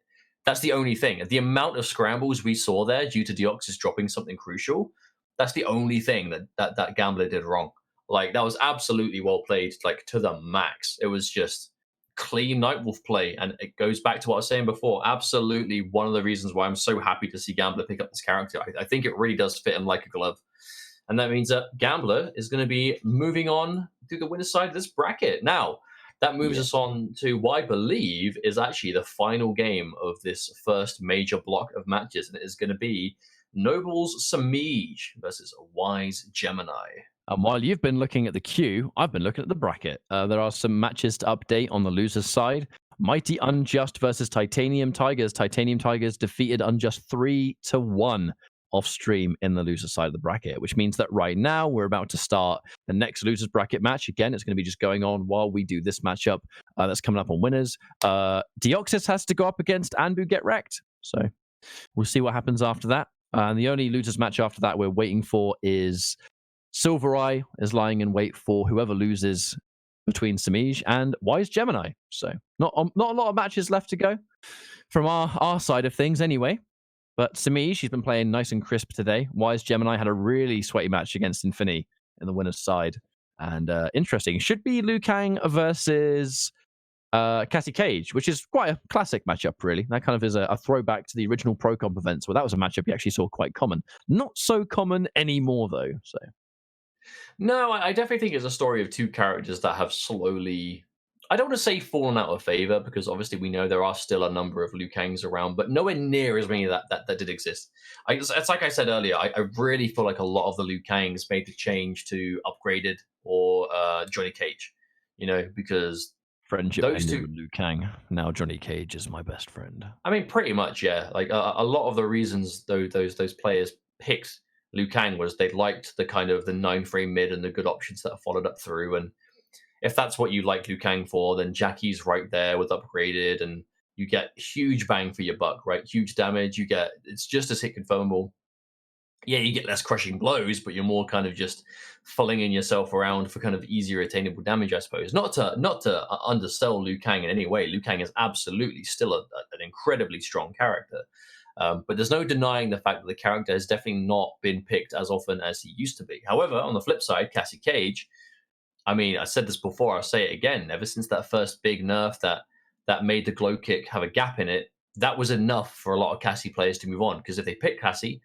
That's the only thing. The amount of scrambles we saw there due to Deoxys dropping something crucial, that's the only thing that Gambler did wrong. Like, that was absolutely well played, like, to the max. It was just clean Nightwolf play. And it goes back to what I was saying before. Absolutely one of the reasons why I'm so happy to see Gambler pick up this character. I think it really does fit him like a glove. And that means that Gambler is going to be moving on to the winner's side of this bracket. Now, that moves us on to what I believe is actually the final game of this first major block of matches. And it is going to be Noble's Samij versus Wise Gemini. And while you've been looking at the queue, I've been looking at the bracket. There are some matches to update on the loser's side. Mighty Unjust versus Titanium Tigers. Titanium Tigers defeated Unjust 3-1 off stream in the loser's side of the bracket, which means that right now we're about to start the next loser's bracket match. Again, it's going to be just going on while we do this matchup that's coming up on winners. Deoxys has to go up against Anbu Get Wrecked. So we'll see what happens after that. And the only loser's match after that we're waiting for is Silver Eye is lying in wait for whoever loses between Samij and Wise Gemini. So not a lot of matches left to go from our side of things anyway. But Samij, she's been playing nice and crisp today. Wise Gemini had a really sweaty match against Infinity in the winner's side. And interesting. Should be Liu Kang versus Cassie Cage, which is quite a classic matchup, really. That kind of is a throwback to the original Pro Comp events, where that was a matchup you actually saw quite common. Not so common anymore, though. So, no, I definitely think it's a story of two characters that have slowly, I don't want to say fallen out of favor, because obviously we know there are still a number of Liu Kangs around, but nowhere near as many that did exist. It's like I said earlier, I really feel like a lot of the Liu Kangs made the change to Upgraded or Johnny Cage, because friendship ended with Liu Kang. Now Johnny Cage is my best friend. I mean, pretty much, yeah. Like a lot of the reasons those players picked Liu Kang was they liked the kind of the 9-frame mid and the good options that are followed up through. And if that's what you like Liu Kang for, then Jackie's right there with Upgraded, and you get huge bang for your buck, right? Huge damage. It's just as hit confirmable. Yeah, you get less crushing blows, but you're more kind of just flinging yourself around for kind of easier attainable damage, I suppose. Not to undersell Liu Kang in any way. Liu Kang is absolutely still an incredibly strong character. But there's no denying the fact that the character has definitely not been picked as often as he used to be. However, on the flip side, Cassie Cage, I mean, I said this before, I'll say it again. Ever since that first big nerf that made the glow kick have a gap in it, that was enough for a lot of Cassie players to move on. Because if they picked Cassie,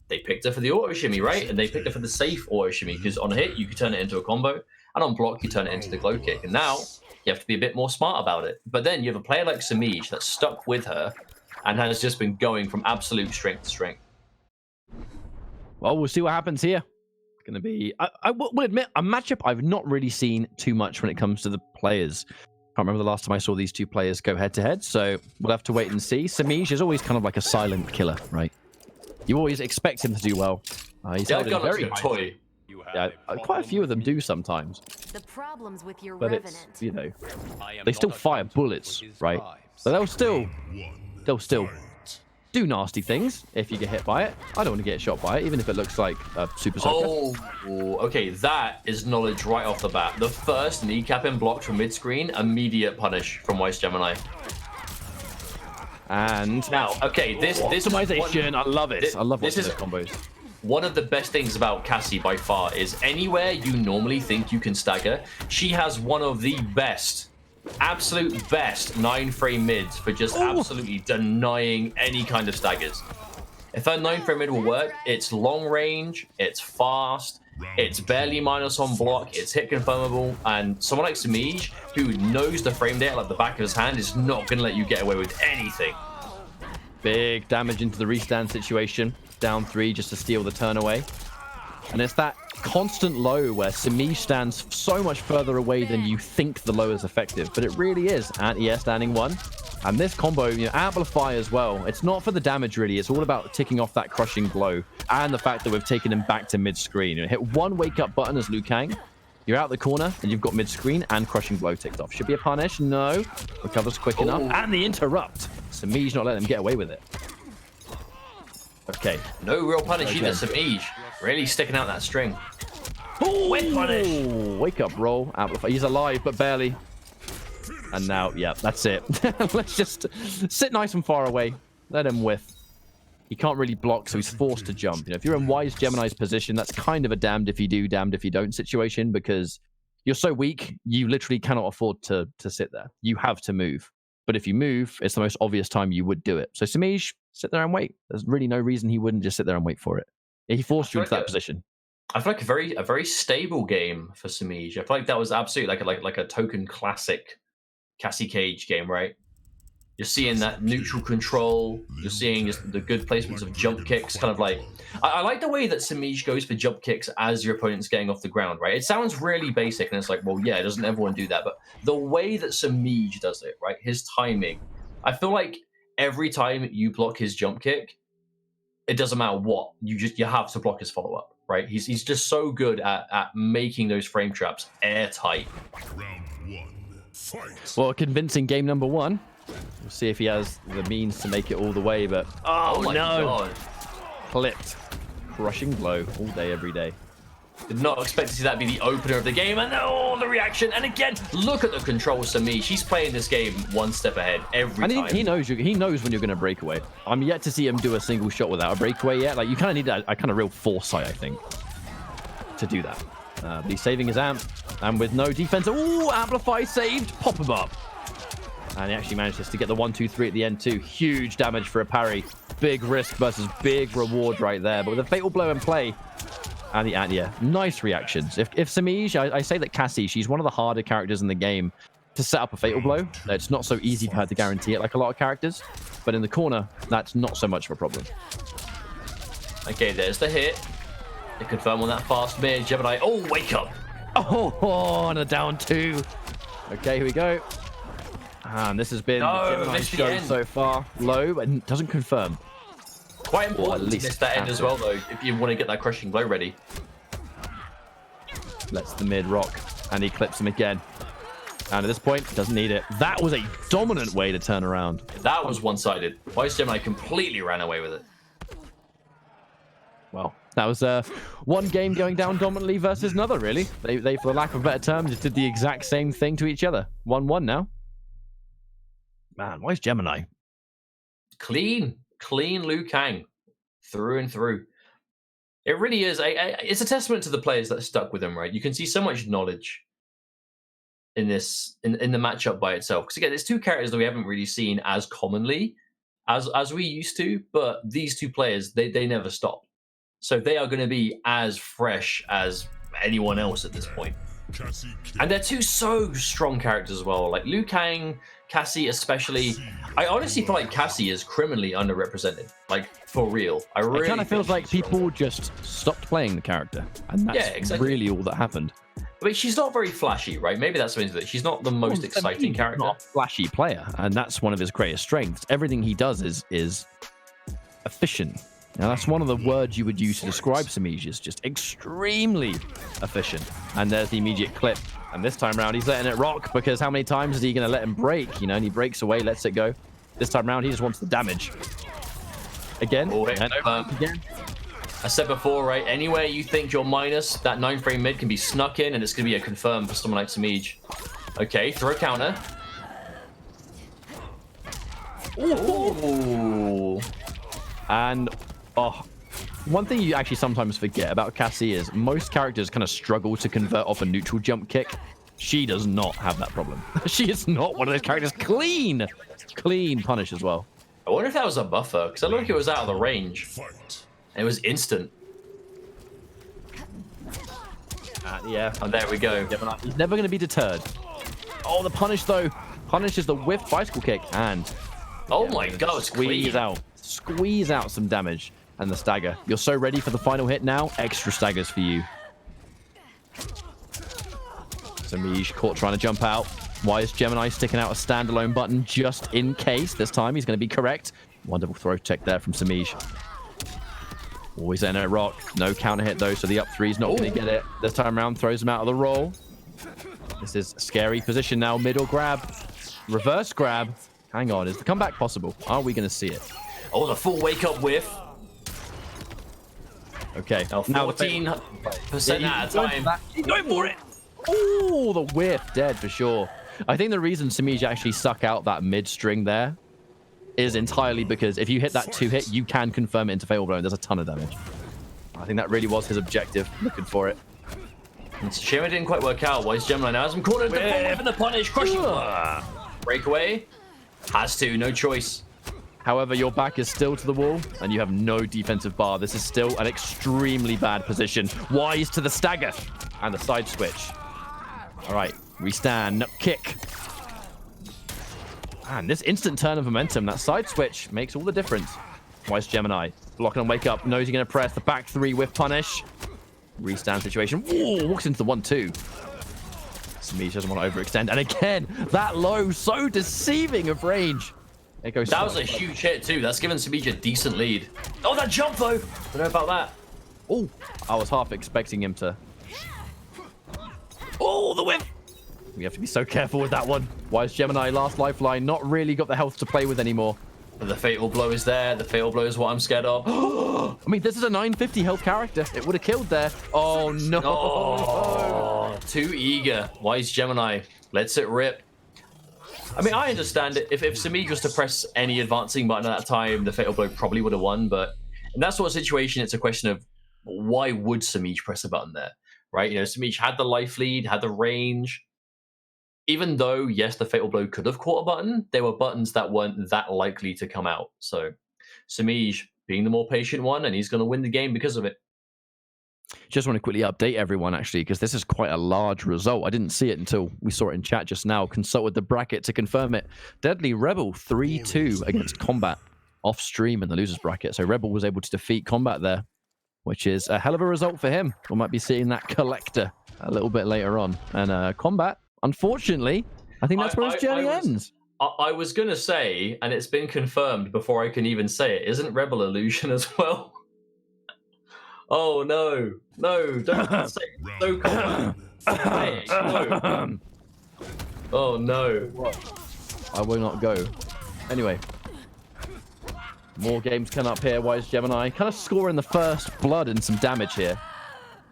they picked her for the auto shimmy, right? And they picked her for the safe auto shimmy, because on a hit, you could turn it into a combo, and on block, you turn it into the glow kick. And now, you have to be a bit more smart about it. But then you have a player like Samij that's stuck with her and has just been going from absolute strength to strength. Well, we'll see what happens here. It's going to be, I will admit, a matchup I've not really seen too much when it comes to the players. Can't remember the last time I saw these two players go head-to-head, so we'll have to wait and see. Samij is always kind of like a silent killer, right? You always expect him to do well. He's held in very high. Toy. Yeah, quite a few of them do sometimes. The problems with your But revenant. it's, they still fire bullets, right? So they'll still do nasty things if you get hit by it. I don't want to get shot by it, even if it looks like a super soaker. Oh, okay, that is knowledge right off the bat. The first kneecapping block from mid-screen, immediate punish from Wise Gemini. And now, okay, this optimization, I love it. I love this is combos. One of the best things about Cassie by far is anywhere you normally think you can stagger, she has one of the best, absolute best 9-frame mids for just absolutely denying any kind of staggers. If her 9-frame mid will work, it's long range, it's fast, it's barely minus on block, it's hit confirmable, and someone like Samij, who knows the frame data like the back of his hand, is not going to let you get away with anything. Big damage into the restand situation. Down 3 just to steal the turn away. And it's that constant low where Samij stands so much further away than you think the low is effective, but it really is. Anti-air standing 1. And this combo, amplify as well. It's not for the damage, really. It's all about ticking off that crushing blow and the fact that we've taken him back to mid-screen. Hit one wake-up button as Liu Kang. You're out the corner, and you've got mid-screen and crushing blow ticked off. Should be a punish. No. Recovers quick enough. And the interrupt. Samij not letting him get away with it. Okay. No real punish either, Samij. Really sticking out that string. Oh, wet punish. Wake-up roll. Amplify. He's alive, but barely. And now, yeah, that's it. Let's just sit nice and far away. Let him whiff. He can't really block, so he's forced to jump. If you're in Wise Gemini's position, that's kind of a damned if you do, damned if you don't situation, because You're so weak, you literally cannot afford to sit there. You have to move. But if you move, it's the most obvious time you would do it. So Samij, sit there and wait. There's really no reason he wouldn't just sit there and wait for it. He forced you into that position. I feel like a very stable game for Samij. I feel like that was absolutely like a token classic Cassie Cage game, right? You're seeing that neutral control. You're seeing just the good placements of jump kicks. Kind of like, I like the way that Samij goes for jump kicks as your opponent's getting off the ground, right? It sounds really basic, and it's like, well, yeah, doesn't everyone do that? But the way that Samij does it, right? His timing. I feel like every time you block his jump kick, it doesn't matter what, you have to block his follow up, right? He's just so good at making those frame traps airtight. Round 1, fight. Well, convincing game number 1. We'll see if he has the means to make it all the way, but oh my no! God. Clipped, crushing blow all day, every day. Did not expect to see that be the opener of the game, and oh, the reaction! And again, look at the controls of me. She's playing this game one step ahead every time. He knows he knows when you're going to break away. I'm yet to see him do a single shot without a breakaway yet. Like, you kind of need a kind of real foresight, I think, to do that. But he's saving his amp, and with no defense, ooh, amplify saved, pop him up. And he actually manages to get the 1-2-3 at the end too. Huge damage for a parry. Big risk versus big reward right there. But with a fatal blow in play, and yeah, nice reactions. If Samij, I say that Cassie, she's one of the harder characters in the game to set up a fatal blow. It's not so easy for her to guarantee it like a lot of characters. But in the corner, that's not so much of a problem. Okay, there's the hit. They confirm on that fast mid. Gemini, oh, wake up. Oh, and a down 2. Okay, here we go. And this has been the Gemini show so far. Low, and doesn't confirm. Quite important to miss that end as well, though, if you want to get that crushing blow ready. Lets the mid rock, and he clips him again. And at this point, doesn't need it. That was a dominant way to turn around. That was one-sided. Wise Gemini completely ran away with it. Well, that was one game going down dominantly versus another, really. They, for lack of better terms, just did the exact same thing to each other. 1-1 now. Man, why is Gemini? Clean Liu Kang, through and through. It really is. It's a testament to the players that stuck with him, right? You can see so much knowledge in this, in the matchup by itself. Because again, there's two characters that we haven't really seen as commonly as we used to, but these two players, they never stopped. So they are going to be as fresh as anyone else at this point. And they're two so strong characters as well. Like Liu Kang, Cassie especially. I honestly feel like Cassie is criminally underrepresented. Like, for real. It kind of feels like people just stopped playing the character. And that's really all that happened. But she's not very flashy, right? Maybe that's something that she's not the most exciting character. Not a flashy player, and that's one of his greatest strengths. Everything he does is efficient. Now, that's one of the words you would use to describe Samij, is just extremely efficient. And there's the immediate clip. And this time around, he's letting it rock, because how many times is he going to let him break? You know, and he breaks away, lets it go. This time around, he just wants the damage. Again. Oh, again. I said before, right? Anywhere you think you're minus, that 9-frame mid can be snuck in, and it's going to be a confirm for someone like Samij. Okay, throw a counter. Ooh. And one thing you actually sometimes forget about Cassie is most characters kind of struggle to convert off a neutral jump kick. She does not have that problem. She is not one of those characters. Clean punish as well. I wonder if that was a buffer, because I look like it was out of the range. It was instant. Yeah. And there we go. He's never going to be deterred. Oh, the punish, though. Punish is the whiff bicycle kick. And oh my God, squeeze out some damage. And the stagger. You're so ready for the final hit now. Extra staggers for you. Samij caught trying to jump out. Why is Gemini sticking out a standalone button just in case? This time he's going to be correct. Wonderful throw check there from Samij. Always in a rock. No counter hit though, so the up 3 is not going to get it. This time around, throws him out of the roll. This is a scary position now. Middle grab. Reverse grab. Hang on, is the comeback possible? Are we going to see it? Oh, the full wake-up whiff. Okay. Now 14% at a time. He's going for it. Oh, the whiff. Dead for sure. I think the reason Samij actually stuck out that mid string there is entirely because if you hit that 2-hit, you can confirm it into fatal blow, and there's a ton of damage. I think that really was his objective, looking for it. It's a shame it didn't quite work out. Wise Gemini now has him cornered. The full and the punish. Crushing. Breakaway. Has to. No choice. However, your back is still to the wall, and you have no defensive bar. This is still an extremely bad position. Wise to the stagger and the side switch. All right, restand, kick. And this instant turn of momentum, that side switch makes all the difference. Wise Gemini, block and wake up, knows he's going to press the back three with punish. Restand situation. Ooh, walks into the 1-2. Smeej doesn't want to overextend. And again, that low, so deceiving of range. It goes that was a huge hit too. That's given Smeej a decent lead. Oh, that jump though. Don't know about that. Oh, I was half expecting him to. Oh, the whip. We have to be so careful with that one. Wise Gemini, last lifeline, not really got the health to play with anymore. The fatal blow is there. The fatal blow is what I'm scared of. I mean, this is a 950 health character. It would have killed there. Oh, no. Oh, too eager. Wise Gemini lets it rip. I mean, I understand it. If Smeej was to press any advancing button at that time, the fatal blow probably would have won. But in that sort of situation, it's a question of why would Smeej press a button there, right? You know, Smeej had the life lead, had the range. Even though, yes, the fatal blow could have caught a button, there were buttons that weren't that likely to come out. So Smeej being the more patient one, and he's going to win the game because of it. Just want to quickly update everyone, actually, because this is quite a large result. I didn't see it until we saw it in chat just now. Consulted the bracket to confirm it. Deadly Rebel 3-2 against Kombat off stream in the losers bracket. So Rebel was able to defeat Kombat there, which is a hell of a result for him. We might be seeing that collector a little bit later on. And Kombat, unfortunately, I think that's where his journey ends. I was going to say, and it's been confirmed before I can even say it, isn't Rebel Illusion as well? Oh, no. No, don't say so common. Hey, no. Oh, no. I will not go. Anyway. More games coming up here. Wise Gemini kind of scoring the first blood and some damage here.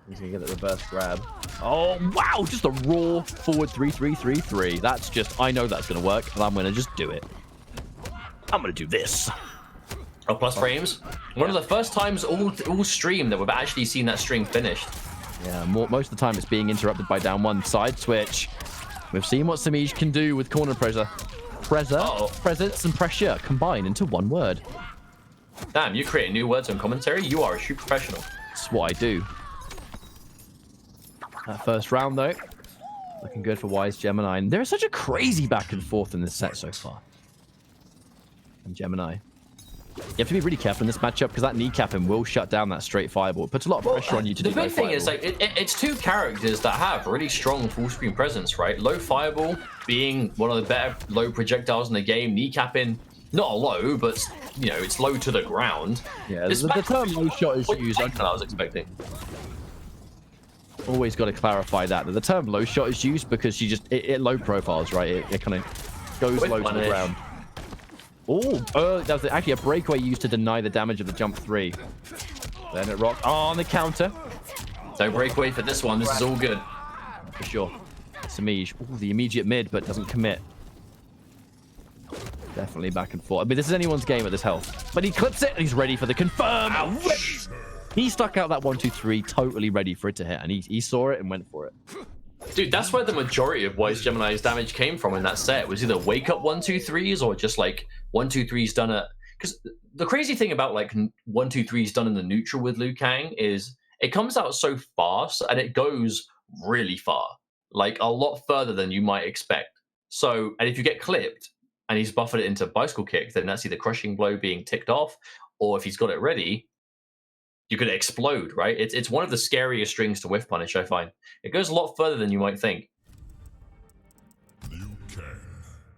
He's going to get the reverse grab. Oh, wow. Just a raw forward 3-3-3-3. That's just, I know that's going to work, and I'm going to just do it. I'm going to do this. Oh, plus frames. One of the first times all stream that we've actually seen that string finished. Yeah, most of the time it's being interrupted by down one side switch. We've seen what Smeej can do with corner pressure. Presence and pressure combined into one word. Damn, you create new words on commentary? You are a true professional. That's what I do. That first round, though, looking good for Wise Gemini. And there is such a crazy back and forth in this set so far. And Gemini. You have to be really careful in this matchup because that kneecapping will shut down that straight fireball. It puts a lot of pressure on you to do that. The big thing is, like, it's two characters that have really strong full screen presence, right? Low fireball being one of the better low projectiles in the game. Kneecapping, not a low, but, you know, it's low to the ground. Yeah, the term low shot is used. I was expecting. Always got to clarify that. The term low shot is used because it low profiles, right? It kind of goes low to the ground. Oh, that was actually a breakaway used to deny the damage of the jump 3. Then it rocked on the counter. No breakaway for this one. This is all good. For sure. Smeej. Ooh, the immediate mid, but doesn't commit. Definitely back and forth. I mean, this is anyone's game at this health. But he clips it, and he's ready for the confirm. Ouch. He stuck out that 1-2-3, totally ready for it to hit, and he saw it and went for it. Dude, that's where the majority of Wise Gemini's damage came from in that set. It was either wake up 1-2-3s or just like 1-2-3s done at... Because the crazy thing about like 1-2-3s done in the neutral with Liu Kang is it comes out so fast and it goes really far. Like a lot further than you might expect. So, and if you get clipped and he's buffered it into bicycle kick, then that's either crushing blow being ticked off, or if he's got it ready, you're going to explode, right? It's one of the scariest strings to whiff punish, I find. It goes a lot further than you might think.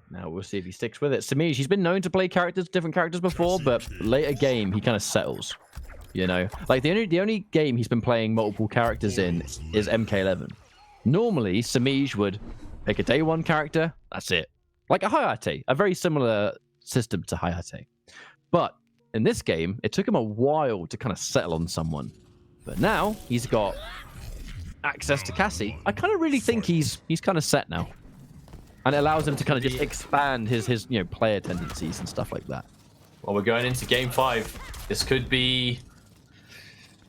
Now we'll see if he sticks with it. Smeej, he's been known to play different characters before, but later game, he kind of settles. You know? Like, the only game he's been playing multiple characters in is MK11. Normally, Smeej would pick a day one character, that's it. Like a Hayate, a very similar system to Hayate. But in this game, it took him a while to kind of settle on someone. But now, he's got access to Cassie. I kind of really think he's kind of set now. And it allows him to kind of just expand his you know, player tendencies and stuff like that. Well, we're going into game 5. This could be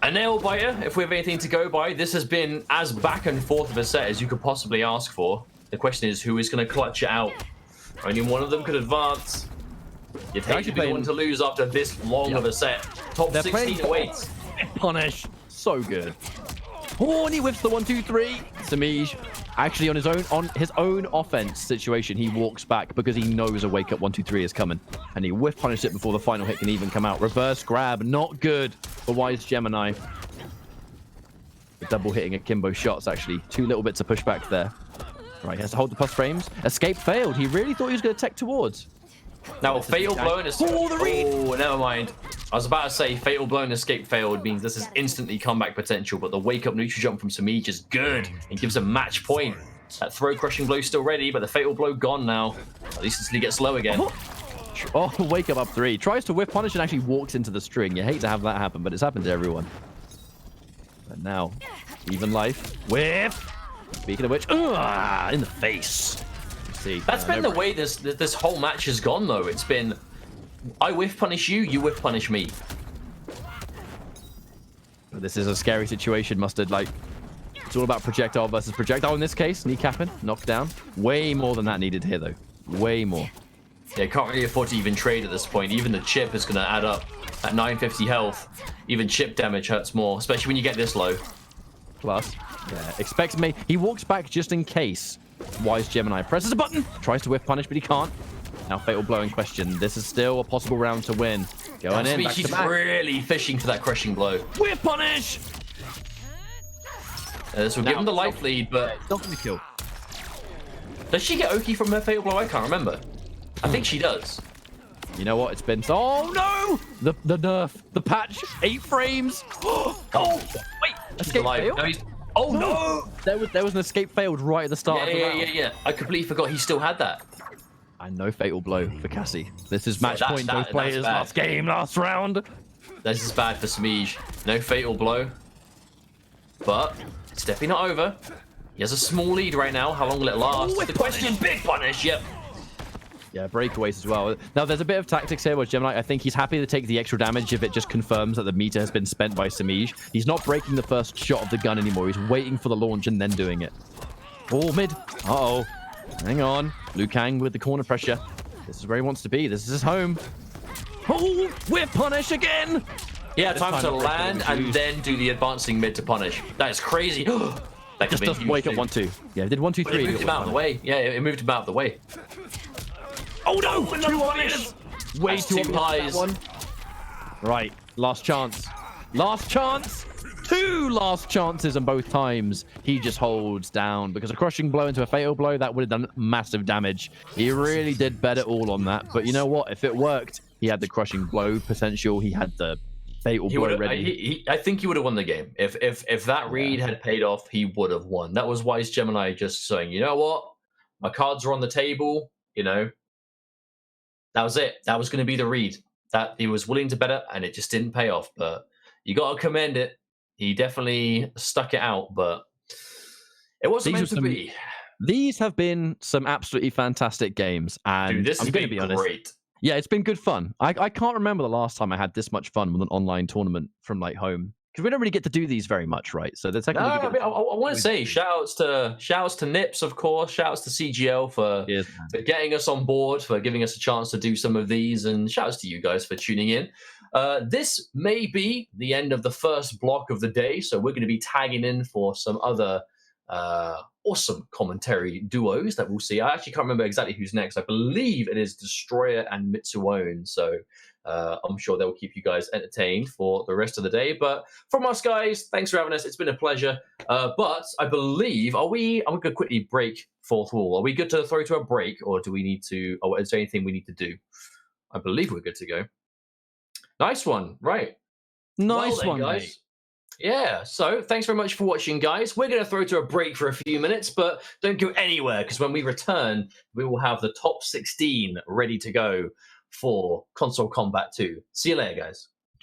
A nail biter, if we have anything to go by. This has been as back and forth of a set as you could possibly ask for. The question is, who is going to clutch it out? Only one of them could advance. You'd hate to be the one to lose after this long of a set. Top 16 awaits. Punish. So good. Oh, and he whips the 1-2-3. Samij, actually on his own offense situation, he walks back because he knows a wake up 1-2-3 is coming, and he whiff punished it before the final hit can even come out. Reverse grab, not good for Wise Gemini. The double hitting akimbo shots, actually 2 little bits of pushback there. Right, he has to hold the plus frames. Escape failed. He really thought he was going to tech towards. Now, fatal blow and escape. Oh, never mind. I was about to say fatal blow and escape failed means this is instantly comeback potential, but the wake up neutral jump from Samij is good and gives a match point. That throw crushing blow still ready, but the fatal blow gone now. At least until he gets low again. Oh, wake up 3. Tries to whiff punish and actually walks into the string. You hate to have that happen, but it's happened to everyone. And now, even life. Whiff. Speaking of which, in the face. That's been the way this whole match has gone, though. It's been, I whiff punish you, you whiff punish me. This is a scary situation, Mustard. Like, it's all about projectile versus projectile in this case. Kneecapping, knocked down. Way more than that needed here, though. Way more. Yeah, can't really afford to even trade at this point. Even the chip is going to add up at 950 health. Even chip damage hurts more, especially when you get this low. Plus, yeah, expects me. He walks back just in case. Wise Gemini presses a button, tries to whiff punish, but he can't. Now fatal blow in question. This is still a possible round to win. Going in, back to She's back. really fishing for that crushing blow. Whiff punish! This will give him the life lead, but it's not going to kill. Does she get Oki from her fatal blow? I can't remember. I think she does. You know what? It's been so... Oh, no! The nerf. The patch. 8 frames. Oh, wait. Escape failed? No, oh, no! There was an escape failed right at the start of the round. Yeah. I completely forgot he still had that. And no fatal blow for Cassie. This is match point. Both players. Last game, last round. This is bad for Samij. No fatal blow. But it's definitely not over. He has a small lead right now. How long will it last? The question, big punish. Yep. Yeah, breakaways as well. Now, there's a bit of tactics here with Gemini. I think he's happy to take the extra damage if it just confirms that the meter has been spent by Samij. He's not breaking the first shot of the gun anymore. He's waiting for the launch and then doing it. Oh, mid. Uh-oh. Hang on. Liu Kang with the corner pressure. This is where he wants to be. This is his home. Oh, whip punish again. Yeah, time to land and then do the advancing mid to punish. That is crazy. That just doesn't wake up 1-2. Yeah, it did 1-2-3. It moved him out of the way. Yeah, it moved him out of the way. Oh no! 2 obvious. Way too highs. Right, last chance. Last chance. 2 last chances, and both times he just holds down because a crushing blow into a fatal blow that would have done massive damage. He really did bet it all on that, but you know what? If it worked, he had the crushing blow potential. He had the fatal blow ready. I think he would have won the game if that read had paid off. He would have won. That was Wise Gemini just saying, you know what? My cards are on the table. You know. That was it. That was going to be the read. That he was willing to bet it, and it just didn't pay off. But you got to commend it. He definitely stuck it out, but it wasn't meant to be. These have been some absolutely fantastic games, and dude, this I'm going to be honest. Great. Yeah, it's been good fun. I can't remember the last time I had this much fun with an online tournament from like home. Because we don't really get to do these very much, right? So that's technically. No, I want to say shout outs to Nips, of course. Shout outs to CGL for getting us on board, for giving us a chance to do some of these, and shout outs to you guys for tuning in. This may be the end of the first block of the day, so we're going to be tagging in for some other awesome commentary duos that we'll see. I actually can't remember exactly who's next. I believe it is Destroyer and Mitsuone. So I'm sure they'll keep you guys entertained for the rest of the day. But from us, guys, thanks for having us. It's been a pleasure. But I believe, I'm going to quickly break fourth wall. Are we good to throw to a break, or do we need to, or is there anything we need to do? I believe we're good to go. Nice one. Right. Nice one, guys. Mate. Yeah, so thanks very much for watching, guys. We're going to throw to a break for a few minutes, but don't go anywhere, because when we return, we will have the top 16 ready to go for Konsole Kombat 2. See you later, guys.